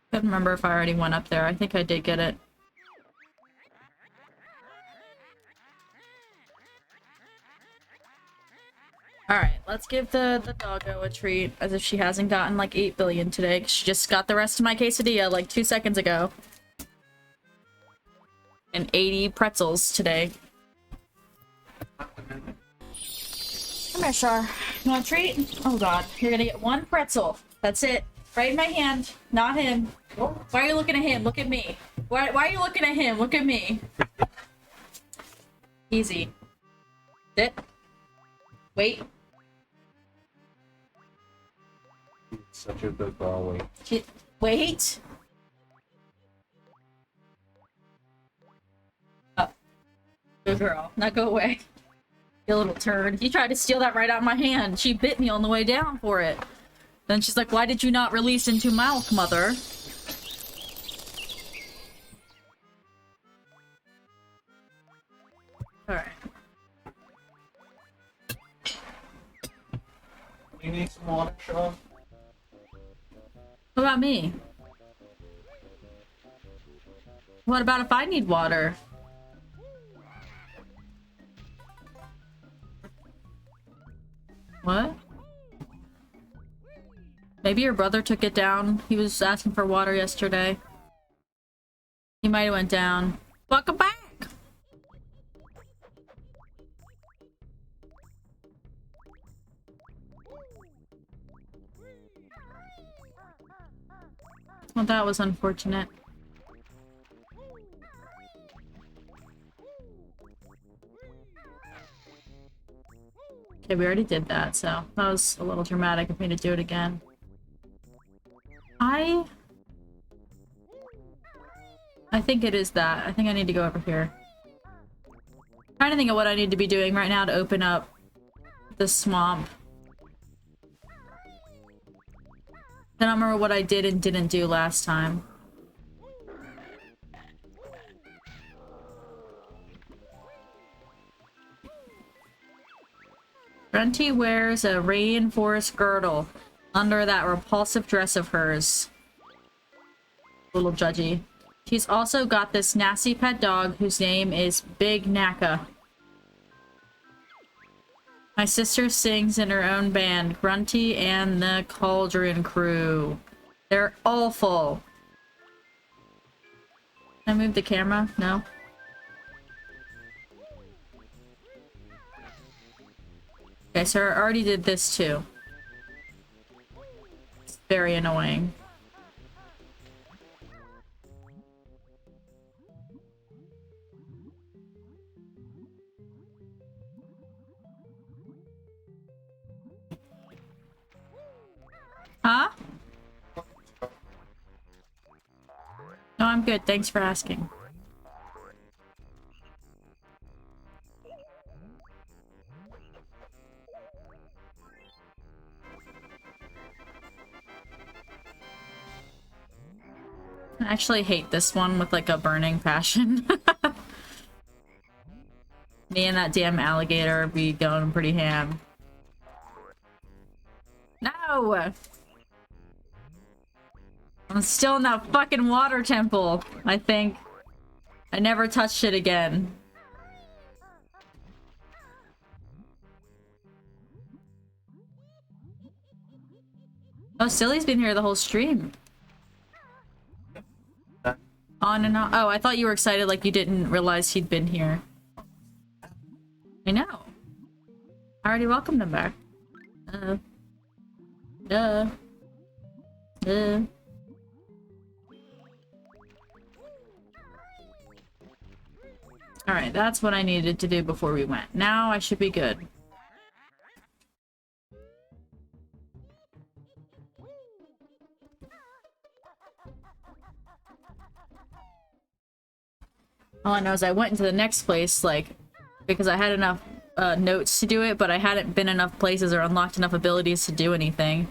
Couldn't remember if I already went up there. I think I did get it. Alright, let's give the doggo a treat, as if she hasn't gotten like 8 billion today, 'cause she just got the rest of my quesadilla like 2 seconds ago. And 80 pretzels today. Come here, Char. You want a treat? Oh god, you're gonna get 1 pretzel. That's it. Right in my hand, not him. Why are you looking at him? Look at me. Why are you looking at him? Look at me. Easy. Sit. Wait. Such a good girl. Wait. Oh. Good girl. Now go away. You little turd. You tried to steal that right out of my hand. She bit me on the way down for it. Then she's like, why did you not release into mouth, mother? Alright. You need some water, Sean? about me? What about if I need water? What? Maybe your brother took it down. He was asking for water yesterday. He might have went down. Welcome back! Well, that was unfortunate. Okay, we already did that, so that was a little dramatic of me to do it again. I think it is that. I think I need to go over here. Trying to think of what I need to be doing right now to open up the swamp. I don't remember what I did and didn't do last time. Grunty wears a rainforest girdle under that repulsive dress of hers. A little judgy. She's also got this nasty pet dog whose name is Big Naka. My sister sings in her own band, Grunty and the Cauldron Crew. They're awful. Can I move the camera? No? Okay, so I already did this too. It's very annoying. Huh? No, I'm good. Thanks for asking. I actually hate this one with like a burning passion. Me and that damn alligator be going pretty ham. No! I'm still in that fucking water temple, I think. I never touched it again. Oh, Silly's been here the whole stream. On and on. Oh, I thought you were excited like you didn't realize he'd been here. I know. I already welcomed him back. Alright, that's what I needed to do before we went. Now I should be good. All I know is I went into the next place, like, because I had enough notes to do it, but I hadn't been enough places or unlocked enough abilities to do anything.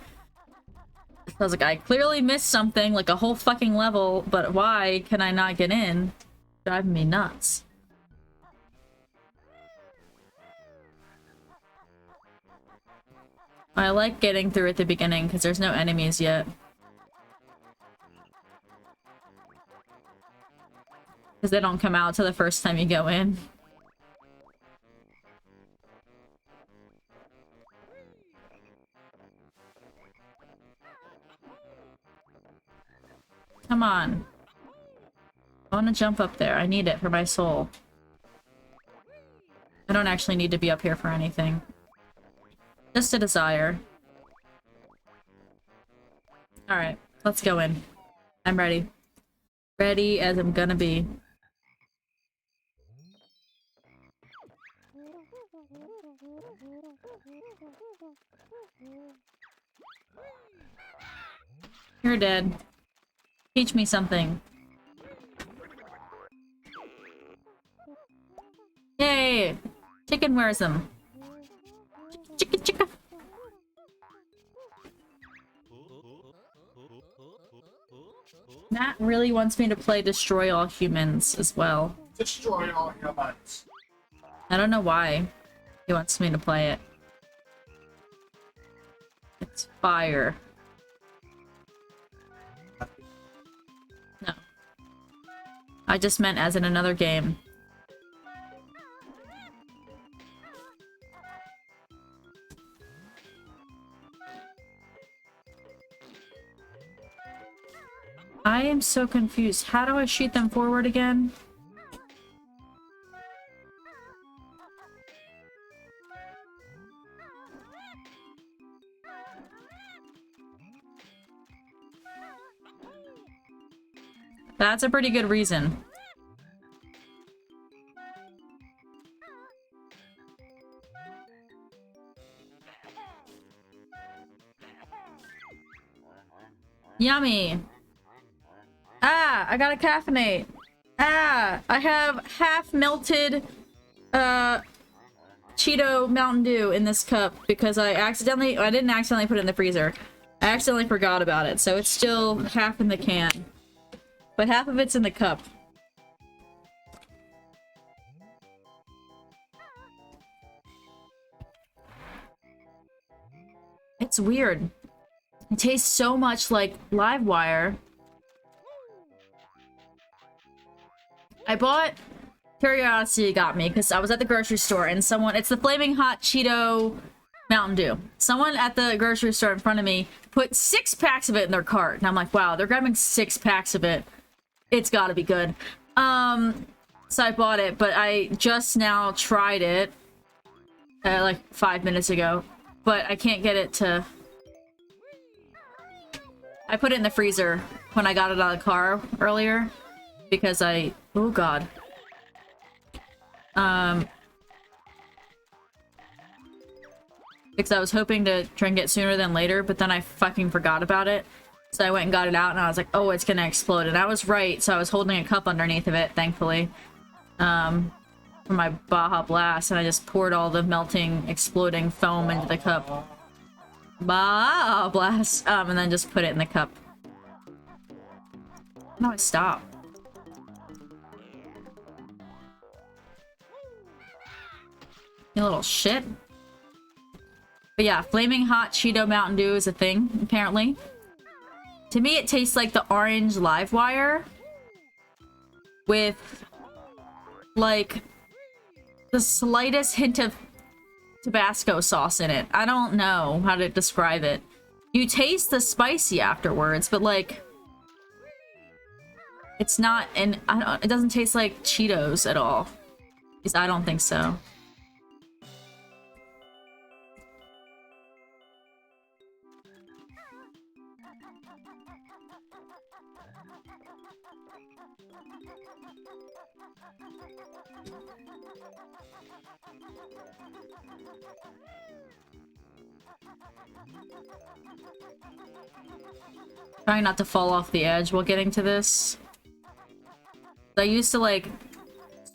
So I was like, I clearly missed something, like a whole fucking level, but why can I not get in? Driving me nuts. I like getting through at the beginning, because there's no enemies yet. Because they don't come out till the first time you go in. Come on. I want to jump up there. I need it for my soul. I don't actually need to be up here for anything. Just a desire. Alright, let's go in. I'm ready. Ready as I'm gonna be. You're dead. Teach me something. Yay! Chicken wears them. Chicka chicka. Matt really wants me to play Destroy All Humans as well. Destroy all humans. I don't know why he wants me to play it. It's fire. I just meant as in another game. I am so confused. How do I shoot them forward again? That's a pretty good reason. Yummy! Ah, I got a caffeinate. Ah, I have half melted Cheeto Mountain Dew in this cup because I didn't accidentally put it in the freezer. I accidentally forgot about it, so it's still half in the can. But half of it's in the cup. It's weird. It tastes so much like Livewire. I bought Curiosity got me because I was at the grocery store and it's the Flaming Hot Cheeto Mountain Dew. Someone at the grocery store in front of me put 6 packs of it in their cart. And I'm like, wow, they're grabbing 6 packs of it. It's gotta be good. So I bought it, but I just now tried it like 5 minutes ago. But I can't get it to... I put it in the freezer when I got it out of the car earlier. Because oh god. Because I was hoping to drink it sooner than later, but then I fucking forgot about it. So I went and got it out and I was like, oh, it's gonna explode. And I was right, so I was holding a cup underneath of it, thankfully. For my Baja Blast, and I just poured all the melting, exploding foam into the cup. Baja Blast! And then just put it in the cup. No, I stop. You little shit. But yeah, Flaming Hot Cheeto Mountain Dew is a thing, apparently. To me, it tastes like the orange Livewire. With, like, the slightest hint of Tabasco sauce in it. I don't know how to describe it. You taste the spicy afterwards, but, like... It's not, and it doesn't taste like Cheetos at all. At least I don't think so. Trying not to fall off the edge while getting to this. I used to, like,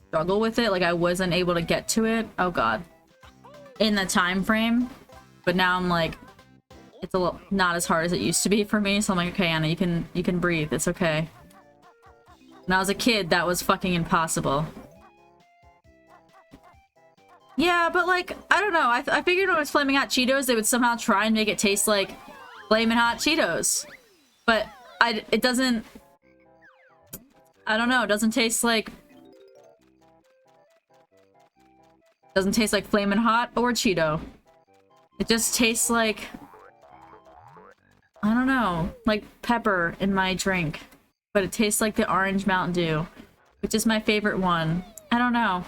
struggle with it. Like, I wasn't able to get to it. Oh, God. In the time frame. But now I'm, like, it's a little not as hard as it used to be for me. So I'm like, okay, Anna, you can breathe. It's okay. When I was a kid, that was fucking impossible. Yeah, but, like, I don't know. I figured when it was Flaming Hot Cheetos, they would somehow try and make it taste like Flamin' Hot Cheetos. But it doesn't... I don't know, it doesn't taste like... Doesn't taste like Flamin' Hot or Cheeto. It just tastes like... I don't know, like pepper in my drink. But it tastes like the orange Mountain Dew, which is my favorite one. I don't know.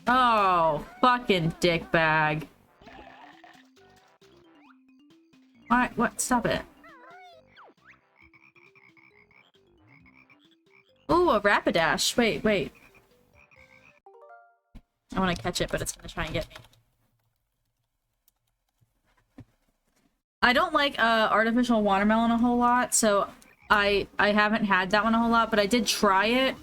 Oh, fucking dickbag. Alright, what? Stop it. Ooh, a Rapidash. Wait. I want to catch it, but it's gonna try and get me. I don't like artificial watermelon a whole lot, so I haven't had that one a whole lot, but I did try it.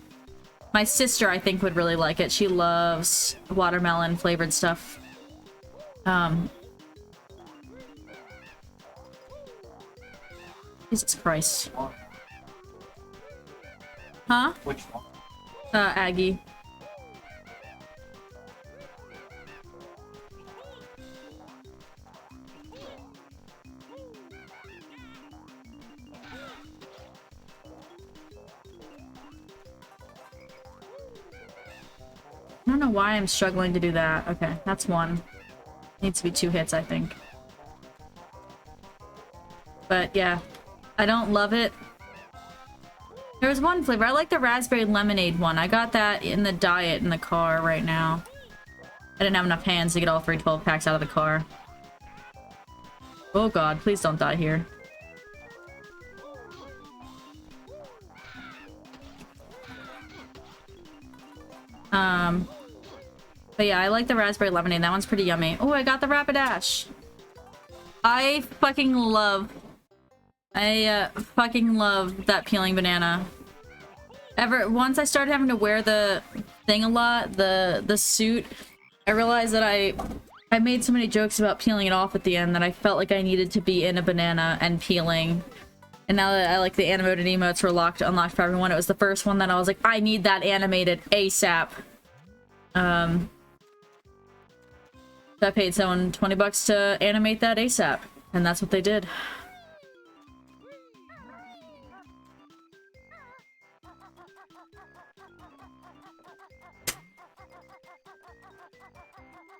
My sister, I think, would really like it. She loves watermelon flavored stuff. Jesus Christ. Huh? Which one? Aggie. I don't know why I'm struggling to do that. Okay, that's one. Needs to be 2 hits, I think. But yeah, I don't love it. There's one flavor. I like the raspberry lemonade one. I got that in the diet in the car right now. I didn't have enough hands to get all 3 12 packs out of the car. Oh god, please don't die here. But yeah, I like the raspberry lemonade. That one's pretty yummy. Oh, I got the Rapidash. I fucking love that peeling banana. Once I started having to wear the thing a lot, the suit, I realized that I made so many jokes about peeling it off at the end that I felt like I needed to be in a banana and peeling. And now that I like the animated emotes were unlocked for everyone, it was the first one that I was like, I need that animated ASAP. So I paid someone $20 to animate that ASAP, and that's what they did.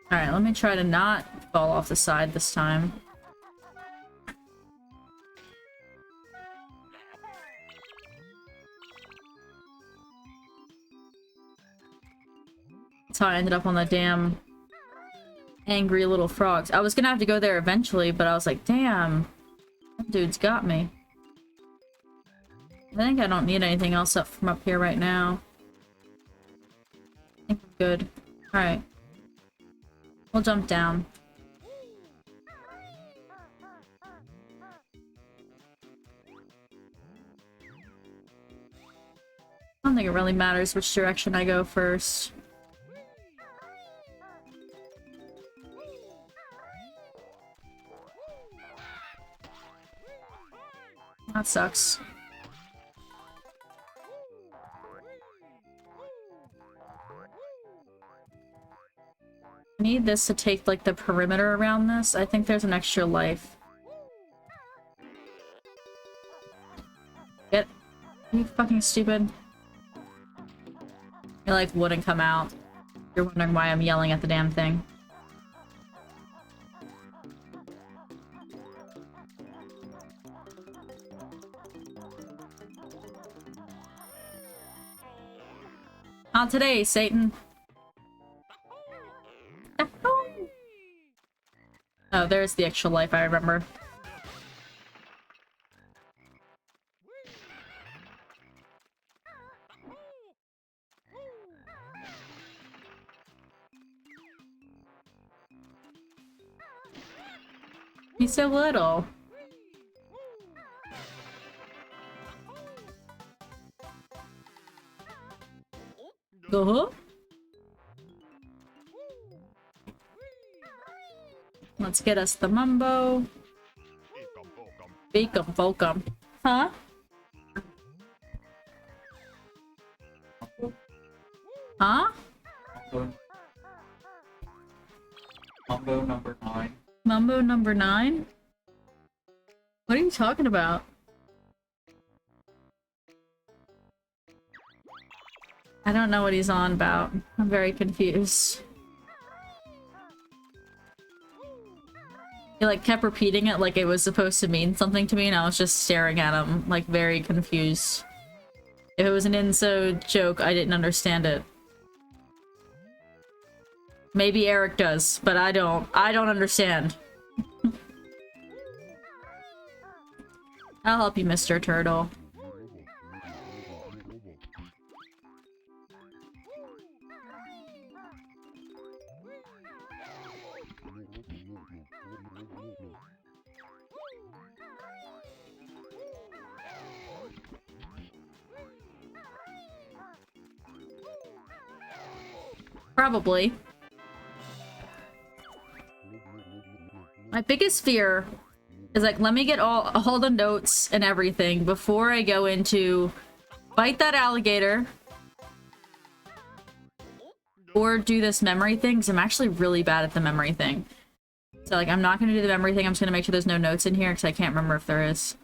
Alright, let me try to not fall off the side this time. That's how I ended up on the damn angry little frogs. I was gonna have to go there eventually, but I was like, damn, that dude's got me. I think I don't need anything else up from up here right now. I think I'm good. Alright. We'll jump down. I don't think it really matters which direction I go first. That sucks. I need this to take, like, the perimeter around this. I think there's an extra life. Get... Are you fucking stupid? It, like, wouldn't come out. You're wondering why I'm yelling at the damn thing. Not today, Satan. Oh, there's the extra life, I remember. He's so little. Uh-huh. Let's get us the mumbo. Beacum Volcum. Huh? Huh? Mumbo number 9. Mumbo number 9? What are you talking about? I don't know what he's on about. I'm very confused. He like kept repeating it like it was supposed to mean something to me, and I was just staring at him, like very confused. If it was an inside joke, I didn't understand it. Maybe Eric does, but I don't. I don't understand. I'll help you, Mr. Turtle. Probably. My biggest fear is like, let me get all the notes and everything before I go into fight that alligator or do this memory thing, because I'm actually really bad at the memory thing. So like, I'm not going to do the memory thing. I'm just going to make sure there's no notes in here because I can't remember if there is.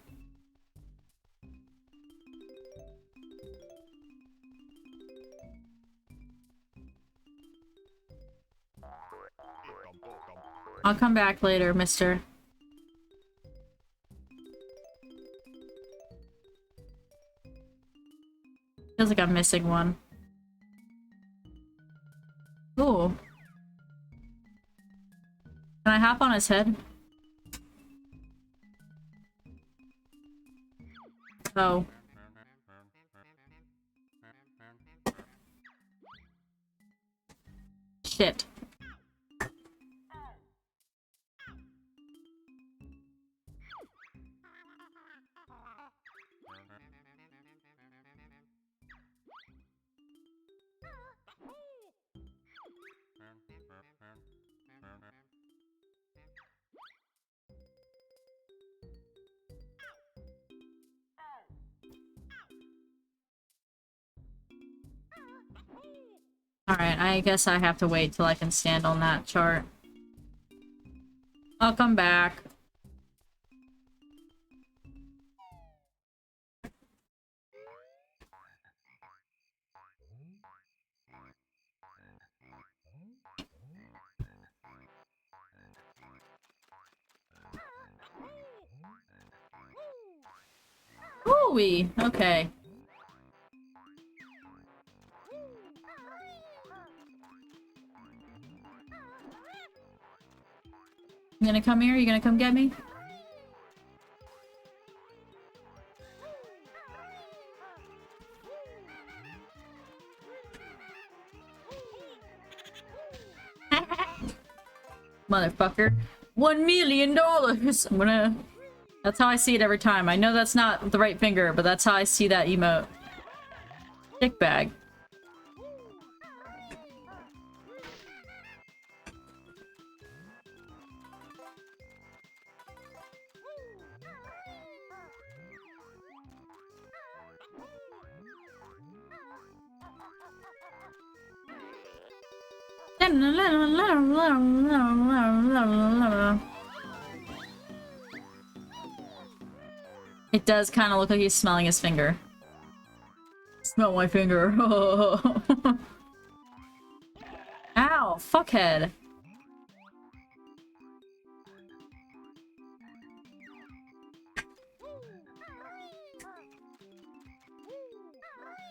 I'll come back later, mister. Feels like I'm missing one. Ooh. Can I hop on his head? Oh. Shit. Alright, I guess I have to wait till I can stand on that chart. I'll come back. Ooh-wee, okay. You gonna come here? You gonna come get me? Motherfucker. $1 million! I'm gonna... That's how I see it every time. I know that's not the right finger, but that's how I see that emote. Dick bag. It does kind of look like he's smelling his finger. Smell my finger. Ow, fuckhead.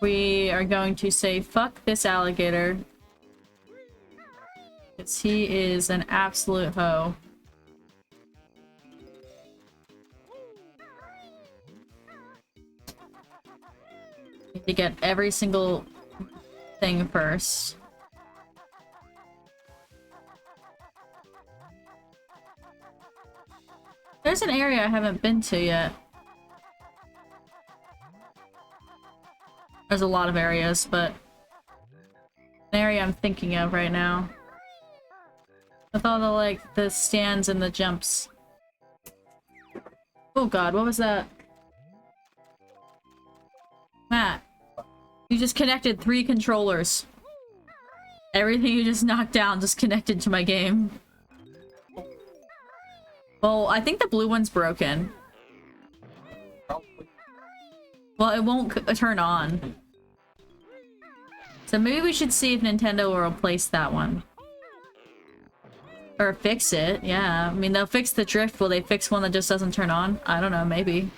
We are going to say fuck this alligator. Because he is an absolute hoe. Need to get every single thing first. There's an area I haven't been to yet. There's a lot of areas, but an area I'm thinking of right now. With all the, like, the stands and the jumps. Oh god, what was that? Matt, you just connected 3 controllers. Everything you just knocked down just connected to my game. Well, I think the blue one's broken. Well, it won't turn on. So maybe we should see if Nintendo will replace that one. Or fix it, yeah. I mean, they'll fix the drift. Will they fix one that just doesn't turn on? I don't know, maybe.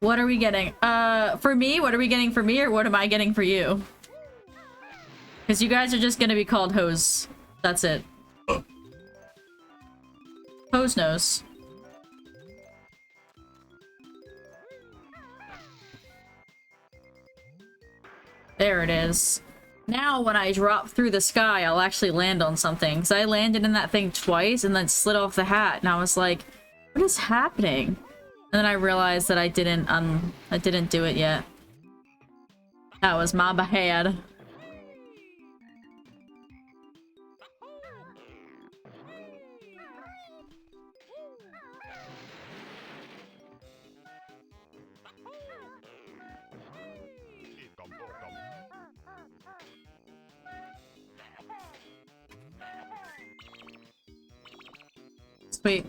What are we getting? For me? What are we getting for me, or what am I getting for you? Because you guys are just gonna be called hoes. That's it. Hose nose. There it is. Now when I drop through the sky, I'll actually land on something. Because I landed in that thing twice and then slid off the hat. And I was like, what is happening? And then I realized that I didn't do it yet. That was my bad. Sweet.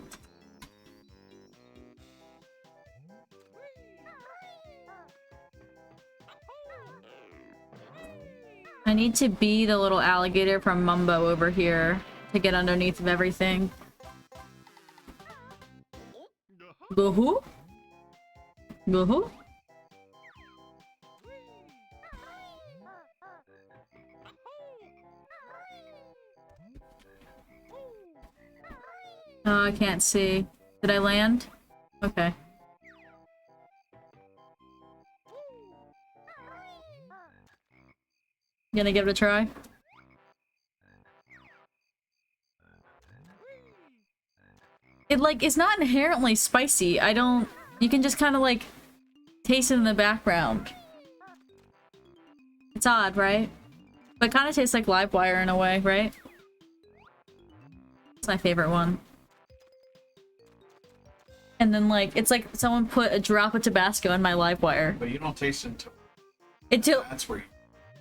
I need to be the little alligator from Mumbo over here to get underneath of everything. Boo-hoo? Boo-hoo? Oh, I can't see. Did I land? Okay. Gonna give it a try? It, like, is not inherently spicy. I don't... You can just kind of, like, taste it in the background. It's odd, right? But it kind of tastes like Livewire in a way, right? It's my favorite one. And then, like, it's like someone put a drop of Tabasco in my Livewire. But you don't taste it Until... That's where you...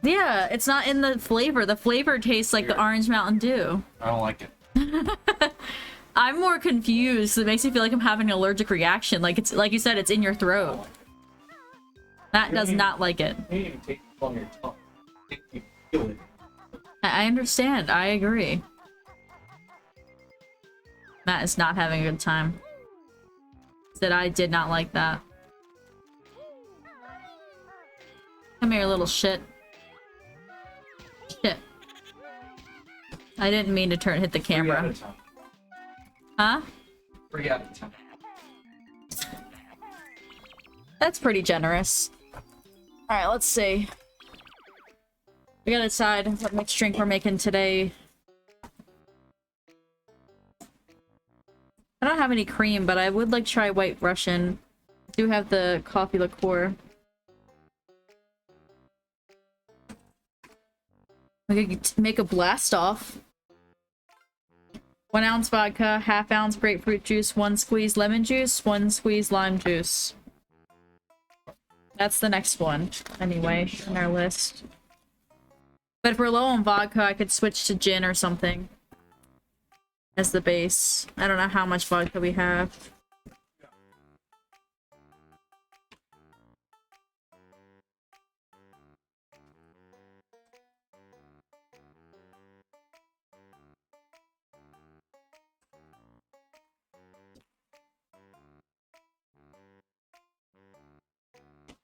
Yeah, it's not in the flavor. The flavor tastes like the Orange Mountain Dew. I don't like it. I'm more confused. It makes me feel like I'm having an allergic reaction. Like it's like you said, it's in your throat. Matt does not like it. You even taste it on your tongue. You feel it. I understand. I agree. Matt is not having a good time. Said I did not like that. Come here, little shit. Shit. I didn't mean to hit the 3 out camera. of 10. Huh? 3 out of 10. That's pretty generous. Alright, let's see. We gotta decide what mixed drink we're making today. I don't have any cream, but I would like to try White Russian. I do have the coffee liqueur. We could make a blast off. 1 ounce vodka, 1/2 ounce grapefruit juice, 1 squeeze lemon juice, 1 squeeze lime juice. That's the next one, anyway, in our list. But if we're low on vodka, I could switch to gin or something as the base. I don't know how much vodka we have.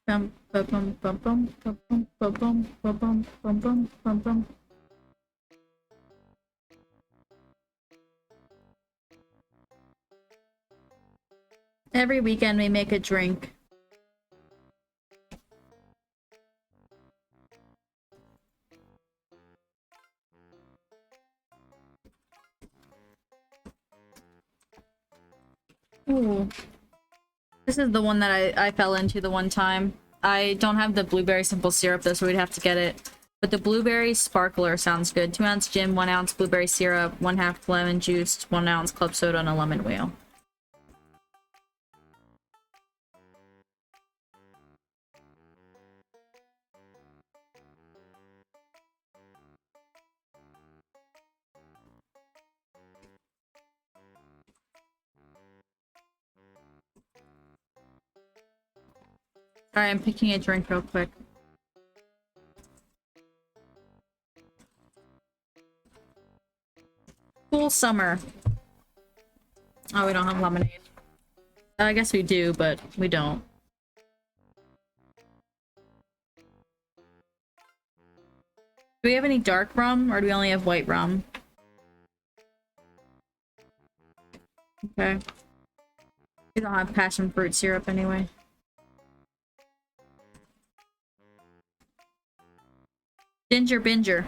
Bum bum bum bum bum bum bum bum bum bum bum bum bum bum. Every weekend we make a drink. Ooh. This is the one that I fell into the one time. I don't have the blueberry simple syrup though, so we'd have to get it. But the blueberry sparkler sounds good. 2 ounce gin, 1 ounce blueberry syrup, 1/2 lemon juice, 1 ounce club soda, and a lemon wheel. Sorry, I'm picking a drink real quick. Cool summer. Oh, we don't have lemonade. I guess we do, but we don't. Do we have any dark rum, or do we only have white rum? Okay. We don't have passion fruit syrup anyway. Ginger Binger.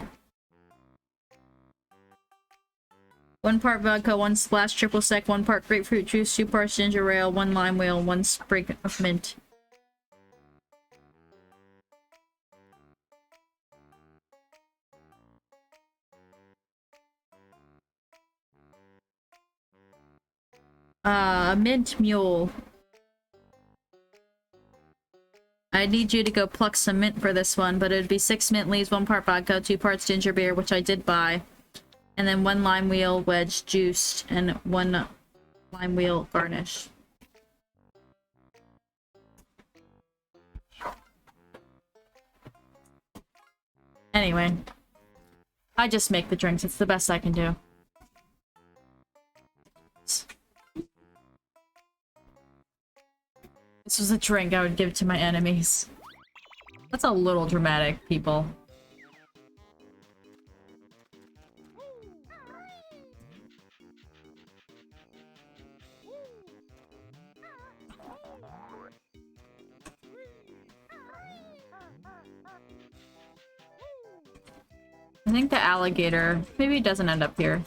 1 part vodka, 1 splash triple sec, 1 part grapefruit juice, 2 parts ginger ale, 1 lime wheel, 1 sprig of mint. Mint mule. I need you to go pluck some mint for this one, but it'd be 6 mint leaves, 1 part vodka, 2 parts ginger beer, which I did buy. And then 1 lime wheel wedge juiced, and 1 lime wheel garnish. Anyway. I just make the drinks. It's the best I can do. This was a drink I would give to my enemies. That's a little dramatic, people. I think the alligator maybe doesn't end up here.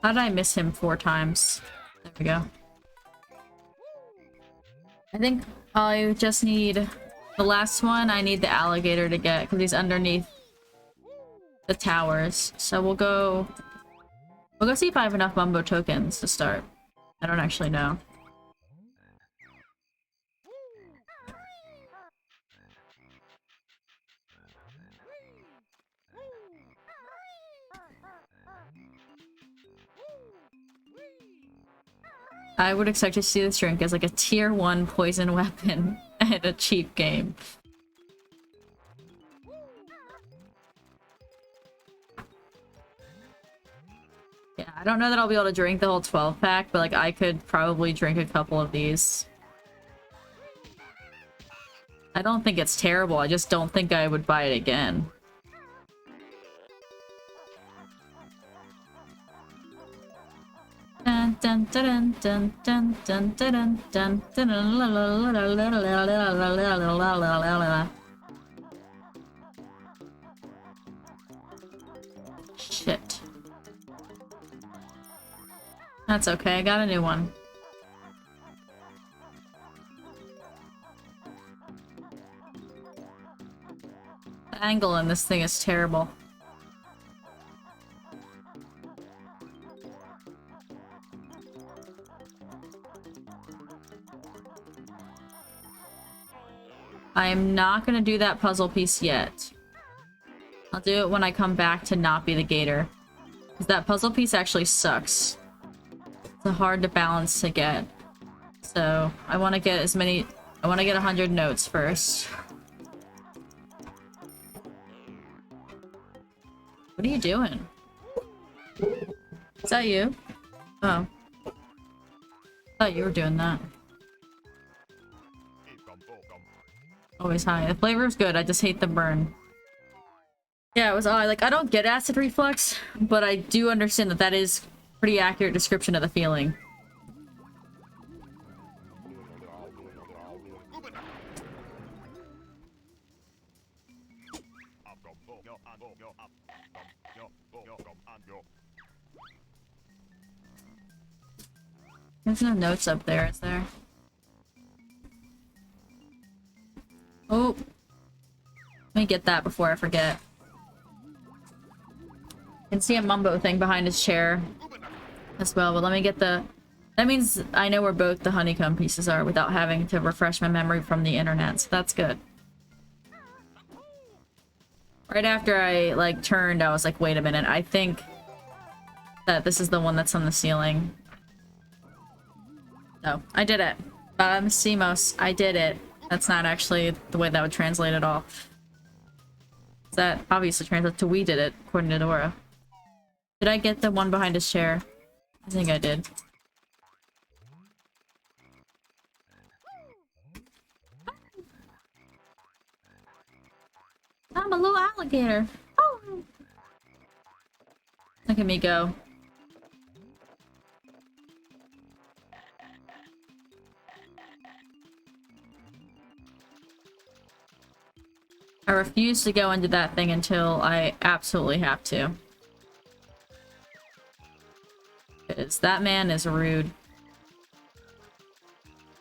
How did I miss him 4 times? There we go. I think I just need the last one. I need the alligator to get because he's underneath the towers. So we'll go see if I have enough Mumbo tokens to start. I don't actually know. I would expect to see this drink as like a tier 1 poison weapon and a cheap game. Yeah, I don't know that I'll be able to drink the whole 12 pack, but like I could probably drink a couple of these. I don't think it's terrible, I just don't think I would buy it again. Dun dun dun dun dun dun dun dun dun dun. Shit. That's okay, I got a new one. The angle in this thing is terrible. I am not gonna do that puzzle piece yet. I'll do it when I come back to not be the gator. Because that puzzle piece actually sucks. It's hard to balance to get. So, I want to get as many... I want to get 100 notes first. What are you doing? Is that you? Oh. I thought you were doing that. Always high. The flavor is good, I just hate the burn. Yeah, it was odd. Like, I don't get acid reflux, but I do understand that that is a pretty accurate description of the feeling. There's no notes up there, is there? Oh. Let me get that before I forget. I can see a Mumbo thing behind his chair as well, but let me get the... That means I know where both the honeycomb pieces are without having to refresh my memory from the internet, so that's good. Right after I, like, turned, I was like, wait a minute, I think that this is the one that's on the ceiling. No, I did it. Simos, I did it. That's not actually the way that would translate at all. That obviously translates to we did it, according to Dora. Did I get the one behind his chair? I think I did. I'm a little alligator. Oh. Look at me go. I refuse to go into that thing until I absolutely have to. Because that man is rude.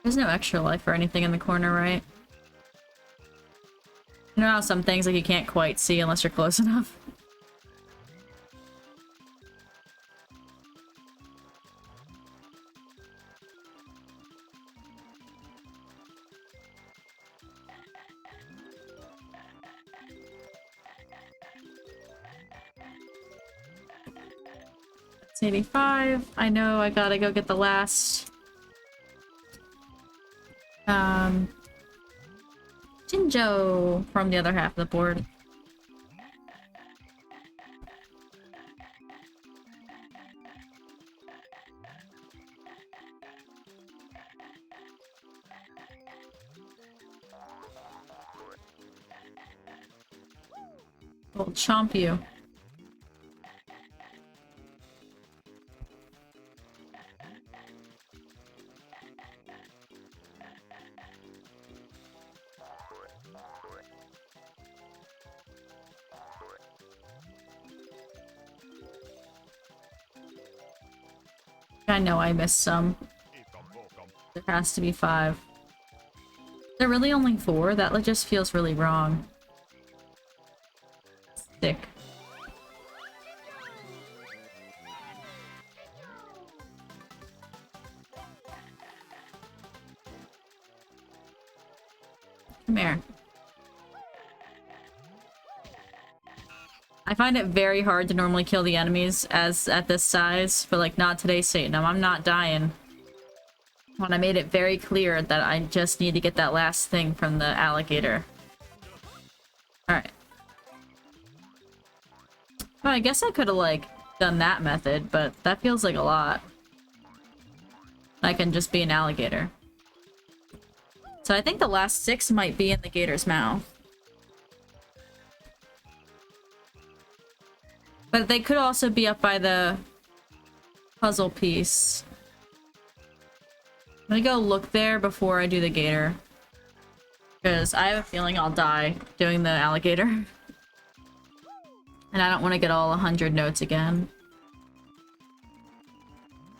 There's no extra life or anything in the corner, right? You know how some things like you can't quite see unless you're close enough? It's 85. I know I gotta go get the last Jinjo from the other half of the board. We'll chomp you. I know I missed some. There has to be 5. There really only 4? That like just feels really wrong. Sick. Come here. I find it very hard to normally kill the enemies as at this size, but like not today, Satan. I'm not dying. When I made it very clear that I just need to get that last thing from the alligator. Alright. Well, I guess I could have like done that method, but that feels like a lot. I can just be an alligator. So I think the last 6 might be in the gator's mouth. But they could also be up by the puzzle piece. I'm gonna go look there before I do the gator. Because I have a feeling I'll die doing the alligator. And I don't want to get all 100 notes again.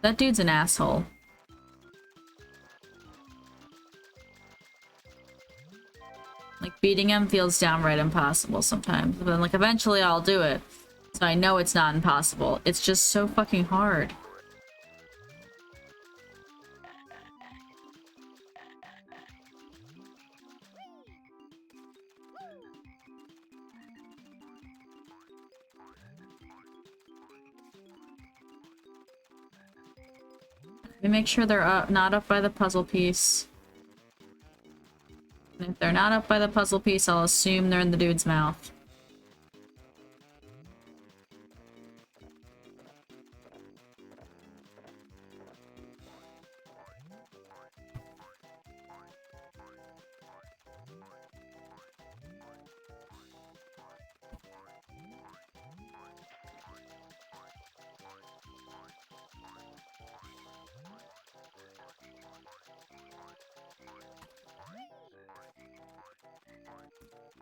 That dude's an asshole. Like, beating him feels downright impossible sometimes. But then, like, eventually I'll do it. So I know it's not impossible. It's just so fucking hard. Let me make sure they're not up by the puzzle piece. And if they're not up by the puzzle piece, I'll assume they're in the dude's mouth.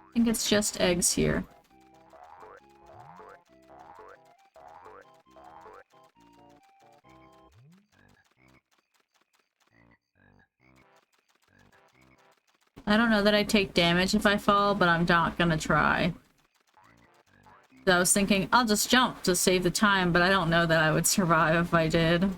I think it's just eggs here. I don't know that I take damage if I fall, but I'm not gonna try. I was thinking, I'll just jump to save the time, but I don't know that I would survive if I did.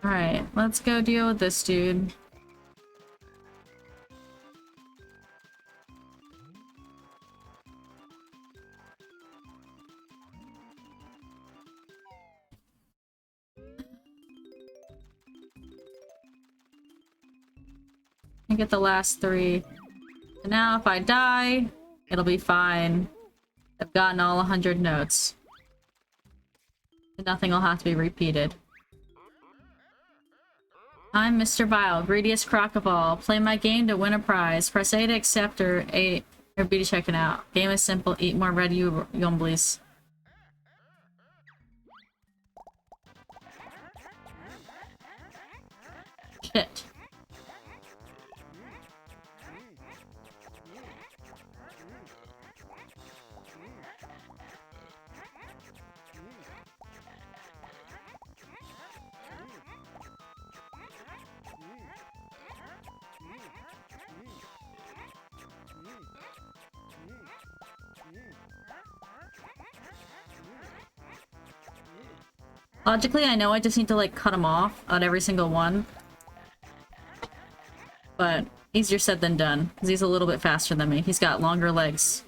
Alright, let's go deal with this dude. I get the last 3. And now if I die, it'll be fine. I've gotten all 100 notes. And nothing will have to be repeated. I'm Mr. Vile, greediest croc of all. Play my game to win a prize. Press A to accept or B to check it out. Game is simple. Eat more red yumblies. Shit. Logically, I know I just need to, like, cut him off on every single one. But easier said than done, because he's a little bit faster than me. He's got longer legs.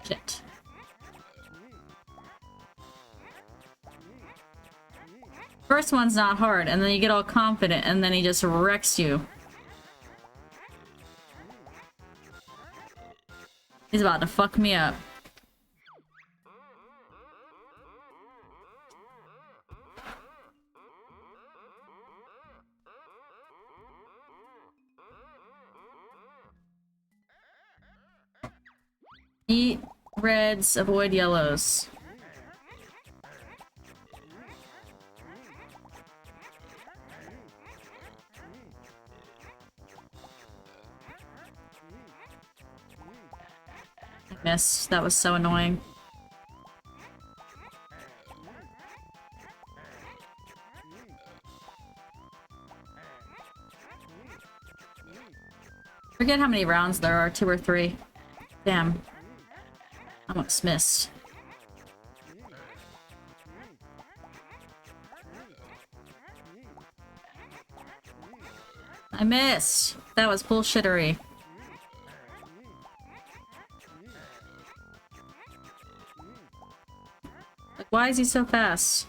Shit. First one's not hard, and then you get all confident, and then he just wrecks you. He's about to fuck me up. Eat reds, avoid yellows. I missed. That was so annoying. Forget how many rounds there are, 2 or 3. Damn. I almost missed. I missed! That was bullshittery. Like, why is he so fast?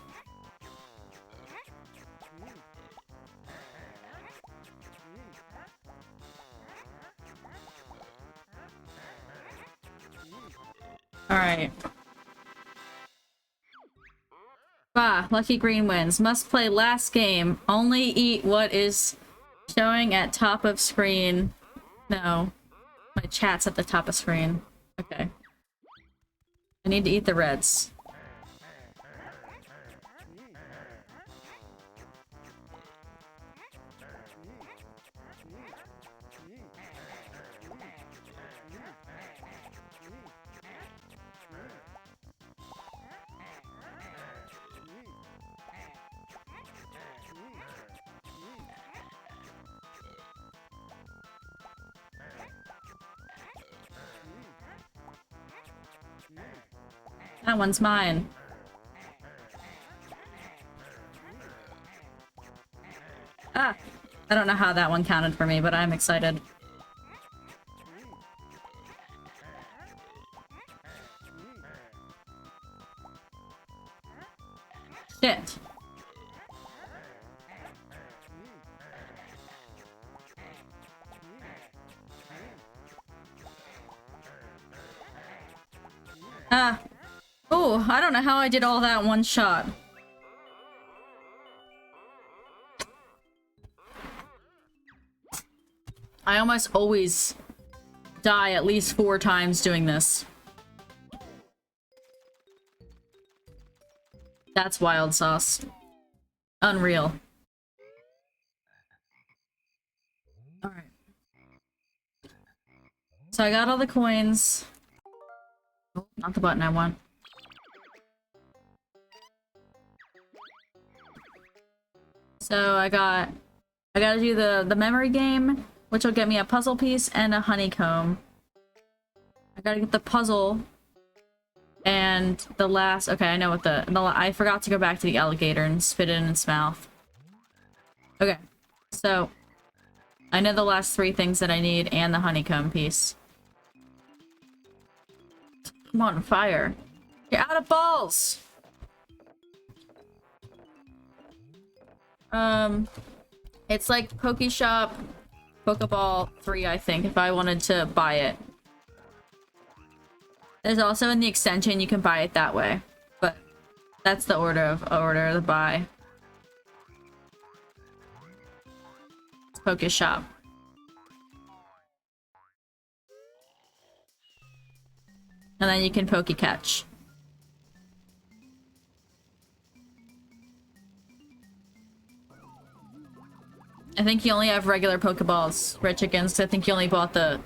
Alright. Bah, Lucky Green wins. Must play last game. Only eat what is showing at top of screen. No. My chat's at the top of screen. Okay. I need to eat the reds. That one's mine. Ah! I don't know how that one counted for me, but I'm excited. Shit. Ah. Oh, I don't know how I did all that in one shot. I almost always die at least 4 times doing this. That's wild sauce. Unreal. Alright. So I got all the coins. Oh, not the button I want. So I gotta do the memory game, which will get me a puzzle piece and a honeycomb. I gotta get the puzzle and the last. Okay, I know what I forgot to go back to the alligator and spit it in its mouth. Okay, so I know the last 3 things that I need and the honeycomb piece. I'm on fire. You're out of balls. It's like Pokeshop, Pokeball 3, I think, if I wanted to buy it. There's also in the extension, you can buy it that way. But that's the order of the buy. It's Pokeshop. And then you can Pokecatch. I think you only have regular Pokeballs, Red Chickens. I think you only bought the...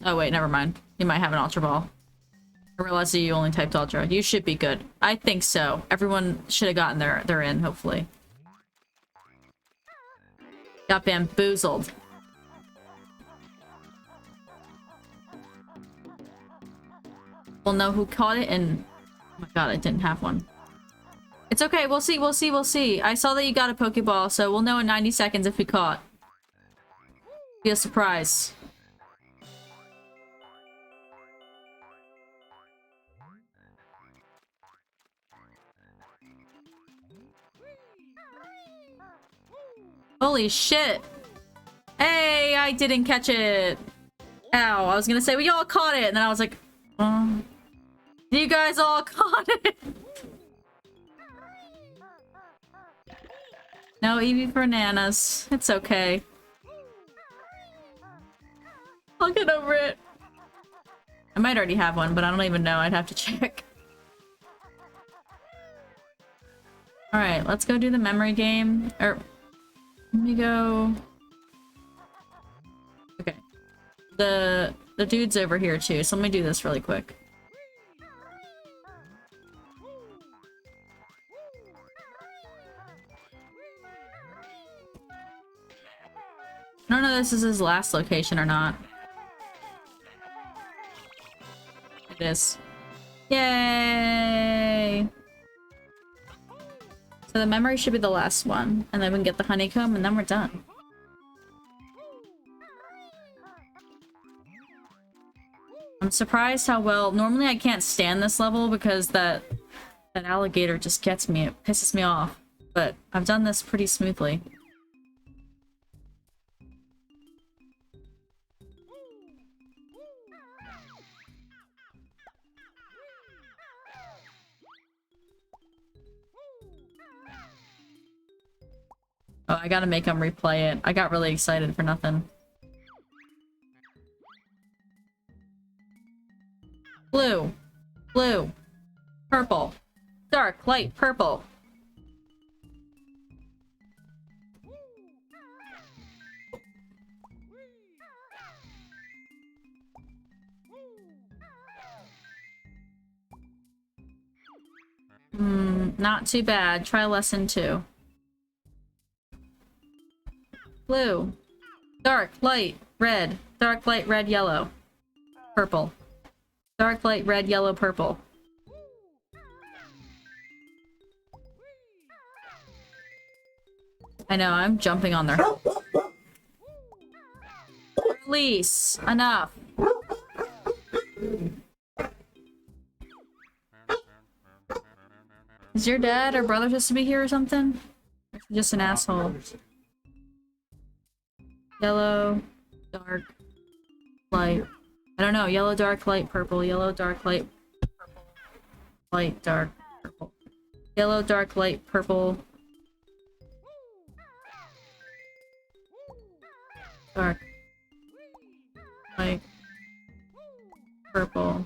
Oh wait, never mind. You might have an Ultra Ball. I realized that you only typed Ultra. You should be good. I think so. Everyone should have gotten their in, hopefully. Got bamboozled. we'll know who caught it and... Oh my god, I didn't have one. It's okay, we'll see, we'll see, we'll see. I saw that you got a Pokeball, so we'll know in 90 seconds if we caught. Be a surprise. Holy shit! Hey, I didn't catch it! Ow, I was gonna say we all caught it, and then I was like, you guys all caught it! No Eevee for Nanas. It's okay. I'll get over it. I might already have one, but I don't even know. I'd have to check. Alright, let's go do the memory game. Let me go... Okay. The dude's over here too, so let me do this really quick. I don't know if this is his last location or not. It is. Yay! So the memory should be the last one, and then we can get the honeycomb, and then we're done. I'm surprised how well... Normally I can't stand this level because that alligator just gets me. It pisses me off. But I've done this pretty smoothly. Oh, I gotta make him replay it. I got really excited for nothing. Blue. Blue. Purple. Dark, light, purple. Not too bad. Try lesson 2. Blue. Dark, light, red. Dark, light, red, yellow. Purple. Dark, light, red, yellow, purple. I know, I'm jumping on there. Release. Enough. Is your dad or brother supposed to be here or something? Or is he just an asshole? Yellow, dark, light. I don't know. Yellow, dark, light, purple. Yellow, dark, light, purple. Light, dark, purple. Yellow, dark, light, purple. Dark. Light. Purple.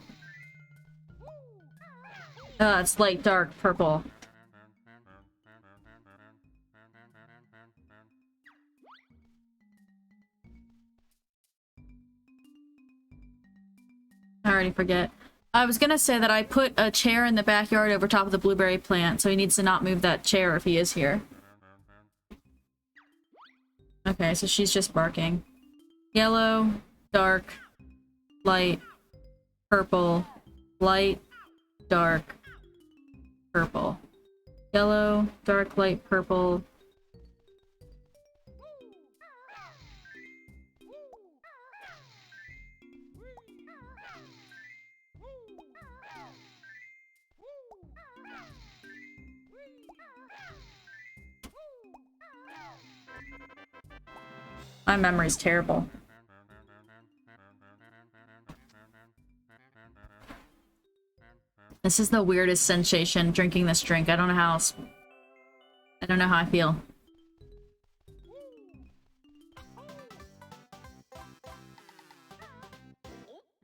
It's light, dark, purple. I already forget. I was gonna say that I put a chair in the backyard over top of the blueberry plant, so he needs to not move that chair if he is here. Okay, so she's just barking. Yellow, dark, light, purple, light, dark, purple. Yellow, dark, light, purple. My memory's terrible. This is the weirdest sensation, drinking this drink. I don't know how else... I don't know how I feel.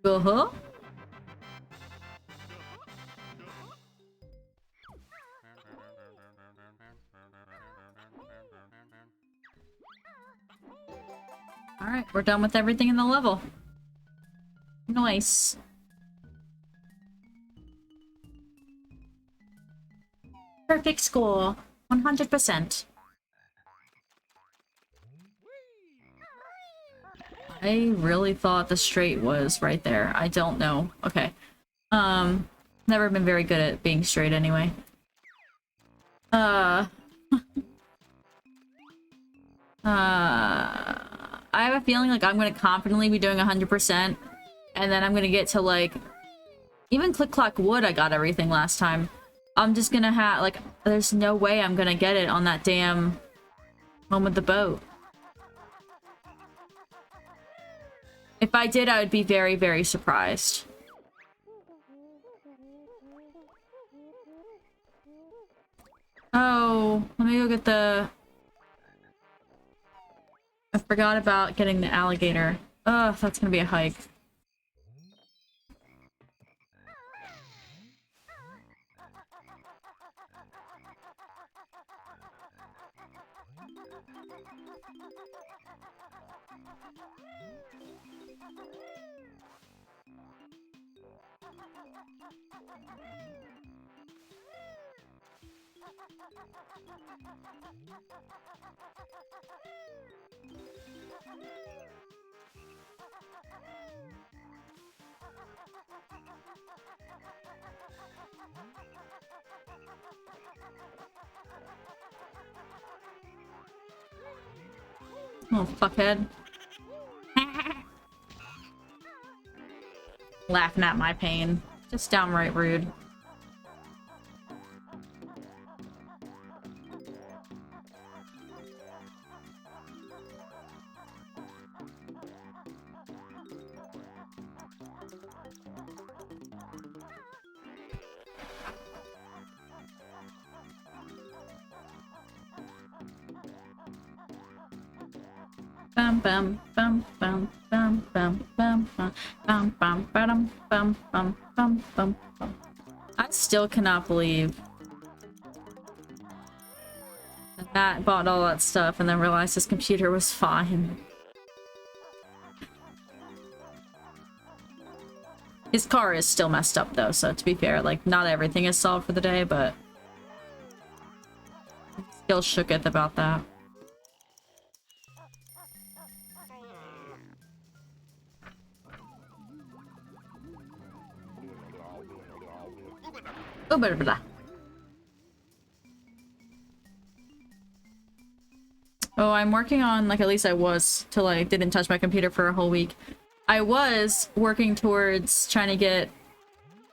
Uh-huh. Alright, we're done with everything in the level. Nice. Perfect score. 100%. I really thought the straight was right there. I don't know. Okay. Never been very good at being straight anyway. I have a feeling like I'm gonna confidently be doing 100%, and then I'm gonna get to like, even Click Clock Wood, I got everything last time. I'm just gonna have, like, there's no way I'm gonna get it on that damn one with the boat. If I did, I would be very, very surprised. Oh, let me go get the... I forgot about getting the alligator. Ugh, that's gonna be a hike. Oh, fuckhead. Laughing at my pain. Just downright rude. Bum bum bum bum bum bum bum bum bum bum bum bum bum bum bum bum. I still cannot believe that Matt bought all that stuff and then realized his computer was fine. His car is still messed up though, so to be fair, like, not everything is solved for the day, but still shooketh about that. Oh, blah, blah, blah. Oh, I'm working on, like, at least I was, till I didn't touch my computer for a whole week. I was working towards trying to get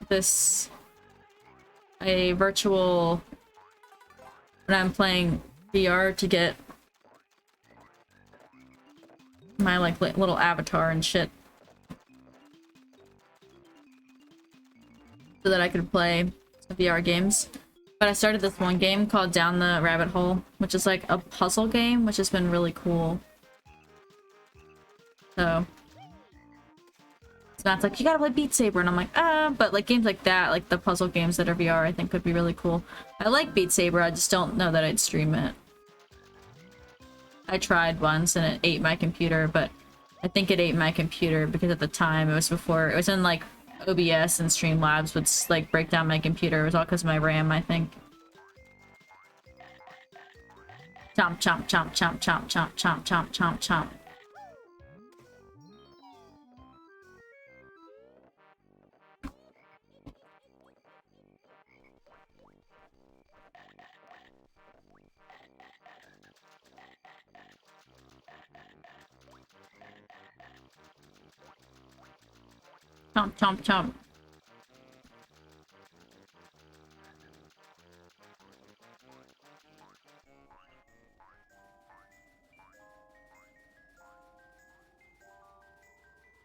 this, a virtual, when I'm playing VR, to get my, like, little avatar and shit. So that I could play VR games. But I started this one game called Down the Rabbit Hole, which is like a puzzle game, which has been really cool. So Matt's like, you gotta play Beat Saber, and I'm like, but like games like that, like the puzzle games that are VR, I think could be really cool. I like Beat Saber, I just don't know that I'd stream it. I tried once and it ate my computer, but I think it ate my computer because at the time it was before, it was in like OBS and Streamlabs would like break down my computer. It was all because of my RAM, I think. Chomp, chomp, chomp, chomp, chomp, chomp, chomp, chomp, chomp, chomp. Chomp, chomp, chomp.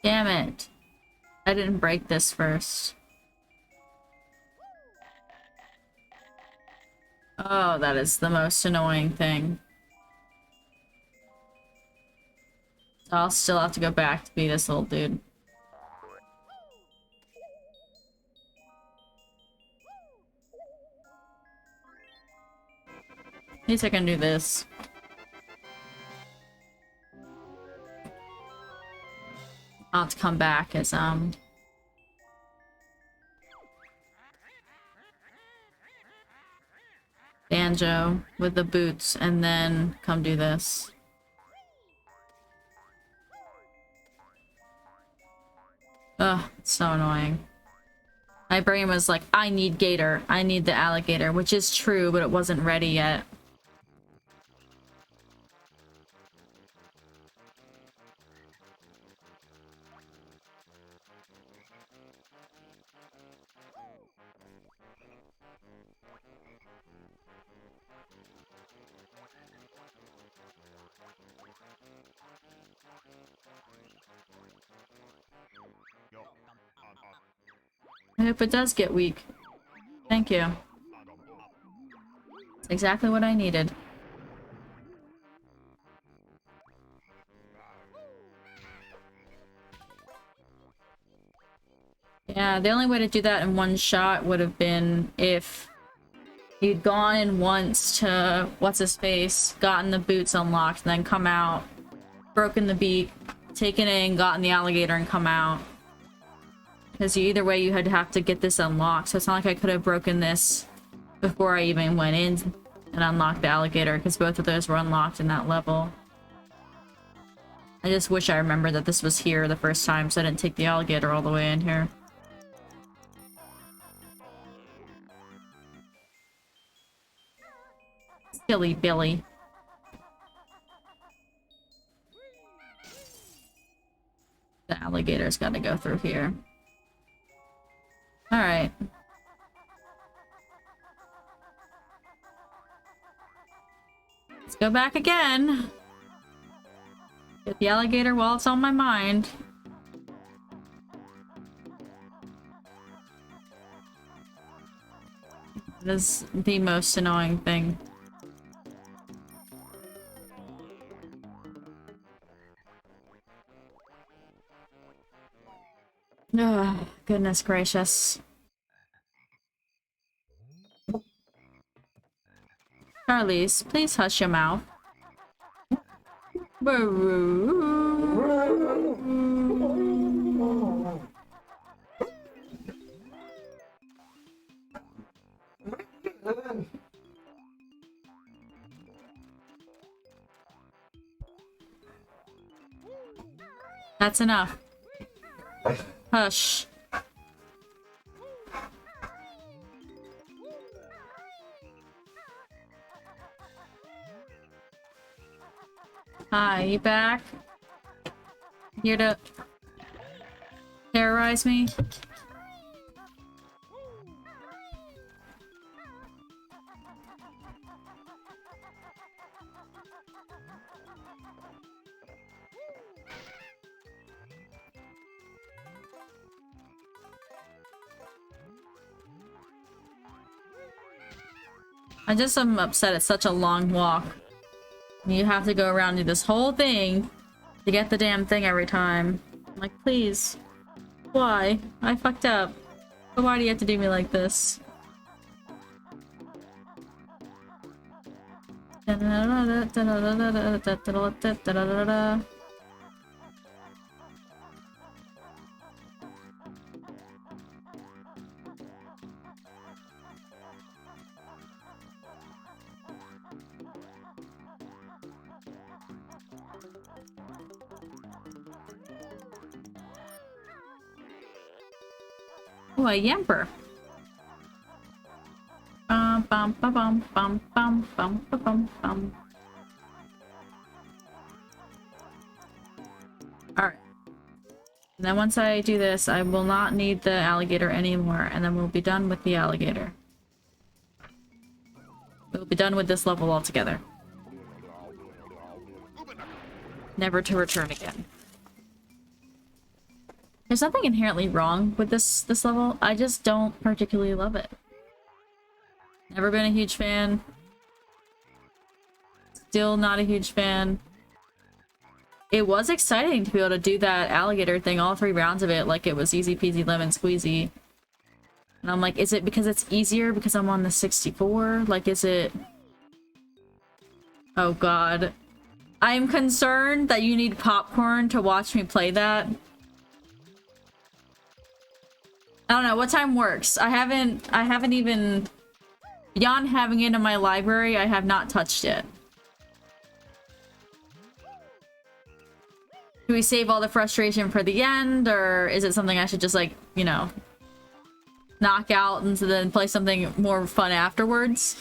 Damn it. I didn't break this first. Oh, that is the most annoying thing. So I'll still have to go back to be this little dude. At least I can do this. I'll have to come back as, Banjo with the boots and then come do this. Ugh, it's so annoying. My brain was like, I need gator. I need the alligator, which is true, but it wasn't ready yet. I hope it does get weak. Thank you. It's exactly what I needed. Yeah, the only way to do that in one shot would have been if you'd gone in once to what's-his-face, gotten the boots unlocked, and then come out, broken the beak, taken in, gotten the alligator, and come out. Because either way, you had to have to get this unlocked, so it's not like I could have broken this before I even went in and unlocked the alligator, because both of those were unlocked in that level. I just wish I remembered that this was here the first time, so I didn't take the alligator all the way in here. Silly Billy. The alligator's gotta go through here. Alright. Let's go back again. Get the alligator while it's on my mind. That is the most annoying thing. Oh, goodness gracious. Charlize, please hush your mouth. That's enough. Hush. Hi, you back? Here to terrorize me? I just am upset it's such a long walk. You have to go around and do this whole thing to get the damn thing every time. I'm like, please. Why? I fucked up. But why do you have to do me like this? Oh, a yamper. Bum bum bum bum bum bum bum bum bum. Alright. And then once I do this, I will not need the alligator anymore, and then we'll be done with the alligator. We'll be done with this level altogether. Never to return again. There's nothing inherently wrong with this level. I just don't particularly love it. Never been a huge fan. Still not a huge fan. It was exciting to be able to do that alligator thing all 3 rounds of it like it was easy peasy lemon squeezy. And I'm like, is it because it's easier because I'm on the 64? Like, is it... Oh god. I'm concerned that you need popcorn to watch me play that. I don't know, what time works? I haven't even... Beyond having it in my library, I have not touched it. Do we save all the frustration for the end, or is it something I should just, like, you know, knock out and then play something more fun afterwards.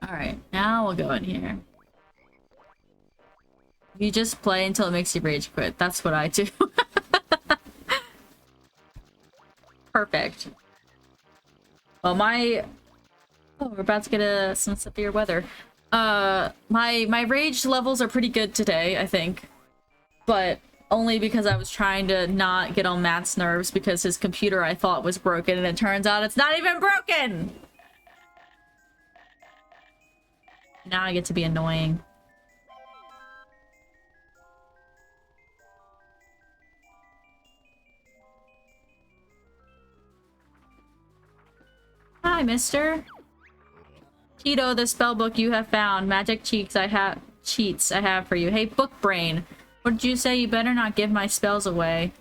Alright, now we'll go in here. You just play until it makes you rage quit. That's what I do. Perfect. Well, my... Oh, we're about to get some severe weather. My rage levels are pretty good today, I think. But only because I was trying to not get on Matt's nerves because his computer I thought was broken and it turns out it's not even broken! Now I get to be annoying. Hi, mister. Cheeto, the spellbook you have found. Magic cheats I have for you. Hey, book brain. What did you say? You better not give my spells away.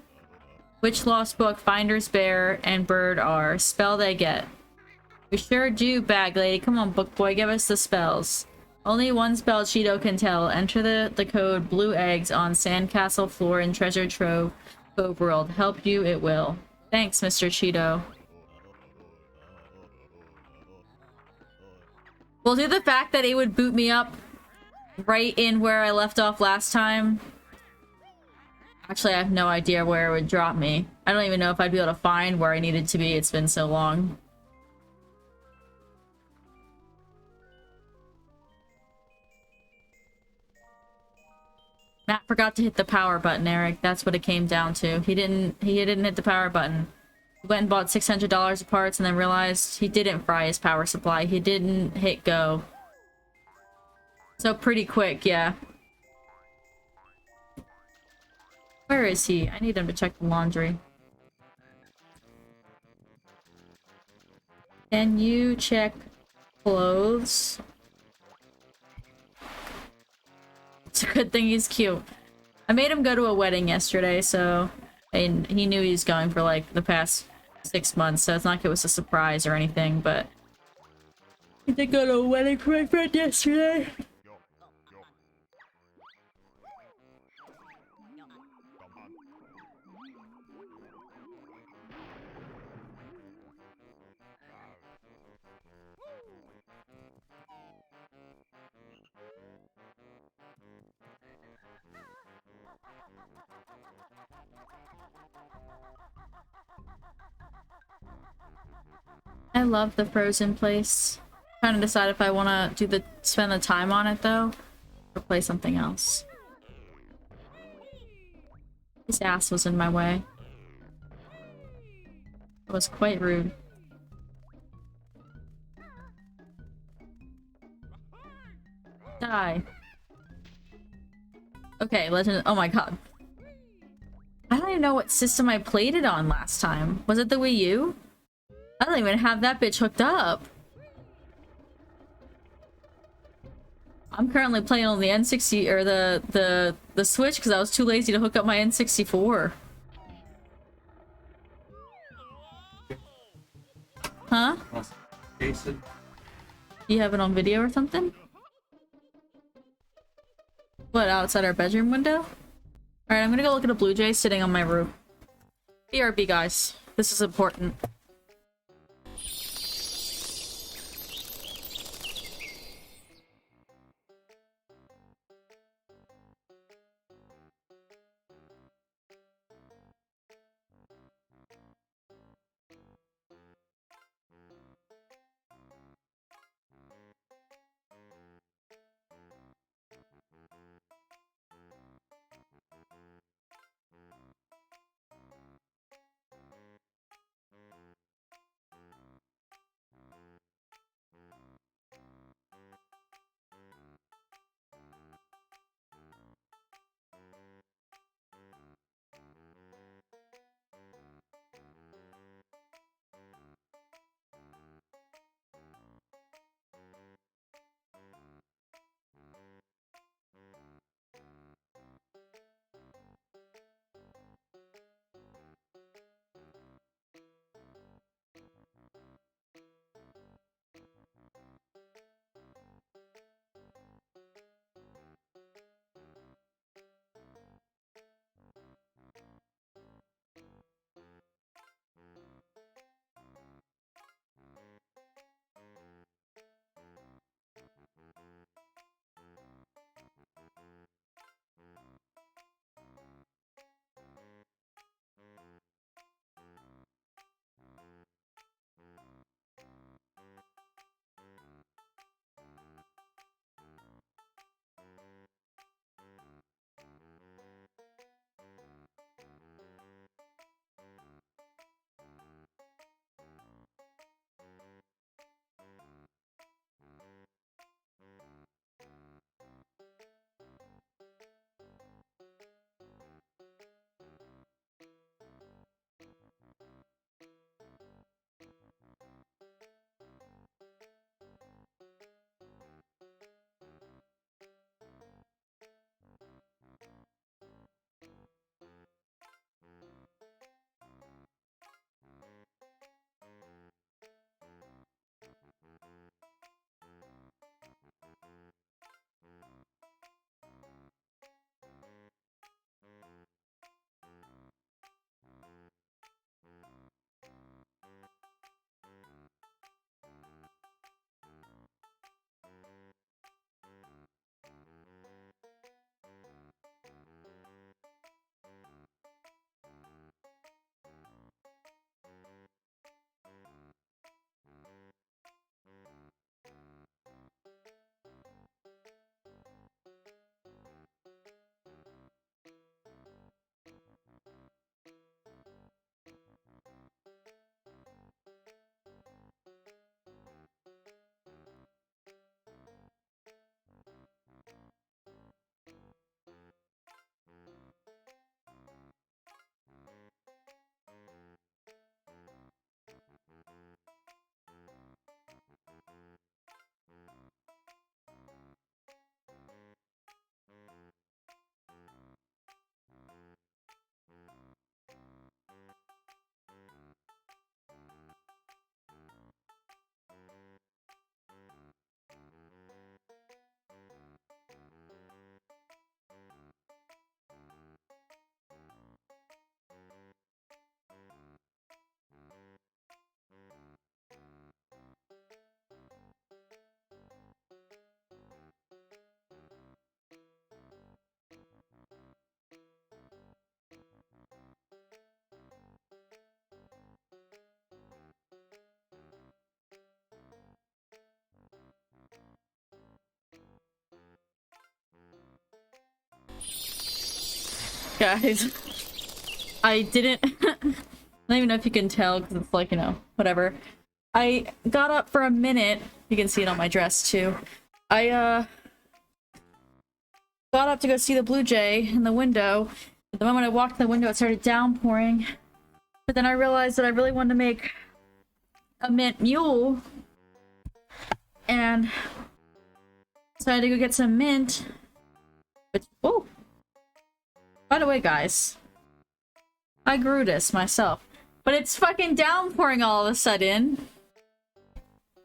Which lost book Finder's Bear and Bird are? Spell they get. We sure do, bag lady. Come on, book boy, give us the spells. Only one spell Cheeto can tell. Enter the code blue eggs on sandcastle floor in treasure trove world. Help you it will. Thanks, Mr. Cheeto. Well, due to the fact that it would boot me up right in where I left off last time. Actually, I have no idea where it would drop me. I don't even know if I'd be able to find where I needed to be. It's been so long. Matt forgot to hit the power button, Eric. That's what it came down to. He didn't hit the power button. He went and bought $600 of parts and then realized he didn't fry his power supply. He didn't hit go. So pretty quick, yeah. Where is he? I need him to check the laundry. Can you check clothes? It's a good thing he's cute. I made him go to a wedding yesterday, so... And he knew he was going for, like, the past 6 months, so it's not like it was a surprise or anything, but... He did go to a wedding for my friend yesterday. I love the frozen place. Trying to decide if I want to spend the time on it though, or play something else. His ass was in my way. It was quite rude. Die. Okay, Legend. Oh my god. I don't even know what system I played it on last time. Was it the Wii U? I don't even have that bitch hooked up. I'm currently playing on the N60 or the Switch because I was too lazy to hook up my N64. Huh? Jason. You have it on video or something? What, outside our bedroom window? Alright, I'm gonna go look at a blue jay sitting on my roof. BRB, guys. This is important. Guys, I didn't... I don't even know if you can tell, because it's like, you know, whatever. I got up for a minute. You can see it on my dress, too. I, got up to go see the Blue Jay in the window. But the moment I walked in the window, it started downpouring. But then I realized that I really wanted to make a mint mule. And so I had to go get some mint. But, oh! By the way, guys, I grew this myself. But it's fucking downpouring all of a sudden.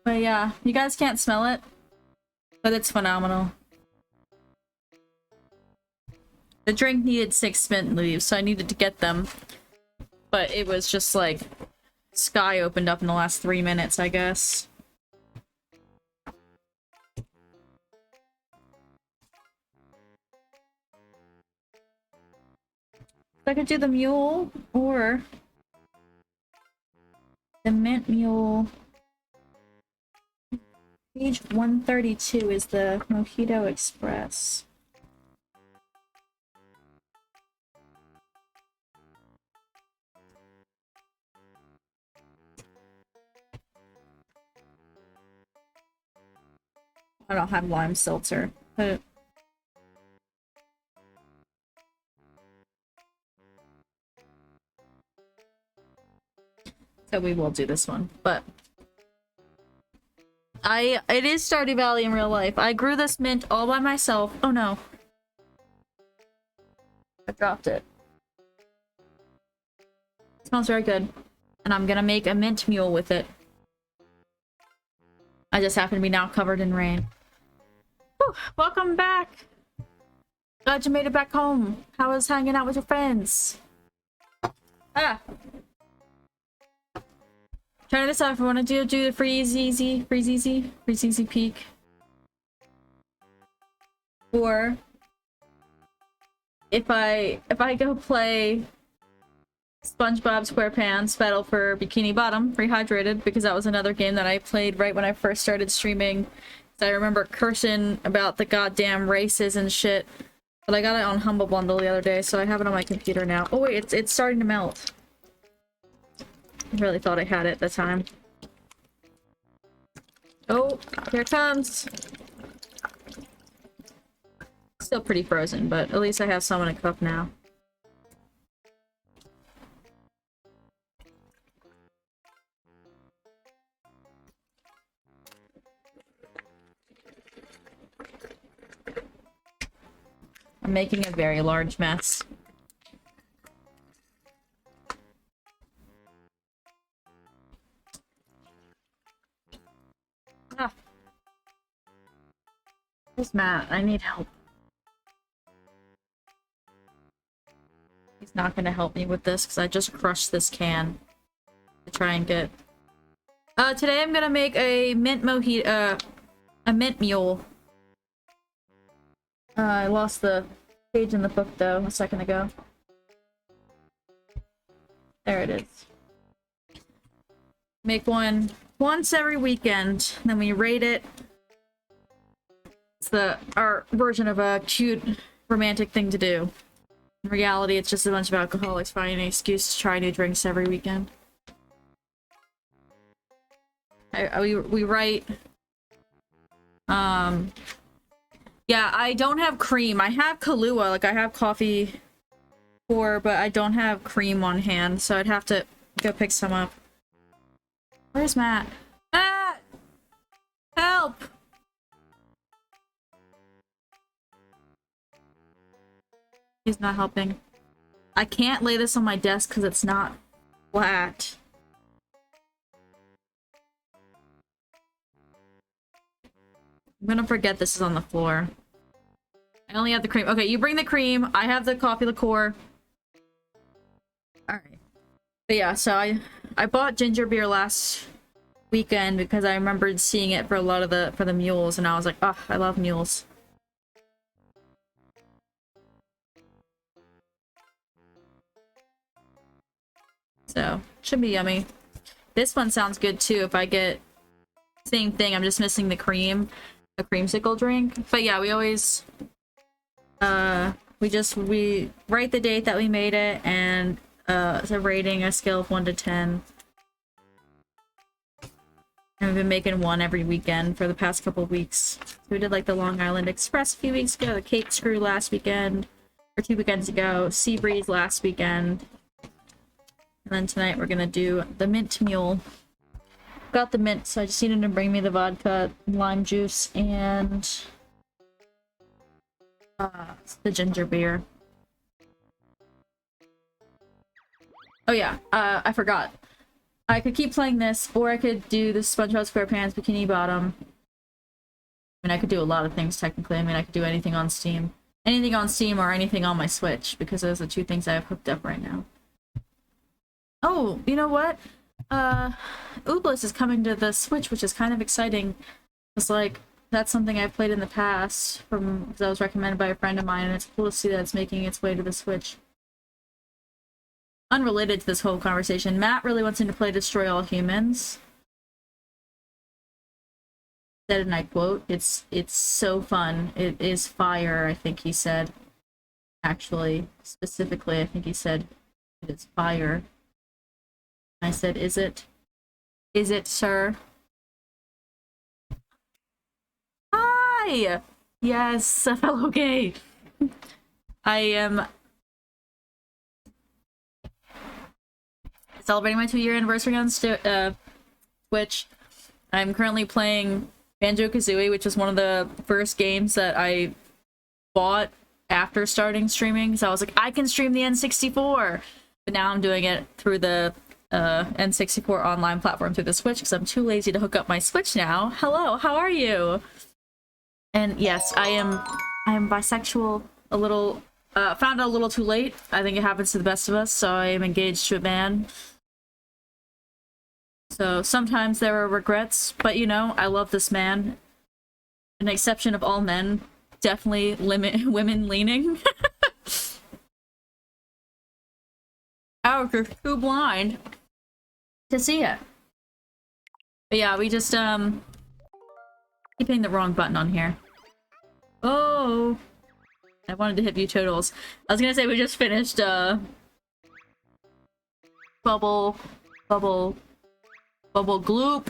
But yeah, you guys can't smell it. But it's phenomenal. The drink needed 6 mint leaves, so I needed to get them. But it was just like... sky opened up in the last 3 minutes, I guess. I could do the mule, or the mint mule. Page 132 is the Mojito Express. I don't have lime seltzer, but so we will do this one, but it is Stardew Valley in real life. I grew this mint all by myself. Oh no. I dropped it. It smells very good. And I'm gonna make a mint mule with it. I just happen to be now covered in rain. Whew, welcome back! Glad you made it back home. How was hanging out with your friends? Ah! Try this out if I want to do the freeze easy peak. Or if I go play SpongeBob SquarePants Battle for Bikini Bottom Rehydrated, because that was another game that I played right when I first started streaming. So I remember cursing about the goddamn races and shit. But I got it on Humble Bundle the other day, so I have it on my computer now. Oh wait, it's starting to melt. I really thought I had it at the time. Oh, here it comes. Still pretty frozen, but at least I have some in a cup now. I'm making a very large mess. Ah. Where's Matt? I need help. He's not gonna help me with this because I just crushed this can to try and get... today I'm gonna make a mint mojito, a mint mule. I lost the page in the book though a second ago. There it is. Make one once every weekend, then we rate it. It's our version of a cute romantic thing to do. In reality, it's just a bunch of alcoholics finding an excuse to try new drinks every weekend. We write... Yeah, I don't have cream. I have Kahlua, like I have coffee but I don't have cream on hand, so I'd have to go pick some up. Where's Matt? Matt! Help! He's not helping. I can't lay this on my desk because it's not flat. I'm gonna forget this is on the floor. I only have the cream. Okay, you bring the cream. I have the coffee liqueur. Alright. But yeah, so I bought ginger beer last weekend because I remembered seeing it for a lot of the mules, and I was like, oh, I love mules. So, should be yummy. This one sounds good too if I get... Same thing, I'm just missing the cream. A creamsicle drink. But yeah, we always We write the date that we made it, and it's a rating, a scale of 1 to 10. And we've been making one every weekend for the past couple weeks. So we did like the Long Island Express a few weeks ago, the Cape Screw last weekend, or 2 weekends ago, Sea Breeze last weekend. And then tonight we're gonna do the Mint Mule. Got the mint, so I just needed to bring me the vodka, lime juice, and the ginger beer. Oh yeah, I forgot. I could keep playing this, or I could do the SpongeBob SquarePants Bikini Bottom. I mean, I could do a lot of things technically. I mean, I could do anything on Steam. Anything on Steam or anything on my Switch, because those are the 2 things I have hooked up right now. Oh, you know what? Oobless is coming to the Switch, which is kind of exciting. It's like, that's something I've played in the past, because I was recommended by a friend of mine, and it's cool to see that it's making its way to the Switch. Unrelated to this whole conversation, Matt really wants him to play Destroy All Humans. Said, and I quote, it's so fun. It is fire, I think he said. Actually, specifically, I think he said it is fire. I said, is it? Is it, sir? Hi! Yes, a fellow gay. I am celebrating my 2-year anniversary on Twitch. I'm currently playing Banjo-Kazooie, which is one of the first games that I bought after starting streaming. So I was like, I can stream the N64! But now I'm doing it through the N64 online platform through the Switch, because I'm too lazy to hook up my Switch now. Hello, how are you? And yes, I am bisexual. A little, found out a little too late. I think it happens to the best of us, so I am engaged to a man. So sometimes there are regrets, but you know, I love this man. An exception of all men. Definitely women leaning. Oh, you're too blind to see it. But yeah, we just, keep hitting the wrong button on here. Oh! I wanted to hit view totals. I was gonna say we just finished, Bubble Gloop.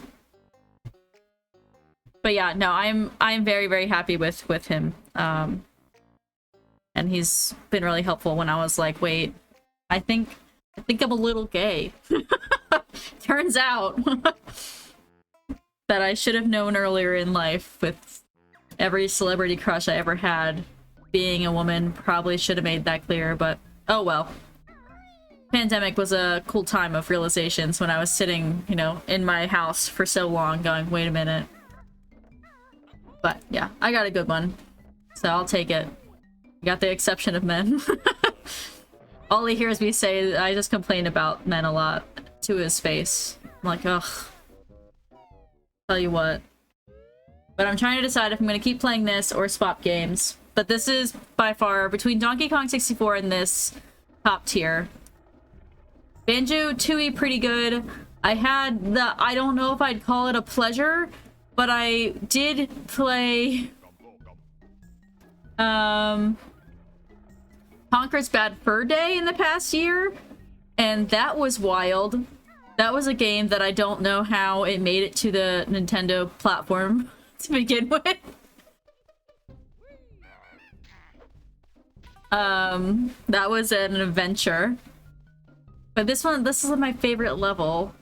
But yeah, no, I'm very, very happy with him. And he's been really helpful when I was like, wait, I think I'm a little gay. Turns out that I should have known earlier in life. With every celebrity crush I ever had being a woman, probably should have made that clear, but oh well. Pandemic was a cool time of realizations when I was sitting, you know, in my house for so long going, wait a minute. But yeah, I got a good one, so I'll take it. You got the exception of men. All he hears me say, I just complain about men a lot to his face. I'm like, ugh. Tell you what. But I'm trying to decide if I'm going to keep playing this or swap games. But this is by far, between Donkey Kong 64 and this, top tier. Banjo-Tooie pretty good. I had the, I don't know if I'd call it a pleasure, but I did play Conker's Bad Fur Day in the past year, and that was wild. That was a game that I don't know how it made it to the Nintendo platform to begin with. That was an adventure. But this is my favorite level.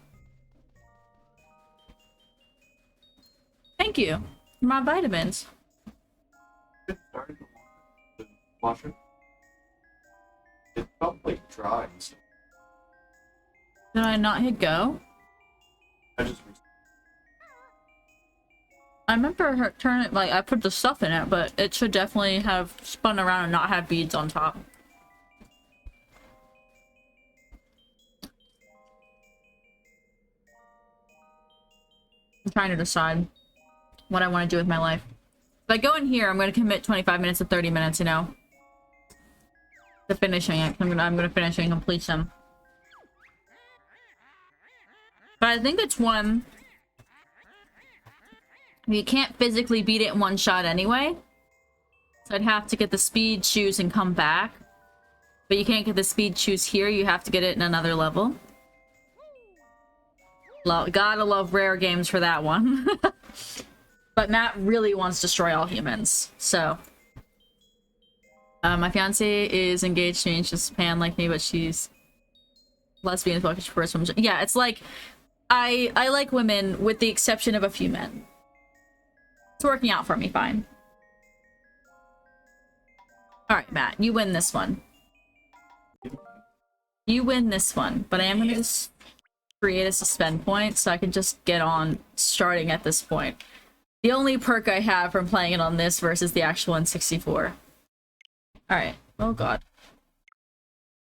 Thank you for my vitamins. Started the washer. It felt like dry and stuff. Did I not hit go? I just I remember her turning, like, I put the stuff in it, but it should definitely have spun around and not have beads on top. I'm trying to decide what I want to do with my life. If I go in here, I'm going to commit 25 minutes to 30 minutes, you know, to finishing it. I'm gonna finish and complete them. But I think it's one you can't physically beat it in one shot anyway. So I'd have to get the speed shoes and come back. But you can't get the speed shoes here, you have to get it in another level. Gotta love rare games for that one. But Matt really wants to destroy all humans, so. My fiance is engaged to me and she's Japan like me, but she's lesbian as well because she prefers women. Yeah, it's like, I like women with the exception of a few men. It's working out for me fine. Alright, Matt, you win this one. You win this one, but I am gonna just create a suspend point so I can just get on starting at this point. The only perk I have from playing it on this versus the actual N64. Alright. Oh god.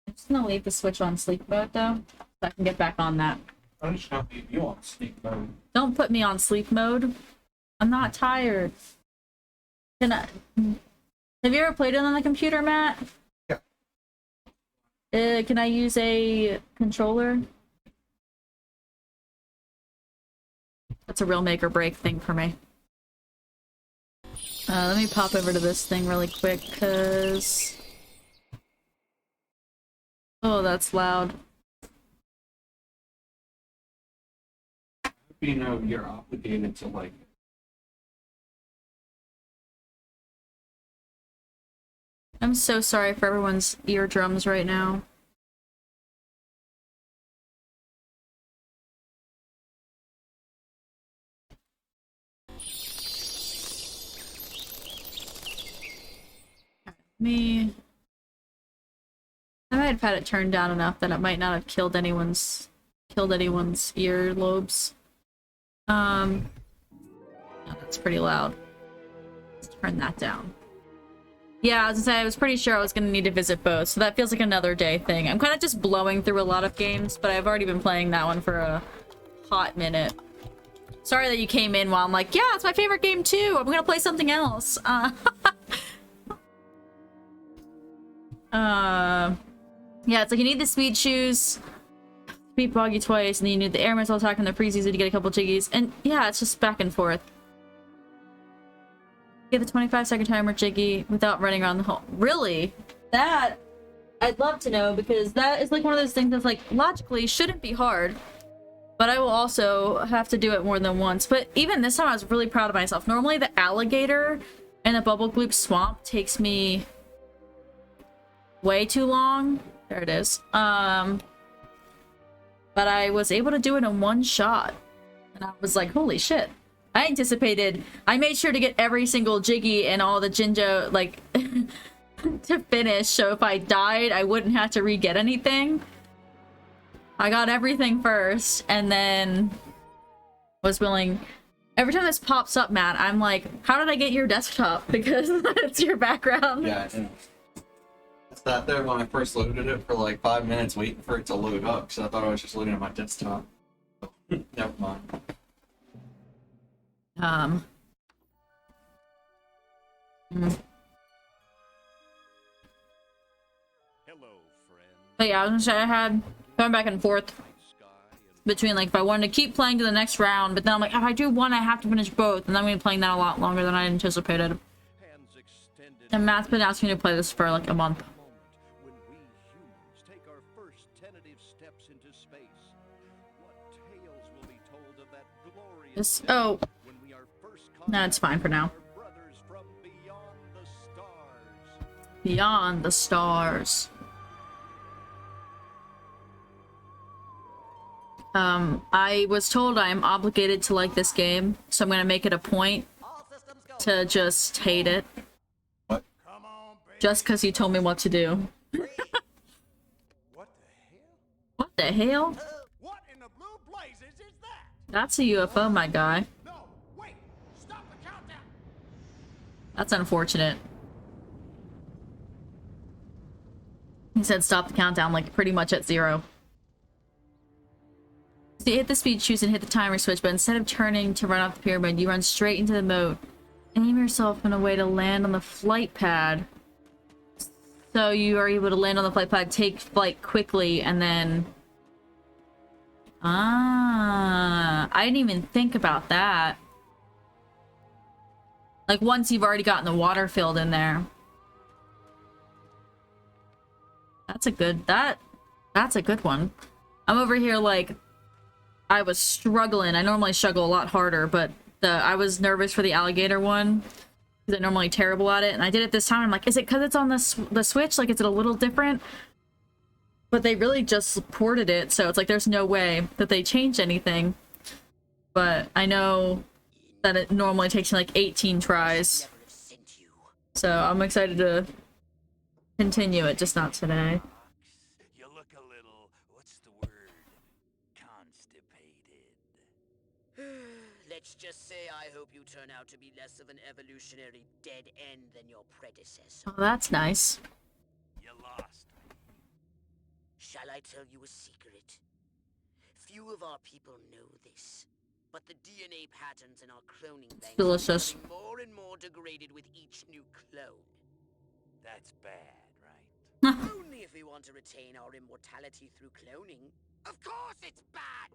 I'm just gonna leave the Switch on sleep mode though, so I can get back on that. I just not leave you on sleep mode. Don't put me on sleep mode. I'm not tired. Can I... Have you ever played it on the computer, Matt? Yeah. Can I use a controller? That's a real make or break thing for me. Let me pop over to this thing really quick, cause... Oh, that's loud. You know, you're obligated to, like... I'm so sorry for everyone's eardrums right now. I might have had it turned down enough that it might not have killed anyone's earlobes. No, that's pretty loud. Let's turn that down. Yeah, I was gonna say, I was pretty sure I was gonna need to visit both, so that feels like another day thing. I'm kind of just blowing through a lot of games, but I've already been playing that one for a hot minute. Sorry that you came in while I'm like, yeah, it's my favorite game too! I'm gonna play something else! Yeah, it's like you need the speed shoes, beat Boggy twice, and then you need the air missile attack and the freezies to get a couple jiggies, and yeah, it's just back and forth. Get the 25-second timer jiggy without running around the hole. Really? That, I'd love to know, because that is like one of those things that's like, logically, shouldn't be hard, but I will also have to do it more than once. But even this time, I was really proud of myself. Normally, the alligator and the Bubble Gloop Swamp takes me way too long. There it is. But I was able to do it in one shot. And I was like, holy shit. I made sure to get every single Jiggy and all the Jinjo, like, to finish. So if I died, I wouldn't have to re-get anything. I got everything first, and then was willing... Every time this pops up, Matt, I'm like, how did I get your desktop? Because it's your background. Yeah, I know. I sat there when I first loaded it for like 5 minutes waiting for it to load up, because I thought I was just loading on my desktop. Never mind. But yeah, I was gonna say I had going back and forth between like if I wanted to keep playing to the next round, but then I'm like, if I do one, I have to finish both, and I'm gonna be playing that a lot longer than I anticipated. And Matt's been asking me to play this for like a month. This, oh, no, it's fine for now. Beyond the stars. I was told I'm obligated to like this game, so I'm gonna make it a point to just hate it. What? Just because you told me what to do. What the hell? What in the blue blazes is that? That's a UFO, my guy. No, wait, stop the countdown. That's unfortunate. He said stop the countdown, like pretty much at 0. So you hit the speed shoes and hit the timer switch, but instead of turning to run off the pyramid, you run straight into the moat. Aim yourself in a way to land on the flight pad. So you are able to land on the flight pad, take flight quickly, and then... Ah, I didn't even think about that. Like, once you've already gotten the water filled in there. that's a good one. I'm over here like I was struggling. I normally struggle a lot harder, but I was nervous for the alligator one because I'm normally terrible at it, and I did it this time. I'm like, is it because it's on the Switch? Like, is it a little different? But they really just ported it, so it's like there's no way that they changed anything. But I know that it normally takes me like 18 tries. So I'm excited to continue it, just not today. You look a little, what's the word? Constipated. Let's just say I hope you turn out to be less of an evolutionary dead end than your predecessor. Oh, that's nice. You lost me. Shall I tell you a secret? Few of our people know this, but the DNA patterns in our cloning banks Delicious. are becoming more and more degraded with each new clone. That's bad, right? Only if we want to retain our immortality through cloning. Of course it's bad!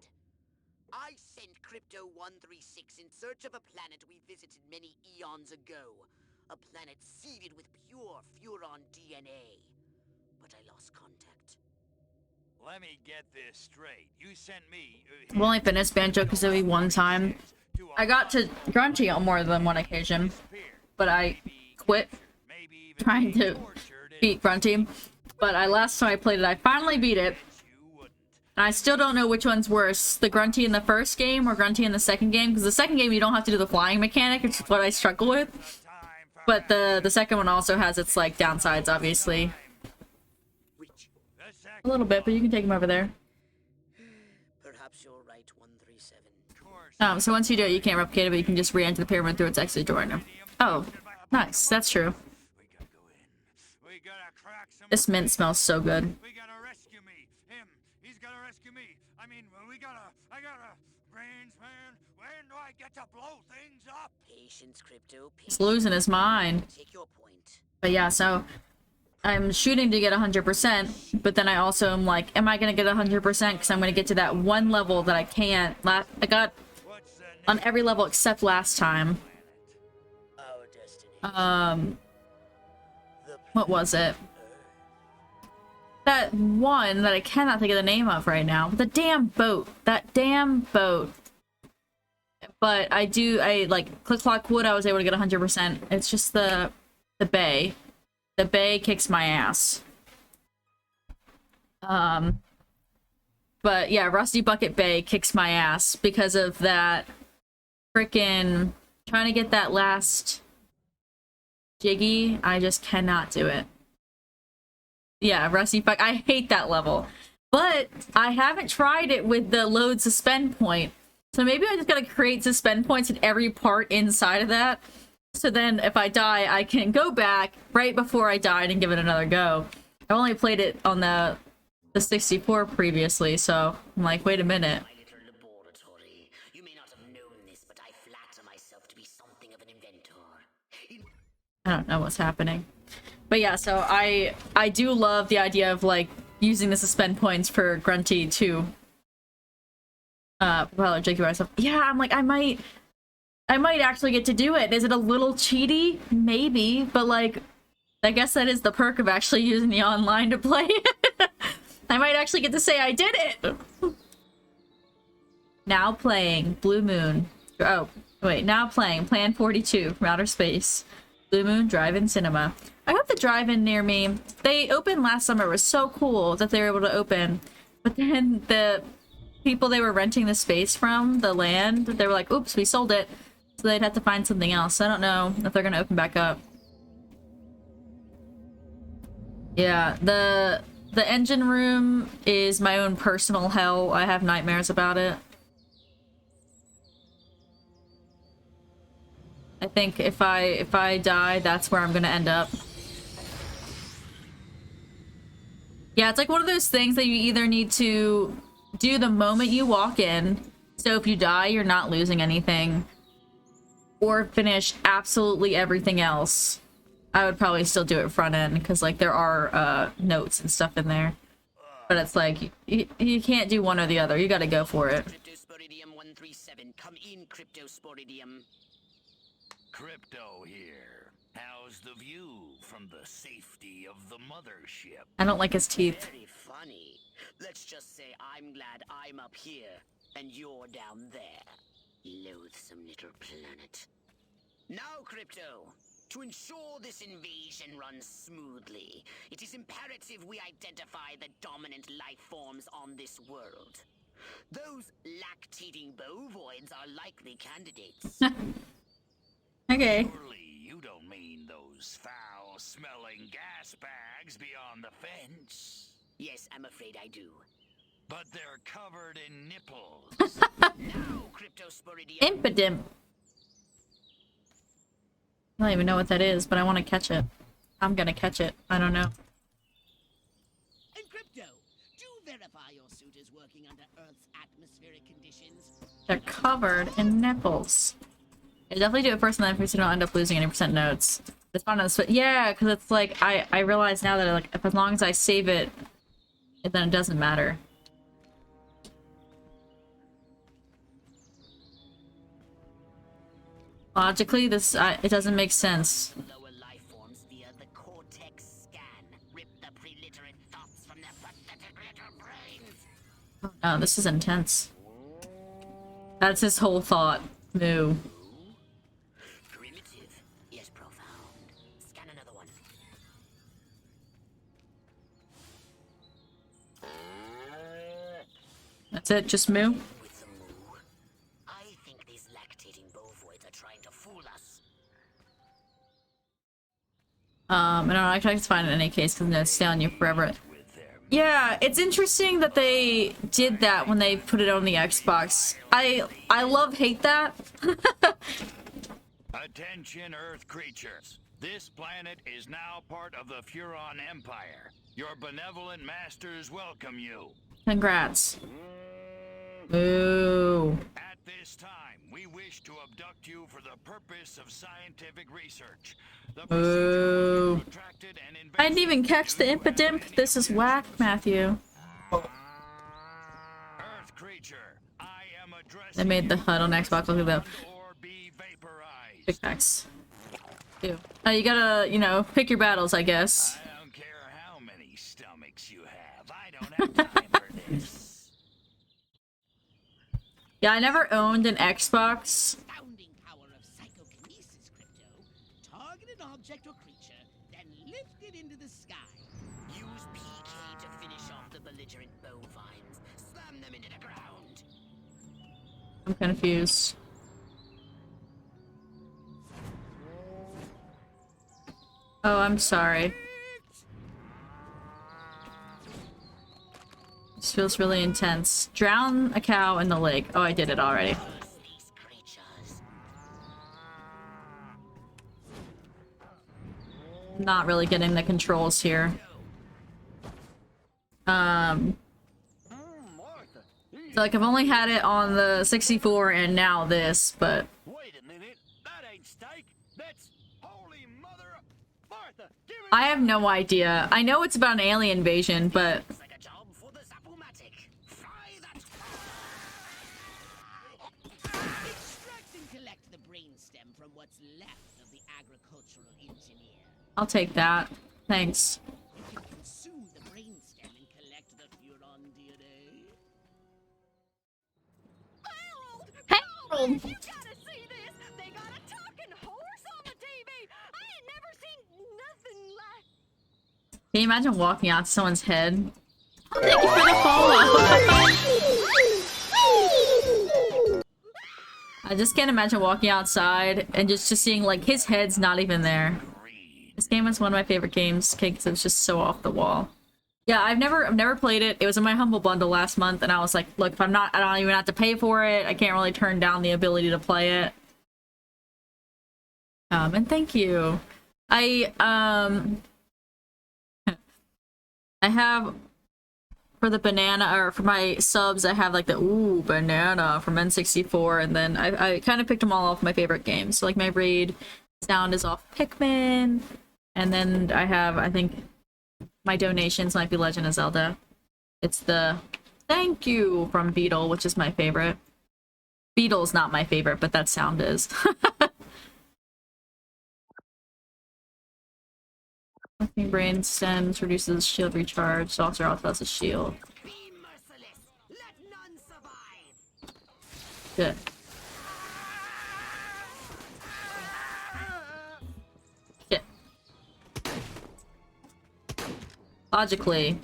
I sent Crypto-136 in search of a planet we visited many eons ago. A planet seeded with pure Furon DNA. But I lost contact. Let me get this straight. You sent me. I've only finished Banjo-Kazooie one time. I got to Grunty on more than one occasion, but I quit trying to beat Grunty. But last time I played it, I finally beat it. And I still don't know which one's worse, the Grunty in the first game or Grunty in the second game, because the second game you don't have to do the flying mechanic, which is what I struggle with. But the second one also has its like downsides, obviously. A little bit, but you can take him over there. Perhaps you're right, 137. So once you do it, you can't replicate it, but you can just re-enter the pyramid through its exit door. Oh, nice. That's true. This mint smells so good. We gotta rescue me. Him. He's gotta rescue me. I mean, I gotta. Brains, man. When do I get to blow things up? Patience, Crypto. He's losing his mind. Take your point. But yeah, so I'm shooting to get 100%, but then I also am like, am I gonna get 100%? Because I'm gonna get to that one level that I can't. I got on every level except last time. Our destination. What was it? That one that I cannot think of the name of right now. The damn boat. That damn boat. But I like Click Clock Wood, I was able to get 100%. It's just the bay. The bay kicks my ass. But yeah, Rusty Bucket Bay kicks my ass because of that frickin' trying to get that last Jiggy. I just cannot do it. Yeah, Rusty Bucket. I hate that level. But I haven't tried it with the load suspend point. So maybe I just gotta create suspend points in every part inside of that. So then if I die, I can go back right before I died and give it another go. I only played it on the 64 previously, so I'm like, wait a minute. My little laboratory. You may not have known this, but I flatter myself to be something of an inventor. I don't know what's happening. But yeah, so I do love the idea of like using the suspend points for Grunty to propeller Jiggy myself. Yeah, I'm like, I might actually get to do it. Is it a little cheaty? Maybe, but like, I guess that is the perk of actually using the online to play. I might actually get to say I did it. Now playing Blue Moon. Oh, wait, now playing Plan 42 from Outer Space. Blue Moon Drive-In Cinema. I hope the drive-in near me, they opened last summer. It was so cool that they were able to open. But then the people they were renting the space from, the land, they were like, oops, we sold it. So they'd have to find something else. I don't know if they're going to open back up. Yeah, the engine room is my own personal hell. I have nightmares about it. I think if I die, that's where I'm gonna end up. Yeah, it's like one of those things that you either need to do the moment you walk in, so if you die, you're not losing anything, or finish absolutely everything else. I would probably still do it front end, because like there are notes and stuff in there. But it's like, you can't do one or the other. You gotta go for it. Cryptosporidium 137, come in, Cryptosporidium. Crypto here. How's the view from the safety of the mothership? I don't like his teeth. Very funny. Let's just say I'm glad I'm up here and you're down there. Loathsome little planet. Now, Crypto, to ensure this invasion runs smoothly, it is imperative we identify the dominant life forms on this world. Those lactating bovoids are likely candidates. Okay. Surely you don't mean those foul-smelling gas bags beyond the fence? Yes, I'm afraid I do. But they're covered in nipples. Now, Cryptosporidium. Impidimp. I don't even know what that is, but I want to catch it. I'm gonna catch it. I don't know. And Crypto, do verify your suit is working under Earth's atmospheric conditions. They're covered in nipples. I definitely do it first, and then if you don't end up losing any percent notes. It's fun on the yeah, because it's like I realize now that like if as long as I save it, then it doesn't matter. Logically, this it doesn't make sense. Lower life forms via the cortex scan. Rip the preliterate thoughts from their pathetic little brains. Oh, this is intense. That's his whole thought. Moo. Primitive, yes profound. Scan another one. That's it. Just moo. With the moo, I think these lactating bovoids are trying to fool us. I don't know. I try to find it in any case because it's stay on you forever. Yeah, it's interesting that they did that when they put it on the Xbox. I hate that. Attention, Earth creatures. This planet is now part of the Furon Empire. Your benevolent masters welcome you. Congrats. Ooh. At this time, we wish to abduct you for the purpose of scientific research. The procedure will be protracted and I didn't even invasive catch the due to impidimp. any This is whack, Matthew. Earth creature, I am addressing They made the HUD on Xbox look at that. or be vaporized. Pickaxe. Ew. You gotta, you know, pick your battles, I guess. I don't care how many stomachs you have. I don't have time for this. Yeah, I never owned an Xbox. Astounding power of psychokinesis, Crypto. Target an object or creature, then lift it into the sky. Use PK to finish off the belligerent bovines. Slam them into the ground. I'm confused. Oh, I'm sorry. This feels really intense. Drown a cow in the lake. Oh, I did it already. Curse these creatures. Not really getting the controls here. So like I've only had it on the 64 and now this, but Wait a minute. That ain't steak. That's holy mother Martha. Give it I have no idea. I know it's about an alien invasion, but It's like a job for the Zapomatic. Fry that. Extract and collect the brainstem from what's left of the agricultural engineer. I'll take that. Thanks. If you consume the brainstem and collect the Furon DNA. Harold! You gotta see this! They got a talking horse on the TV! I ain't never seen nothing like. Can you imagine walking out to someone's head? Oh, thank you for the follow. I just can't imagine walking outside and just seeing like his head's not even there. This game is one of my favorite games, because it's just so off the wall. Yeah, I've never played it. It was in my Humble Bundle last month, and I was like, look, if I don't even have to pay for it. I can't really turn down the ability to play it. And thank you. I have for the banana, or for my subs, I have like the ooh banana from N64, and then I kind of picked them all off my favorite games. So like my raid sound is off Pikmin, and then I have, I think my donations might be Legend of Zelda. It's the thank you from Beetle, which is my favorite. Beetle's not my favorite, but that sound is. Working brain stems reduces shield recharge. Saucer also has a shield. Be merciless. Let none survive. Good. Shit. Logically.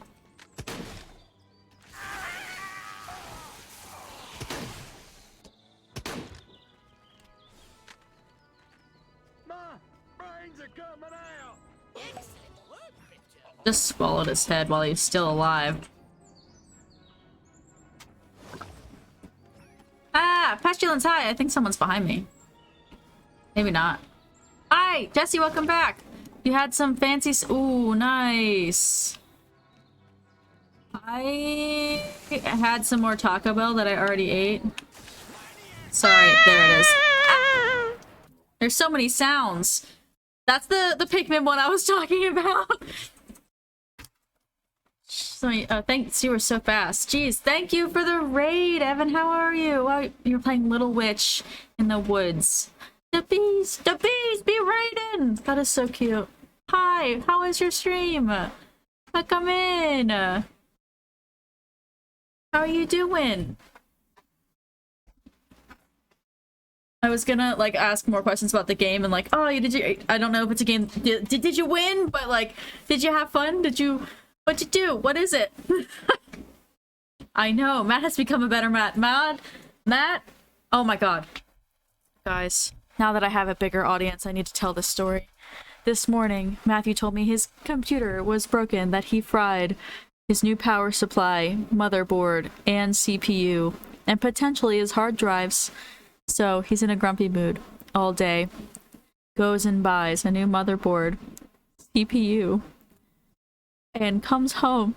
My brains are coming out. Just swallowed his head while he's still alive. Ah! Pestilence, hi! I think someone's behind me. Maybe not. Hi! Jesse, welcome back! You had some fancy ooh, nice! I had some more Taco Bell that I already ate. Sorry, there it is. Ah! There's so many sounds. That's the Pikmin one I was talking about. So, thanks, you were so fast. Jeez, thank you for the raid, Evan. How are you? Wow, you're playing Little Witch in the woods. The bees, be raiding. That is so cute. Hi, how is your stream? Come in. How are you doing? I was gonna like ask more questions about the game and like, oh, did you? I don't know if it's a game. Did you win? But like, did you have fun? What'd you do? What is it? I know Matt has become a better Matt. Matt. Oh my god, guys! Now that I have a bigger audience, I need to tell this story. This morning, Matthew told me his computer was broken. That he fried his new power supply, motherboard, and CPU, and potentially his hard drives. So he's in a grumpy mood all day. Goes and buys a new motherboard, CPU, and comes home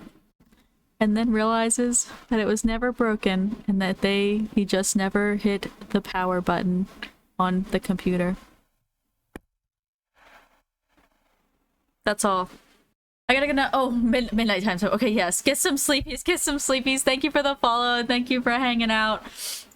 and then realizes that it was never broken and that he just never hit the power button on the computer. That's all. I gotta go. Oh, midnight time. So okay, yes. Get some sleepies. Thank you for the follow. Thank you for hanging out.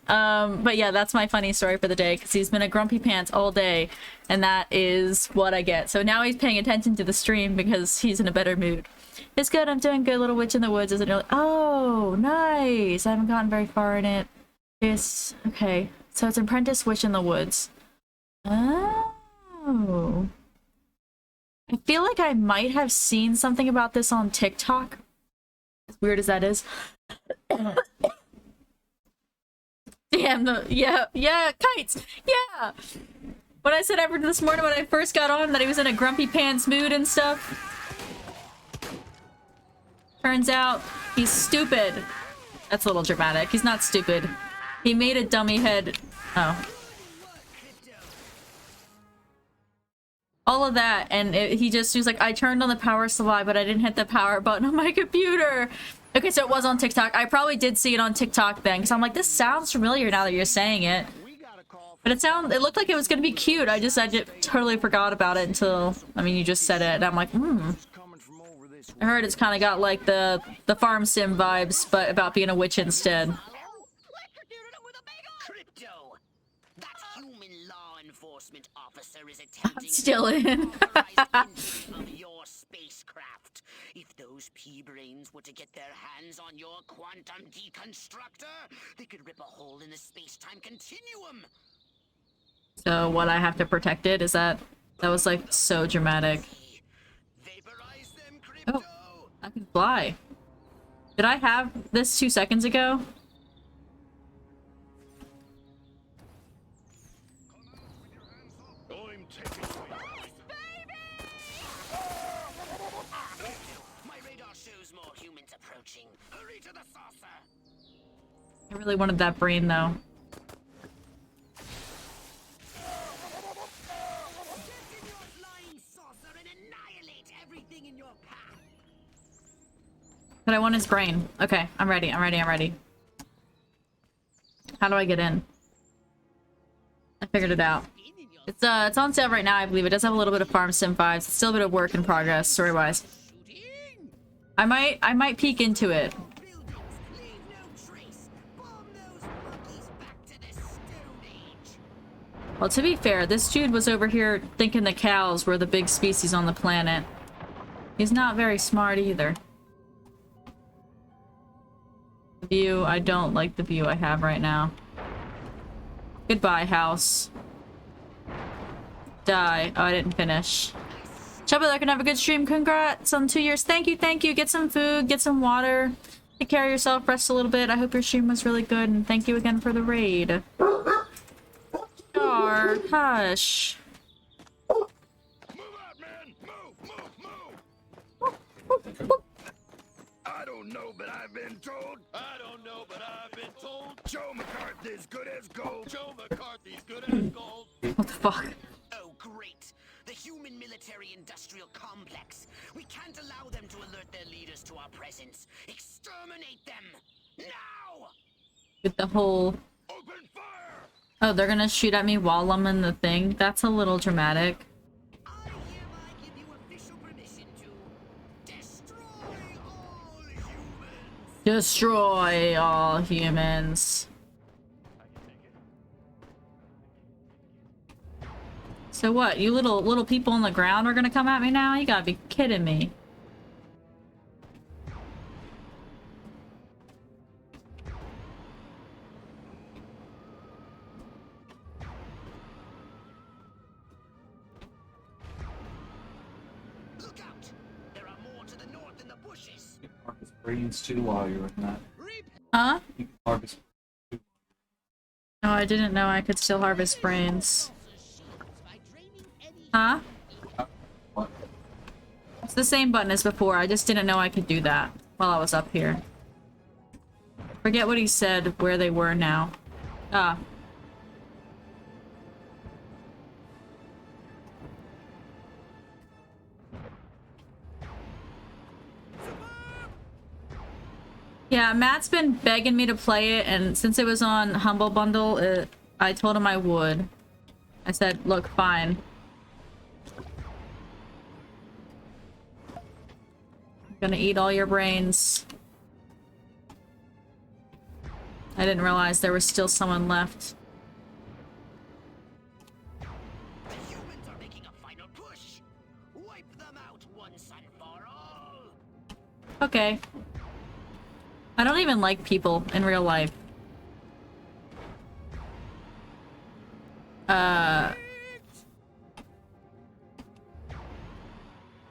But yeah, that's my funny story for the day, because he's been a grumpy pants all day, and that is what I get. So now he's paying attention to the stream because he's in a better mood. It's good, I'm doing good. Little Witch in the Woods isn't really— oh, nice! I haven't gotten very far in it. It's— okay, so it's Apprentice Witch in the Woods. Oh. I feel like I might have seen something about this on TikTok. As weird as that is. Damn, yeah, kites! Yeah! When I said Everett this morning when I first got on that he was in a grumpy pants mood and stuff. Turns out, he's stupid. That's a little dramatic. He's not stupid. He made a dummy head— oh. All of that, and he was like, I turned on the power supply, but I didn't hit the power button on my computer. Okay, so it was on TikTok. I probably did see it on TikTok then, because I'm like, this sounds familiar now that you're saying it. But it looked like it was gonna be cute. I totally forgot about it until, I mean, you just said it, and I'm like, I heard it's kind of got like the farm sim vibes, but about being a witch instead. Crypto, that human law enforcement officer is attempting Still in. of your spacecraft. If those pea-brains were to get their hands on your quantum deconstructor, they could rip a hole in the space-time continuum. So what, I have to protect it? Is that was like so dramatic. Vaporize them, Crypto. Oh, I can fly. Did I have this 2 seconds ago? My radar shows more humans approaching. Hurry to the saucer. I really wanted that brain though. But I want his brain. Okay, I'm ready. How do I get in? I figured it out. It's on sale right now, I believe. It does have a little bit of farm sim vibes. It's still a bit of work in progress, story-wise. I might peek into it. Well, to be fair, this dude was over here thinking the cows were the big species on the planet. He's not very smart either. The view, I don't like the view I have right now. Goodbye, house. Die. Oh, I didn't finish. Chubby, I can have a good stream. Congrats on 2 years. Thank you, thank you. Get some food, get some water. Take care of yourself, rest a little bit. I hope your stream was really good, and thank you again for the raid. Star, hush. Move out, man! Move! I don't know, but I've been told. I don't know, but I've been told. Joe McCarthy's good as gold. Joe McCarthy's good as gold. What the fuck? Oh, great. The human military-industrial complex. We can't allow them to alert their leaders to our presence. Exterminate them! Now! With the whole... Open fire! Oh, they're gonna shoot at me while I'm in the thing? That's a little dramatic. I hereby give you official permission to destroy all humans. Destroy all humans. So what? You little people on the ground are gonna come at me now? You gotta be kidding me. Look out! There are more to the north in the bushes. You can harvest brains too while you're in that. Huh? You can harvest. Oh, I didn't know I could still harvest brains. Huh? What? It's the same button as before. I just didn't know I could do that while I was up here. Forget what he said, where they were now. Ah. Yeah, Matt's been begging me to play it, and since it was on Humble Bundle, I told him I would. I said, look, fine. I'm gonna eat all your brains. I didn't realize there was still someone left. The humans are making a final push. Wipe them out once and for all. Okay. I don't even like people in real life.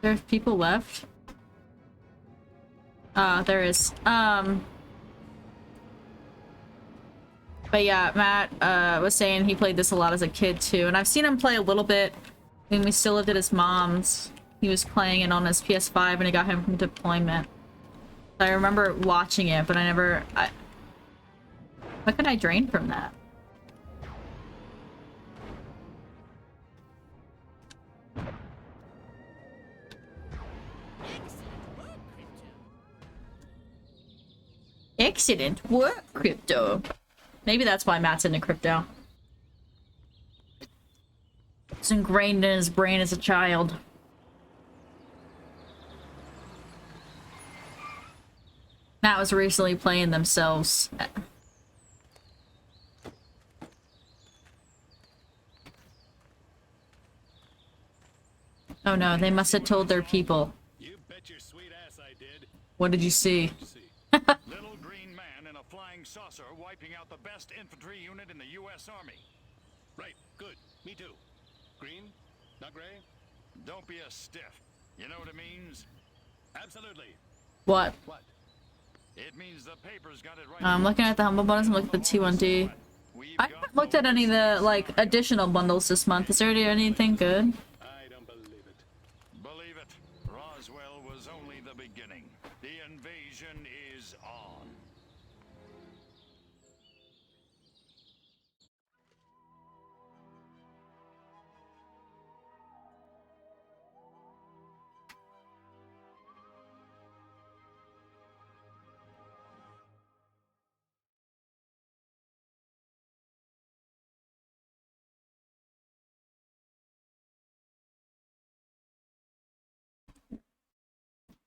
There's people left? There is. But yeah, Matt, was saying he played this a lot as a kid too, and I've seen him play a little bit when we still lived at his mom's. He was playing it on his PS5 and it got him from deployment. I remember watching it, but I never... What can I drain from that? Excellent work, Crypto. Maybe that's why Matt's into crypto. It's ingrained in his brain as a child. Matt was recently playing themselves. Oh no, they must have told their people. You bet your sweet ass I did. What did you see? Little green man in a flying saucer wiping out the best infantry unit in the U.S. Army. Right, good. Me too. Green? Not gray? Don't be a stiff. You know what it means? Absolutely. What? What? It means the papers got it right. I'm looking at the Humble Bundles. I'm looking at the T1D. I haven't looked at any of the, like, additional bundles this month. Is there anything good? I don't believe it. Believe it. Roswell was only the beginning. The invasion is on.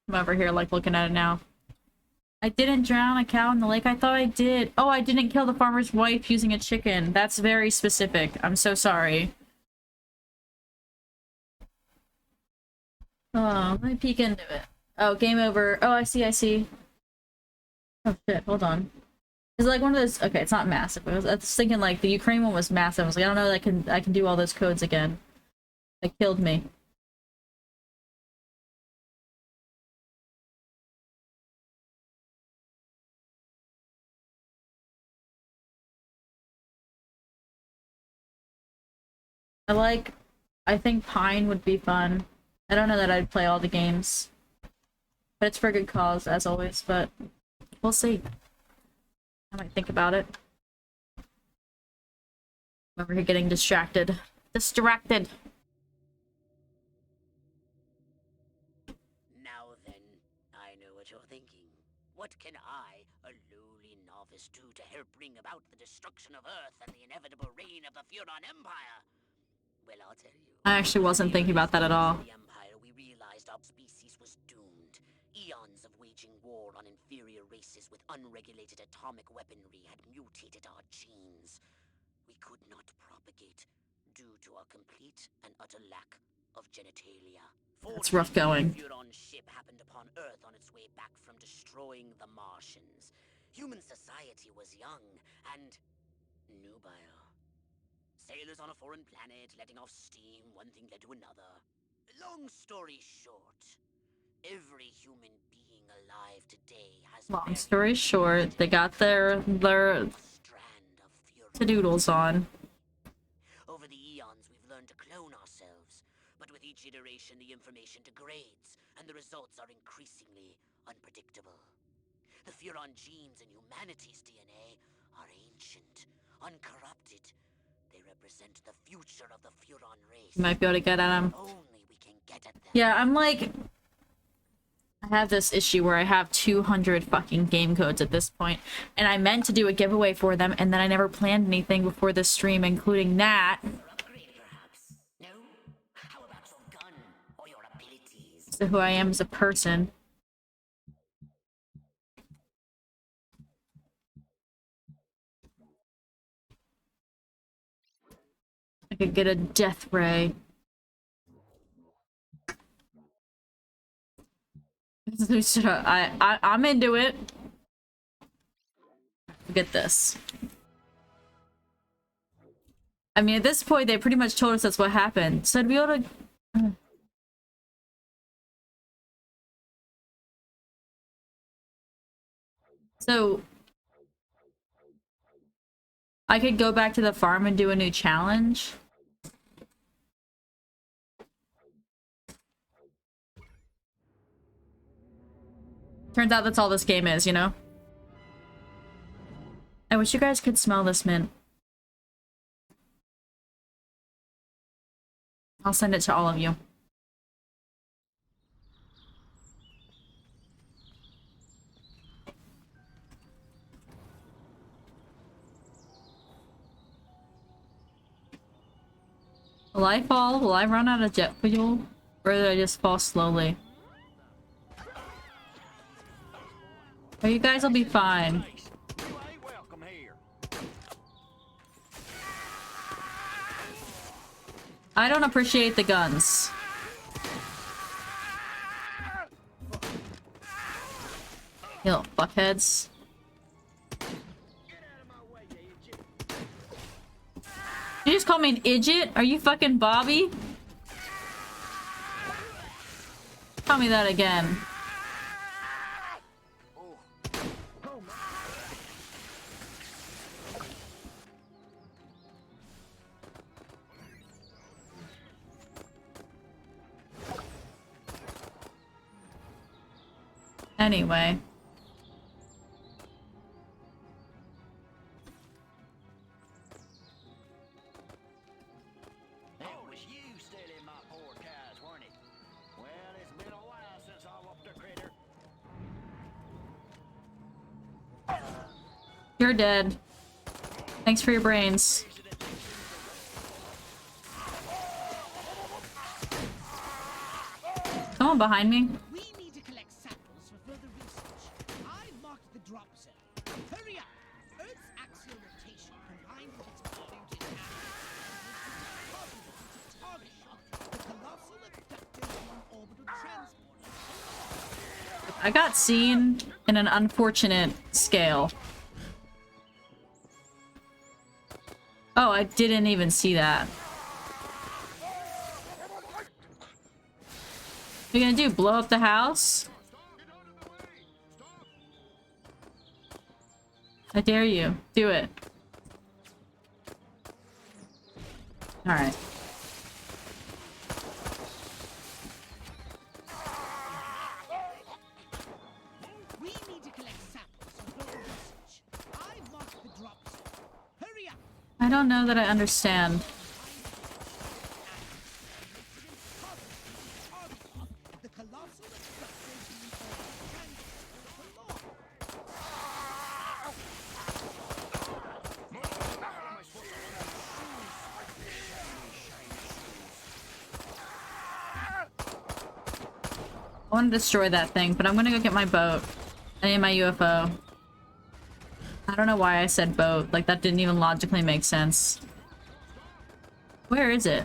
I'm over here, like, looking at it now. I didn't drown a cow in the lake. I thought I did. Oh, I didn't kill the farmer's wife using a chicken. That's very specific. I'm so sorry. Oh, let me peek into it. Oh, game over. Oh, I see. Oh shit, hold on. Is it like one of those? Okay, it's not massive. I was thinking like the Ukraine one was massive. I was like, I don't know that I can do all those codes again. It killed me. I think Pine would be fun. I don't know that I'd play all the games. But it's for a good cause, as always, but we'll see. I might think about it. I'm over here getting distracted. Distracted! Now then, I know what you're thinking. What can I, a lowly novice, do to help bring about the destruction of Earth and the inevitable reign of the Furon Empire? Well, I'll tell you. I actually wasn't thinking about that at all. The Empire, we realized our species was doomed. Eons of waging war on inferior races with unregulated atomic weaponry had mutated our genes. We could not propagate due to our complete and utter lack of genitalia. It's rough going. The Furon ship happened upon Earth on its way back from destroying the Martians. Human society was young and nubile. Sailors on a foreign planet, letting off steam, one thing led to another. Long story short, every human being alive today has Long story short, they got their to-doodles on. Over the eons, we've learned to clone ourselves, but with each iteration, the information degrades, and the results are increasingly unpredictable. The Furon genes in humanity's DNA are ancient, uncorrupted. They represent the future of the Furon race. You might be able to get at them. Only we can get at them. Yeah, I'm like... I have this issue where I have 200 fucking game codes at this point, and I meant to do a giveaway for them, and then I never planned anything before this stream, including that. No? How about your gun or your abilities? So who I am as a person. I could get a death ray. I'm into it. Get this. I mean, at this point, they pretty much told us that's what happened. So I'd be able to... So... I could go back to the farm and do a new challenge. Turns out that's all this game is, you know? I wish you guys could smell this mint. I'll send it to all of you. Will I fall? Will I run out of jet fuel? Or did I just fall slowly? Oh, you guys will be fine. I don't appreciate the guns. You little fuckheads. You just call me an idiot? Are you fucking Bobby? Tell me that again. Anyway. That was you stealing my poor cows, weren't it? Well, it's been a while since I whooped a critter. You're dead. Thanks for your brains. Someone behind me. We need to collect samples for further research. I've marked the drop zone. Hurry up! Earth's axial rotation combined with its polluted atmosphere target shock, the colossal abductor beam orbital I got seen in an unfortunate scale. Oh, I didn't even see that. What are you gonna do? Blow up the house? I dare you. Do it. Alright. We need to collect samples for further research. I've marked the drop zone. Hurry up! I don't know that I understand. The colossal structures being called transit for law. I want to destroy that thing, but I'm gonna go get my boat. I need my UFO. I don't know why I said boat. Like, that didn't even logically make sense. Where is it?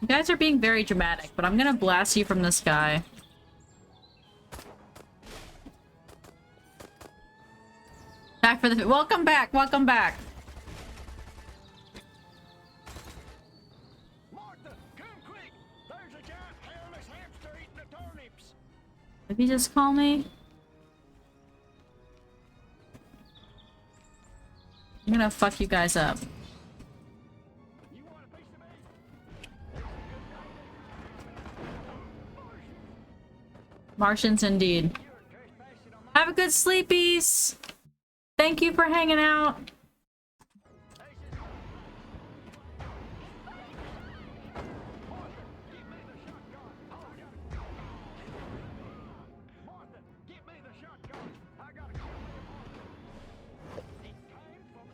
You guys are being very dramatic, but I'm gonna blast you from the sky. Back for the- Welcome back! Welcome back! Martha, come quick! There's a giant hairless hamster eating the turnips. Did he just call me? I'm gonna fuck you guys up. You want a piece of me? Martians indeed. Have a good sleepies! Thank you for hanging out. Martha, get me the shotgun. I gotta kill them all. It came from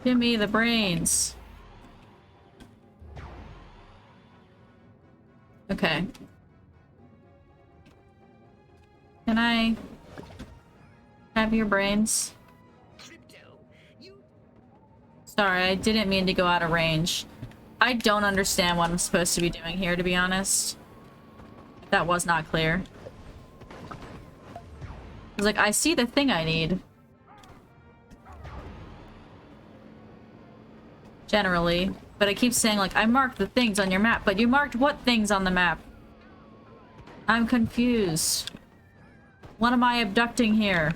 Give me the brains. Okay. Can I have your brains? Crypto, you Sorry, I didn't mean to go out of range. I don't understand what I'm supposed to be doing here, to be honest. That was not clear. I was like, I see the thing I need. Generally. But I keep saying, like, I marked the things on your map, but you marked what things on the map? I'm confused. What am I abducting here?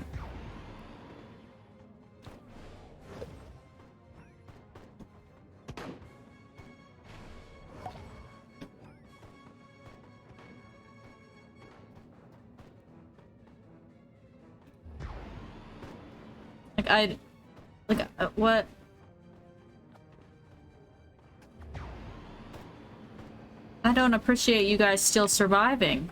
What? I don't appreciate you guys still surviving.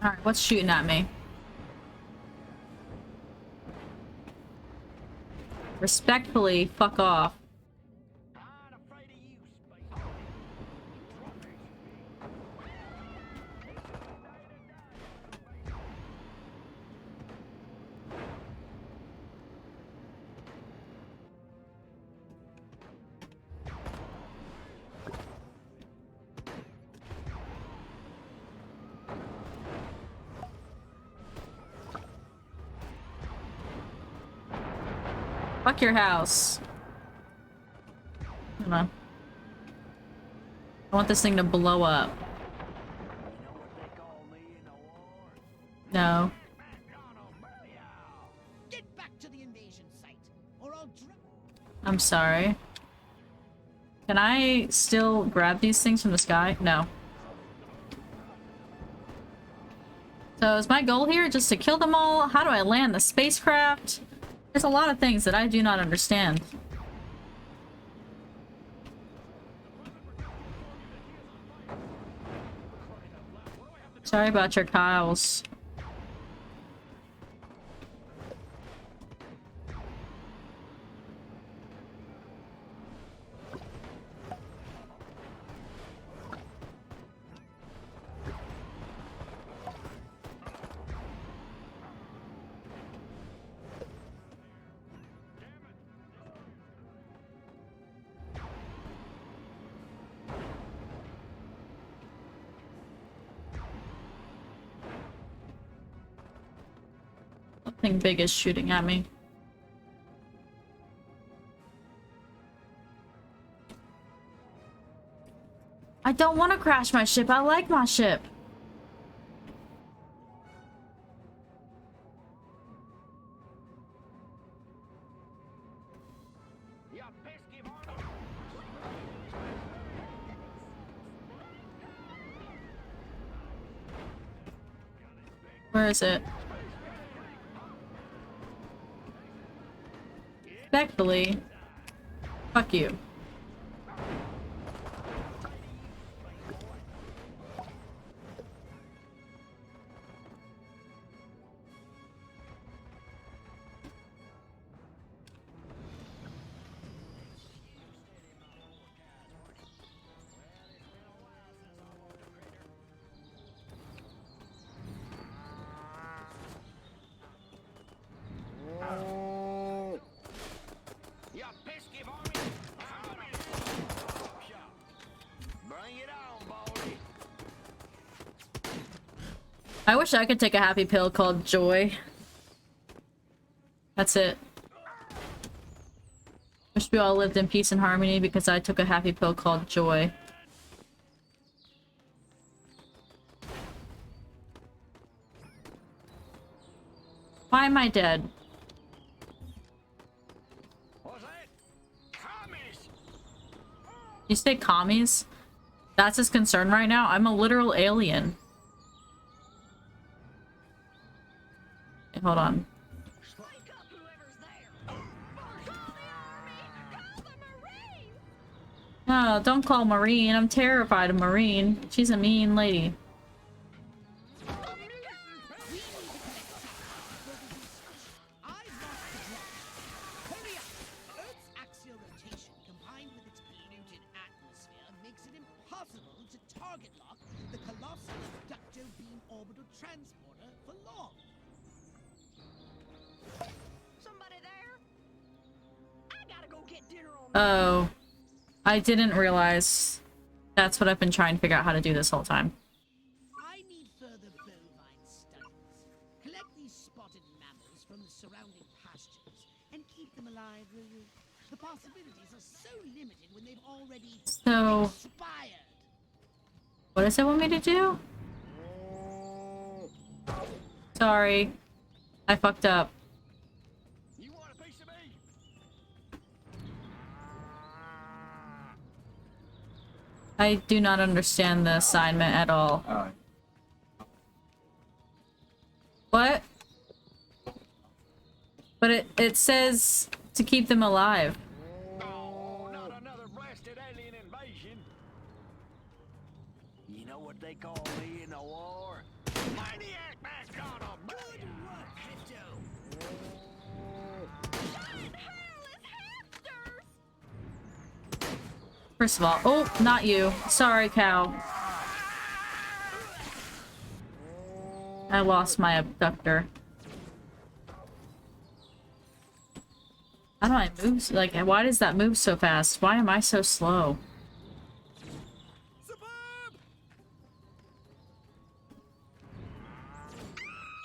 Alright, what's shooting at me? Respectfully, fuck off. Fuck your house. Hold on. I want this thing to blow up. No. Get back to the invasion site, or I'll I'm sorry. Can I still grab these things from the sky? No. So is my goal here just to kill them all? How do I land the spacecraft? There's a lot of things that I do not understand. Sorry about your Kyles. Something big is shooting at me. I don't want to crash my ship. I like my ship. Where is it? Respectfully. Fuck you. I wish I could take a happy pill called joy. That's it. Wish we all lived in peace and harmony because I took a happy pill called joy. Why am I dead? You say commies? That's his concern right now? I'm a literal alien. Hey, hold on. No, don't call Marine. I'm terrified of Marine. She's a mean lady. Oh. I didn't realize that's what I've been trying to figure out how to do this whole time. I need further bovine studies. Collect these spotted mammals from the surrounding pastures and keep them alive, will you? The possibilities are so limited when they've already expired. What does it want me to do? Sorry. I fucked up. I do not understand the assignment at all. What? But it says to keep them alive. Oh, not another blasted alien invasion. You know what they call me in the war? Maniac mask on 'em. Good work, Crypto. First of all, oh, not you. Sorry, cow. I lost my abductor. How do I move? Like, why does that move so fast? Why am I so slow?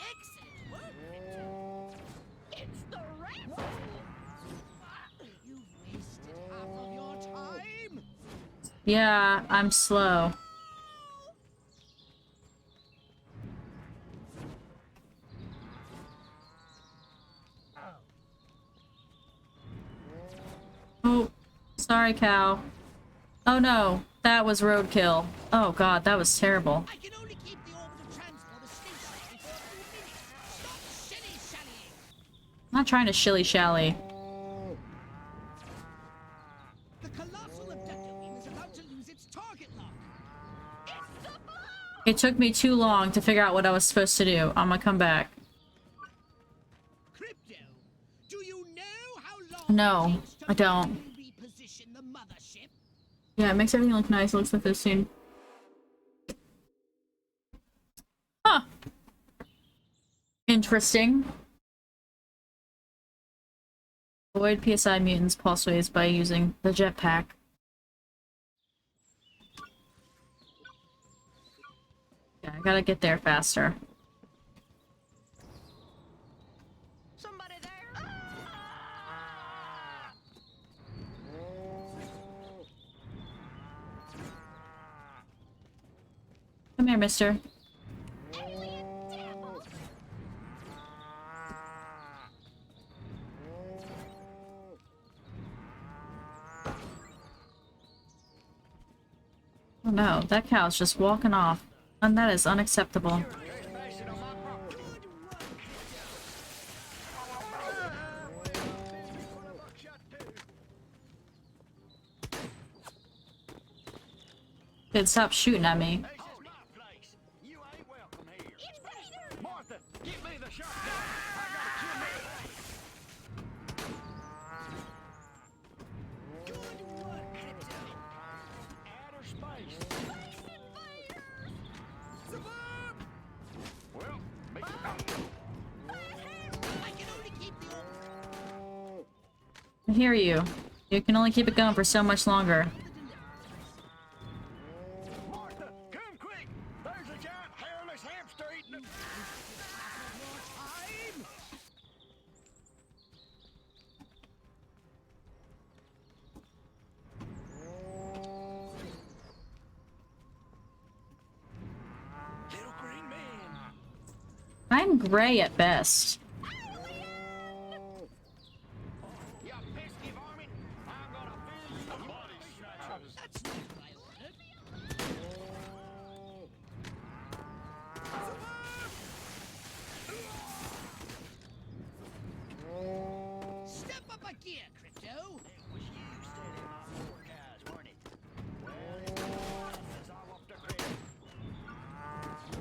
Excellent work, Crypto. It's the rat. You've wasted half of your time. Yeah, I'm slow. Oh, sorry, cow. Oh no, that was roadkill. Oh god, that was terrible. I can only keep the orbital transporter stationary for a few minutes. Stop shilly-shallying. I'm not trying to shilly-shally. The colossal abductor beam is about to lose its target lock. It's the blow! It took me too long to figure out what I was supposed to do. I'm gonna come back. Crypto, do you know how long No, it takes to I don't. reposition the mothership? Yeah, it makes everything look nice. It looks like this scene. Huh. Interesting. Avoid PSI mutants pulseways by using the jetpack. Yeah, I gotta get there faster. Come here, mister. Oh no, that cow's just walking off. And that is unacceptable. Kid, stop shooting at me. This is my place. You ain't welcome here. Martha, give me the shotgun. I gotta kill me. Good work, Crypto. Outer space. Well, make it come. I can only keep the I hear you. You can only keep it going for so much longer. Martha, come quick. There's a giant hairless hamster eating a... time. Little green man. I'm gray at best. You pesky varmint. I'm gonna fill you with body snatchers. That's not what I ordered. Step up a gear, Crypto. It was you stealing my pork eyes, weren't it? Well, as I walked the crib.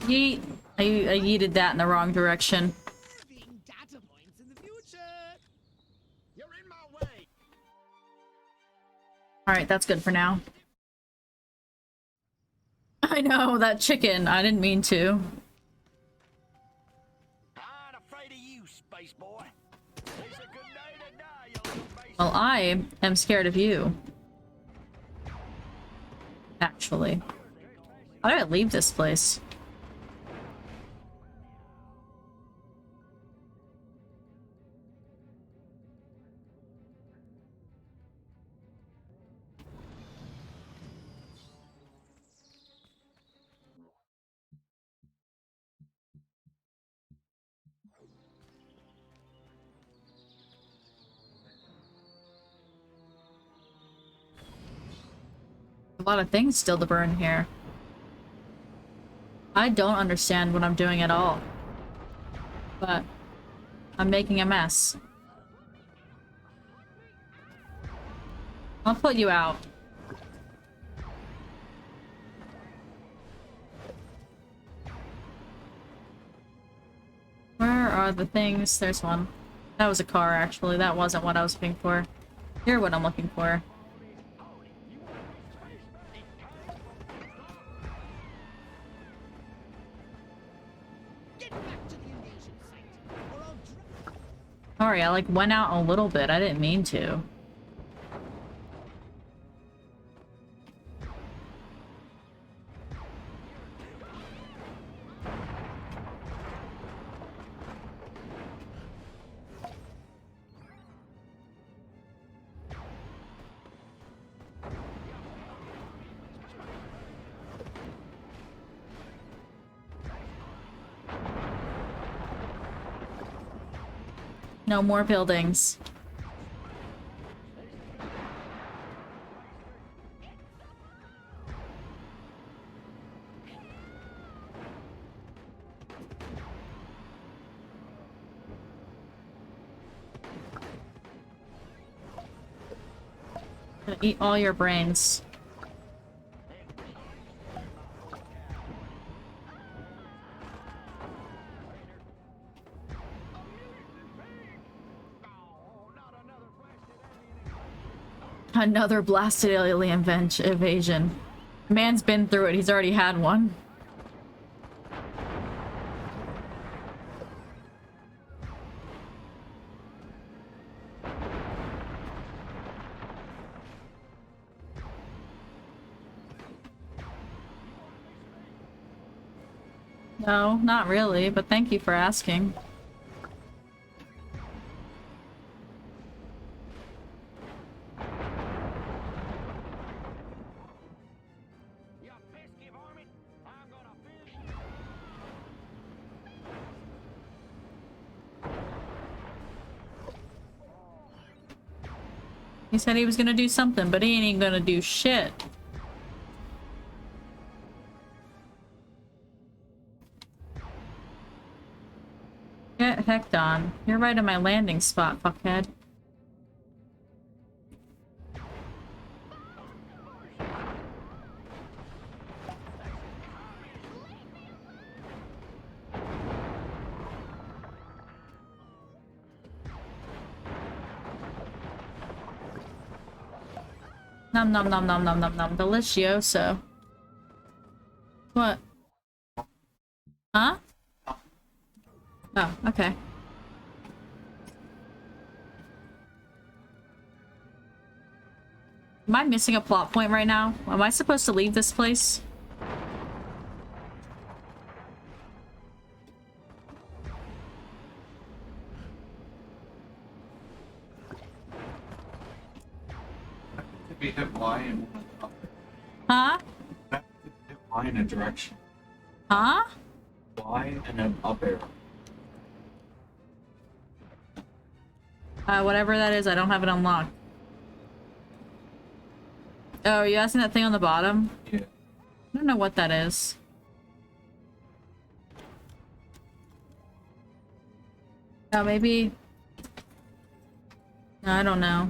Yeet. I yeeted that in the wrong direction. Being data points in the future. You're in my way. Alright, that's good for now. I know, that chicken. I didn't mean to. I ain't afraid of you, space boy. It's a good day to die, you little base. Well, I am scared of you. Actually. How did I leave this place? A lot of things still to burn here. I don't understand what I'm doing at all. But I'm making a mess. I'll put you out. Where are the things? There's one. That was a car, actually. That wasn't what I was looking for. You're what I'm looking for. Get back to the invasion site, or I'll drop. Sorry, I like went out a little bit. I didn't mean to. No more buildings. Gonna eat all your brains. Another blasted alien evasion. Man's been through it. He's already had one. No, not really, but thank you for asking. You pesky varmint. I'm gonna fill He said he was gonna do something, but he ain't even gonna do shit. Get hecked on. You're right in my landing spot, fuckhead. Nom nom nom nom nom nom nom. Delicioso. What? Huh? Oh, okay. Am I missing a plot point right now? Am I supposed to leave this place? If you hit Y and up, Huh? hit Y in a direction. Huh? Y and then up arrow. Whatever that is, I don't have it unlocked. Oh, are you asking that thing on the bottom? Yeah. I don't know what that is. Oh, maybe... I don't know.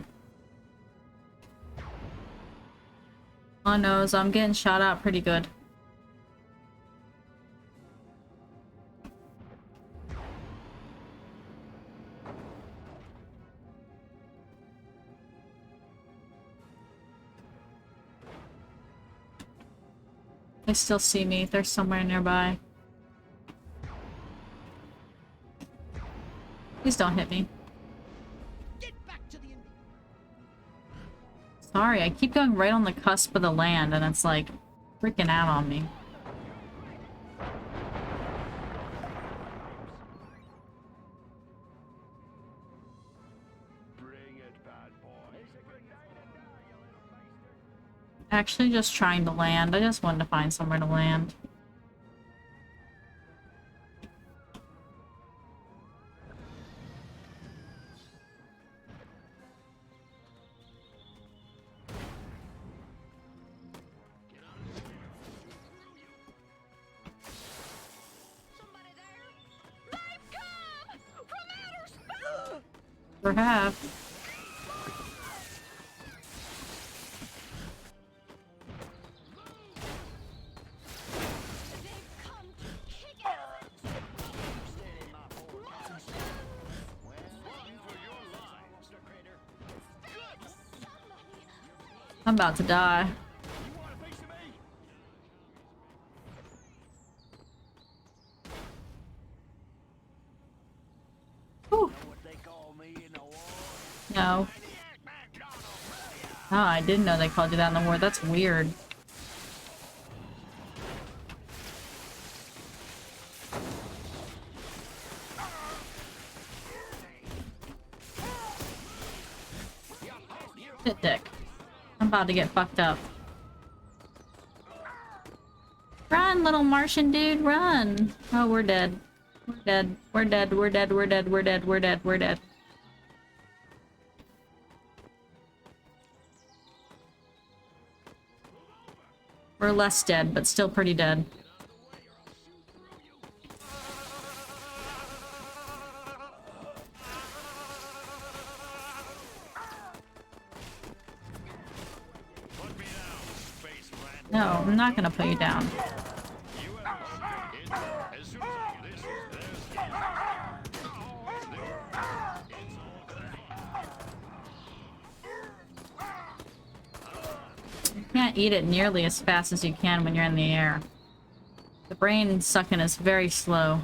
All I know is I'm getting shot at pretty good. They still see me. They're somewhere nearby. Please don't hit me. Get back to the Sorry, I keep going right on the cusp of the land and it's like freaking out on me. Bring it, bad boy. Actually just trying to land. I just wanted to find somewhere to land. Perhaps. I'm about to die. Whew. No. Oh, I didn't know they called you that in the war. That's weird. Shit dick. I'm about to get fucked up. Run, little Martian dude, run! Oh, we're dead. We're dead. We're dead. We're dead. We're dead. We're dead. We're dead. We're dead. We're less dead, but still pretty dead. No, I'm not gonna put you down. You can't eat it nearly as fast as you can when you're in the air. The brain sucking is very slow.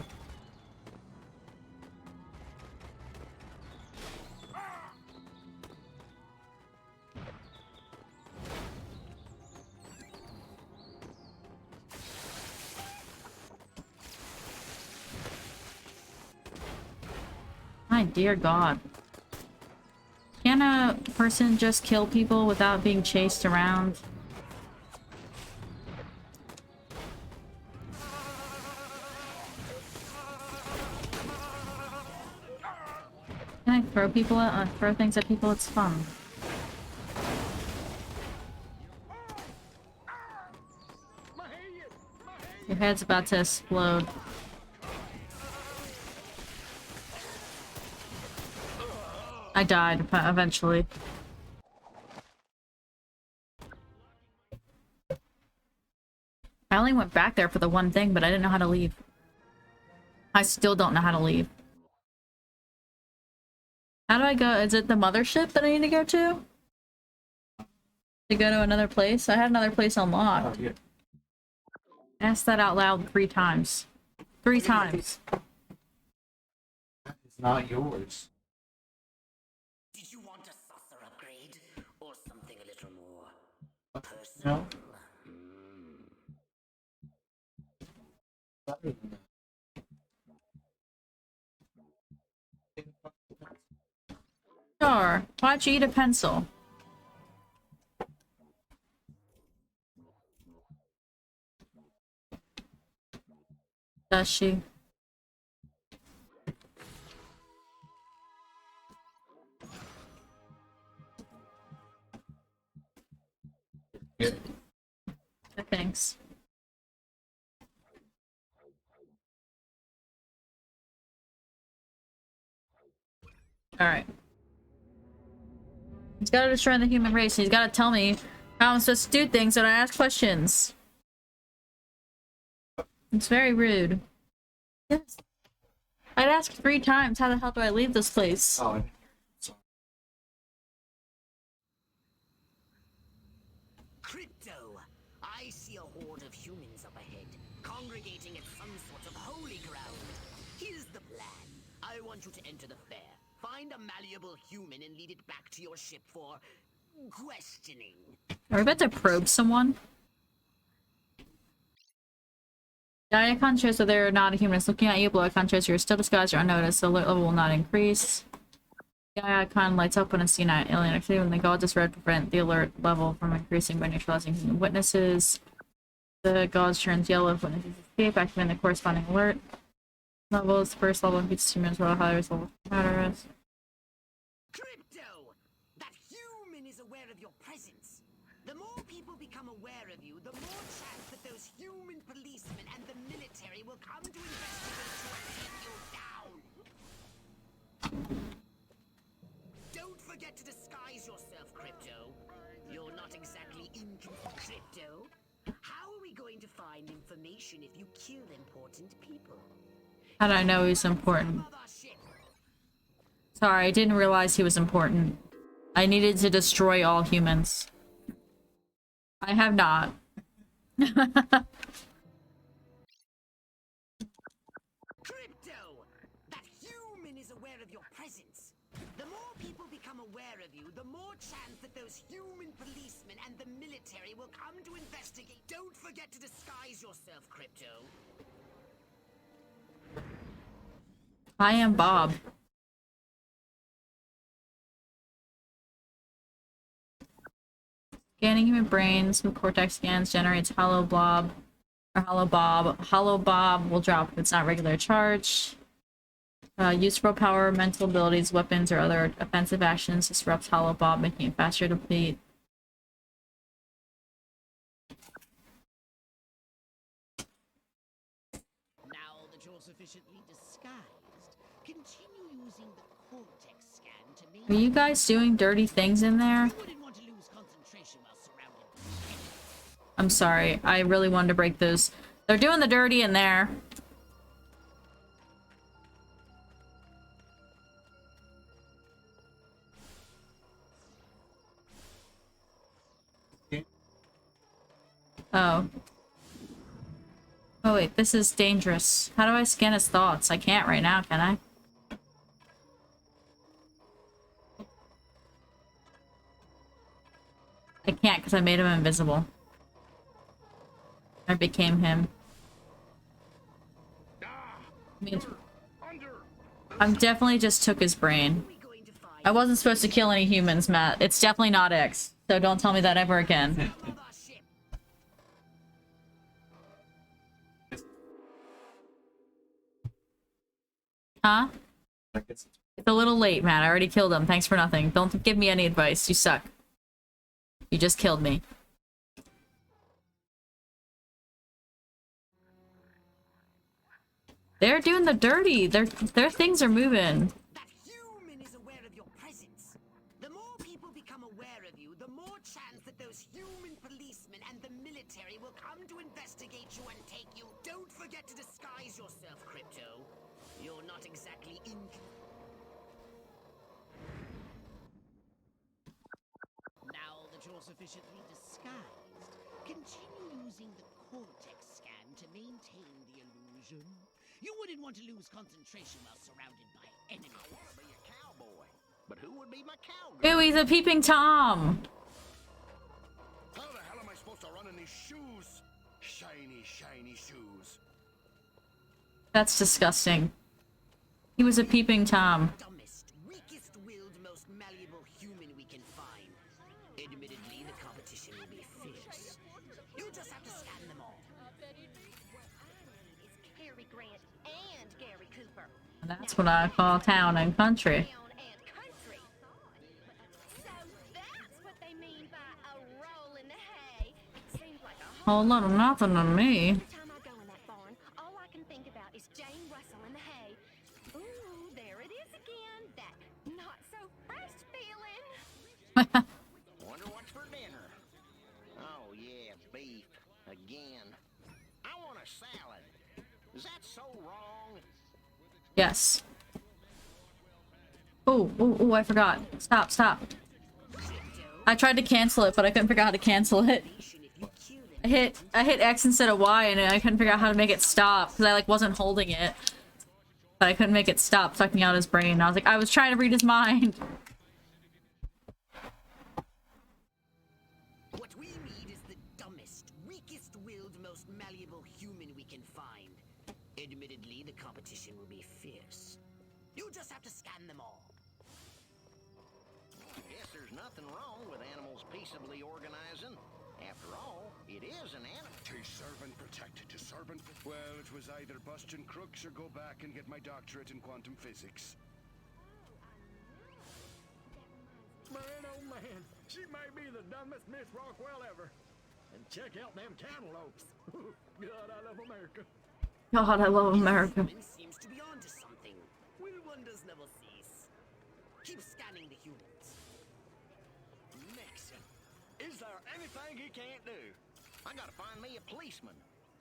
My dear God. Can a person just kill people without being chased around? Can I throw people at, throw things at people? It's fun. head's about to explode. I died eventually. I only went back there for the one thing, but I didn't know how to leave. I still don't know how to leave. How do I go? Is it the mothership that I need to go to? To go to another place? I had another place unlocked. Oh, yeah. Ask that out loud 3 times. 3 times. It's not yours. Did you want a saucer upgrade? Or something a little more No. personal? Better than that. Sure. Why'd you eat a pencil? Does she? Yeah. Thanks. Alright. He's gotta destroy the human race. He's gotta tell me how I'm supposed to do things and I ask questions. It's very rude. Yes. I'd ask 3 times, how the hell do I leave this place? Oh, Crypto! I see a horde of humans up ahead, congregating at some sort of holy ground. Here's the plan. I want you to enter the fair, find a malleable human and lead it back to your ship for questioning. Are we about to probe someone? The icon shows that they're not a human. It's looking at you. Below icon shows you're still disguised or unnoticed. The alert level will not increase. The icon lights up when it's seen at alien activity. When the gauge is red, prevent the alert level from increasing by neutralizing human witnesses. The gauge turns yellow if witnesses escape, activating the corresponding alert. Levels. First level increases humans while higher level matters. Crypto! That human is aware of your presence. The more people become aware of you, the more chance that those human policemen and the military will come to investigate you and take you down. Don't forget to disguise yourself, Crypto. You're not exactly Crypto. How are we going to find information if you kill important people? How do I know he's important? Sorry, I didn't realize he was important. I needed to destroy all humans. I have not. Crypto! That human is aware of your presence. The more people become aware of you, the more chance that those human policemen and the military will come to investigate. Don't forget to disguise yourself, Crypto. I am Bob. Scanning human brains with cortex scans generates hollow blob or hollow bob. Hollow bob will drop if it's not regular charge. Useful power, mental abilities, weapons, or other offensive actions disrupts hollow bob, making it faster to deplete. Now that you're sufficiently disguised, continue using the cortex scan to make. Are you guys doing dirty things in there? You wouldn't want to lose concentration while surrounded by enemies. I'm sorry. I really wanted to break those. They're doing the dirty in there. Oh. Oh wait, this is dangerous. How do I scan his thoughts? I can't right now, can I? I can't because I made him invisible. I became him. I mean, I'm definitely just took his brain. I wasn't supposed to kill any humans, Matt. It's definitely not X. So don't tell me that ever again. Huh? It's a little late, Matt. I already killed him. Thanks for nothing. Don't give me any advice. You suck. You just killed me. They're doing the dirty. Their things are moving. That human is aware of your presence. The more people become aware of you, the more chance that those human policemen and the military will come to investigate you and take you. Don't forget to disguise yourself, Crypto. You're not exactly in. Now that you're sufficiently disguised, continue using the cortex scan to maintain the illusion. You wouldn't want to lose concentration while surrounded by enemies. I want to be a cowboy, but who would be my cowgirl? Ooh, he's a peeping Tom. How the hell am I supposed to run in these shoes? Shiny, shiny shoes. That's disgusting. He was a peeping Tom. Dumbest, weakest-willed, most malleable human we can find. Admittedly, the competition will be fierce. You just have to scan them all. Is Cary Grant and Gary Cooper. That's what I call town and country. Town and country. So that's what they mean by a roll in the hay. It seems like a Whole lot of nothing to me. Every time I go in that barn, all I can think about is Jane Russell in the hay. Ooh, there it is again. That not so fresh feeling. Wonder what's for dinner. Oh yeah, beef again. I want a salad. Is that so wrong? Yes. Oh, I forgot. Stop. I tried to cancel it, but I couldn't figure out how to cancel it. I hit X instead of Y, and I couldn't figure out how to make it stop, because I, like, wasn't holding it. But I couldn't make it stop sucking out his brain. I was like, I was trying to read his mind. What we need is the dumbest, weakest-willed, most malleable human we can find. Admittedly, the competition will be fierce. You just have to scan them all. I guess there's nothing wrong with animals peaceably organizing. After all, it is an animal. To serve and protect, to serve and... Well, it was either busting crooks or go back and get my doctorate in quantum physics. Man, oh man, she may be the dumbest Miss Rockwell ever. And check out them cantaloupes. God, I love America. God, I love America. Human seems to be onto something. Will wonders never cease. Keep scanning the humans. Nixon. Is there anything he can't do? I gotta find me a policeman,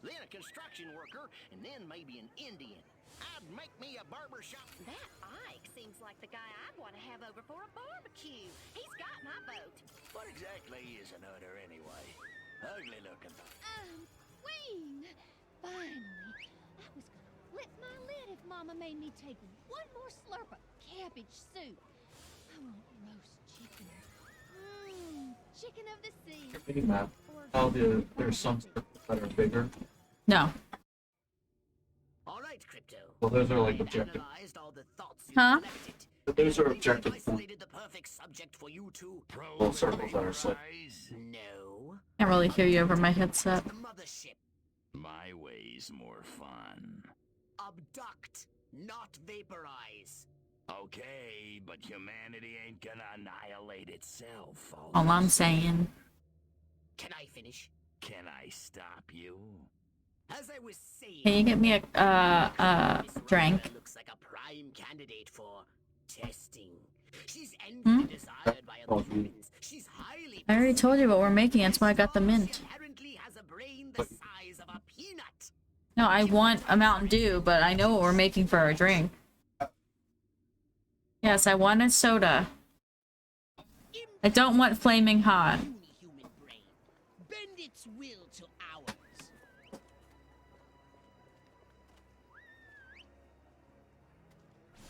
then a construction worker, and then maybe an Indian. I'd make me a barber shop. That Ike seems like the guy I'd want to have over for a barbecue. He's got my vote. What exactly is an udder anyway? Ugly looking. Queen! Finally, I was gonna flip my lid if Mama made me take one more slurp of cabbage soup. I want roast chicken. Chicken of the sea. Big map. How there's some circles that are bigger. No. All right, Crypto. Well, those are like I've objective. analyzed all the thoughts you Huh? collected. But those are I think I've objective. isolated the perfect subject for you to Little circles that are slit. No. Can't really hear you over my headset. The mothership. My way's more fun. Abduct, not vaporize. Okay, but humanity ain't gonna annihilate itself. All I'm saying. Can I finish? Can I stop you? As I was saying, Can you get me a Miss drink? Rockwell looks like a prime candidate for testing. She's envied and desired by other humans. She's highly. I already told you what we're making. That's why I got the mint. She apparently has a brain the size of a peanut. No, I want a Mountain Dew, but I know what we're making for our drink. Yes, I want a soda. I don't want flaming hot. Human brain. Bend its will to ours.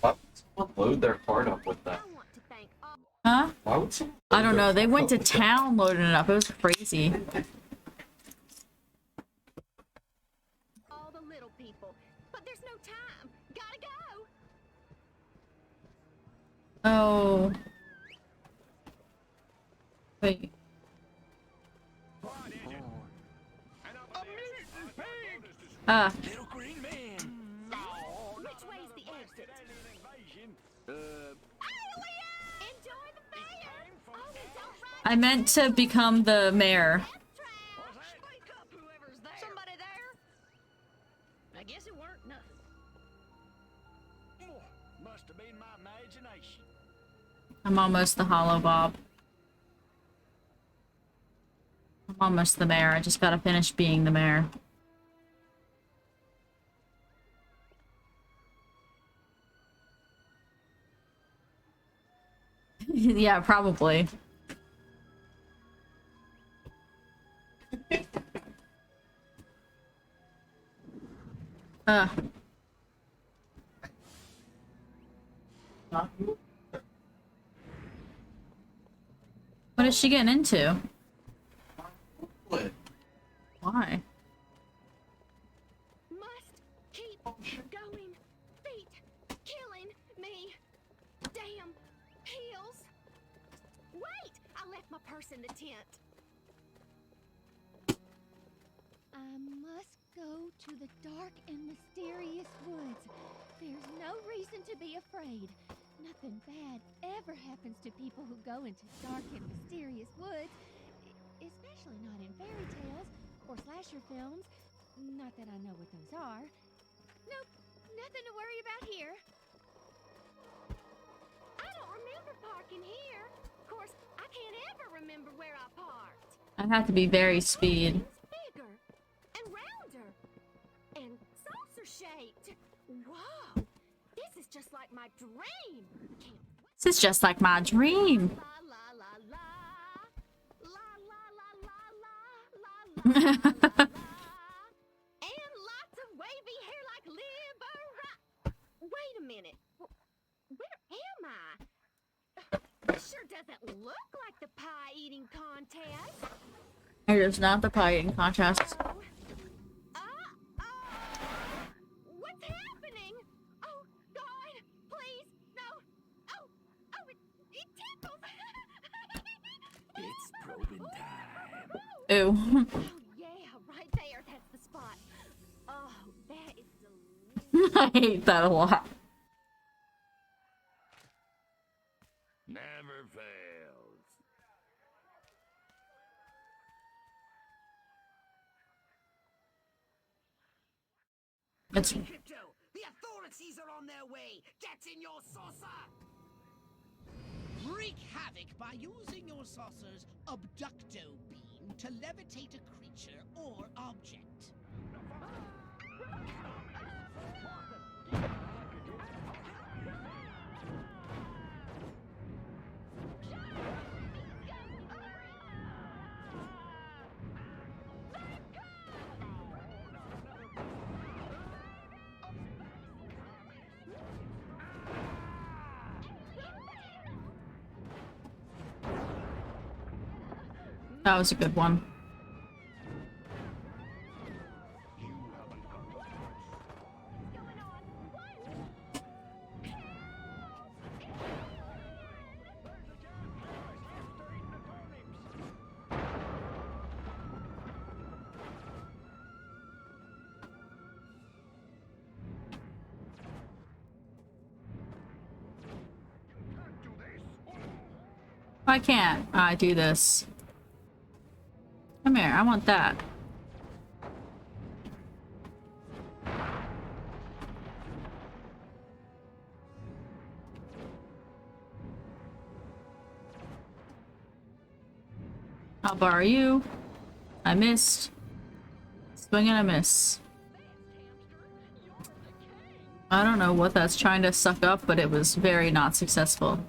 Why would someone load their card up with that? I want to thank all Huh? Why would someone I load don't their know. They card went up to with that? town loading it up. It was crazy. all the little people. But there's no time. Gotta go. Oh. Wait. Little green man. Which way's the exit? Enjoy the fire. Oh, and don't ride I meant to become the mayor. trash. Wake up, whoever's there. Somebody there? I guess it weren't nothing. I'm almost the Hollow Bob. I'm almost the mayor. I just gotta finish being the mayor. Yeah, probably. What is she getting into? What? Why? Must keep going. Feet killing me. Damn heels. Wait! I left my purse in the tent. I must go to the dark and mysterious woods. There's no reason to be afraid. Nothing bad ever happens to people who go into dark and mysterious woods. Especially not in fairy tales or slasher films. Not that I know what those are. Nope, nothing to worry about here. I don't remember parking here. Of course, I can't ever remember where I parked. I'd have to be very speed. It's bigger and rounder and saucer-shaped. Whoa, this is just like my dream. This is just like my dream. La la la la. La la la la la la la la la. And lots of wavy hair like Libera. Wait a minute. Where am I? This sure doesn't look like the pie eating contest. It is not the pie eating contest. What's happening? Oh God, please, no. Oh, it tickles. It's probing time. Ew. Oh yeah, right there. That's the spot. Oh, that is delicious. I hate that a lot. Never fails. It's Crypto, the authorities are on their way. Get in your saucer. Wreak havoc by using your saucer's abducto beam to levitate a creature or object. that was a good one. Why can't I do this? Come here, I want that. I'll borrow you. I missed. Swing and a miss. I don't know what that's trying to suck up, but it was very not successful.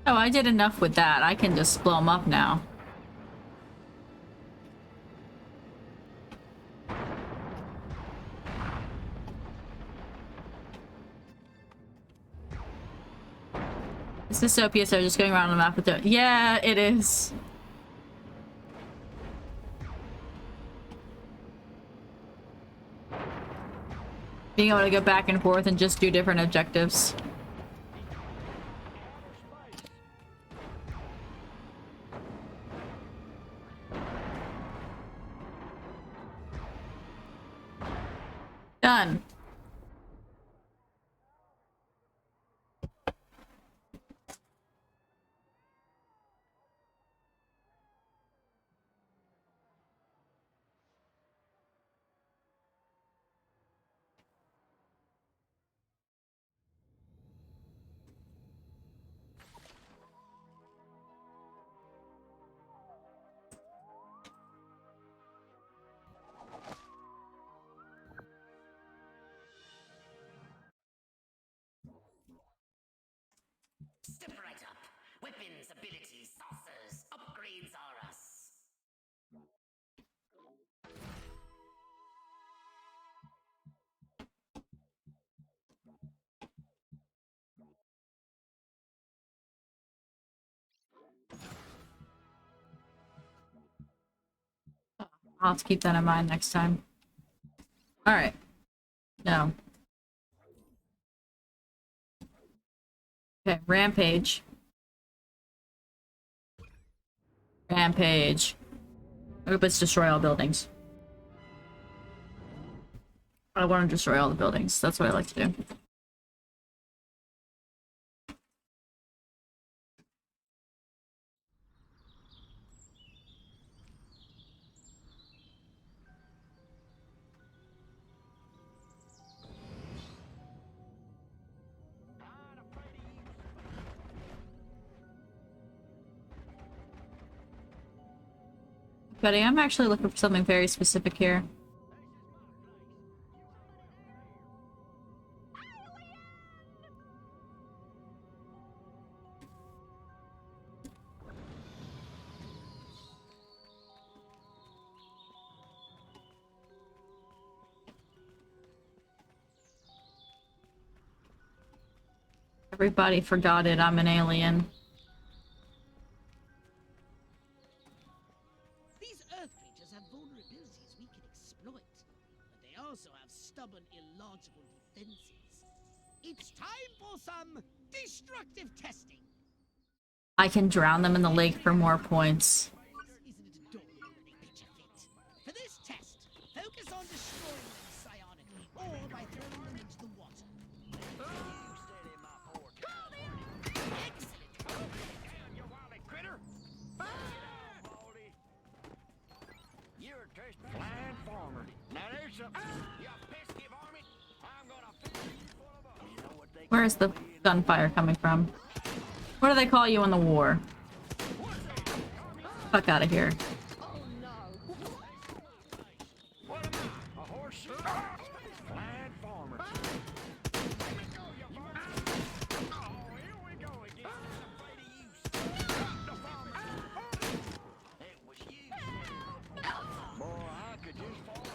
Oh, I did enough with that. I can just blow them up now. Is this Sophia? So just going around the map with the— yeah, it is. Being able to go back and forth and just do different objectives. Done. I'll have to keep that in mind next time. Alright. No. Okay, Rampage. Rampage. I hope it's destroy all buildings. I want to destroy all the buildings. That's what I like to do. Buddy, I'm actually looking for something very specific here. Everybody forgot it, I'm an alien. These Earth creatures have vulnerabilities we can exploit, but they also have stubborn, illogical defenses. It's time for some destructive testing. I can drown them in the lake for more points. Isn't it adorable when they pitch a fit? For this test, focus on destroying them psionically or by throwing them into the water. Flying farmer. Now there's something. You pesky varmint. I'm gonna fill you full of us. You know what they Where's the gunfire coming from? What do they call you in the war? Fuck out of here. What am I? A horseshoe? Flying farmer. Let me go, you varmint. Oh, here we go again. I'm afraid of you. The farmer. It was you. Boy, I could just fall.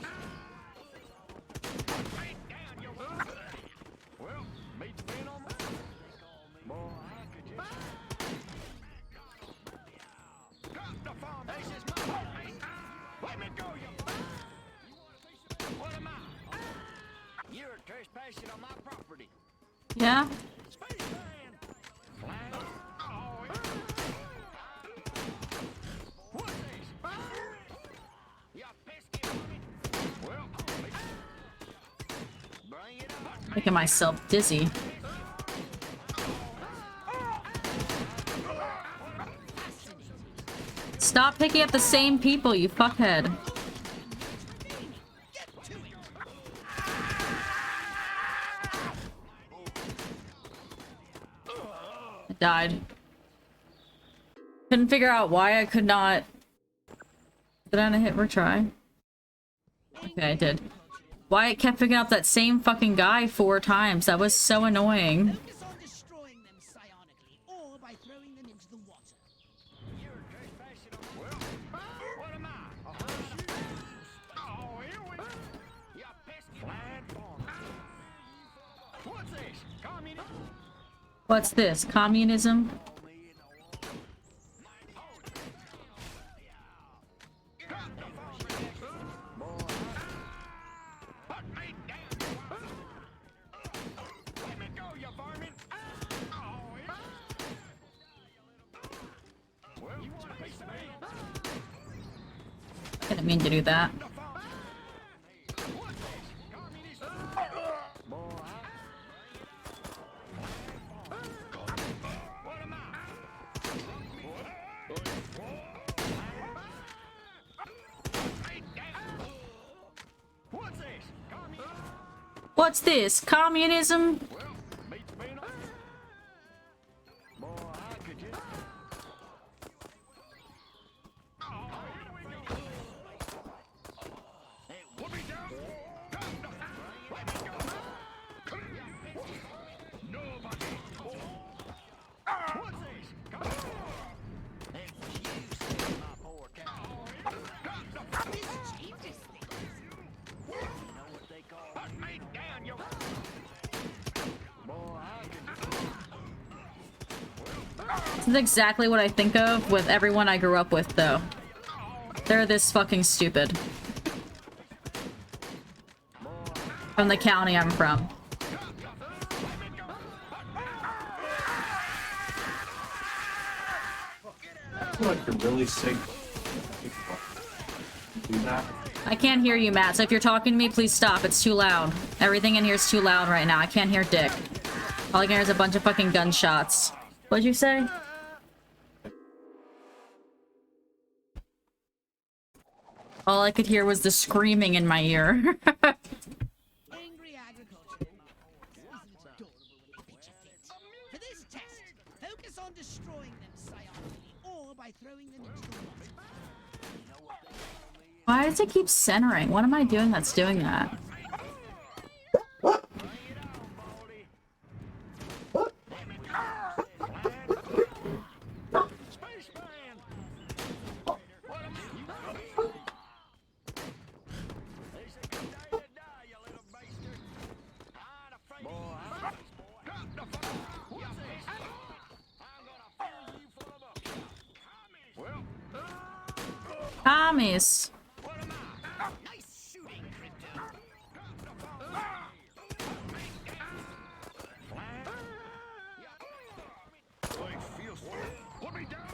Right down, you varmint. Well, meat's been on my. Boy, I could just. Got the farm. This is my home. Let me go, you. What am I? You're trespassing on my property. Yeah? Spaceman. Flying. Oh, what's this? You pesky varmint. Well, bring it up. Making myself dizzy. Stop picking up the same people, you fuckhead. I died. Couldn't figure out why I could not. Did I not hit retry? Okay, I did. Why it kept picking up that same fucking guy 4 times. That was so annoying. Focus on destroying them psionically or by throwing them into the water. You're trespassing on my. Well, what am I? A horseshoe? Oh, here we go. You pesky flying farmer. What's this? Communist? What's this? Communism? Didn't mean to do that. What's this? Communism? This is exactly what I think of with everyone I grew up with, though. They're this fucking stupid. From the county I'm from. I feel like you're really sick. Do that. I can't hear you, Matt, so if you're talking to me, please stop. It's too loud. Everything in here is too loud right now. I can't hear dick. All I can hear is a bunch of fucking gunshots. What'd you say? All I could hear was the screaming in my ear. Angry agriculture. Isn't it adorable when they pitch a fit? For this test, focus on destroying them psionically or by throwing them into the water. Why does it keep centering? What am I doing that's doing that? Commies. Nice shooting, Crypto. Put me down.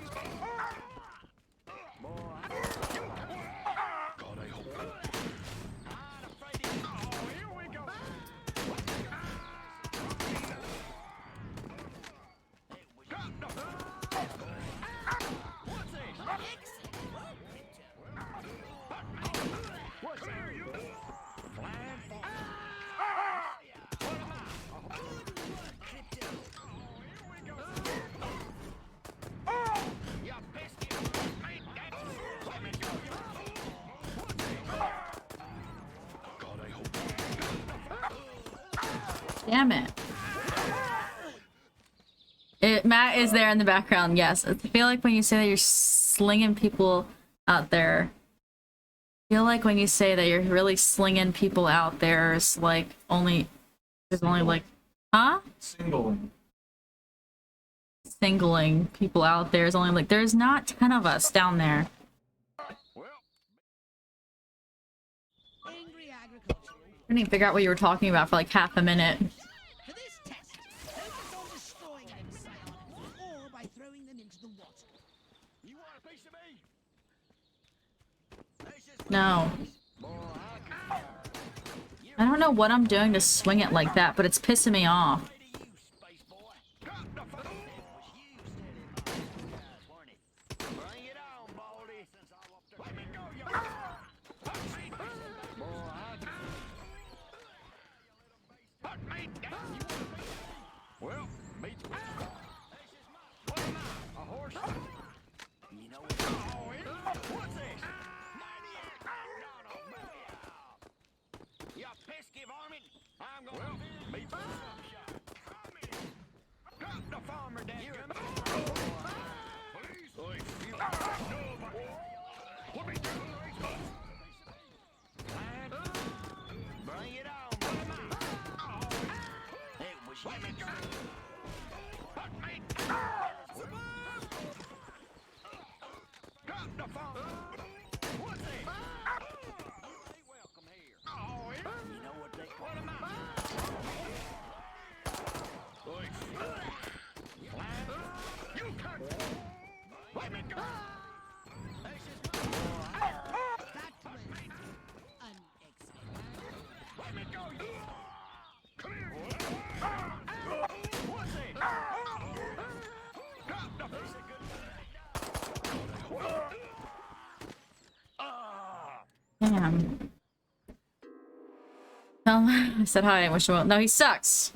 God, I hope. Oh, here we go. Damn it. Matt is there in the background, yes. I feel like when you say that you're slinging people out there, I feel like when you say that you're really slinging people out there, it's like there's only like, huh? Singling people out there is only like, there's not 10 of us down there. Angry agriculture. I didn't even figure out what you were talking about for like half a minute. For this test, focus on destroying them psionically or by throwing them into the water. You want a piece of me? No. I don't know what I'm doing to swing it like that, but it's pissing me off. Well, me too. What am I? A horse? You know what? What's this? Maniac! No, you pesky varmint! I'm gonna me too. Come in. Got the farmer, dadgum. Please. Nobody. Put me down. Bring it on. What am I? It was you. Put me down. Got the farmer. What's this? You ain't welcome here. Oh, yeah. You know what they call him? You can't. Let me go. That was unexpected. Let me go. You. Come here. What's this? Got the Damn. I said hi, I wish him well. No, he sucks.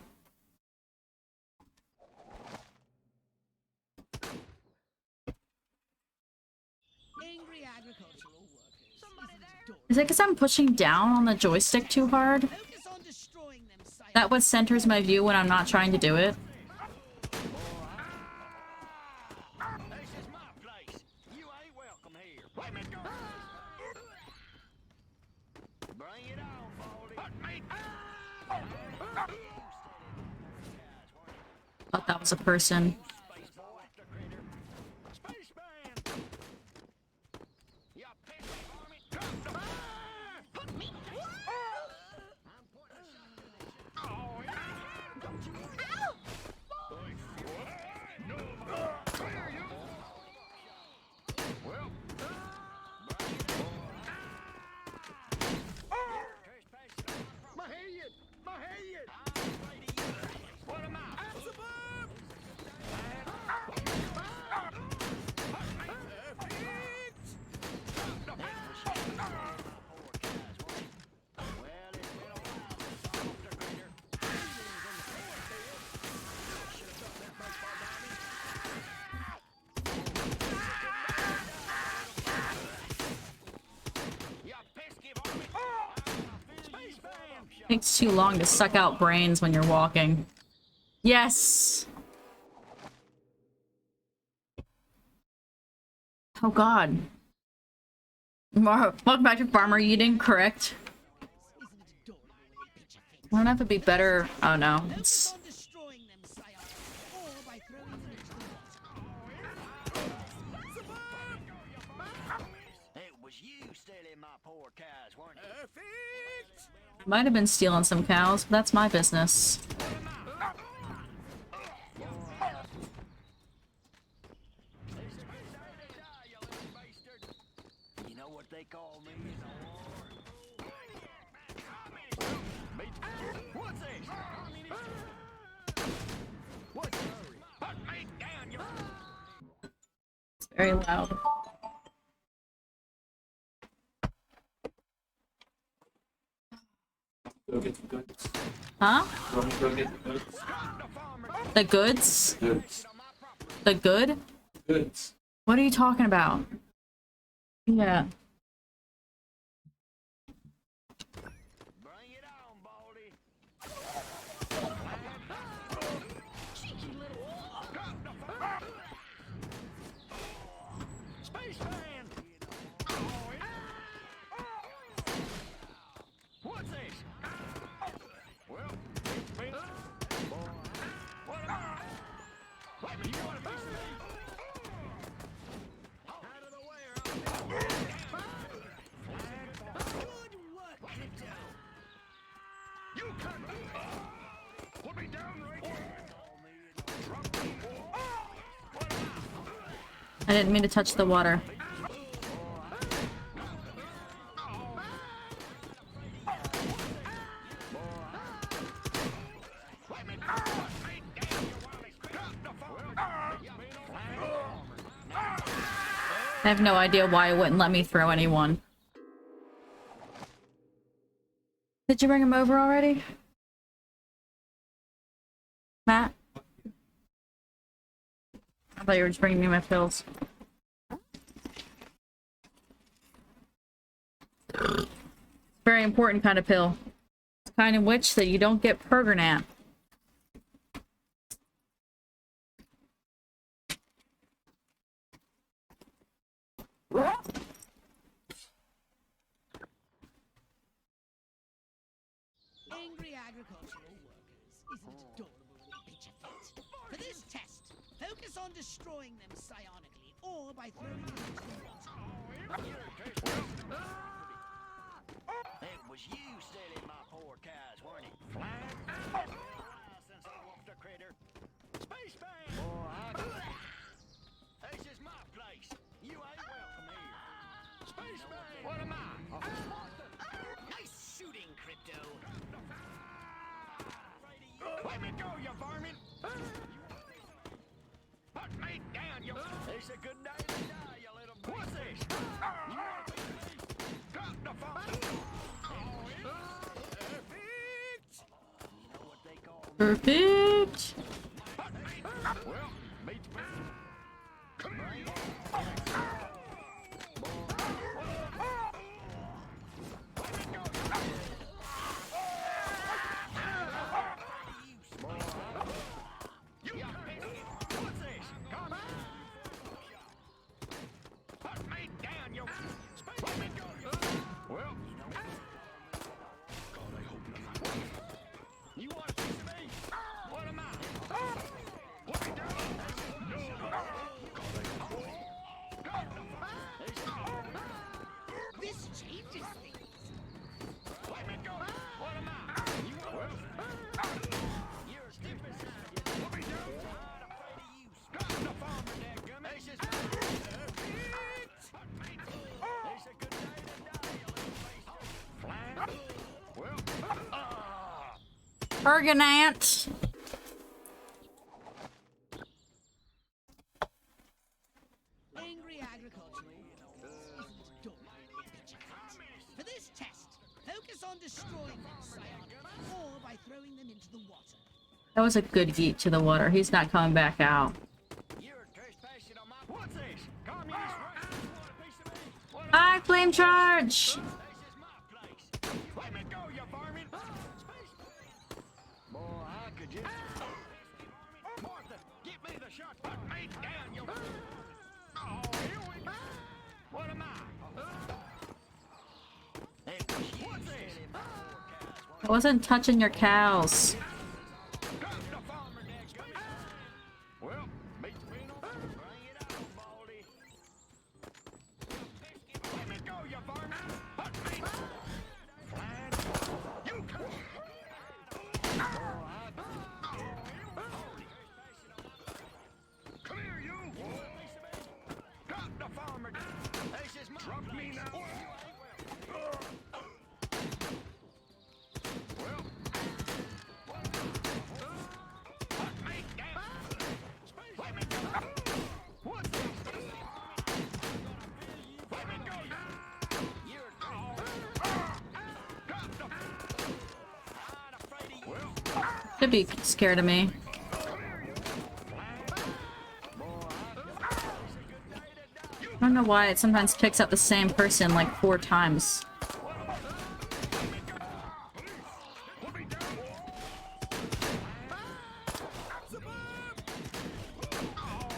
Angry agricultural workers. Somebody there? Is it because I'm pushing down on the joystick too hard? Focus on destroying them psionically. That what centers my view when I'm not trying to do it? This is my place. You ain't welcome here. Let me go. Bring it on, Baldy. Put me. Thought that was a person. Space boy. Spaceman. You pesky Takes too long to suck out brains when you're walking. Yes! Oh god. Welcome back to Farmer Eating, correct? Wouldn't have to be better. Oh no. It's... Might have been stealing some cows, but that's my business. You know what they call me? What's this? What's put me down, you... It's very loud. Go get the goods. Huh? Go get the goods. The goods? Goods. The good? Goods. What are you talking about? Yeah. Bring it on, Baldy. Cheeky little... Spaceman! What's this? Well, me. What am I? Let me, you want a piece of me? Out of the way or I'll be... Good work, Crypto. You can... Put me down right here. I didn't mean to touch the water. I have no idea why it wouldn't let me throw anyone. Did you bring him over already? Matt? I thought you were just bringing me my pills. Very important kind of pill. It's the kind in which that you don't get Pergernat. Angry agricultural workers. Isn't it adorable when they pitch a fit? For this test, focus on destroying them psionically or by throwing them into the water. It was you stealing my poor cows, weren't it? Flying? Since I wolfed a critter. Spaceman! This is my place. You ain't welcome here. Spaceman! What am I? Nice shooting, Crypto. Let me go, you varmint! Put me down, you... It's a good day to die, you little... What's this? You want to be me? Got the phone! Perfect! You know what they call me? Perfect! Well, meet me. Come on. You want a piece of me? What am I? What me down? This changes things. Let me go. What am I? You want You're a stupid side. What me down? I'm afraid of you. Got the farmer there, gummy. This is It's a good day to die, you little waster. Flying? Well, Pergernat! Angry agricultural workers. Isn't it adorable when they pitch a fit? For this test, focus on destroying them psionically or by throwing them into the water. That was a good yeet to the water. He's not coming back out. you're trespassing on my... What's this? Communist right? You want a piece of me? What Hi, flame charge! This is my place. Let me go, you varmint. Martha, get me the shot. Put me down, you. Oh, here we go. What am I? What's this? I wasn't touching your cows. Well, beats being on. Bring it on, Baldy. Let me go, you varmint. Put me. Flying. You come. Come here, you. Got the farmer. This is my drop me now. Well. Put me down. Let me go. What's this? Let me go. You're got the. Not afraid of you. Should be scared of me. I don't know why it sometimes picks up the same person like 4 times.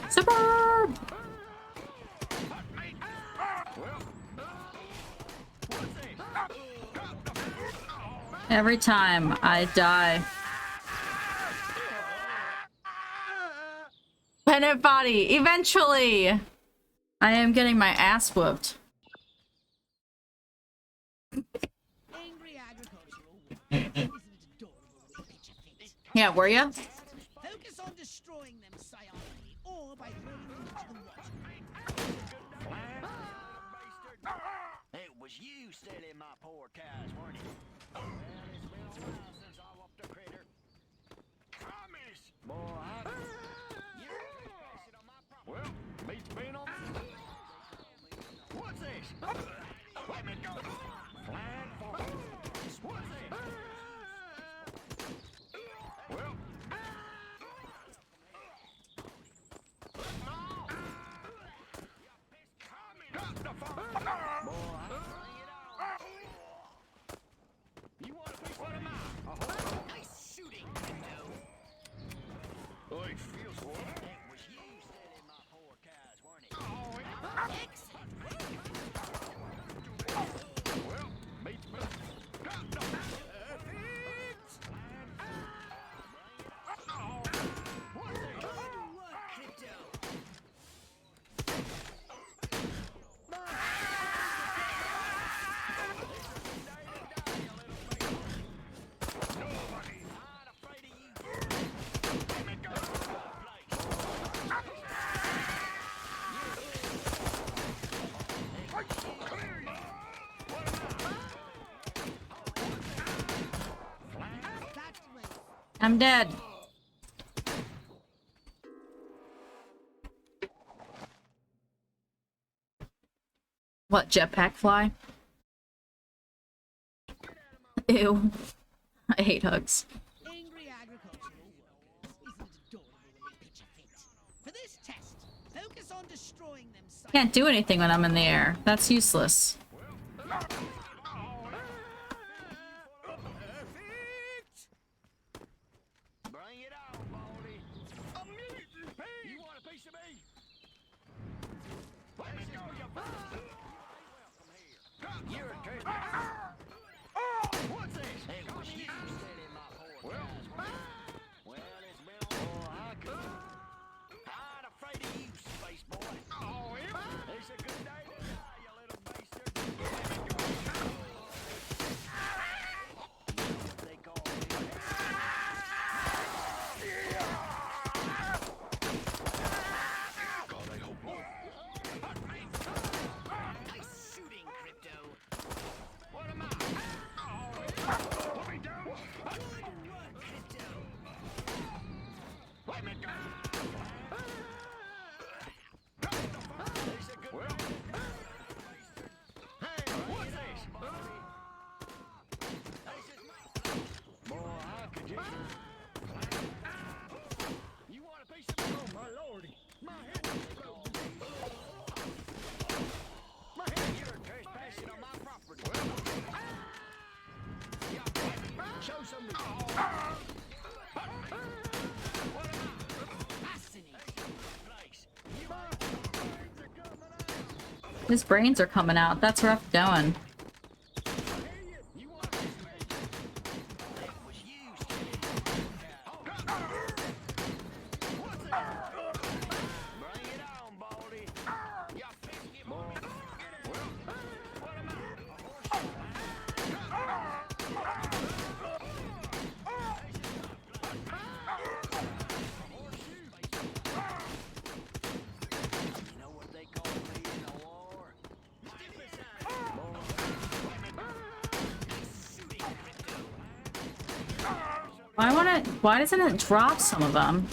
Suburb! Every time I die. Pennant body, eventually! I am getting my ass whooped. Angry agricultural workers. Isn't it adorable when they pitch a fit? Yeah, were ya? Focus on destroying them psionically or by throwing them into the water. It was you stealing my poor cows, weren't it? Well, it's been a while since I whooped a critter. Commies! Boy, you're trespassing on my property. Well, meat's been on. What's this? Let me go. Flying forward. What's this? Well. Got the phone. Boy, bring it on. You want to be what am I? A horse? Nice shooting, Pinto. Oh, it feels what? It was you stealing my poor cows, weren't it? Oh, excellent. Well, beats me. Got the what's it? Good work, Crypto. I'm dead. What, jetpack fly? Ew. I hate hugs. Angry agricultural workers. Isn't it adorable when they pitch a fit? For this test, focus on destroying them. Can't do anything when I'm in the air. That's useless. Bring it on, Baldy. A mutant pig! You want a piece of me? Let me go, you bastard! Welcome here. You're a traitor. What's this? It was you stealing my poor cows. Well, it's been a while. I could. Not afraid of you, space boy. Oh, it's a good day to die, you little baster. Let me go. His brains are coming out. That's rough going. Why doesn't it drop some of them?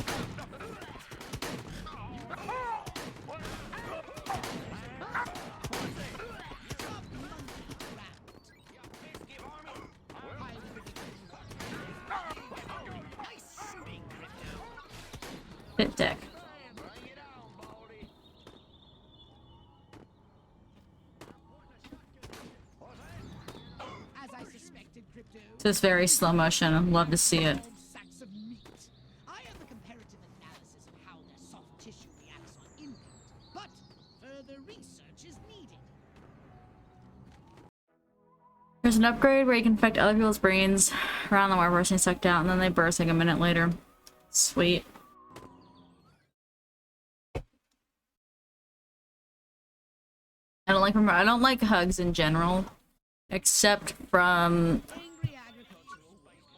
Bit dick. As I suspected, Crypto. This is very slow motion. I'd love to see it. Sacks of meat. I have a comparative analysis of how their soft tissue reacts on impact, but further research is needed. There's an upgrade where you can affect other people's brains around them while bursting sucked out, and then they burst like a minute later. Sweet. I don't like hugs in general, except from.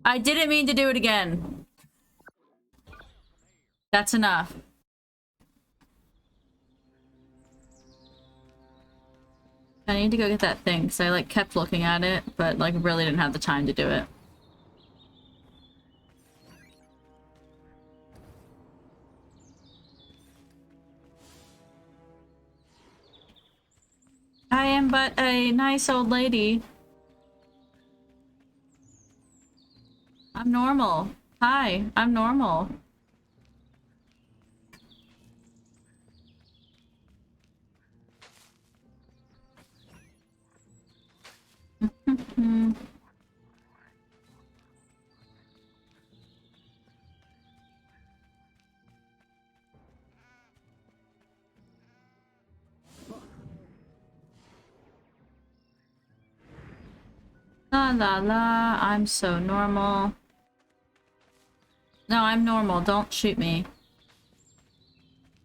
I didn't mean to do it again. That's enough. I need to go get that thing because I like kept looking at it, but like really didn't have the time to do it. I am but a nice old lady. I'm normal. Hi, I'm normal. La la la, I'm so normal. No, I'm normal, don't shoot me.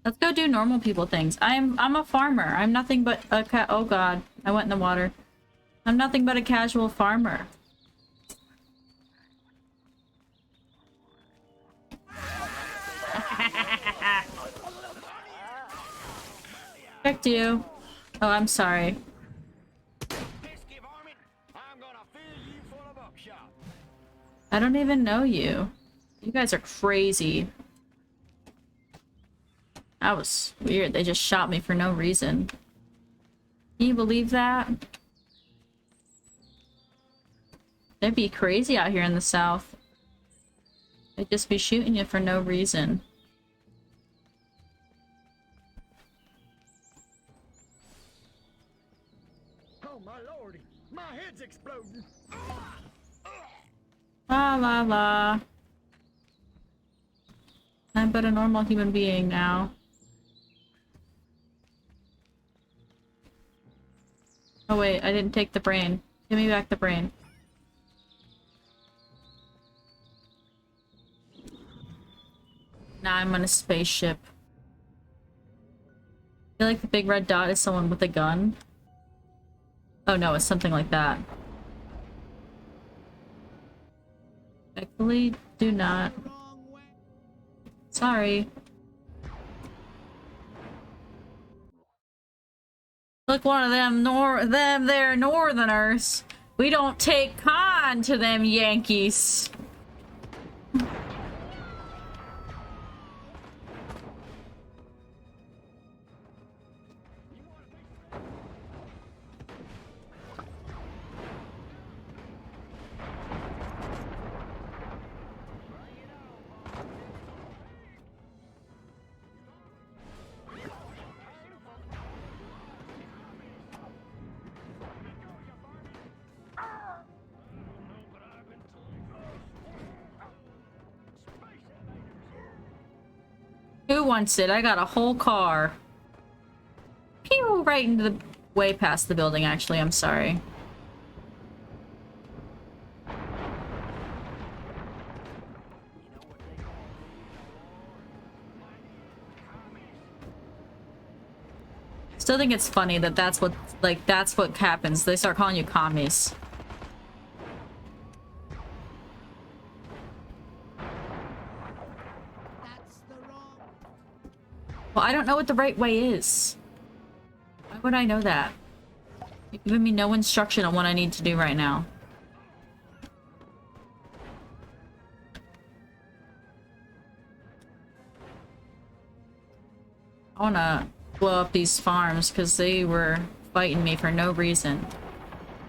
Let's go do normal people things. I'm a farmer. I'm nothing but a oh god, I went in the water. I'm nothing but a casual farmer. Checked you. Oh, I'm sorry. I don't even know you. You guys are crazy. That was weird. They just shot me for no reason. Can you believe that? They'd be crazy out here in the South. They'd just be shooting you for no reason. Oh my lordy, my head's exploding. La la la. I'm but a normal human being now. Oh wait, I didn't take the brain. Give me back the brain. Now I'm on a spaceship. I feel like the big red dot is someone with a gun. Oh no, it's something like that. Respectfully, do not. Sorry. Look, one of them they're northerners. We don't take con to them Yankees. Who wants it? I got a whole car. Pew! Right into the way past the building, actually. I'm sorry. Still think it's funny that that's what happens. They start calling you commies. Well, I don't know what the right way is. Why would I know that? You've given me no instruction on what I need to do right now. I wanna blow up these farms because they were fighting me for no reason.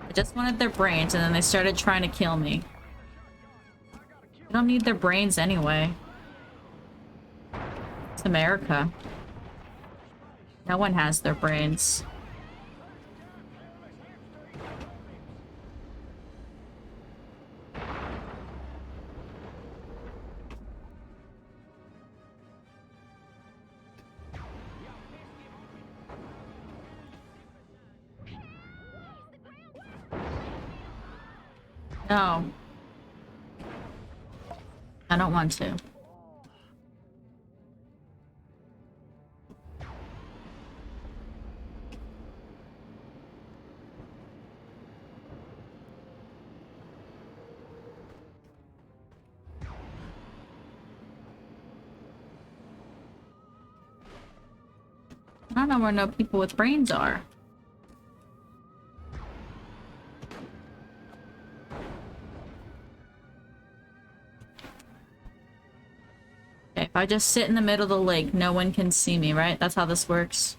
I just wanted their brains and then they started trying to kill me. I don't need their brains anyway. It's America. No one has their brains. No. I don't want to. I don't know where no people with brains are. Okay, if I just sit in the middle of the lake, no one can see me, right? That's how this works.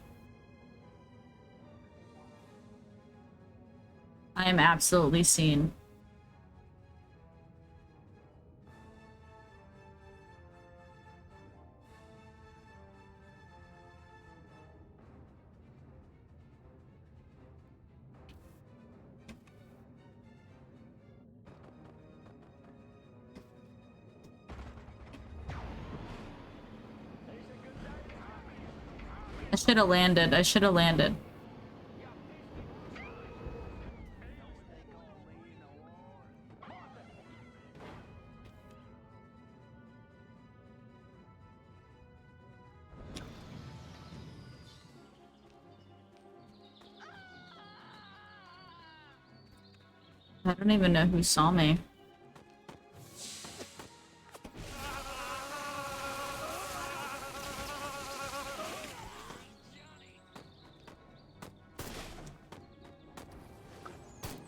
I am absolutely seen. I should have landed. I should have landed. I don't even know who saw me.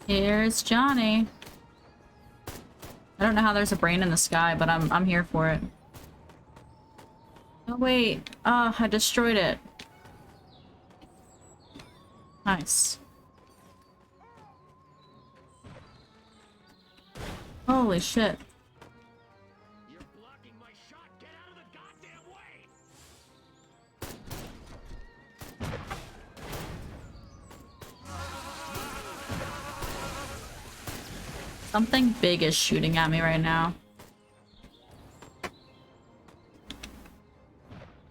Here's Johnny. I don't know how there's a brain in the sky, but I'm here for it. Oh wait. I destroyed it. Nice. Holy shit. Something big is shooting at me right now.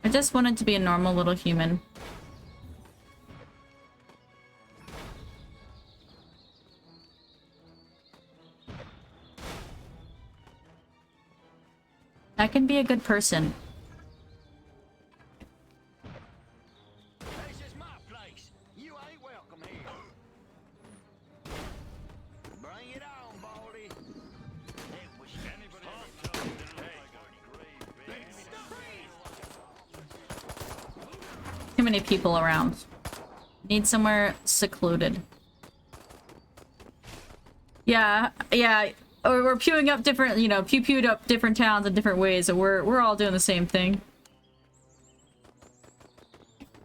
I just wanted to be a normal little human. I can be a good person. This is my place. You ain't welcome here. Bring it on, Baldy. It was Too many people around. Need somewhere secluded. Yeah, yeah. Or we're pewing up different, you know, pewed up different towns in different ways, and we're all doing the same thing.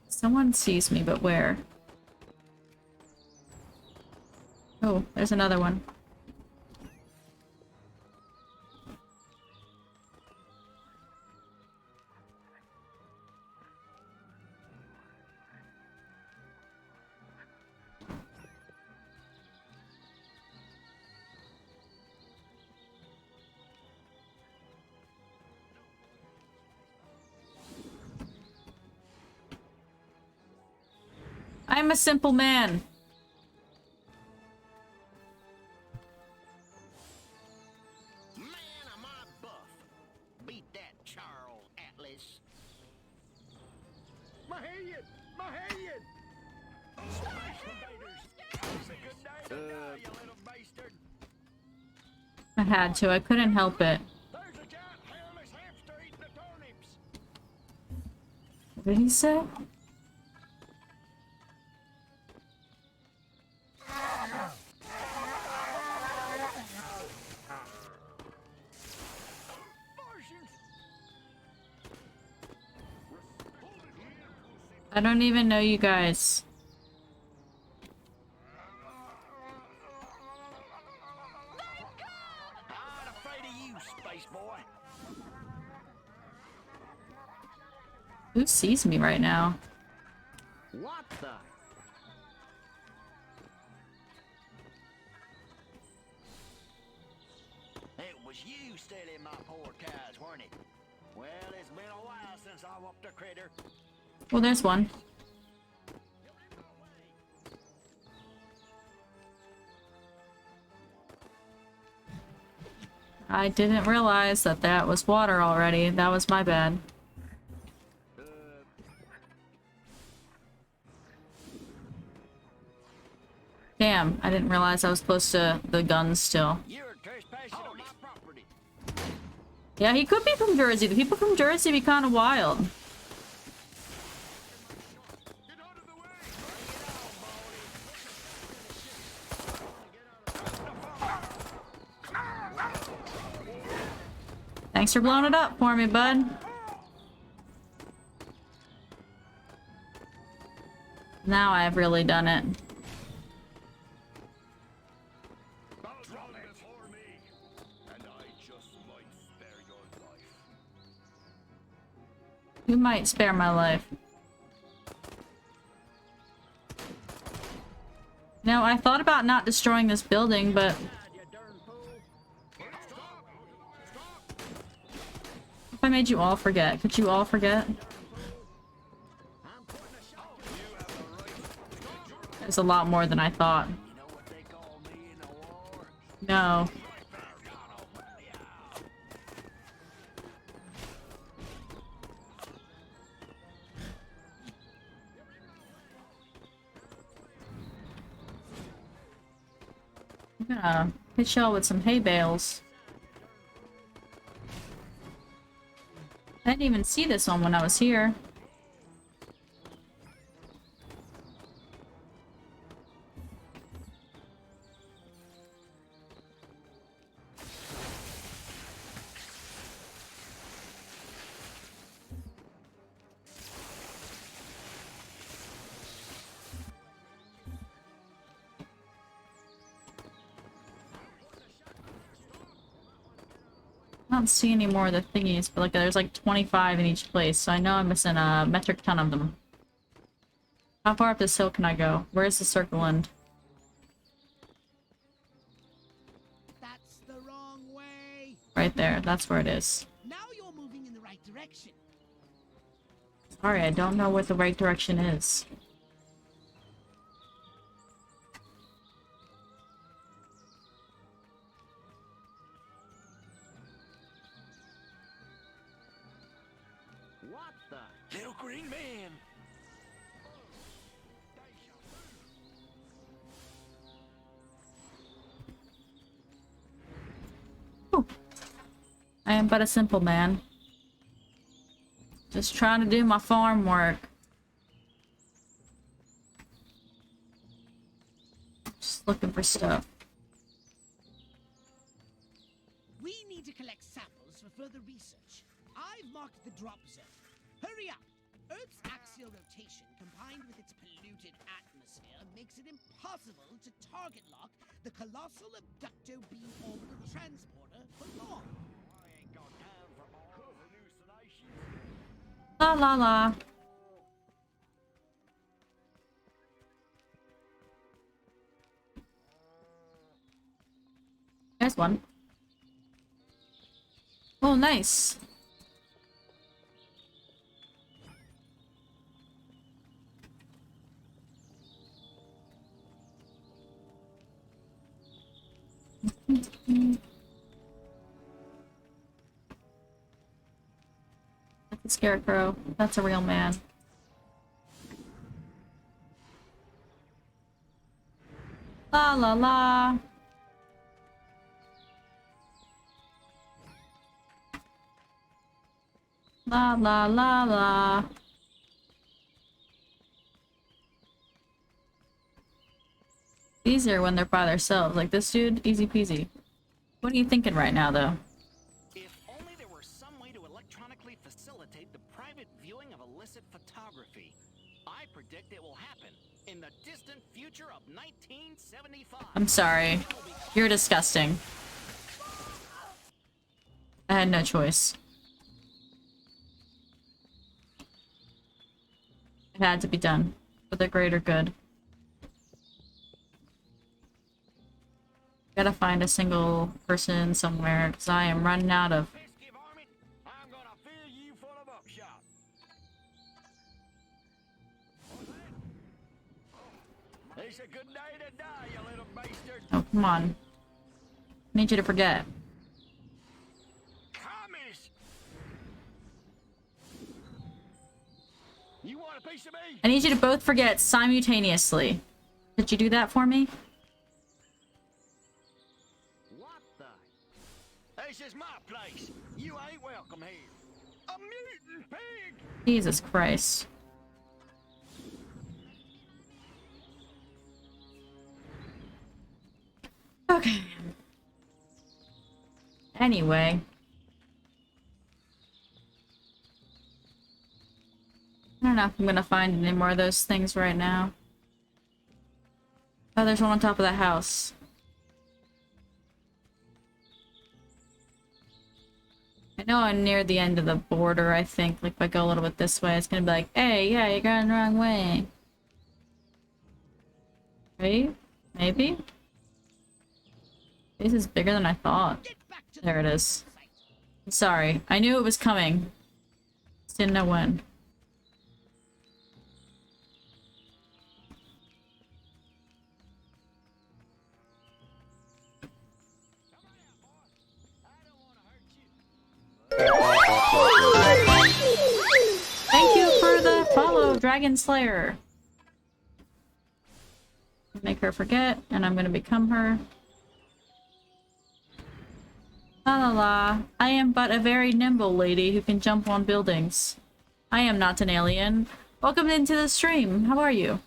Someone sees me, but where? Oh, there's another one. I'm a simple man. Man, am I buff. Beat that, Charles Atlas. My head! My head! Space invaders! It's a good day to die, you little bastard. I had to. I couldn't help it. There's a giant hairless hamster eating the turnips. What did he say? I don't even know you guys. I'm afraid of you, space boy. Who sees me right now? What the? It was you stealing my poor cows, weren't it? Well, it's been a while since I whooped a critter. Well, there's one. I didn't realize that that was water already. That was my bad. Damn, I didn't realize I was close to the guns still. You're trespassing on my property. Yeah, he could be from Jersey. The people from Jersey be kind of wild. Thanks for blowing it up for me, bud. Now I've really done it. You might spare my life. No, I thought about not destroying this building, but... If I made you all forget, could you all forget? There's a lot more than I thought. No. I'm gonna hit y'all with some hay bales. I didn't even see this one when I was here. I don't see any more of the thingies, but like there's like 25 in each place, so I know I'm missing a metric ton of them. How far up this hill can I go? Where's the circle end? That's the wrong way. Right there, that's where it is. Now you're moving in the right direction. Sorry, I don't know what the right direction is. What the? Little green man. I am but a simple man. Just trying to do my farm work. Just looking for stuff. We need to collect samples for further research. I've marked the drop zone. Hurry up! Earth's axial rotation combined with its polluted atmosphere makes it impossible to target lock the colossal abducto beam orbital transporter for long. I ain't got time for all hallucinations. La la la. There's one. Oh, nice. Scarecrow. That's a real man. La la la. La la la la. Easier when they're by themselves. Like this dude, easy peasy. What are you thinking right now, though? If only there were some way to electronically facilitate the private viewing of illicit photography. I predict it will happen in the distant future of 1975. I'm sorry. You're disgusting. I had no choice. It had to be done for the greater good. Gotta find a single person somewhere because I am running out of. I'm gonna fill you full of upshot. It's a good day to die, you little bastard. Oh, come on. I need you to forget. Communist! You want a piece of me? I need you to both forget simultaneously. Could you do that for me? What the? This is my place. You ain't welcome here. A mutant pig! Jesus Christ. Okay. Anyway. I don't know if I'm gonna find any more of those things right now. Oh, there's one on top of that house. I know I'm near the end of the border, I think. Like, if I go a little bit this way, it's gonna be like, hey, yeah, you're going the wrong way. Right? Maybe? This is bigger than I thought. There it is. Sorry. I knew it was coming. Just didn't know when. Thank you for the follow, Dragon Slayer. Make her forget, and I'm gonna become her. La la la. I am but a very nimble lady who can jump on buildings. I am not an alien. Welcome into the stream. How are you?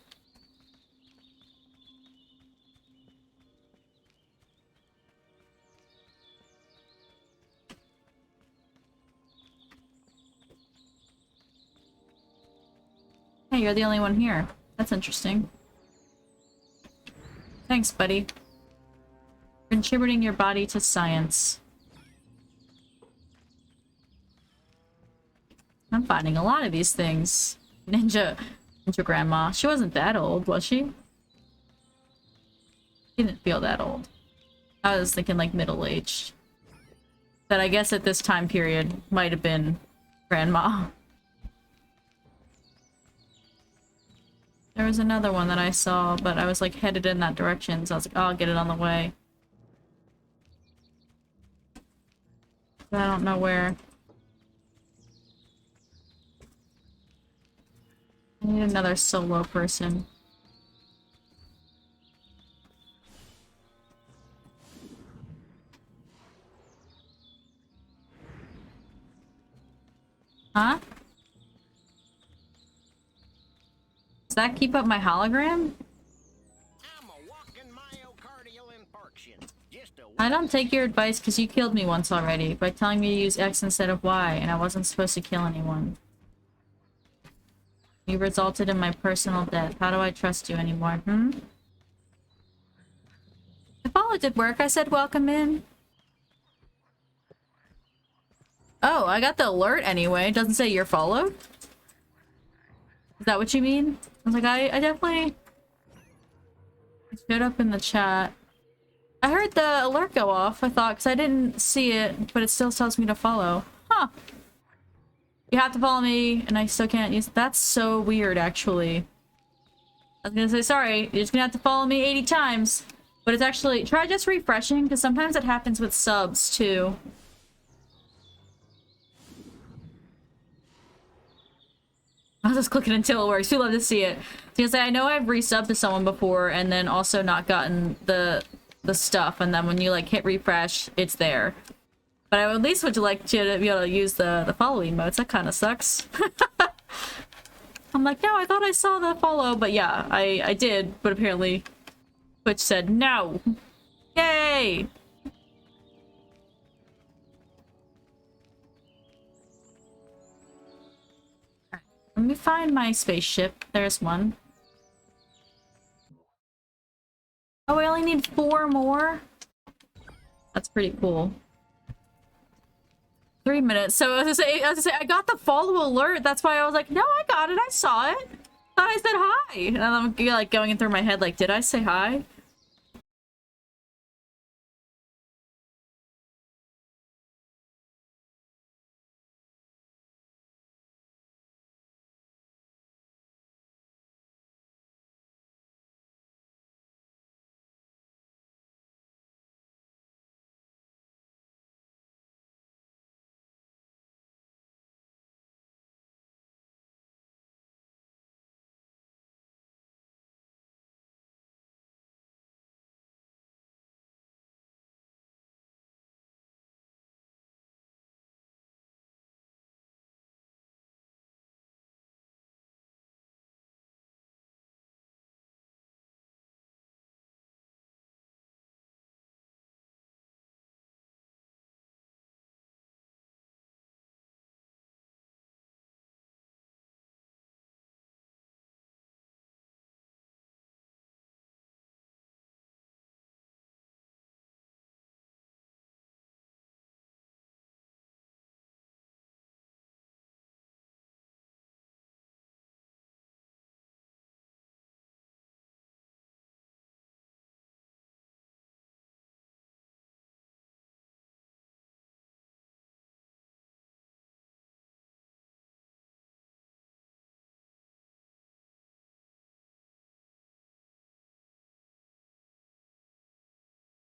Hey, you're the only one here. That's interesting. Thanks, buddy. Contributing your body to science. I'm finding a lot of these things. Ninja grandma. She wasn't that old, was she? Didn't feel that old. I was thinking like middle-aged. But I guess at this time period might have been grandma. There was another one that I saw, but I was like headed in that direction, so I was like, oh, I'll get it on the way. But I don't know where. I need another solo person. Huh? Does that keep up my hologram? I don't take your advice because you killed me once already by telling me to use X instead of Y, and I wasn't supposed to kill anyone. You resulted in my personal death. How do I trust you anymore, The follow did work. I said welcome in. Oh, I got the alert anyway. It doesn't say you're followed. Is that what you mean? I was like, I definitely showed up in the chat. I heard the alert go off, I thought, because I didn't see it, but it still tells me to follow. Huh. You have to follow me, and I still can't use it. That's so weird, actually. I was gonna say, sorry, you're just gonna have to follow me 80 times. But it's actually... Try just refreshing, because sometimes it happens with subs, too. I'll just click it until it works. We love to see it. Because I know I've resubbed to someone before and then also not gotten the stuff, and then when you like hit refresh, it's there. But I at least would like you to be able to use the follow emotes. That kind of sucks. I'm like, no, I thought I saw the follow, but yeah, I did, but apparently Twitch said no. Yay! Let me find my spaceship. There's one. Oh, I only need 4 more? That's pretty cool. 3 minutes. So as I say, I got the follow alert. That's why I was like, no, I got it. I saw it. Thought I said hi. And I'm like going in through my head like, did I say hi?